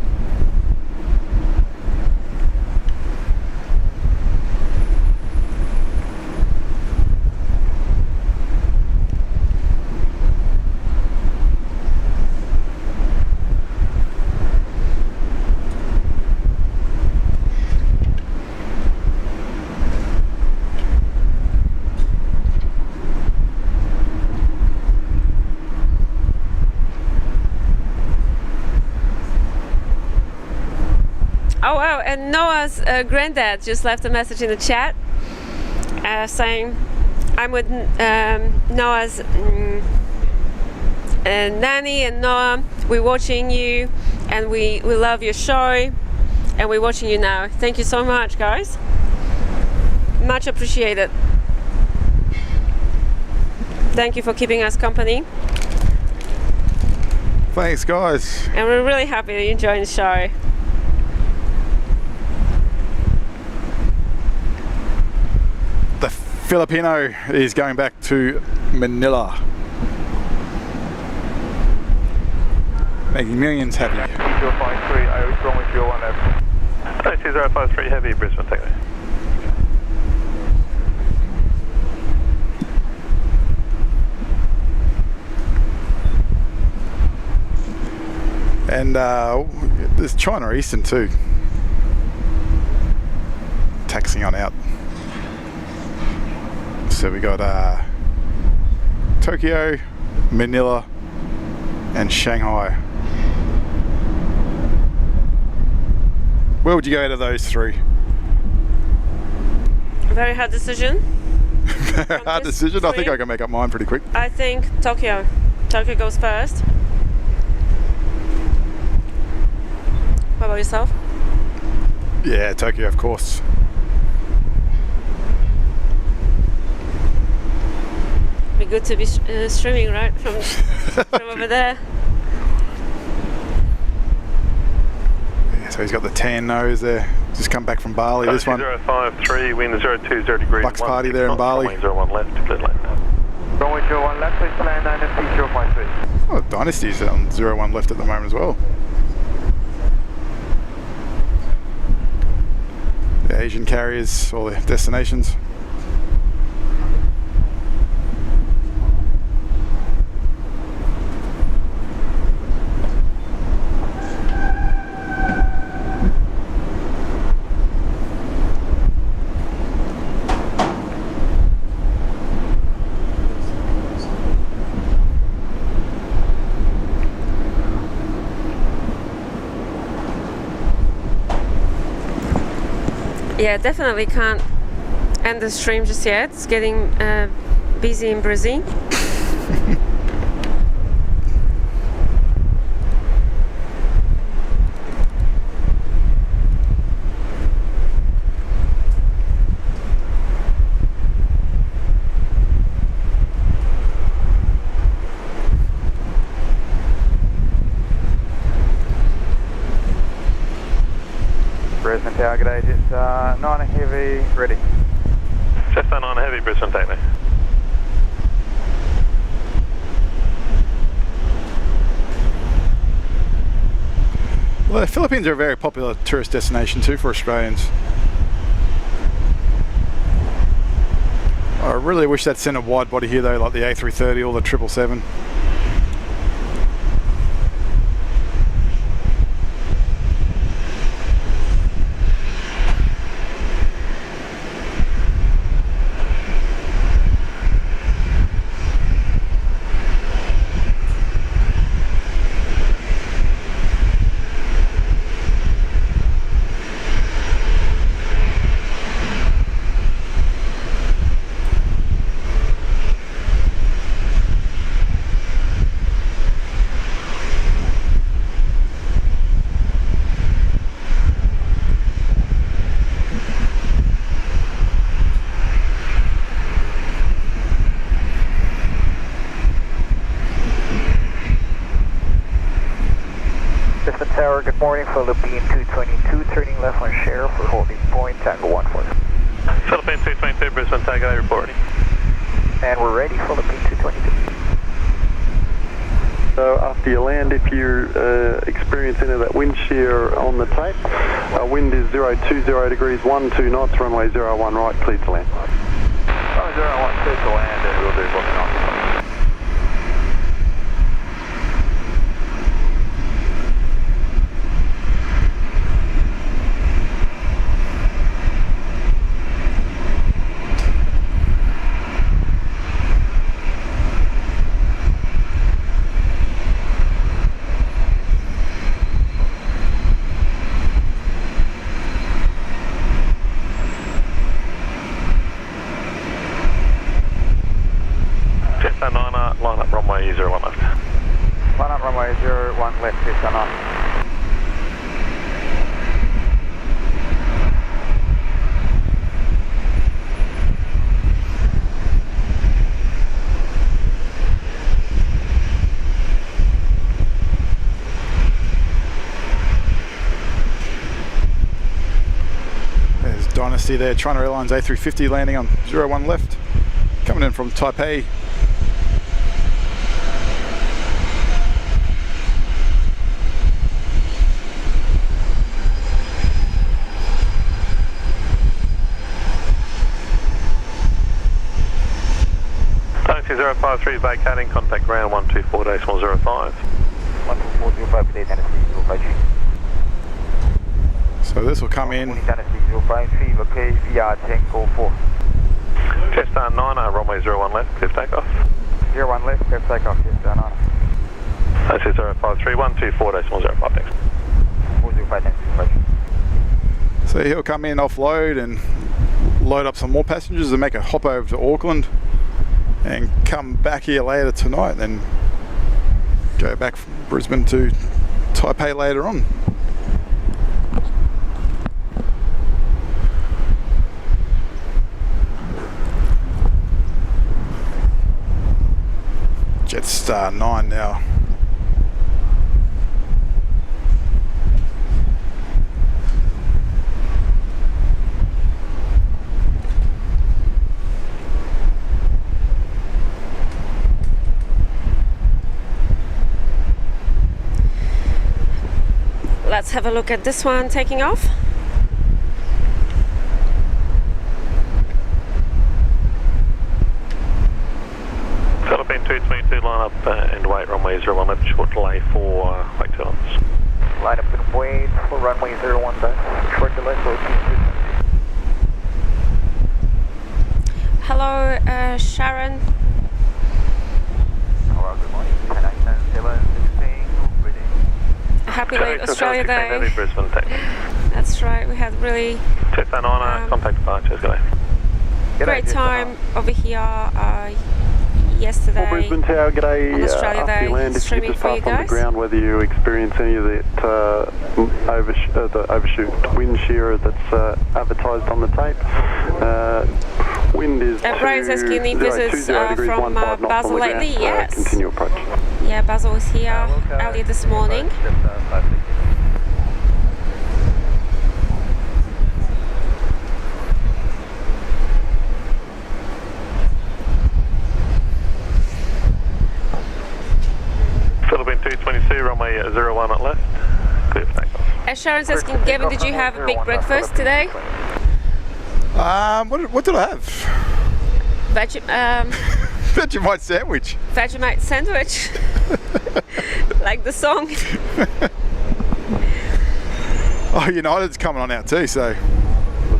Oh wow, and Noah's granddad just left a message in the chat saying, I'm with Noah's nanny and Noah, we're watching you and we love your show and we're watching you now. Thank you so much, guys. Much appreciated. Thank you for keeping us company. Thanks, guys. And we're really happy that you're enjoying the show. The Filipino is going back to Manila. Making millions happy. 053, I was wrong with 01 left. 053 heavy, Brisbane, take me. And there's China Eastern too. Taxing on out. So we got Tokyo, Manila, and Shanghai. Where would you go out of those three? Very hard decision. Hard decision? I think I can make up mine pretty quick. I think Tokyo. Tokyo goes first. What about yourself? Yeah, Tokyo, of course. Be good to be streaming, right, from over there. Yeah, so he's got the tan nose there. Just come back from Bali. This one. 053, wind 020 degrees. Bucks party there in Bali. 01 left, clear land. Runway 01 left, please land 9 and 053. Oh, Dynasty's on 01 left at the moment as well. The Asian carriers, all their destinations. Yeah, definitely can't end the stream just yet. It's getting busy in Brisbane. Brisbane Tower, good day, it's 9 heavy, ready. Jetstar 9 heavy, Brisbane, take me. Well, the Philippines are a very popular tourist destination too for Australians. I really wish they'd send a wide body here though, like the A380 or the 777. Tower, good morning, Philippine 222, turning left on Sheriff for holding point, Tango 14. Philippine 222, Brisbane, Tango reporting. And we're ready, Philippine 222. So after you land, if you experience any of that wind shear on the tape, wind is 020 degrees, 12 knots, runway 01 right, clear to land. Runway 01 clear to land, and we'll do booking on. Jetstar 9, line up runway 01 left. Line up runway 01 left, Jetstar 9. There's Dynasty there, China Airlines A380 landing on 01 left, coming in from Taipei. Taxi 053 vacating, contact ground 124.05. 124.05, today, Dynasty 053. So this will come in. Dynasty 053, okay, via Tango 4. Jetstar 9, runway 01 left, clear takeoff. 01 left, clear takeoff, Jetstar 9. Taxi 053, 124.05, thanks. 405, thanks, 053. So he'll come in, offload and load up some more passengers and make a hop over to Auckland and come back here later tonight, then go back from Brisbane to Taipei later on. Jetstar 9 now. Let's have a look at this one taking off. Philippine 222, line up and wait, runway 01 left, short delay for wait 2 hours. Line up and wait for runway 01 left, short delay for Hello, Sharon. Hello, good morning. 109716, ready. Happy late Australia Day. Brisbane, That's right, we had really Jetstar 9, contact departures, go ahead. great time over here yesterday Brisbane Tower, g'day. on Australia After you Day, land, if you streaming just for you pass on the guys. ground whether you experience any of that the overshoot wind shear that's advertised on the tape. Wind is Brian says Guinea visits from Basel lately. Yes. Continue approach. Yeah, Basel was here earlier this morning. Philippine 222, runway 01 at left, clear for takeoff. Sharon's asking, Gavin, did you have a big breakfast today? What did I have? Vegemite sandwich. Vegemite sandwich. Like the song. Oh, United's coming on out too, so.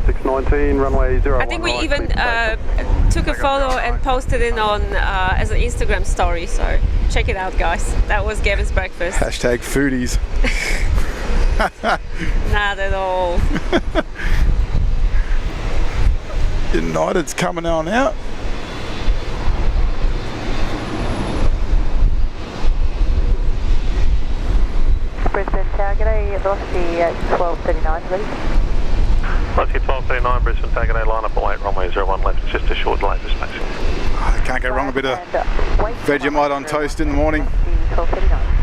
619, runway 01 I think we right, even took a photo and posted it on as an Instagram story, so check it out, guys. That was Gavin's breakfast. Hashtag foodies. Not at all. United's coming on out. Brisbane Tower, g'day, velocity at 1239, please. Velocity 1239, Brisbane Tower, g'day, line up and wait, runway 01 left, it's just a short delay for spacing. Oh, can't go wrong, a bit of Vegemite on toast in the morning. 1239.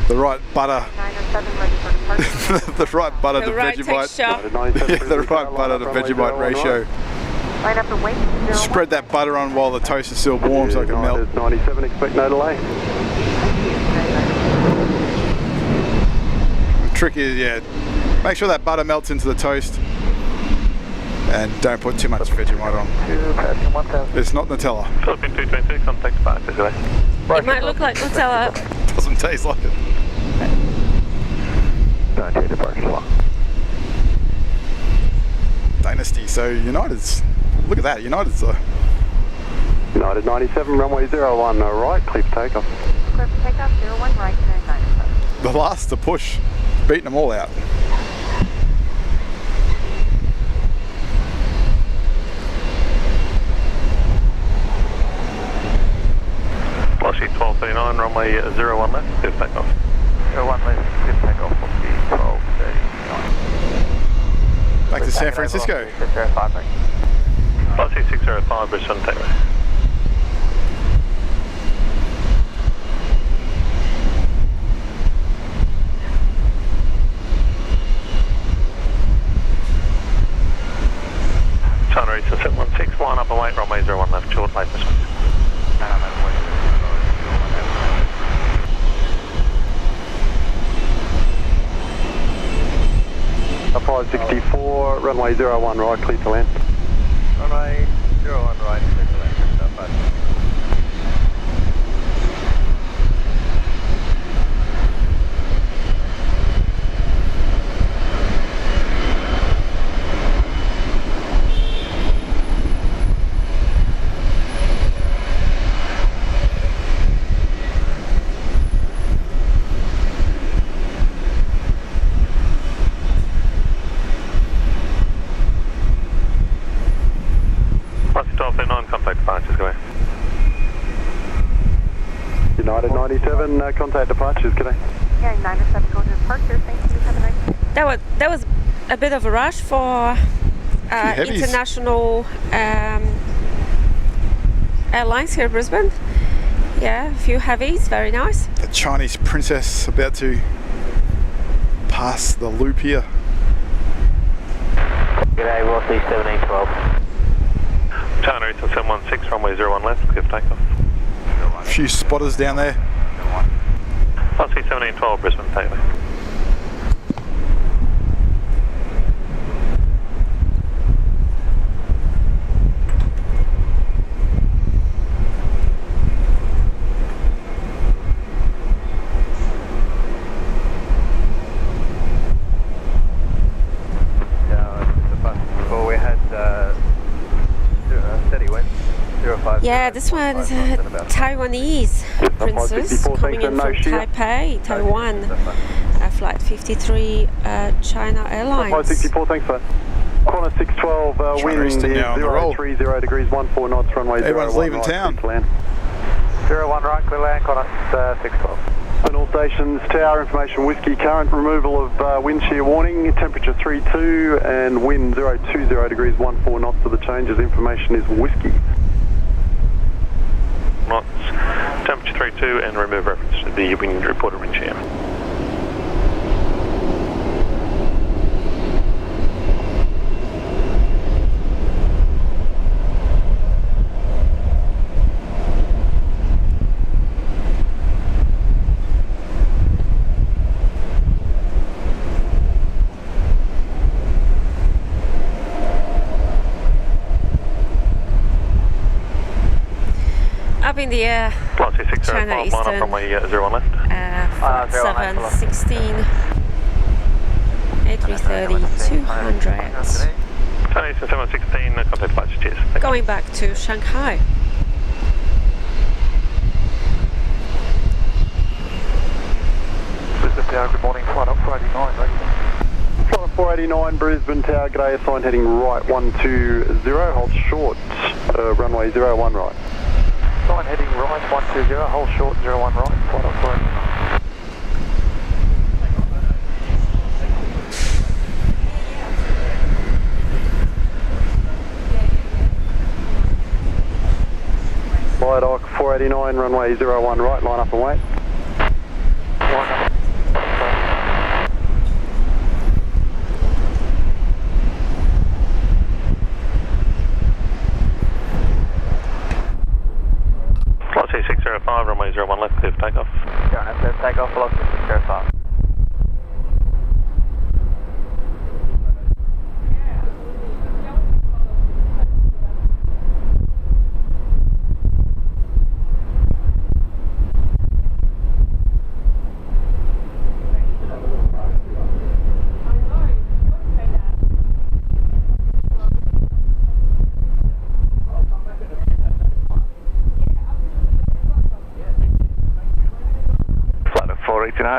The right butter. 907, ready for departure. The right butter to The right Vegemite. texture. Yeah, the right butter to Vegemite ratio. Line up and wait. Spread that butter on while the toast is still warm so it can melt. 97, expect no delay. The trick is, make sure that butter melts into the toast and don't put too much Vegemite on. It's not Nutella. Philippine 222, contact departure today. It might look like Nutella. Doesn't taste like it. Dynasty. So United's, look at that. United's United 97, runway 01 right, clear for takeoff. Clear for takeoff, 01 right, 97. the last to push, beating them all out. Velocity 1239, runway 01 left, clear for takeoff. 01 left, clear for takeoff, velocity 1239. Back to San Francisco. 605, right. Velocity 605, Brisbane takeoff. China Eastern 716, line up and wait, runway 01 left, short late this way. 564, runway 01 right, clear to land. Runway 01 right, clear to land. United 97, contact departures, g'day. Yeah, 97 going to departure, thank you, have a nice day. That was a bit of a rush for international airlines here in Brisbane. Yeah, a few heavies, very nice. The Chinese princess about to pass the loop here. G'day, velocity 1712. China Eastern 716, runway 01 left, clear for takeoff. A few spotters down there. Velocity 1712, Brisbane takeoff. Before we had steady wind. Yeah, this one is a Taiwanese princess coming in from Taipei, Taiwan. Flight 53, China Airlines. 564, thanks for that. Qantas 612, wind is 030 degrees, 14 knots, runway 01 Everyone's leaving right, town. clear to land. 01 right, clear land, Qantas 612. And all stations, tower information, whiskey, current removal of wind shear warning, temperature 32 and wind 020 degrees, 14 knots for the changes, information is whiskey. Knots, temperature 32 and remove reference to the wind reported wind shear. Up in the air, Flight China 2605, line up Eastern, runway 01 left. flight 716, A330, 200. China Eastern 716, contact departure, cheers. Thank you. Going back to Shanghai. Brisbane Tower, good morning. Flight up 489, ready. Flight 489 Brisbane Tower, g'day, assigned heading right 120, hold short, runway 01 right. Sign heading right 120, hold short 01 right. Flight up 489. Flight Arc 489, runway 01 right, line up and wait. Line up. Flight 2605, runway 01 left, clear for takeoff. Going left, takeoff, velocity 605.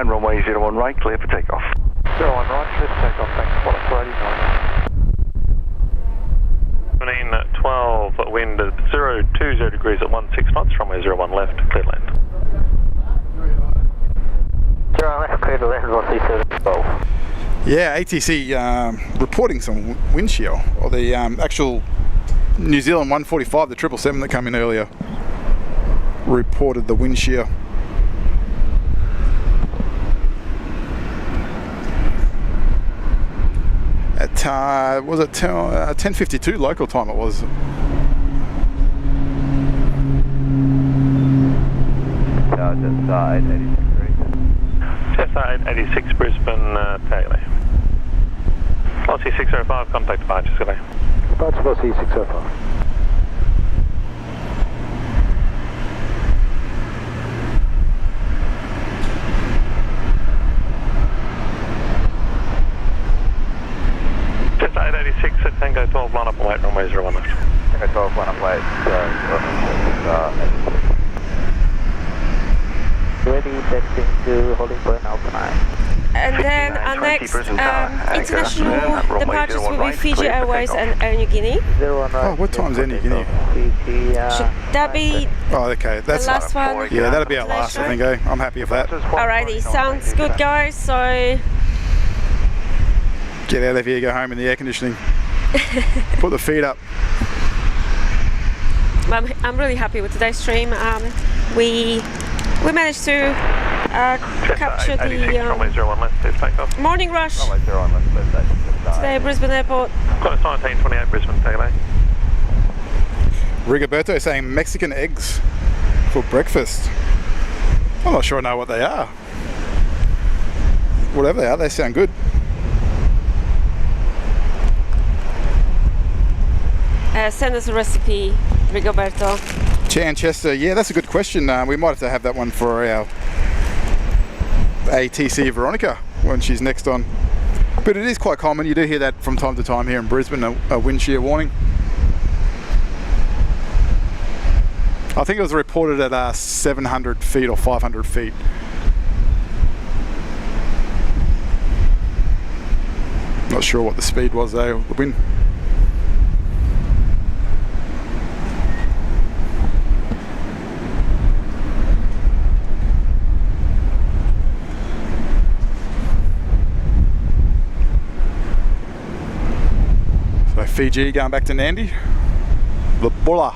Runway 01 right, clear for takeoff. 01 right, clear for takeoff, thanks. Flight 489. 12, wind 020 degrees at 16 knots, runway 01 left, clear land. 01 left, clear to land, velocity 712. Yeah, ATC reporting some wind shear, or the actual New Zealand 145, the 777 that came in earlier, reported the wind shear. At was it 10:52 local time? It was. Jetstar 886. Jetstar 886 Brisbane, Taylor. Velocity 605, contact departures, good day. Departure velocity 605. Jetstar 886 at Tango 12, line up and wait, runway 01 left. Tango 12, line up, wait. Ready, descending to holding point Alpha 9. And then our next international departures will be Fiji Airways and Air Guinea. Oh, what time's Air Guinea? Should that be Oh, okay. That's the last one? Yeah, that'll be our last, I think. I'm happy with that. Alrighty, sounds good, guys. So Get out of here, go home in the air conditioning. Put the feet up. I'm really happy with today's stream. We managed to capture the morning rush today at Brisbane Airport. Qantas 1928 Brisbane, take it away. Rigoberto saying Mexican eggs for breakfast. I'm not sure I know what they are. Whatever they are, they sound good. Send us a recipe, Rigoberto. Chanchester, yeah, that's a good question. We might have to have that one for our ATC Veronica when she's next on. But it is quite common. You do hear that from time to time here in Brisbane, a wind shear warning. I think it was reported at 700 feet or 500 feet. Not sure what the speed was though, the wind. So Fiji going back to Nandi. The Bulla.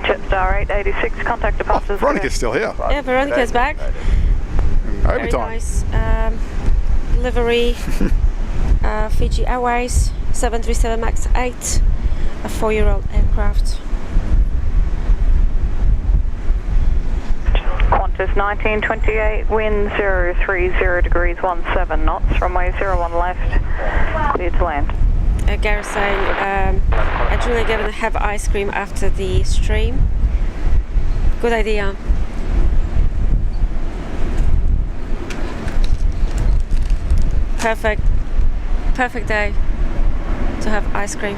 Jetstar 886, contact departures. Oh, Veronica's still here. Yeah, Veronica's back. Very Overtime. nice. Livery, Fiji Airways, 737 MAX 8, a 4-year-old aircraft. Qantas 1928, wind 030 degrees 17 knots, runway 01 left, clear to land. Gary saying Adriana gonna have ice cream after the stream. Good idea. Perfect day to have ice cream.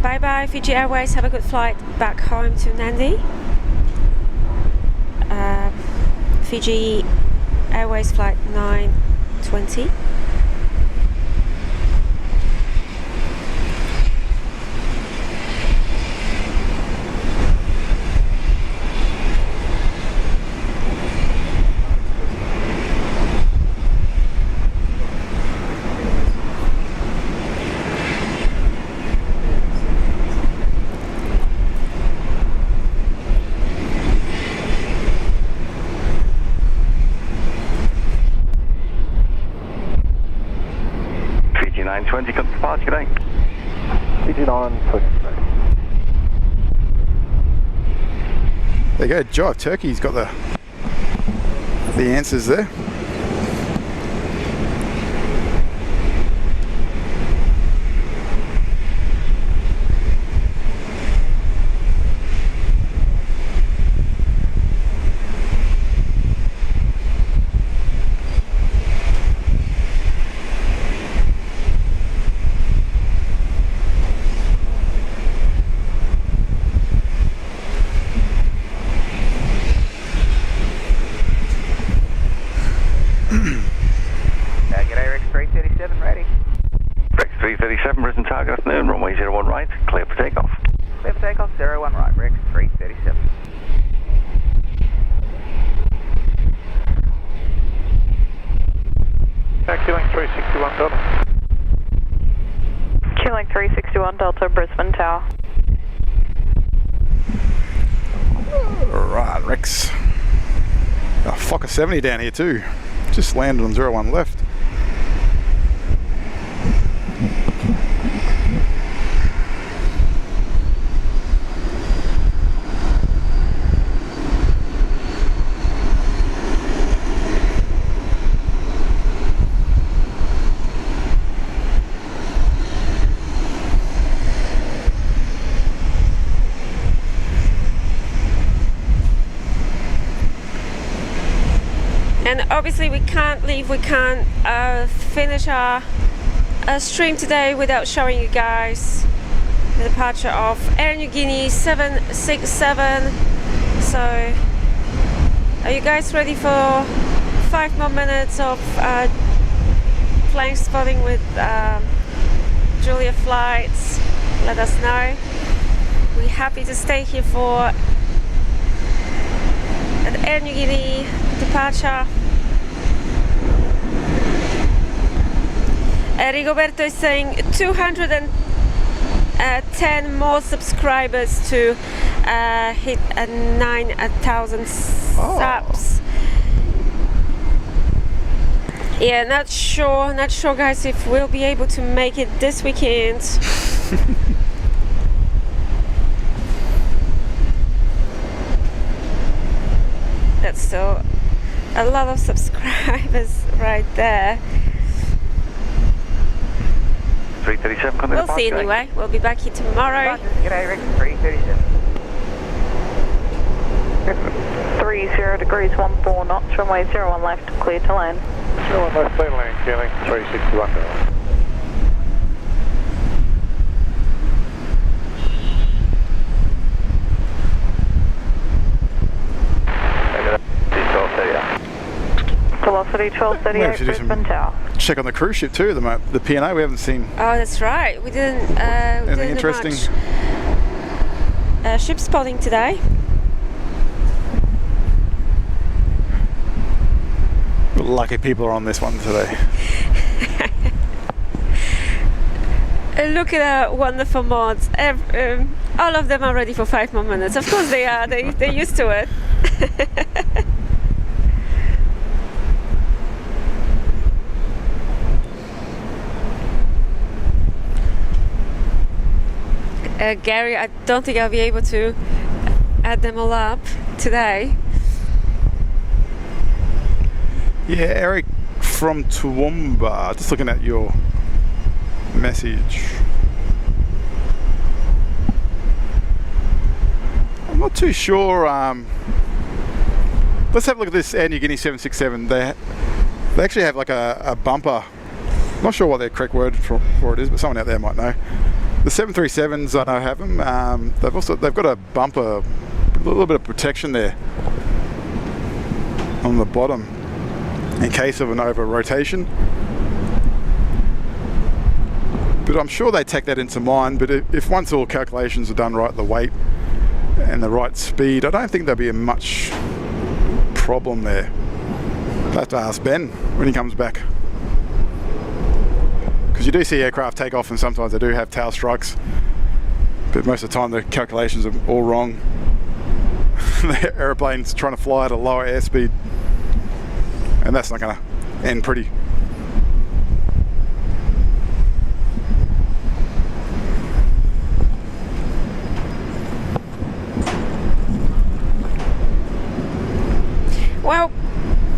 Bye bye Fiji Airways, have a good flight back home to Nandi. Fiji Airways flight 920. Fiji 920, come to departure, good day. Fiji 920. There you go, Jive Turkey's got the answers there. G'day, Rex 337 ready. Rex 337, Brisbane target afternoon, runway 01 right, clear for takeoff. Clear for takeoff, 01 right, Rex 337. Queuing 361 Delta. Queuing 361 Delta, Brisbane Tower. Right, Rex. Oh, Fokker 70 down here too. Just landed on 01 left. And obviously we can't finish our stream today without showing you guys the departure of Air Guinea 767. So are you guys ready for 5 more minutes of flying spotting with Julia flights? Let us know. We're happy to stay here for an Air Guinea departure. Rigoberto is saying 210 more subscribers to hit 9,000 subs. Yeah, not sure guys if we'll be able to make it this weekend. That's still a lot of subscribers right there. 337, come to We'll departure, see good day. anyway. We'll be back here tomorrow. G'day, Rex 337. 30 degrees 14 knots, runway 01 left, clear to land. 01 left, clear to land, queuing 361 Delta. Velocity 1238, Brisbane Tower. Check on the cruise ship too. The P&A we haven't seen. Oh, that's right. We didn't. Anything do interesting? Much ship spotting today. Lucky people are on this one today. Look at our wonderful mods. All of them are ready for 5 more minutes. Of course they are. They're used to it. Gary, I don't think I'll be able to add them all up today. Yeah, Eric from Toowoomba. Just looking at your message. I'm not too sure. Let's have a look at this Air Guinea 767. They actually have like a bumper. Not sure what their correct word for it is, but someone out there might know. The 737s, I know, have them. They've got a bumper, a little bit of protection there on the bottom in case of an over rotation. But I'm sure they take that into mind. But if once all calculations are done right, the weight and the right speed, I don't think there'll be a much problem there. I'll have to ask Ben when he comes back. Because you do see aircraft take off and sometimes they do have tail strikes, but most of the time the calculations are all wrong. The aeroplane's trying to fly at a lower airspeed, and that's not going to end pretty. Well,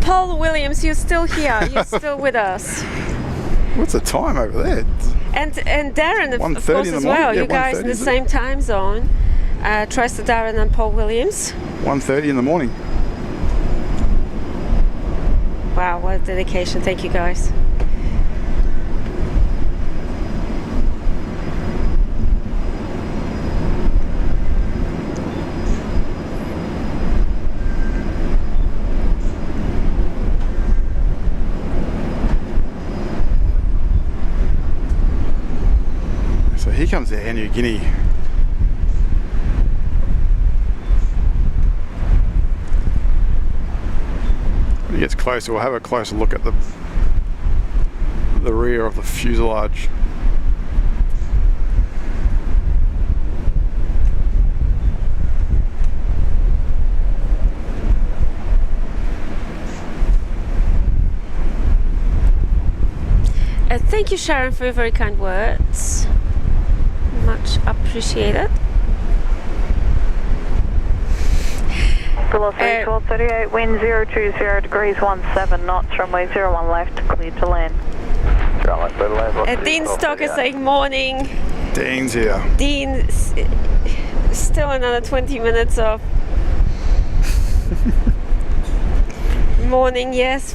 Paul Williams, you're still here. You're still with us. What's the time over there? And Darren, of course, as well. Yeah, you guys in the same time zone. Trust to Darren and Paul Williams. 1:30 in the morning. Wow, what a dedication. Thank you, guys. Here comes the Air Guinea. When he gets closer, we'll have a closer look at the rear of the fuselage. Thank you, Sharon, for your very kind words. Much appreciated. Velocity 1238, wind 020 degrees 17 knots, runway 01 left, cleared to land. Dean Stocker saying morning. Dean's here. Dean, still another 20 minutes of morning, yes.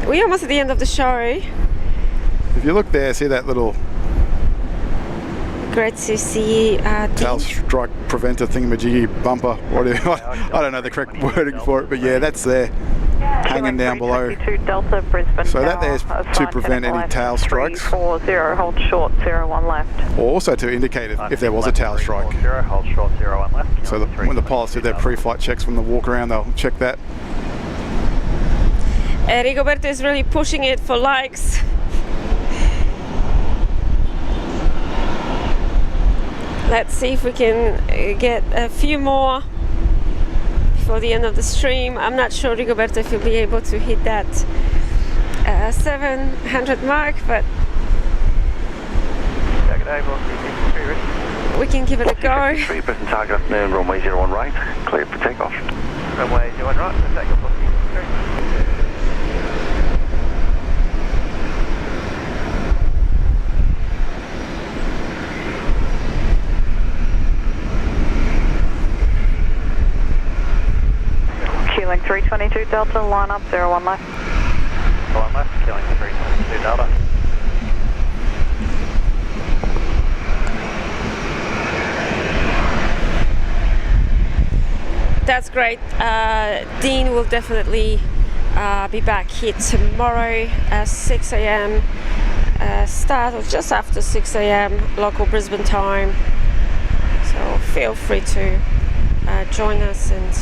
We're almost at the end of the show. If you look there, see that little great to see tail strike preventer thingamajiggy bumper, whatever. I don't know the correct wording for it, but yeah, that's there, hanging down below. Delta, Brisbane so that there's to prevent any tail strikes. 340, hold short, 01 left. Or also to indicate if there was a tail strike. Hold short, 01 left. So when the pilots do their pre-flight checks, when they walk around, they'll check that. Rigoberto is really pushing it for likes. Let's see if we can get a few more before the end of the stream. I'm not sure, Rigoberto, if you'll be able to hit that 700 mark, but we can give it a go. Present target afternoon, runway 01 right, cleared for takeoff. Runway 01 right, for takeoff. Keeling 322 Delta, line up, 01 left. 01 left, Keeling 322 Delta. That's great. Dean will definitely be back here tomorrow at 6 a.m. Start or just after 6 a.m. local Brisbane time. So feel free to join us. And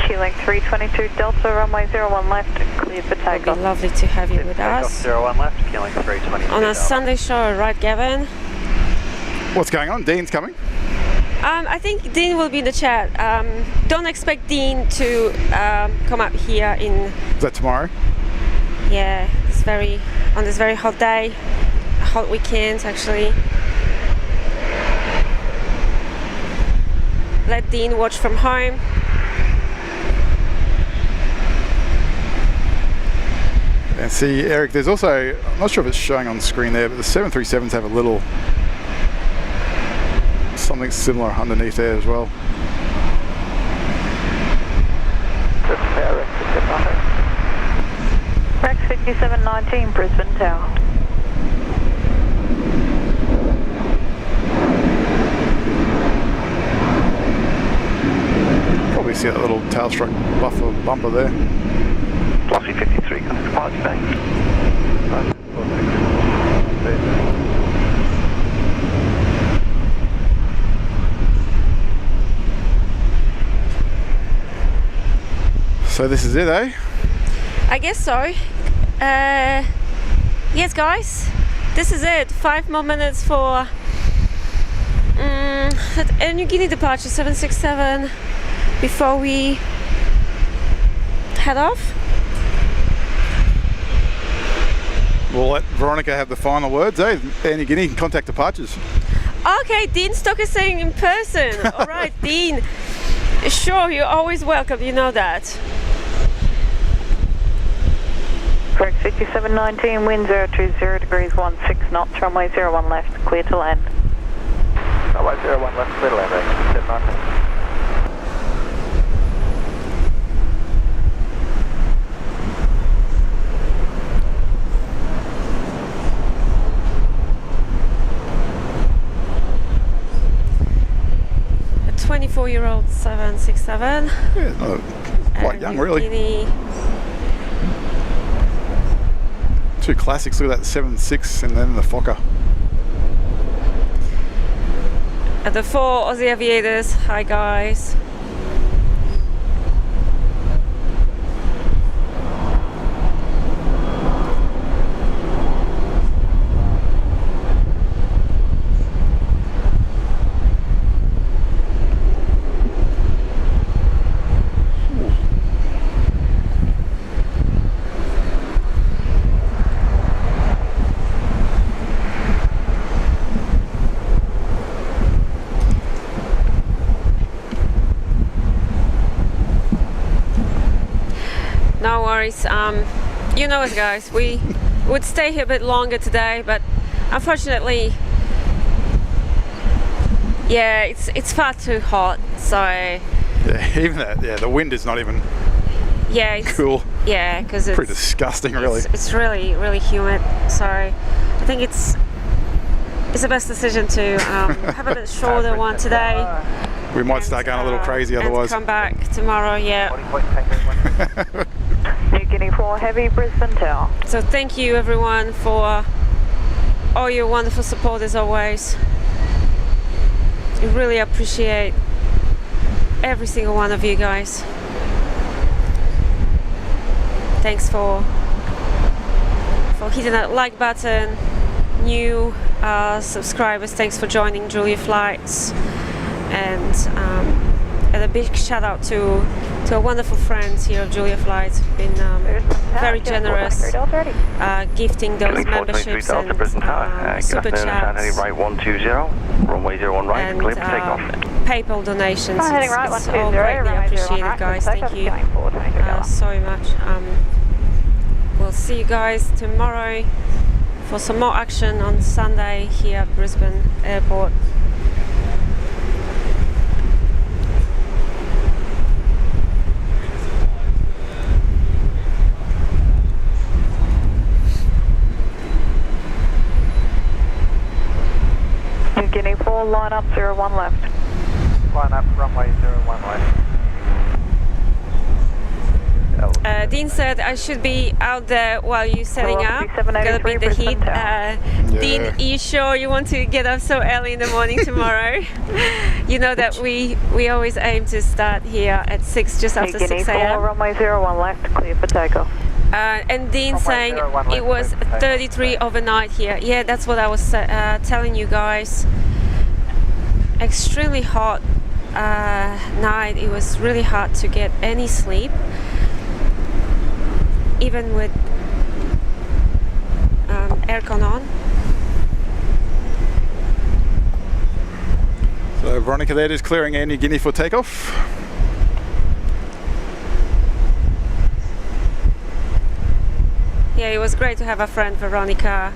Keeling 322 Delta, runway 01 left, cleared for takeoff. It'll be lovely to have you with us. 01 left, Keeling 322 on a Sunday show, right, Gavin? What's going on? Dean's coming. I think Dean will be in the chat. Don't expect Dean to come up here in. Is that tomorrow? Yeah, on this very hot day, hot weekend actually. Let Dean watch from home. And see, Eric, there's also, I'm not sure if it's showing on screen there, but the 737s have a little something similar underneath there as well. Rex 5719, Brisbane Tower. Probably see that little tailstruck bumper there. Glossy 53, contact departure bay. So this is it, eh? I guess so. Yes, guys, this is it. 5 more minutes for Air Guinea departure 767 before we head off. We'll let Veronica have the final words, eh? Air Guinea, contact departures. Okay, Dean Stock is saying in person. All right, Dean. Sure, you're always welcome. You know that. Correct, 5719, wind 020 degrees 16 knots, runway 01 left, clear to land. Runway 01 left, clear to land, 5719. A 24-year-old 767. Yeah, quite young, really. Guinea. Two classics, look at that 7.6 and then the Fokker. The 4 Aussie aviators, hi guys. No worries. You know us, guys. We would stay here a bit longer today, but unfortunately, yeah, it's far too hot. So yeah, even that. Yeah, the wind is not even. Yeah, it's cool. Yeah, because it's pretty disgusting, really. It's really, really humid. So I think it's the best decision to have a bit shorter one today. We might start going a little crazy otherwise. And come back tomorrow, yeah. New Guinea 4 Heavy, Brisbane Tower. So thank you everyone for all your wonderful support as always. I really appreciate every single one of you guys. Thanks for hitting that like button. New subscribers, thanks for joining Julia Flights. And a big shout out to our wonderful friends here of Julia Flights who've been very generous, gifting those memberships and super chats right 120, runway 01 right, and clear for takeoff. PayPal donations. Heading right, It's all greatly appreciated, guys. Thank you so much. We'll see you guys tomorrow for some more action on Sunday here at Brisbane Airport. New Guinea 4, line up 01 left. Line up, runway 01 left. Dean said I should be out there while you're setting up. Gotta beat the heat. Dean, are you sure you want to get up so early in the morning tomorrow? You know that we always aim to start here at 6, just after 6 a.m. Runway 01 left, clear for takeoff. And Dean saying it was 33 overnight here. Yeah, that's what I was telling you guys. Extremely hot night. It was really hard to get any sleep, even with aircon on. So Veronica there is clearing Air Guinea for takeoff. Yeah, it was great to have a friend, Veronica,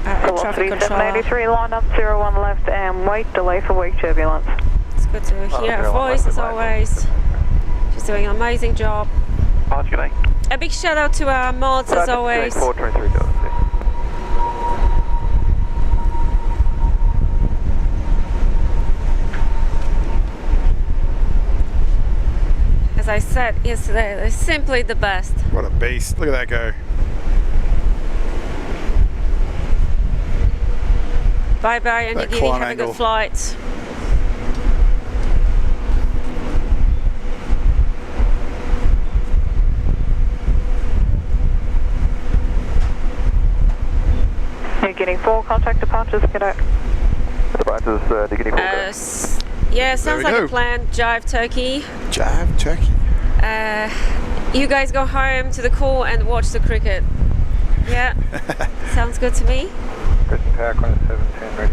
at traffic control. 783, line up 01 left and wait, delay for weak turbulence. It's good to hear her voice as always. She's doing an amazing job. A big shout out to our mods as always. As I said yesterday, they're simply the best. What a beast. Look at that go. Bye bye and That Guinea, climb have a angle. good flight. You're getting 4 contact departures, cadet. Departures, the Guinea 4. Yeah, sounds like go. a plan. Jive Turkey. Jive Turkey. You guys go home to the cool and watch the cricket. Yeah, sounds good to me. Brisbane Tower, Qantas 710 ready.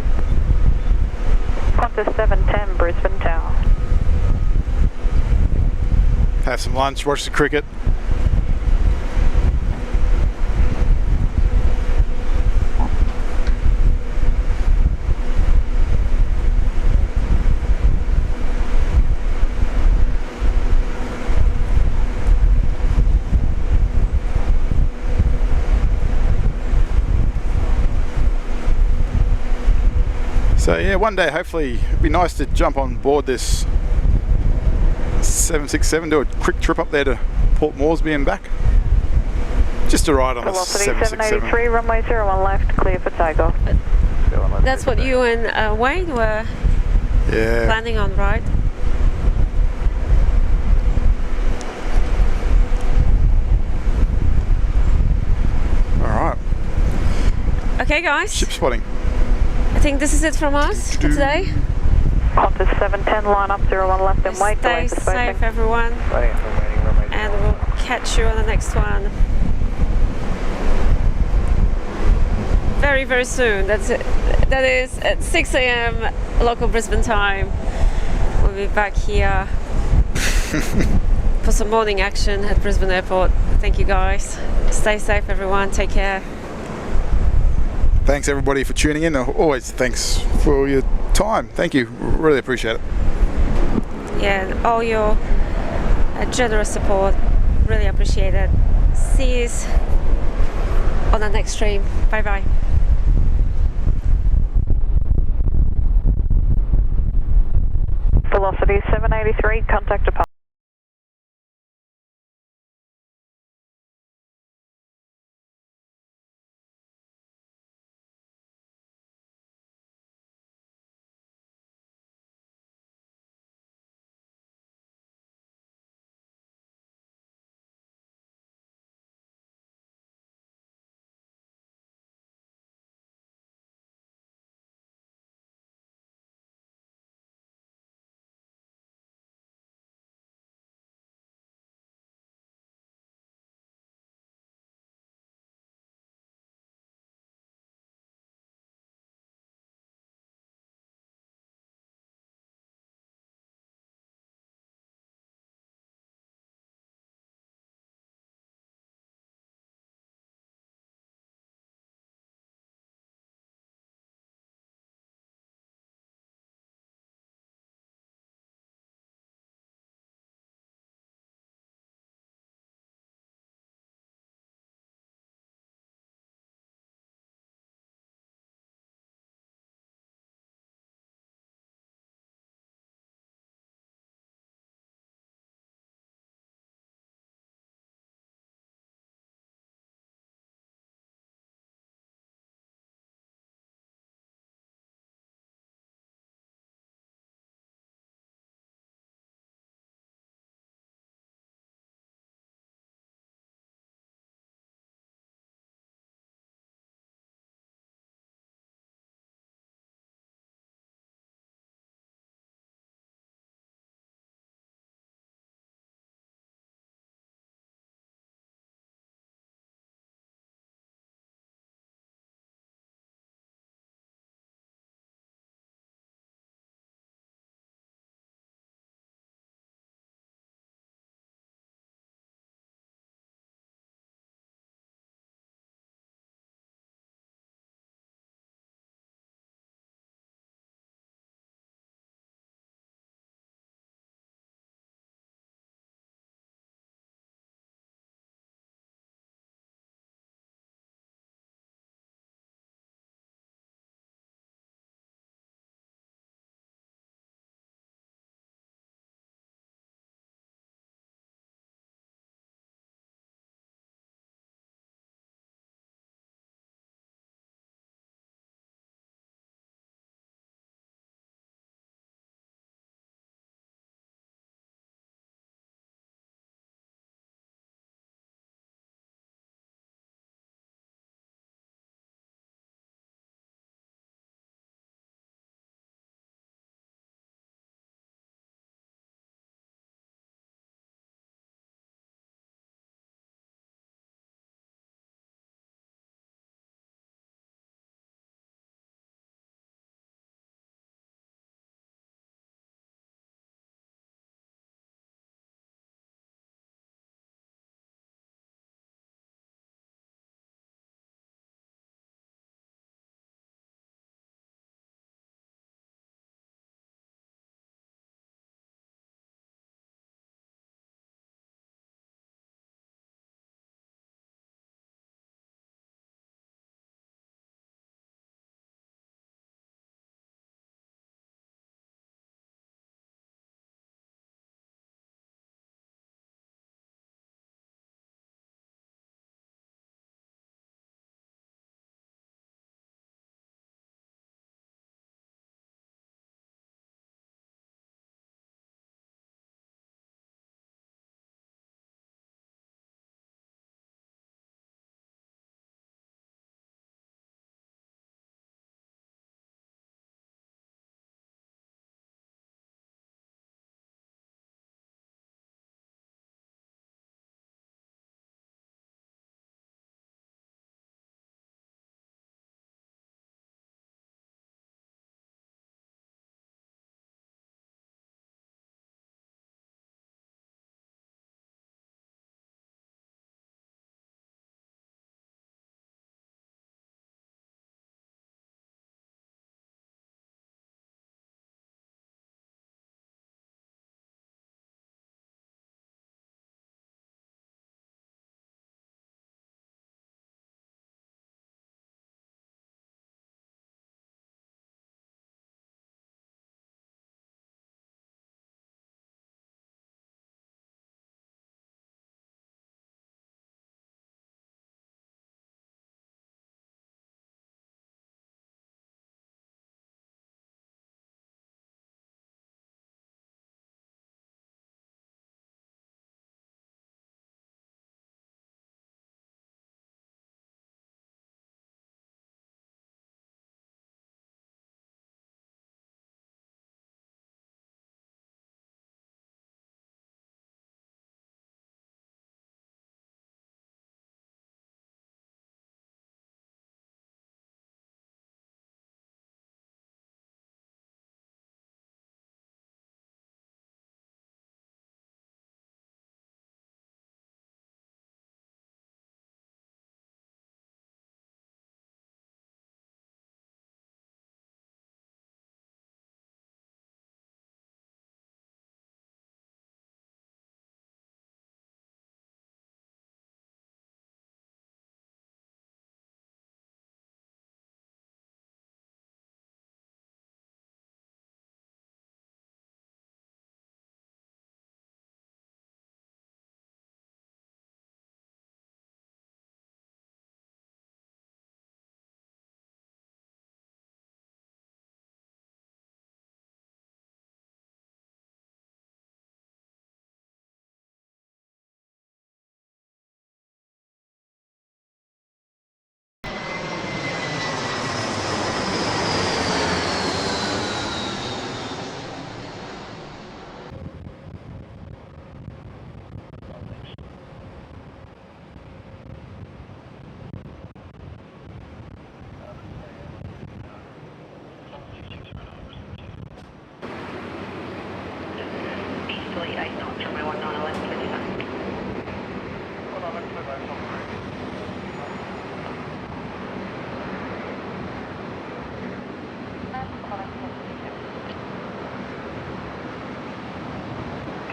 Qantas 710, Brisbane Tower. Have some lunch, watch the cricket. So yeah, one day hopefully it'd be nice to jump on board this 767, do a quick trip up there to Port Moresby and back. Just to ride on a Velocity 767. 783, runway 01 left, clear for takeoff. That's what you and Wayne were Yeah. planning on, right? Alright. Okay guys, Ship spotting. I think this is it from us for today. Qantas 710, line up 01 left and wait, delay Stay for spacing. safe everyone, and we'll catch you on the next one very, very soon. That's it. That is at 6 a.m. local Brisbane time. We'll be back here for some morning action at Brisbane Airport. Thank you guys. Stay safe everyone. Take care. Thanks everybody for tuning in. Always thanks for your time. Thank you. Really appreciate it. Yeah, and all your generous support. Really appreciate it. See you on the next stream. Bye bye. Velocity 783, contact departure.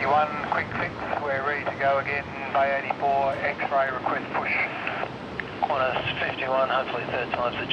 51, quick fix, we're ready to go again, Bay 84, X-ray request push. Qantas 51, hopefully third time's the